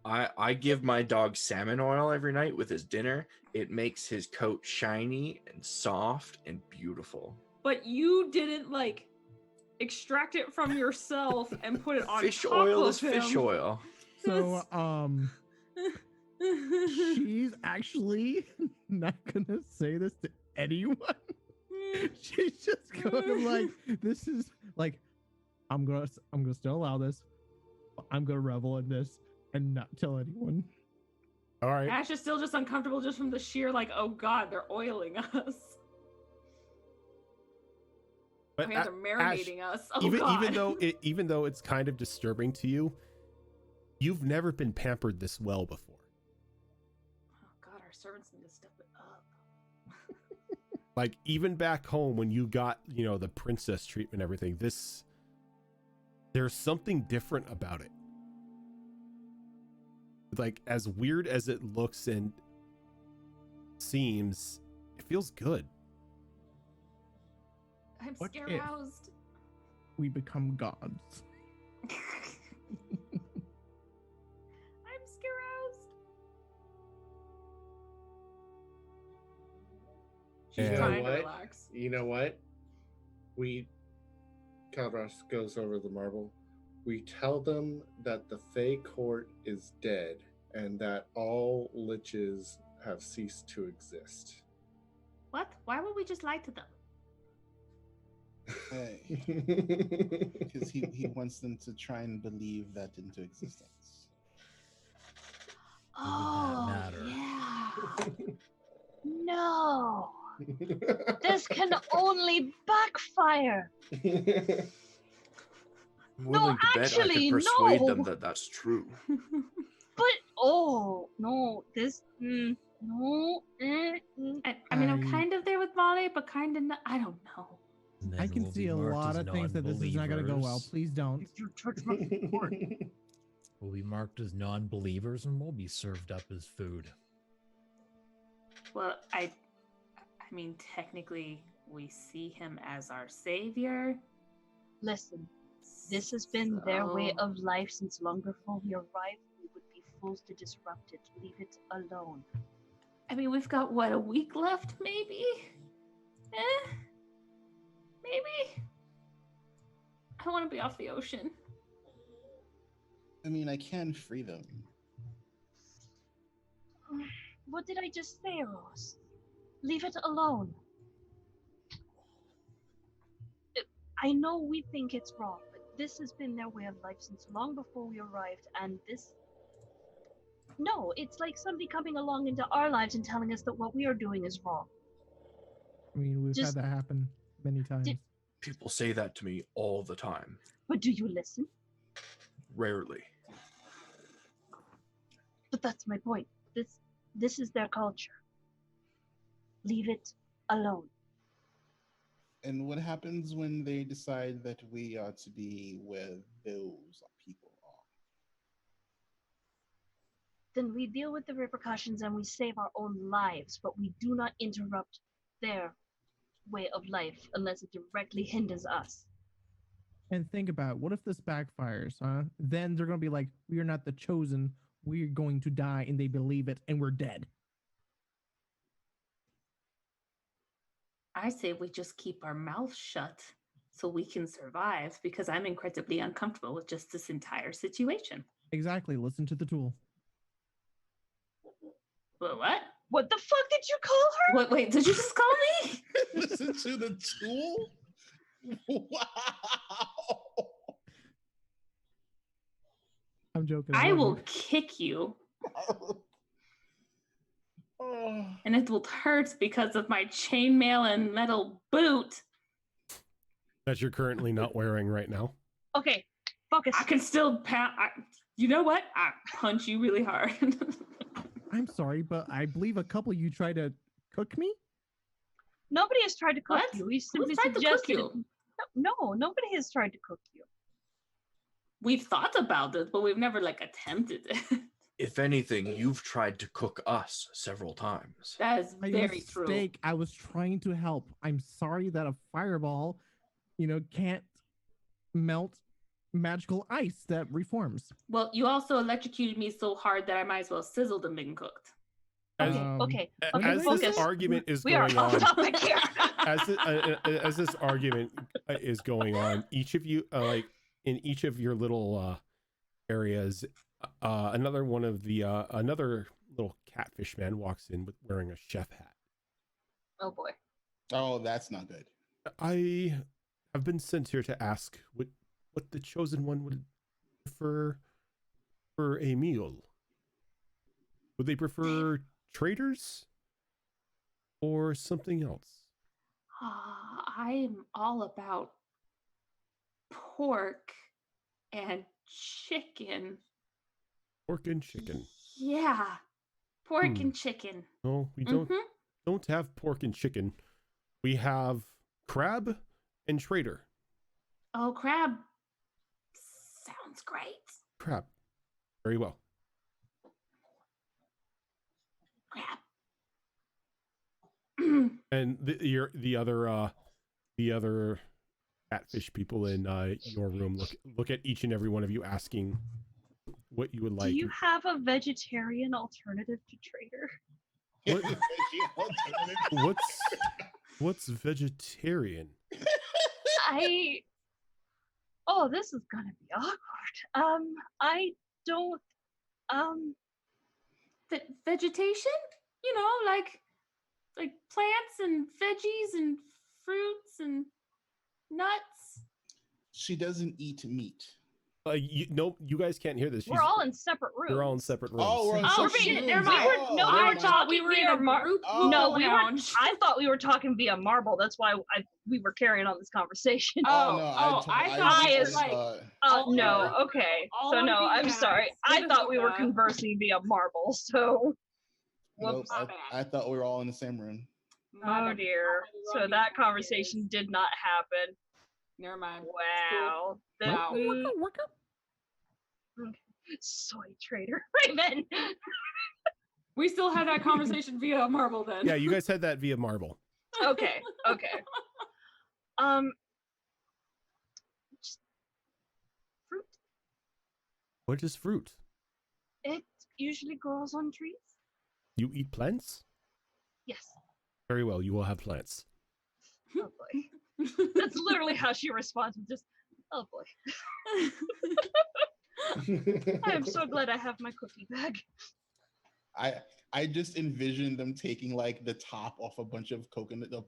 I give my dog salmon oil every night with his dinner. It makes his coat shiny and soft and beautiful. But you didn't, like, extract it from yourself and put it on Fish top oil of is fish him. oil. So she's actually not gonna say this to anyone. She's just gonna like, this is like, I'm gonna still allow this. I'm gonna revel in this and not tell anyone. All right. Ash is still just uncomfortable just from the sheer, like, oh God, they're oiling us. But Oh, yeah, they're marinating us. Oh, even God. even though it's kind of disturbing to you, you've never been pampered this well before. Oh God, our servants need to step it up. Like even back home when you got, the princess treatment and everything, there's something different about it. Like as weird as it looks and seems, it feels good. I'm What if- scaroused. We become gods. I'm scaroused. She's Yeah. trying to What? relax. You know what? Caldross goes over the marble. We tell them that the Fey court is dead and that all liches have ceased to exist. What? Why would we just lie to them? Because he wants them to try and believe that into existence. Why would that matter? Yeah. No. This can only backfire. I'm No, willing to bet I actually, can persuade no. them that that's true. But oh no, this no. I mean, I'm I- kind of there with Molly, but kind of not. I don't know. And then I can we'll see be a marked lot as of things that this is not gonna go well. non-believers. Please don't. You touch my court. We'll be marked as non-believers and we'll be served up as food. Well, I mean, technically, we see him as our savior. Listen, this has been their way so- of life since long before we arrived. We would be fools to disrupt it. Leave it alone. I mean, we've got what, a week left, maybe? Maybe? I want to be off the ocean. I mean, I can free them. What did I just say, Rose? Leave it alone. I know we think it's wrong, but this has been their way of life since long before we arrived, and this... No, it's like somebody coming along into our lives and telling us that what we are doing is wrong. I mean, we've Just- had that happen many times. People say that to me all the time. But do you listen? Rarely. But that's my point. This is their culture. Leave it alone. And what happens when they decide that we are to be where those people are? Then we deal with the repercussions and we save our own lives, but we do not interrupt their way of life unless it directly hinders us. And think about it, what if this backfires, huh? Then they're going to be like, we are not the chosen. We're going to die, and they believe it, and we're dead. I say we just keep our mouths shut so we can survive, because I'm incredibly uncomfortable with just this entire situation. Exactly. Listen to the tool. What? What the fuck did you call her? What? Wait, did you just call me? Listen to the tool? Wow. I'm joking. I love will you. kick you, Oh. and it will hurt because of my chainmail and metal boot. That you're currently not wearing right now. Okay, focus. I can still pound. You know what? I punch you really hard. I'm sorry, but I believe a couple of you tried to cook me. Nobody has tried to cook What? you. We Who's simply tried to cook suggested you? it. No, nobody has tried to cook you. We've thought about it, but we've never attempted it. If anything, you've tried to cook us several times. That is My very true. mistake. I was trying to help. I'm sorry that a fireball, can't melt magical ice that reforms. Well, you also electrocuted me so hard that I might as well sizzled and been cooked. As, Okay, as focus. this argument is We are going off on, topic here. as this argument is going on, each of you, in each of your little areas, another one of the another little catfish man walks in with wearing a chef hat. Oh boy. Oh, that's not good. I have been sent here to ask what the chosen one would prefer for a meal. Would they prefer traders or something else? I'm all about pork and chicken. Pork and chicken. Yeah, pork and chicken. No, we don't have pork and chicken. We have crab and trader. Oh, crab sounds great. Crab. Very well. Crab. And the other catfish people in your room look at each and every one of you, asking what you would like. Do you have a vegetarian alternative to trader? What's vegetarian? Oh, this is gonna be awkward. I don't. Vegetation? Like plants and veggies and fruits and nuts. She doesn't eat meat. You guys can't hear this. We're all in separate rooms. You're all in separate rooms. Oh, we're on Oh, separate shit, rooms. never mind. We were talking we were in via a group No, we lounge. I thought we were talking via marble. That's why we were carrying on this conversation. I thought it was No, okay. all So of no, you I'm guys. sorry. I This thought is we were bad. conversing via marble. So, Nope, whoops. My bad. I thought we were all in the same room. Oh dear. So that conversation did not happen. Never mind. Wow. Wow. Soy trader. Raven. We still had that conversation via marble then. Yeah, you guys had that via marble. Okay. Just fruit. What is fruit? It usually grows on trees. You eat plants? Yes. Very well, you will have plants. Oh boy. That's literally how she responds with just, oh boy. I am so glad I have my cookie bag. I just envisioned them taking the top off a bunch of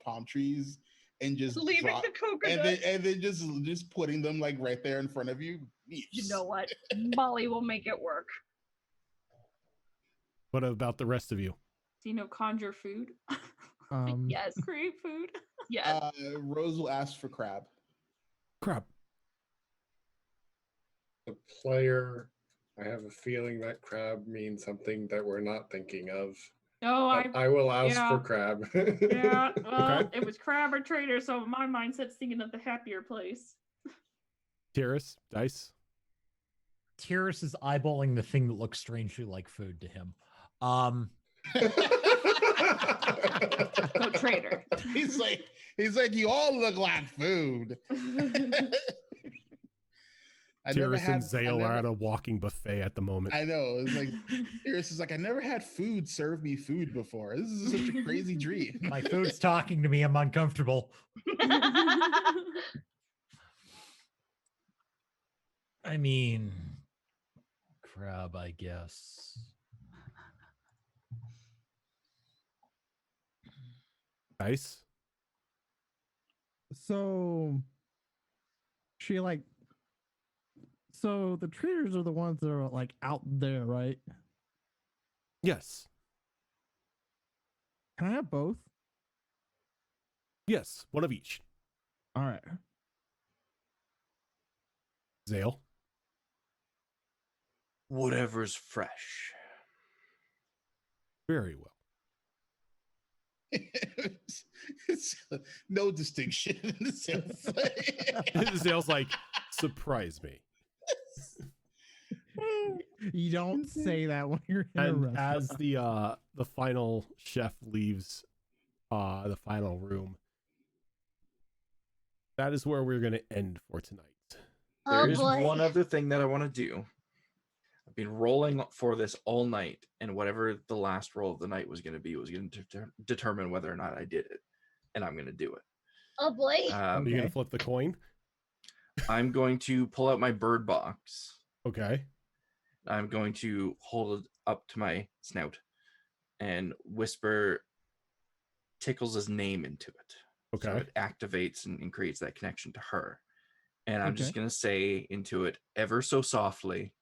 palm trees and just Leaving drop, the coconut. and then just putting them like right there in front of you. You know what? Molly will make it work. What about the rest of you? Do you know conjure food? Yes. Create food. Yes. Rose will ask for crab. Crap. The player, I have a feeling that crab means something that we're not thinking of. Oh, But I will ask yeah. for crab. Yeah, well, Okay. it was crab or traitor, so my mindset's thinking of the happier place. Tiris, dice. Tiris is eyeballing the thing that looks strangely like food to him. So traitor. He's like, you all look like food. Tiris and Zale are at a walking buffet at the moment. I know. It's like Tiris is like, I never had food serve me food before. This is such a crazy dream. My food's talking to me. I'm uncomfortable. I mean, crab, I guess. Dice. So she like, so the traders are the ones that are like out there, right? Yes. Can I have both? Yes. One of each. All right. Zale. Whatever's fresh. Very well. It's no distinction in the sense. Zale's like, surprise me. You don't say that when you're in a And restaurant. as the final chef leaves the final room, that is where we're going to end for tonight. Oh, There is boy. one other thing that I want to do. I've been rolling for this all night, and whatever the last roll of the night was going to be was going to determine whether or not I did it, and I'm going to do it. Oh boy. Are you going Okay. to flip the coin? I'm going to pull out my bird box. Okay. I'm going to hold it up to my snout and whisper Tickles' name into it. So Okay. it activates and creates that connection to her. And I'm just Okay. going to say into it ever so softly,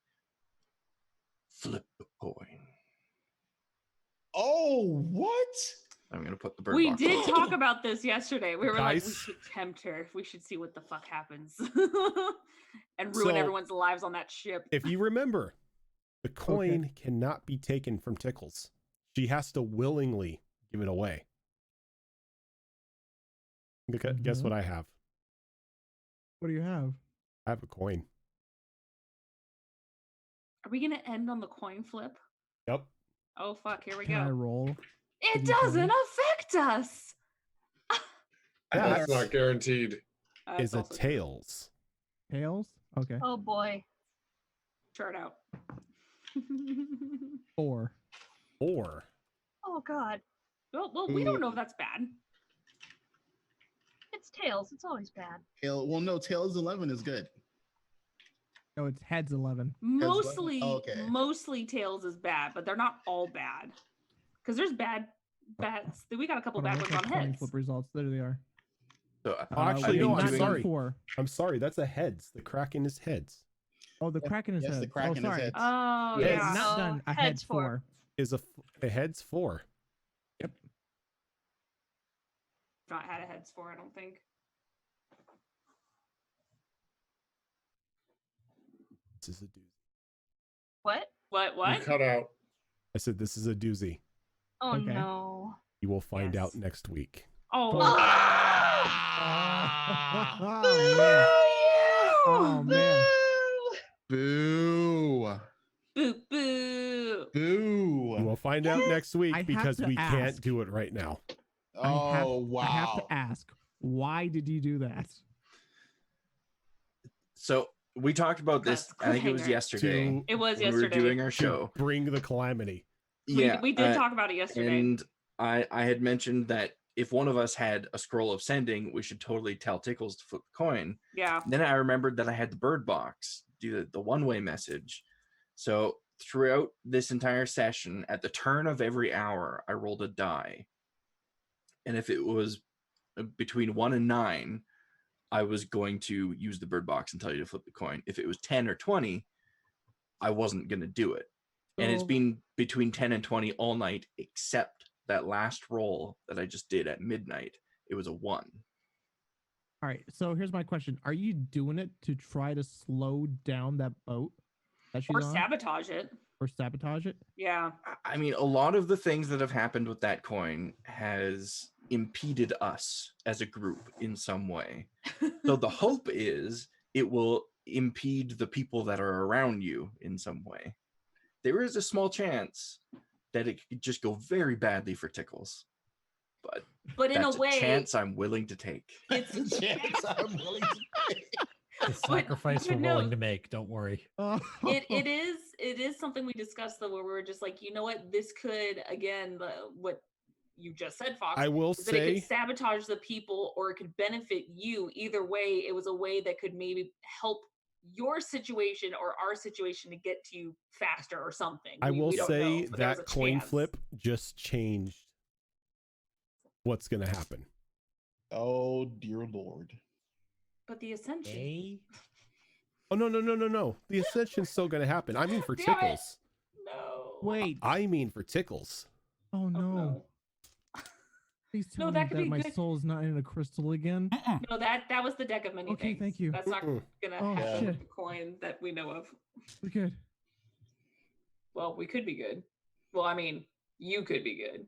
flip the coin. Oh, what? I'm going to put the bird We box did on. talk about this yesterday. We were like, we Guys? should tempt her. We should see what the fuck happens. And ruin So- everyone's lives on that ship. If you remember, the coin cannot be taken from Tickles. She has to willingly give it away. Guess what I have? What do you have? I have a coin. Are we gonna end on the coin flip? Yep. Oh fuck, here we Can I go. roll? It you doesn't coin? affect us. That's not guaranteed. Is a also true. tails. Tails? Okay. Oh boy. Chart out. 4. Or Oh god. Well, we don't know if that's bad. It's tails. It's always bad. Well, no, Tails 11 is good. No, it's heads 11. Mostly, okay. mostly tails is bad, but they're not all bad. Because there's bad. We got a couple Hold on, bad what's ones my on coin heads. flip results? There they are. So actually, no, I'm I'm sorry. 4. I'm sorry, that's a heads. The Kraken is heads. Oh, the Kraken is Yes, the heads. Kraken is sorry. heads. Oh Yes. yeah. Not So, done. A heads heads 4. 4. Is a heads 4. Not had a heads for, I don't think. This is a doozy. What? What? You What? cut out. I said this is a doozy. Oh Okay. no. You will find Yes. out next week. Oh. Oh, man. Boo. Boo boo. You Boo. will find out next week I have because to we can't ask. do it right now. Oh, wow. I have to ask, why did you do that? So we talked about this. I think it was Cliffhanger. yesterday. To, It was when we were yesterday. doing our to show. bring the calamity. Yeah, We did talk about it yesterday. And I had mentioned that if one of us had a scroll of sending, we should totally tell Tickles to flip the coin. Yeah. Then I remembered that I had the bird box, do the one-way message. So throughout this entire session, at the turn of every hour, I rolled a die. And if it was between 1 and 9, I was going to use the bird box and tell you to flip the coin. If it was 10 or 20, I wasn't going to do it. And it's been between 10 and 20 all night, except that last roll that I just did at midnight. It was a 1. All right, so here's my question: are you doing it to try to slow down that boat that she's Or on, sabotage it. or sabotage it? Yeah. I mean, a lot of the things that have happened with that coin has impeded us as a group in some way. So the hope is it will impede the people that are around you in some way. There is a small chance that it could just go very badly for Tickles. But in a that's way, chance I'm willing to take. it's That's a chance I'm willing to take. The sacrifice we're but willing no. to make. Don't worry. it is something we discussed though, where we were just like, you know what, this could, again, what you just said, Fox, I will is that it say, could sabotage the people or it could benefit you. Either way, it was a way that could maybe help your situation or our situation to get to you faster or something. I will we don't say know, but there was that a coin chance. flip just changed what's going to happen. Oh dear Lord. But the ascension. Hey, Oh, no. The ascension's still going to happen. I mean for Damn it. Tickles. No. Wait. I mean for Tickles. Oh Oh, no. no. Please No, tell that me could that be my good. soul is not in a crystal again. No, that was the deck of many Okay, things. thank you. That's not Mm-mm. gonna Oh, happen with shit. the coin that we know of. We're good. Well, we could be good. Well, I mean, you could be good.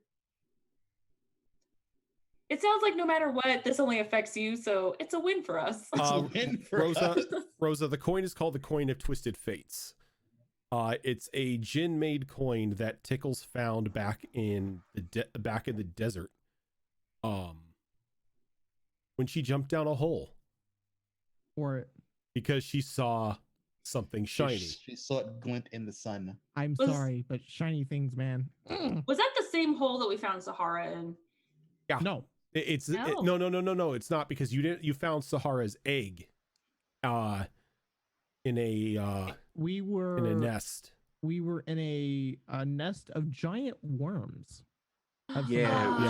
It sounds like no matter what, this only affects you, so it's a win for us. It's a win for us. Rosa, the coin is called the Coin of Twisted Fates. It's a Jinn-made coin that Tickles found back in the desert. When she jumped down a hole For it. because she saw something shiny. She saw it glint in the sun. I'm Was- sorry, but shiny things, man. Was that the same hole that we found Sahara in? Yeah. No. No. It's not, because you found Sahara's egg, in a We were in a nest. We were in a nest of giant worms. Of some Yeah, it sort.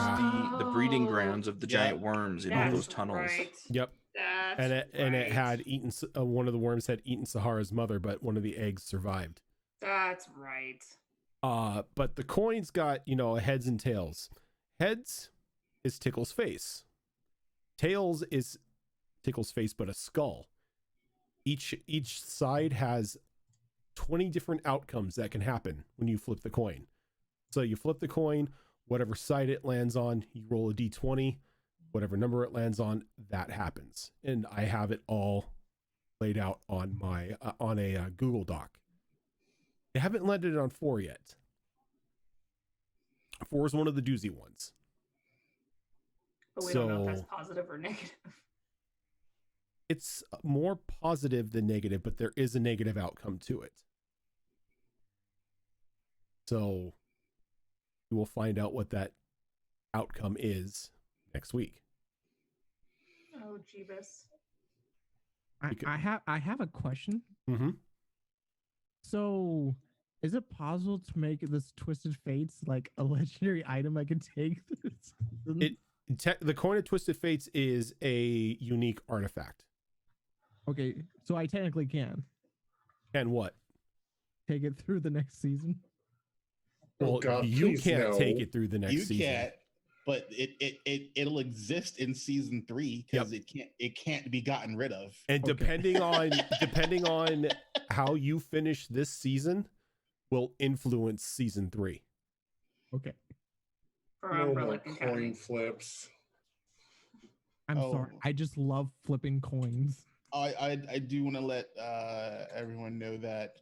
was the breeding Oh, grounds of the Yeah. giant worms in all That's those tunnels. Right. Yep. That's And it right. had eaten one of the worms had eaten Sahara's mother, but one of the eggs survived. That's right. But the coin's got, heads and tails. Heads is Tickle's face. Tails is Tickle's face, but a skull. Each side has 20 different outcomes that can happen when you flip the coin. So you flip the coin, whatever side it lands on, you roll a d20, whatever number it lands on, that happens. And I have it all laid out on my on a Google Doc. I haven't landed it on 4 yet. 4 is one of the doozy ones. But we don't know if that's So- positive or negative. It's more positive than negative, but there is a negative outcome to it. So we will find out what that outcome is next week. Oh, Jeebus. I have a question. Mm-hmm. So, is it possible to make this Twisted Fates like a legendary item I can take? The Coin of Twisted Fates is a unique artifact. Okay, so I technically can And what? take it through the next season. Well, God, you please can't no. take it through the next You season. can't, but it'll exist in season 3 because it can't be gotten rid of. And Okay. depending on how you finish this season will influence season 3. Okay, For No Umbrella more can coin count. flips. I'm Oh. sorry. I just love flipping coins. I do want to let everyone know that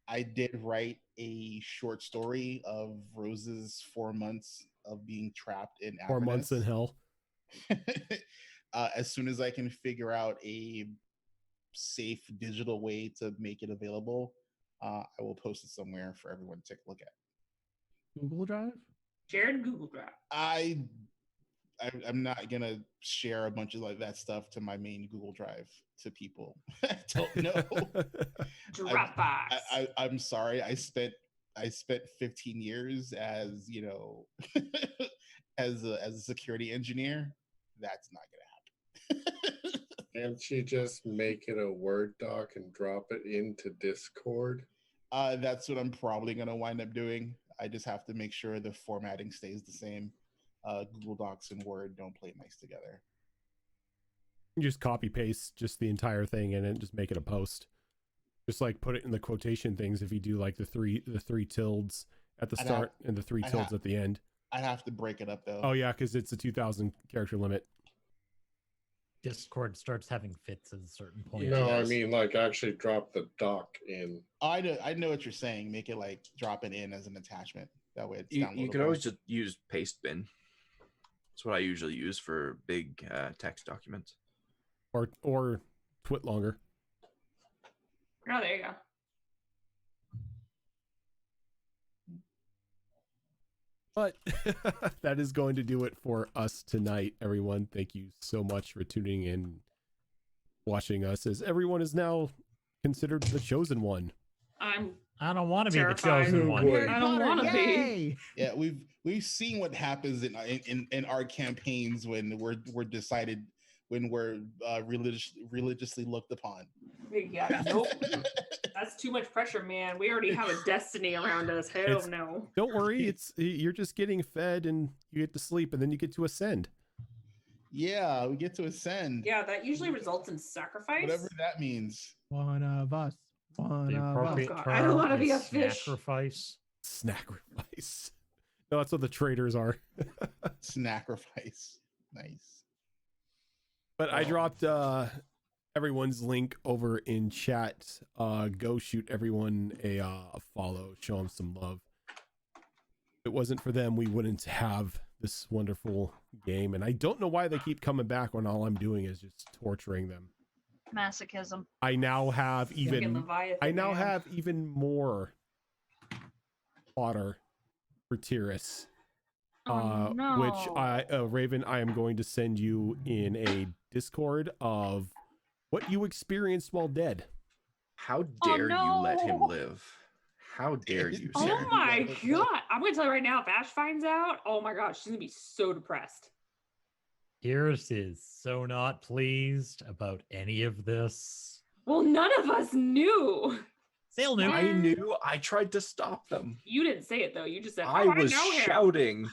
I did write a short story of Rose's 4 months of being trapped in 4 months in Avernus. hell. As soon as I can figure out a safe digital way to make it available, I will post it somewhere for everyone to take a look at. Google Drive? Jared Google Drive. I'm not gonna share a bunch of like that stuff to my main Google Drive to people. I don't know. Dropbox. I'm sorry. I spent 15 years as as a security engineer. That's not gonna happen. Can't she just make it a Word doc and drop it into Discord? That's what I'm probably gonna wind up doing. I just have to make sure the formatting stays the same. Google Docs and Word don't play nice together. You just copy paste just the entire thing and then just make it a post. Just like put it in the quotation things if you do like the three tildes at the start and the three tildes at the end. I'd have to break it up though. Oh yeah, because it's a 2,000 character limit. Discord starts having fits at a certain point. No, I mean like actually drop the doc in. I know what you're saying. Make it like drop it in as an attachment. That way it's downloadable. You could always just use paste bin. That's what I usually use for big text documents. Or twit longer. Oh, there you go. But that is going to do it for us tonight, everyone. Thank you so much for tuning in, watching us, as everyone is now considered the chosen one. I don't want to be the terrified. chosen one. I don't want to be. Yeah, we've seen what happens in our campaigns when we're decided, when we're religiously looked upon. Yeah, nope. That's too much pressure, man. We already have a destiny around us. Hell no. Don't worry, you're just getting fed and you get to sleep and then you get to ascend. Yeah, we get to ascend. Yeah, that usually results in sacrifice. Whatever that means. One of us. One The of us. appropriate God, term I don't wanna is be a fish. Sacrifice. Sacrifice. No, that's what the traders are. Sacrifice. Nice. But I dropped everyone's link over in chat. Go shoot everyone a follow. Show them some love. If it wasn't for them, we wouldn't have this wonderful game. And I don't know why they keep coming back when all I'm doing is just torturing them. Masochism. I now have even Leviathan, have even more fodder for TUES. Oh, no. Which Raven, I am going to send you in a Discord of what you experienced while dead. How dare you let him no. live? How dare you, Oh sir? my god. I'm gonna tell you right now, if Ash finds out, oh my gosh, she's gonna be so depressed. Pierce is so not pleased about any of this. Well, none of us knew. Sail knew. I knew. I tried to stop them. You didn't say it though. You just said, I "Oh, was know him." shouting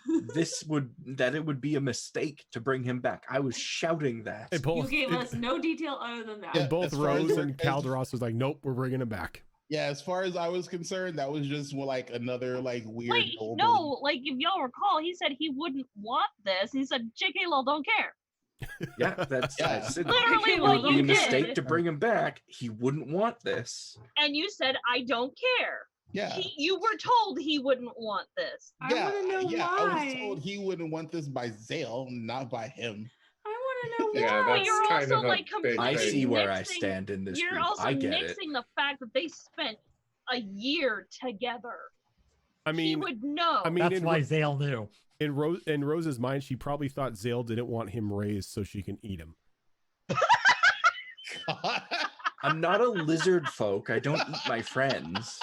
that it would be a mistake to bring him back. I was shouting that. And You gave us no detail other than that. and both as far as Rose we're- and Calderos was like, nope, we're bringing him back. Yeah, as far as I was concerned, that was just like another like weird. Wait, no, like if y'all recall, he said he wouldn't want this. He said JK Lol don't care. Yeah, that's Yeah. I said Literally it what would be you a mistake did. to bring him back. He wouldn't want this. And you said I don't care. Yeah. You were told he wouldn't want this. I wanna know yeah, I was why. told he wouldn't want this by Zale, not by him. I want to know Yeah, why. But that's you're kind also of a like big completely I thing. see where I nixing- stand in this You're group. also I get it. nixing the fact that they spent a year together. I He mean, would know. I mean, That's why Zale knew. in Rose's mind, she probably thought Zale didn't want him raised so she can eat him. I'm not a lizard folk. I don't eat my friends.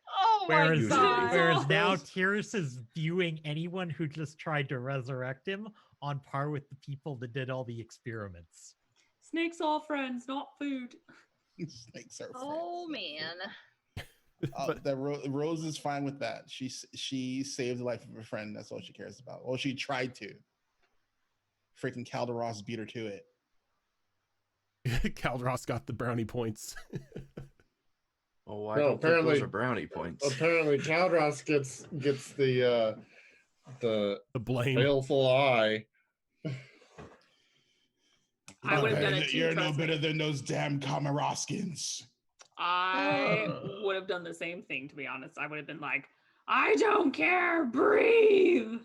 oh my Whereas, god. whereas now Tyrus is viewing anyone who just tried to resurrect him on par with the people that did all the experiments. Snakes all friends, not food. Snakes are Oh friends. man. That Rose is fine with that. She saved the life of a friend. That's all she cares about. Well, she tried to. Freaking Calderos beat her to it. Calderos got the brownie points. Oh, I No, don't think apparently- those are brownie points. Apparently, Calderos gets the The blame. baleful eye. I would have done it too. You're no trust me. better than those damn Kamaroskins. I would have done the same thing, to be honest. I would have been like, I don't care, breathe.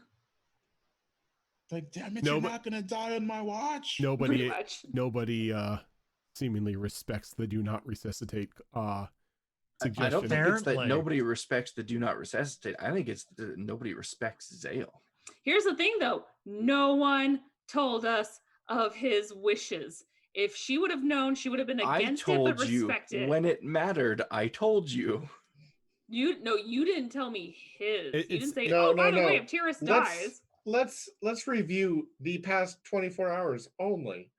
Like, damn it, No, you're but- not gonna die on my watch. Pretty Nobody much. seemingly respects the do not resuscitate I suggestion. don't think it's that Apparently. nobody respects the do not resuscitate. I think it's that nobody respects Zale. Here's the thing, though. No one told us of his wishes. If she would have known, she would have been I against it, told but you respected. when it mattered. I told you. You didn't tell me his. You It's- didn't say, No, oh, no, by the no. way, if Tyrus Let's- dies. let's review the past 24 hours only.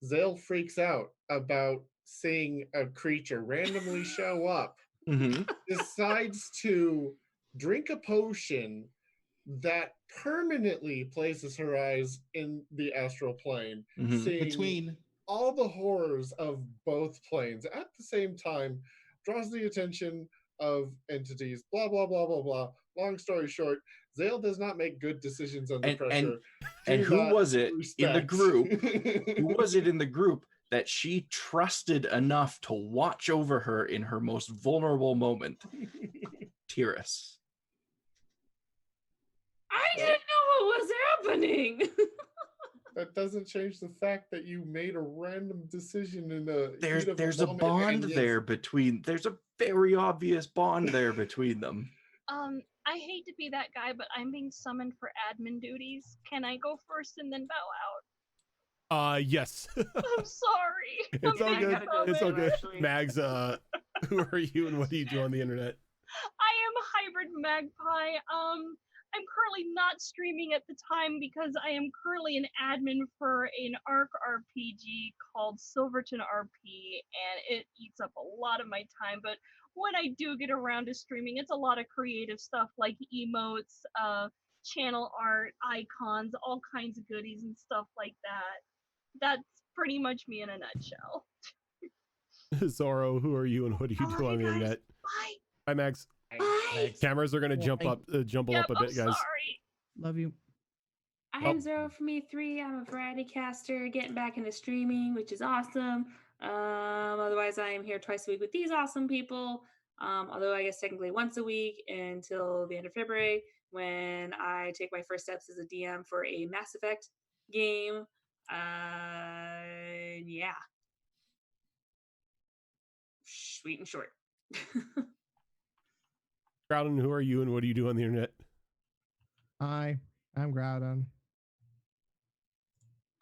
Zale freaks out about seeing a creature randomly show up, decides to drink a potion that permanently places her eyes in the astral plane, seeing Between all the horrors of both planes at the same time, draws the attention of entities, blah, blah, blah, blah, blah. Long story short, Zale does not make good decisions under pressure. And Do who not was it in the respect. group? Who was it in the group that she trusted enough to watch over her in her most vulnerable moment? TUES. I didn't know what was happening. That doesn't change the fact that you made a random decision in a There's a bond there between. There's a very obvious bond there between them. I hate to be that guy, but I'm being summoned for admin duties. Can I go first and then bow out? Yes. I'm sorry. It's all good. It's all good. actually. Mags, who are you and what do you do on the internet? I am a hybrid magpie. I'm currently not streaming at the time because I am currently an admin for an ARC RPG called Silverton RP, and it eats up a lot of my time. But when I do get around to streaming, it's a lot of creative stuff like emotes, channel art, icons, all kinds of goodies and stuff like that. That's pretty much me in a nutshell. Zorro, who are you and what do you do on the internet? Bye. Hi, Mags. Bye. Cameras are gonna jump up a bit, I'm guys. sorry. Love you. I'm Zero from E3. I'm a variety caster, getting back into streaming, which is awesome. Otherwise, I am here twice a week with these awesome people. Although I guess technically once a week until the end of February, when I take my first steps as a DM for a Mass Effect game. Yeah. Sweet and short. Groudon, who are you and what do you do on the internet? Hi, I'm Groudon.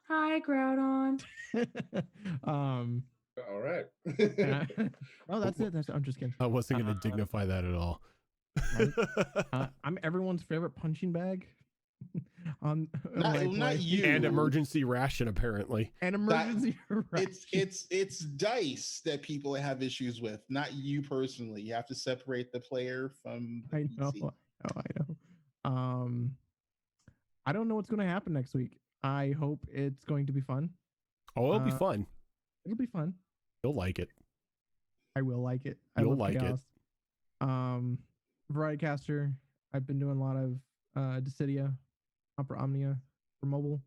Hi, Groudon. All right. Oh, that's it. I'm just kidding. I wasn't gonna dignify that at all. I'm everyone's favorite punching bag. not you. And emergency ration, apparently. And emergency ration. It's dice that people have issues with, not you personally. You have to separate the player from the I know. PC. I know. I don't know what's going to happen next week. I hope it's going to be fun. Oh, it'll be fun. It'll be fun. You'll like it. I will like it. You'll like chaos. it. Variety caster. I've been doing a lot of Dissidia, Opera Omnia for mobile,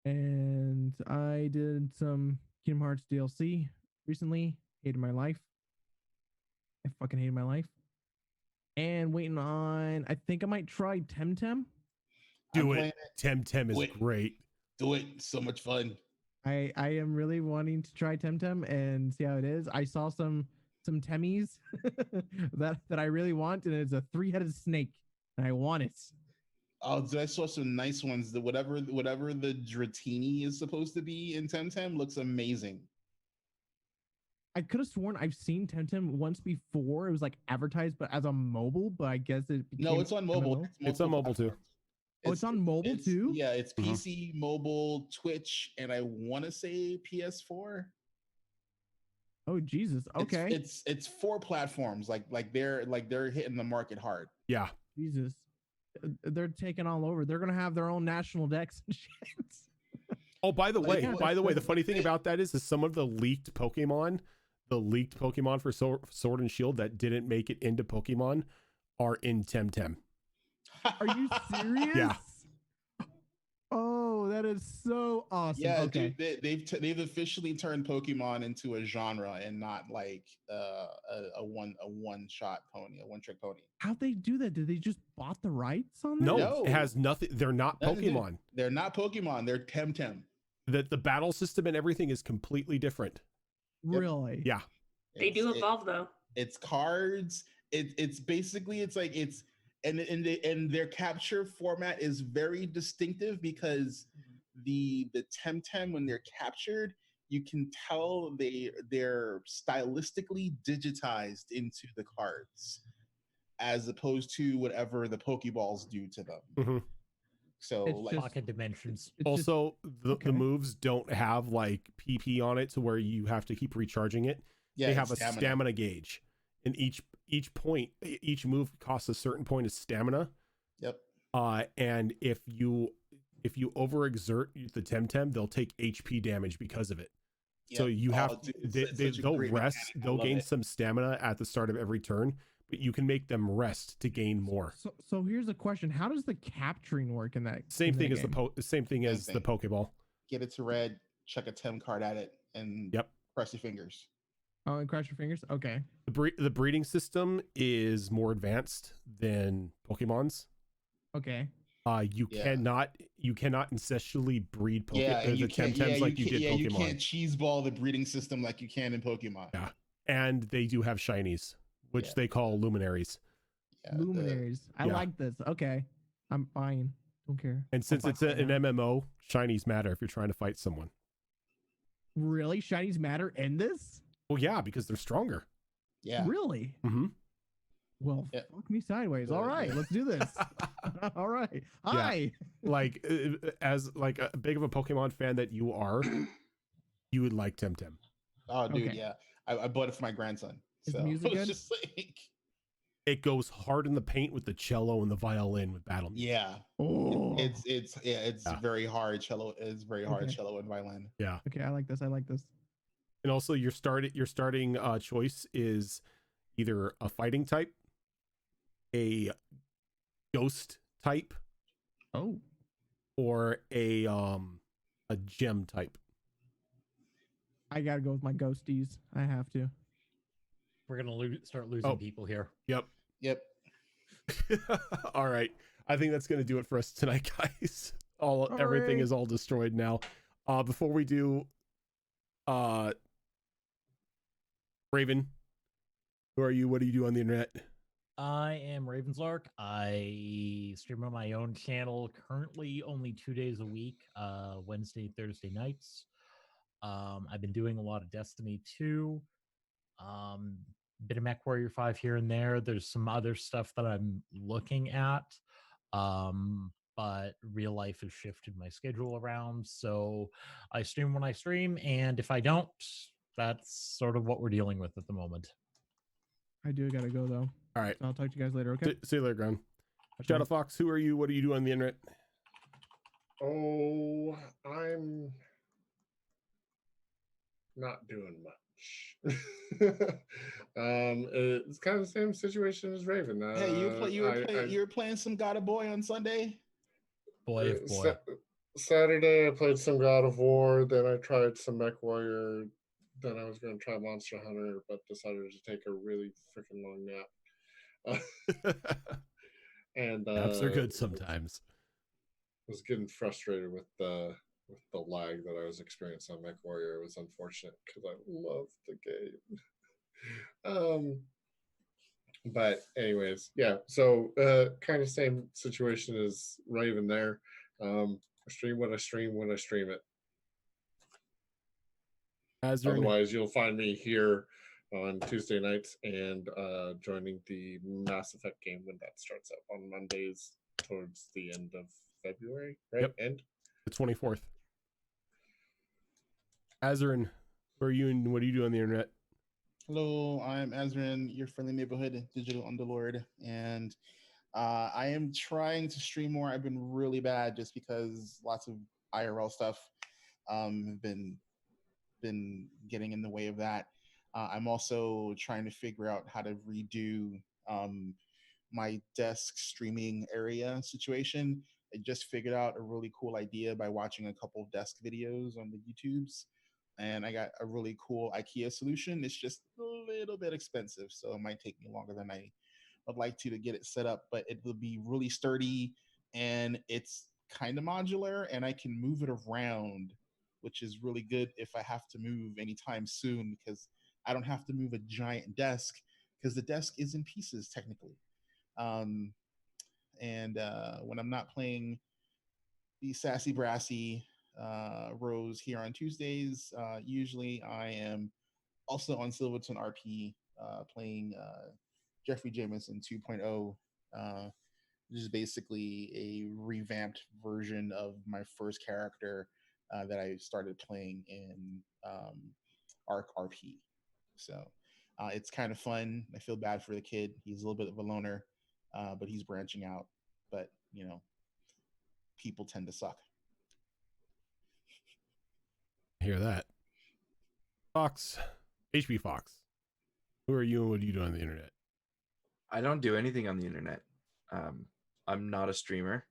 and I did some Kingdom Hearts DLC recently. Hated my life. I fucking hated my life. And waiting on. I think I might try Temtem. Do it. Temtem is great. Do it. So much fun. I am really wanting to try Temtem and see how it is. I saw some Temmies that I really want, and it's a 3-headed snake, and I want it. Oh, I saw some nice ones. The whatever the Dratini is supposed to be in Temtem looks amazing. I could have sworn I've seen Temtem once before. It was like advertised, but as a mobile. But I guess no, it's on mobile. It's on mobile too. Oh, it's on mobile too? Yeah, it's PC, mobile, Twitch, and I want to say PS4. Oh Jesus! Okay, it's 4 platforms. Like they're hitting the market hard. Yeah. Jesus, they're taking all over. They're gonna have their own national decks and shit. Oh, by the way, the funny thing about that is some of the leaked Pokemon for Sword and Shield that didn't make it into Pokemon are in Temtem. Are you serious? Yeah. Oh, that is so awesome. Yeah, okay. dude, they've officially turned Pokemon into a genre and not like a one-shot pony, a one-trick pony. How'd they do that? Did they just bought the rights on that? No, it has nothing. They're not Pokemon. They're not Pokemon. They're Temtem. The battle system and everything is completely different. Really? Yeah. They do evolve though. It's cards. It's basically and their capture format is very distinctive because the Temtem, when they're captured, you can tell they're stylistically digitized into the cards as opposed to whatever the Pokeballs do to them. Mm-hmm. So It's like, just- Pocket dimensions. It's just- Also, the okay. moves don't have like PP on it to where you have to keep recharging it. yeah, They have it's a stamina gauge, and each move costs a certain point of stamina. Yep. And if you overexert the Temtem, they'll take HP damage because of it. So Yep. you have dude, it's such a they'll great rest. mechanic. I They'll love gain it. some stamina at the start of every turn, but you can make them rest to gain more. So here's a question: how does the capturing work in that? Same in that thing as game? same thing as the thing. Pokeball. Get it to red, chuck a Tem card at it, and Yep. press your fingers. Oh, and cross your fingers. Okay. The breeding system is more advanced than Pokemon's. Okay. You Yeah. cannot incestually breed Yeah, and the you can't. Temtems Yeah, like you did you Pokemon. can't cheese ball the breeding system like you can in Pokemon. Yeah. And they do have shinies, which Yeah. they call luminaries. Yeah, the- Luminaries. I yeah. like this. Okay. I'm fine. Don't care. And since I'll it's fight an right now. MMO, shinies matter if you're trying to fight someone. Really, shinies matter in this? Well, yeah, because they're stronger. yeah. Really? Mm-hmm. Well, Yeah. fuck me sideways. All right, let's do this. All right. Hi. Like as like a big of a Pokemon fan that you are, you would like Temtem. Oh, dude, Okay. yeah. I bought it for my grandson. Is So the music it's good? just like, It goes hard in the paint with the cello and the violin with battle music. yeah. Oh. It's Yeah. very hard cello. It's very hard Okay. cello and violin. Okay, I like this. I like this. And also your starting choice is either a fighting type, a ghost type, Oh. or a gem type. I gotta go with my ghosties. I have to. We're gonna start losing Oh. people here. Yep. Yep. All right. I think that's going to do it for us tonight, guys. Everything right. is all destroyed now. Before we do, Raven, who are you? What do you do on the internet? I am Ravenslark. I stream on my own channel currently only 2 days a week, Wednesday, Thursday nights. I've been doing a lot of Destiny 2, bit of MechWarrior 5 here and there. There's some other stuff that I'm looking at, but real life has shifted my schedule around. So I stream when I stream, and if I don't, that's sort of what we're dealing with at the moment. I do gotta go though. All right. So I'll talk to you guys later. Okay. See you later, Ground. Bye. Shadow Fox, who are you? What do you do on the internet? Oh, I'm not doing much. It's kind of the same situation as Raven. Hey, you were playing some God of Boy on Sunday. Boy, if boy. Saturday I played some God of War, then I tried some MechWarrior, then I was going to try Monster Hunter, but decided to take a really freaking long nap. And Naps are good sometimes. was getting frustrated with the lag that I was experiencing on MechWarrior. It was unfortunate because I love the game. But anyways, yeah. So kind of same situation as Raven there. I stream when I stream it. Otherwise, you'll find me here on Tuesday nights and joining the Mass Effect game when that starts up on Mondays towards the end of February, right? Yep. End the 24th. Azarin, where are you and what do you do on the internet? Hello, I'm Azrin, your friendly neighborhood digital underlord, and I am trying to stream more. I've been really bad just because lots of IRL stuff have been getting in the way of that. I'm also trying to figure out how to redo my desk streaming area situation. I just figured out a really cool idea by watching a couple of desk videos on the YouTubes, and I got a really cool IKEA solution. It's just a little bit expensive, so it might take me longer than I would like to get it set up, but it will be really sturdy, and it's kind of modular, and I can move it around, which is really good if I have to move anytime soon, because I don't have to move a giant desk because the desk is in pieces technically. And when I'm not playing the Sassy Brassy rows here on Tuesdays, usually I am also on Silverton RP playing Jeffrey Jameson 2.0 which is basically a revamped version of my first character that I started playing in Arc RP. So it's kind of fun. I feel bad for the kid. He's a little bit of a loner, but he's branching out. But you know, people tend to suck. Hear that. Fox, HB Fox. Who are you and what are you doing on the internet? I don't do anything on the internet. I'm not a streamer,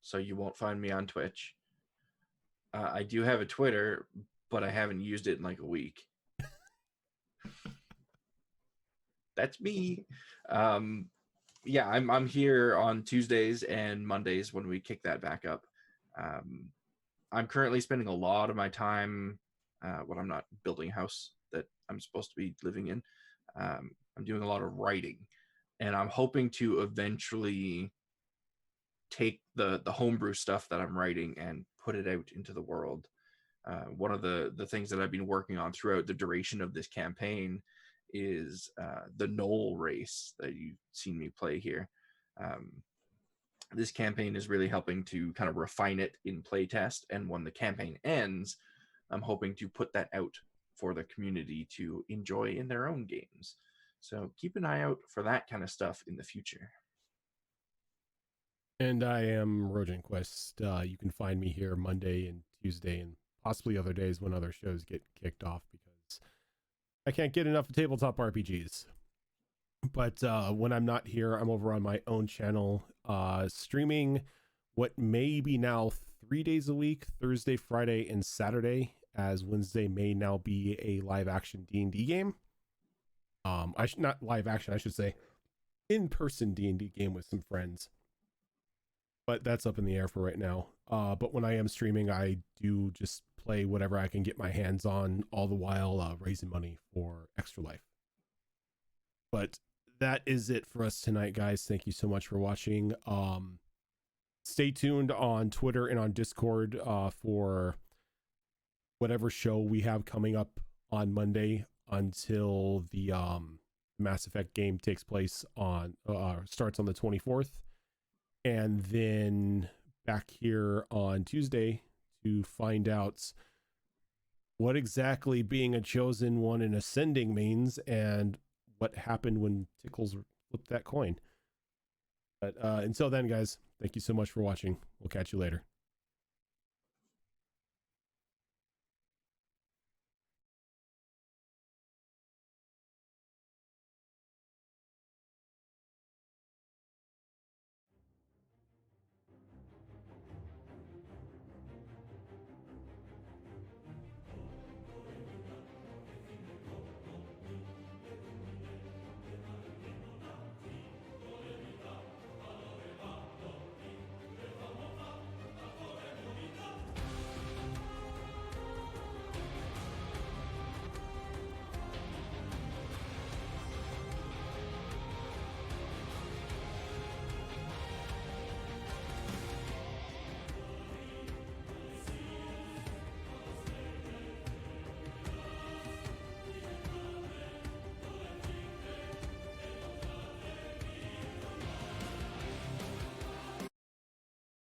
so you won't find me on Twitch. I do have a Twitter, but I haven't used it in like a week. That's me. Yeah, I'm here on Tuesdays and Mondays when we kick that back up. I'm currently spending a lot of my time when I'm not building a house that I'm supposed to be living in. I'm doing a lot of writing, and I'm hoping to eventually take the homebrew stuff that I'm writing and put it out into the world. One of the things that I've been working on throughout the duration of this campaign is the Knoll race that you've seen me play here. This campaign is really helping to kind of refine it in playtest, and when the campaign ends, I'm hoping to put that out for the community to enjoy in their own games. So keep an eye out for that kind of stuff in the future. And I am Rojan Quest. You can find me here Monday and Tuesday and possibly other days when other shows get kicked off because I can't get enough of tabletop RPGs. But when I'm not here, I'm over on my own channel streaming what may be now 3 days a week, Thursday, Friday, and Saturday, as Wednesday may now be a live action D&D game. Not live action, I should say in-person D&D game with some friends. But that's up in the air for right now. But when I am streaming, I do just play whatever I can get my hands on, all the while raising money for Extra Life. But that is it for us tonight, guys. Thank you so much for watching. Stay tuned on Twitter and on Discord for whatever show we have coming up on Monday until the Mass Effect game takes place on starts on the 24th. And then back here on Tuesday to find out what exactly being a chosen one and ascending means and what happened when Tickles flipped that coin. But until then, guys, thank you so much for watching. We'll catch you later.